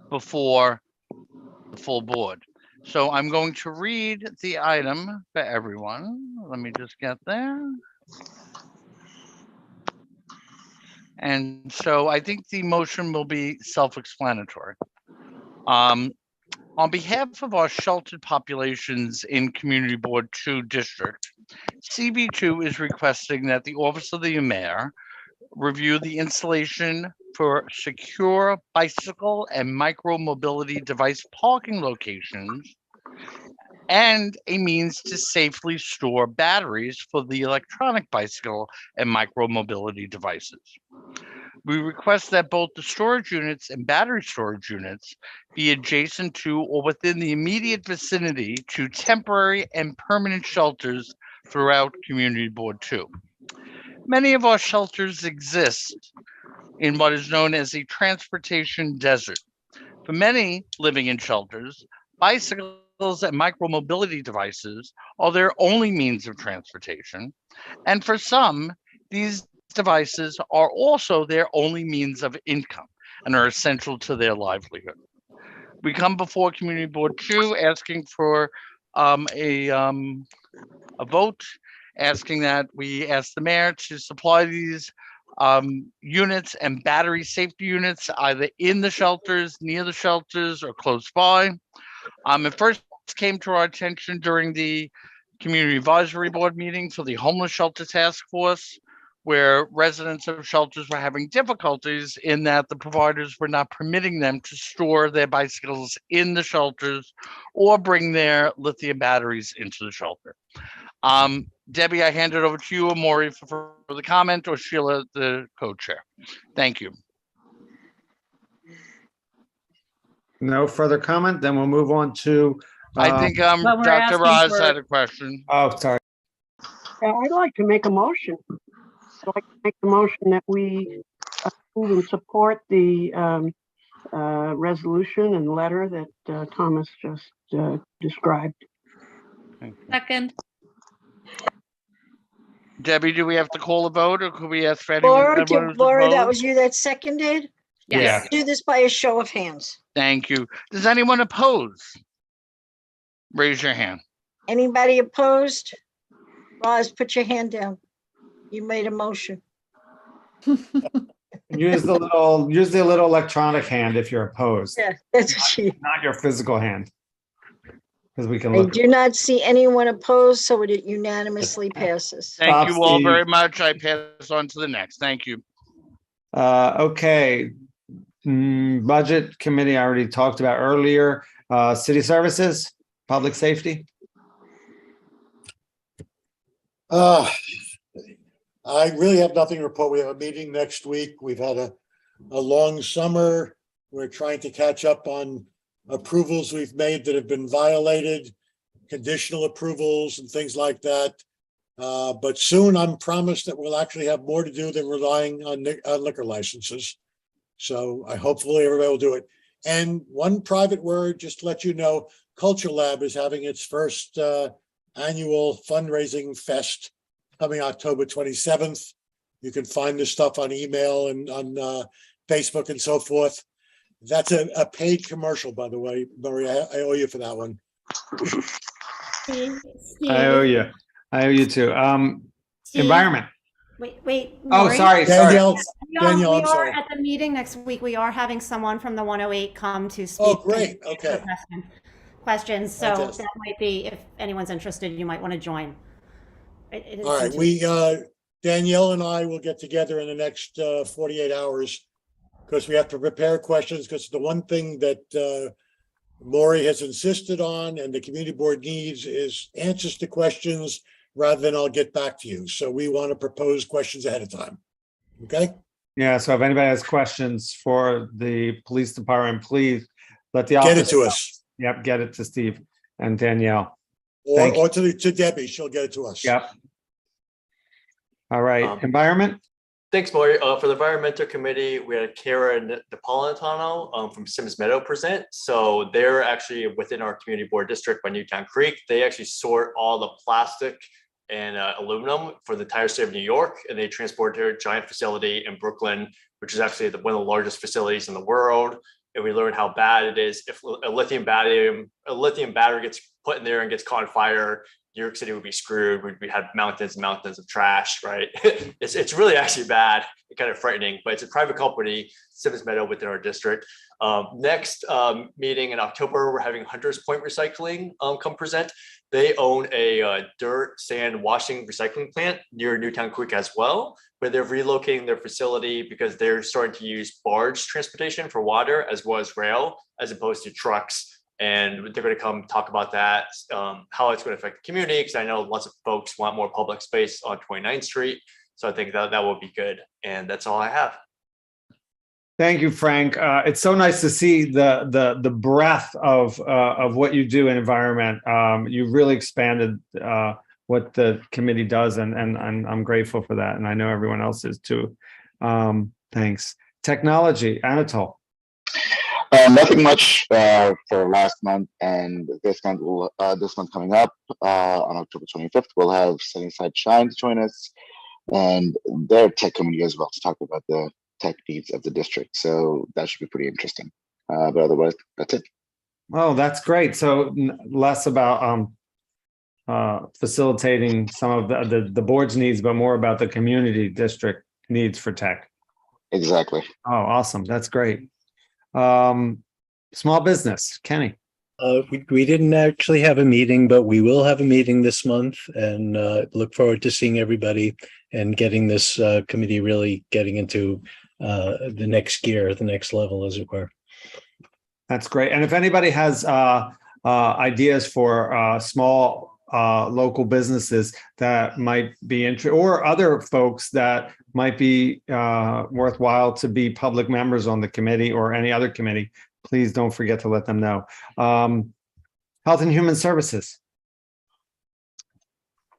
before the full board. So I'm going to read the item for everyone. Let me just get there. And so I think the motion will be self-explanatory. On behalf of our sheltered populations in Community Board 2 District, CB2 is requesting that the Office of the Mayor review the installation for secure bicycle and micro-mobility device parking locations and a means to safely store batteries for the electronic bicycle and micro-mobility devices. We request that both the storage units and battery storage units be adjacent to or within the immediate vicinity to temporary and permanent shelters throughout Community Board 2. Many of our shelters exist in what is known as a transportation desert. For many living in shelters, bicycles and micromobility devices are their only means of transportation. And for some, these devices are also their only means of income and are essential to their livelihood. We come before Community Board 2 asking for a vote, asking that we ask the mayor to supply these units and battery safety units either in the shelters, near the shelters, or close by. It first came to our attention during the Community Advisory Board meeting for the Homeless Shelter Task Force, where residents of shelters were having difficulties in that the providers were not permitting them to store their bicycles in the shelters or bring their lithium batteries into the shelter. Debbie, I hand it over to you, or Maury for the comment, or Sheila, the co-chair. Thank you. No further comment, then we'll move on to. I think Dr. Roz had a question. Oh, sorry. I'd like to make a motion. I'd like to make the motion that we approve and support the resolution and letter that Thomas just described. Second. Debbie, do we have to call a vote, or could we ask for anyone? Laura, that was you that seconded? Yes. Let's do this by a show of hands. Thank you. Does anyone oppose? Raise your hand. Anybody opposed? Roz, put your hand down. You made a motion. Use the little electronic hand if you're opposed. Yeah, that's what she. Not your physical hand. Because we can I look. do not see anyone opposed, so it unanimously passes. Thank you all very much. I pass on to the next. Thank you. Okay. Budget committee I already talked about earlier. City services, public safety. I really have nothing to report. We have a meeting next week. We've had a long summer. We're trying to catch up on approvals we've made that have been violated, conditional approvals and things like that. But soon I'm promised that we'll actually have more to do than relying on liquor licenses. So hopefully everybody will do it. And one private word, just to let you know, Culture Lab is having its first annual fundraising fest coming October 27th. You can find this stuff on email and on Facebook and so forth. That's a paid commercial, by the way, Murray. I owe you for that one. I owe you. I owe you too. Environment. Wait. Oh, Maury? sorry. Danielle, We I'm are sorry. at the meeting next week. We are having someone from the 108 come to speak. Oh, great. Okay. Questions. So Fantastic. that might be, if anyone's interested, you might want to join. It is All right, into- Danielle and I will get together in the next 48 hours because we have to prepare questions, because the one thing that Maury has insisted on and the community board needs is answers to questions rather than I'll get back to you. So we want to propose questions ahead of time. Okay? Yeah, so if anybody has questions for the police department, please let the Get office. it to us. Yep, get it to Steve and Danielle. Or to Debbie, she'll get it to us. Yep. All right, environment. Thanks, Maury. For the environmental committee, we had Kara Napolitano from Sims Meadow present. So they're actually within our community board district by Newtown Creek. They actually sort all the plastic and aluminum for the entire state of New York, and they transport to a giant facility in Brooklyn, which is actually one of the largest facilities in the world. And we learned how bad it is if a lithium battery gets put in there and gets caught on fire. New York City would be screwed. We'd have mountains and mountains of trash, right? It's really actually bad and kind of frightening, but it's a private company, Sims Meadow, within our district. Next meeting in October, we're having Hunters Point Recycling come present. They own a dirt, sand, washing, recycling plant near Newtown Creek as well, but they're relocating their facility because they're starting to use barge transportation for water as well as rail, as opposed to trucks. And they're going to come talk about that, how it's going to affect the community, because I know lots of folks want more public space on 29th Street. So I think that will be good. And that's all I have. Thank you, Frank. It's so nice to see the breadth of what you do in environment. You really expanded what the committee does, and I'm grateful for that. And I know everyone else is too. Thanks. Technology, Anatol. Nothing much for last month and this month. This month coming up on October 25th, we'll have Sunnyside Shine to join us and their tech community as well to talk about the tech needs of the district. So that should be pretty interesting. But otherwise, that's it. Oh, that's great. So less about facilitating some of the board's needs, but more about the community district needs for tech. Exactly. Oh, awesome. That's great. Small business, Kenny. We didn't actually have a meeting, but we will have a meeting this month, and look forward to seeing everybody and getting this committee really getting into the next gear, the next level, as it were. That's great. And if anybody has ideas for small local businesses that might be interested, or other folks that might be worthwhile to be public members on the committee or any other committee, please don't forget to let them know. Health and Human Services.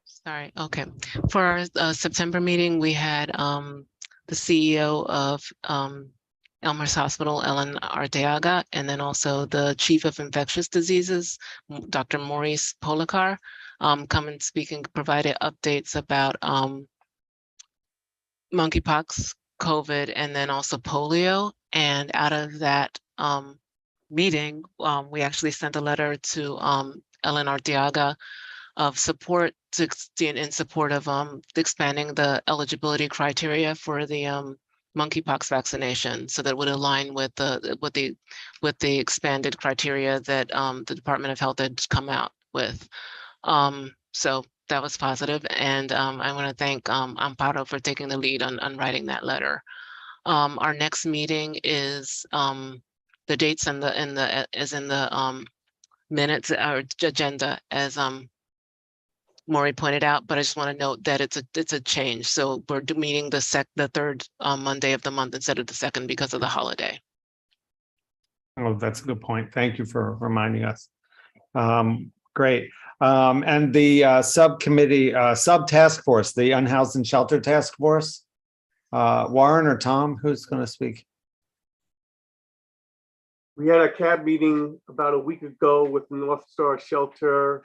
Sorry. Okay. For our September meeting, we had the CEO of Elmhurst Hospital, Ellen Arteaga, and then also the Chief of Infectious Diseases, Dr. Maurice Polakar, come and speak and provide updates about monkeypox, COVID, and then also polio. And out of that meeting, we actually sent a letter to Ellen Arteaga of support in support of expanding the eligibility criteria for the monkeypox vaccination, so that would align with the expanded criteria that the Department of Health had come out with. So that was positive, and I want to thank Amparo for taking the lead on writing that letter. Our next meeting is the dates in the minutes or agenda, as Maury pointed out, but I just want to note that it's a change. So we're meeting the third Monday of the month instead of the second because of the holiday. Oh, that's a good point. Thank you for reminding us. Great. And the subcommittee, sub-task force, the Unhoused and Shelter Task Force, Warren or Tom, who's going to speak? We had a CAB meeting about a week ago with North Star Shelter.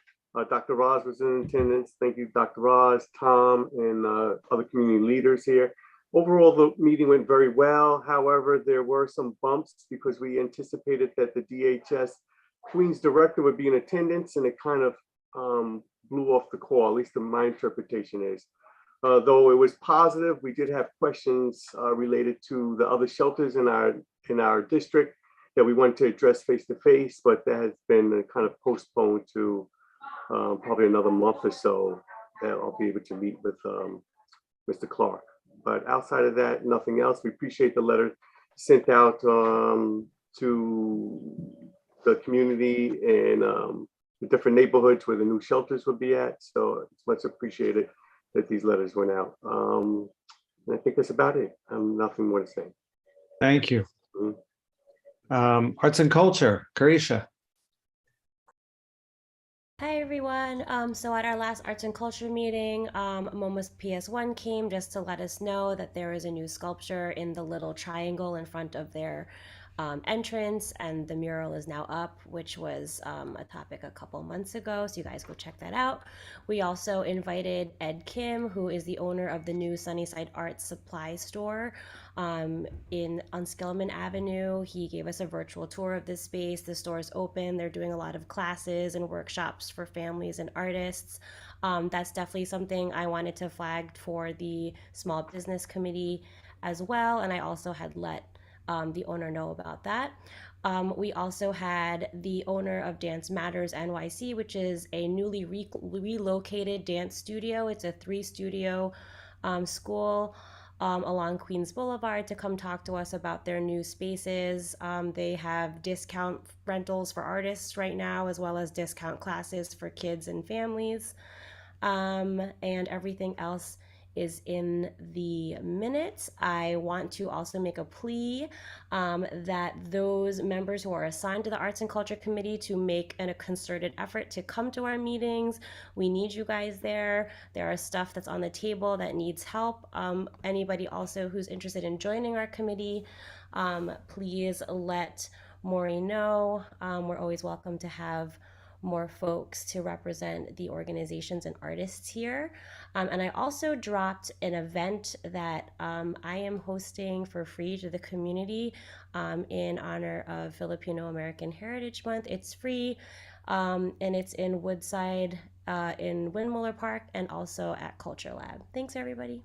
Dr. Roz was in attendance. Thank you, Dr. Roz, Tom, and other community leaders here. Overall, the meeting went very well. However, there were some bumps because we anticipated that the DHS Queens director would be in attendance, and it kind of blew off the call, at least my interpretation is. Though it was positive, we did have questions related to the other shelters in our district that we wanted to address face to face, but that has been kind of postponed to probably another month or so that I'll be able to meet with Mr. Clark. But outside of that, nothing else. We appreciate the letter sent out to the community and the different neighborhoods where the new shelters will be at. So it's much appreciated that these letters went out. And I think that's about it. Nothing more to say. Thank you. Arts and Culture, Carisha. Hi everyone. So at our last arts and culture meeting, MoMA's PS1 came just to let us know that there is a new sculpture in the little triangle in front of their entrance, and the mural is now up, which was a topic a couple months ago, so you guys go check that out. We also invited Ed Kim, who is the owner of the new Sunnyside Art Supply Store on Skillman Avenue. He gave us a virtual tour of this space. The store is open. They're doing a lot of classes and workshops for families and artists. That's definitely something I wanted to flag for the Small Business Committee as well, and I also had let the owner know about that. We also had the owner of Dance Matters NYC, which is a newly relocated dance studio. It's a 3-studio school along Queens Boulevard, to come talk to us about their new spaces. They have discount rentals for artists right now, as well as discount classes for kids and families. And everything else is in the minutes. I want to also make a plea that those members who are assigned to the Arts and Culture Committee to make a concerted effort to come to our meetings. We need you guys there. There are stuff that's on the table that needs help. Anybody also who's interested in joining our committee, please let Maury know. We're always welcome to have more folks to represent the organizations and artists here. And I also dropped an event that I am hosting for free to the community in honor of Filipino American Heritage Month. It's free and it's in Woodside in Windmuller Park and also at Culture Lab. Thanks, everybody.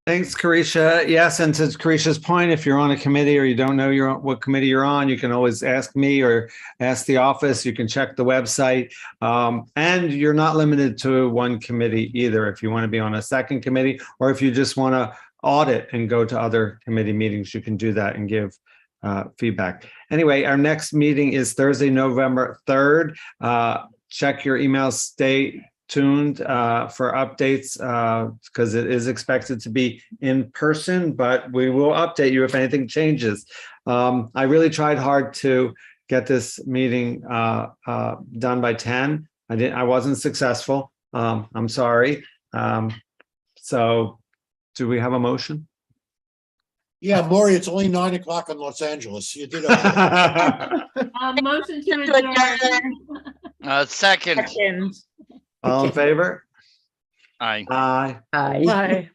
Thanks, Carisha. Yes, and to Carisha's point, if you're on a committee or you don't know what committee you're on, you can always ask me or ask the office. You can check the website. And you're not limited to one committee either. If you want to be on a second committee, or if you just want to audit and go to other committee meetings, you can do that and give feedback. Anyway, our next meeting is Thursday, November 3rd. Check your emails, stay tuned for updates because it is expected to be in person, but we will update you if anything changes. I really tried hard to get this meeting done by 10. I wasn't successful. I'm sorry. So do we have a motion? Yeah, Maury, it's only 9 o'clock in Los Angeles. You did okay. Motion to adjourn. Second. All in favor? Aye. Aye. Aye.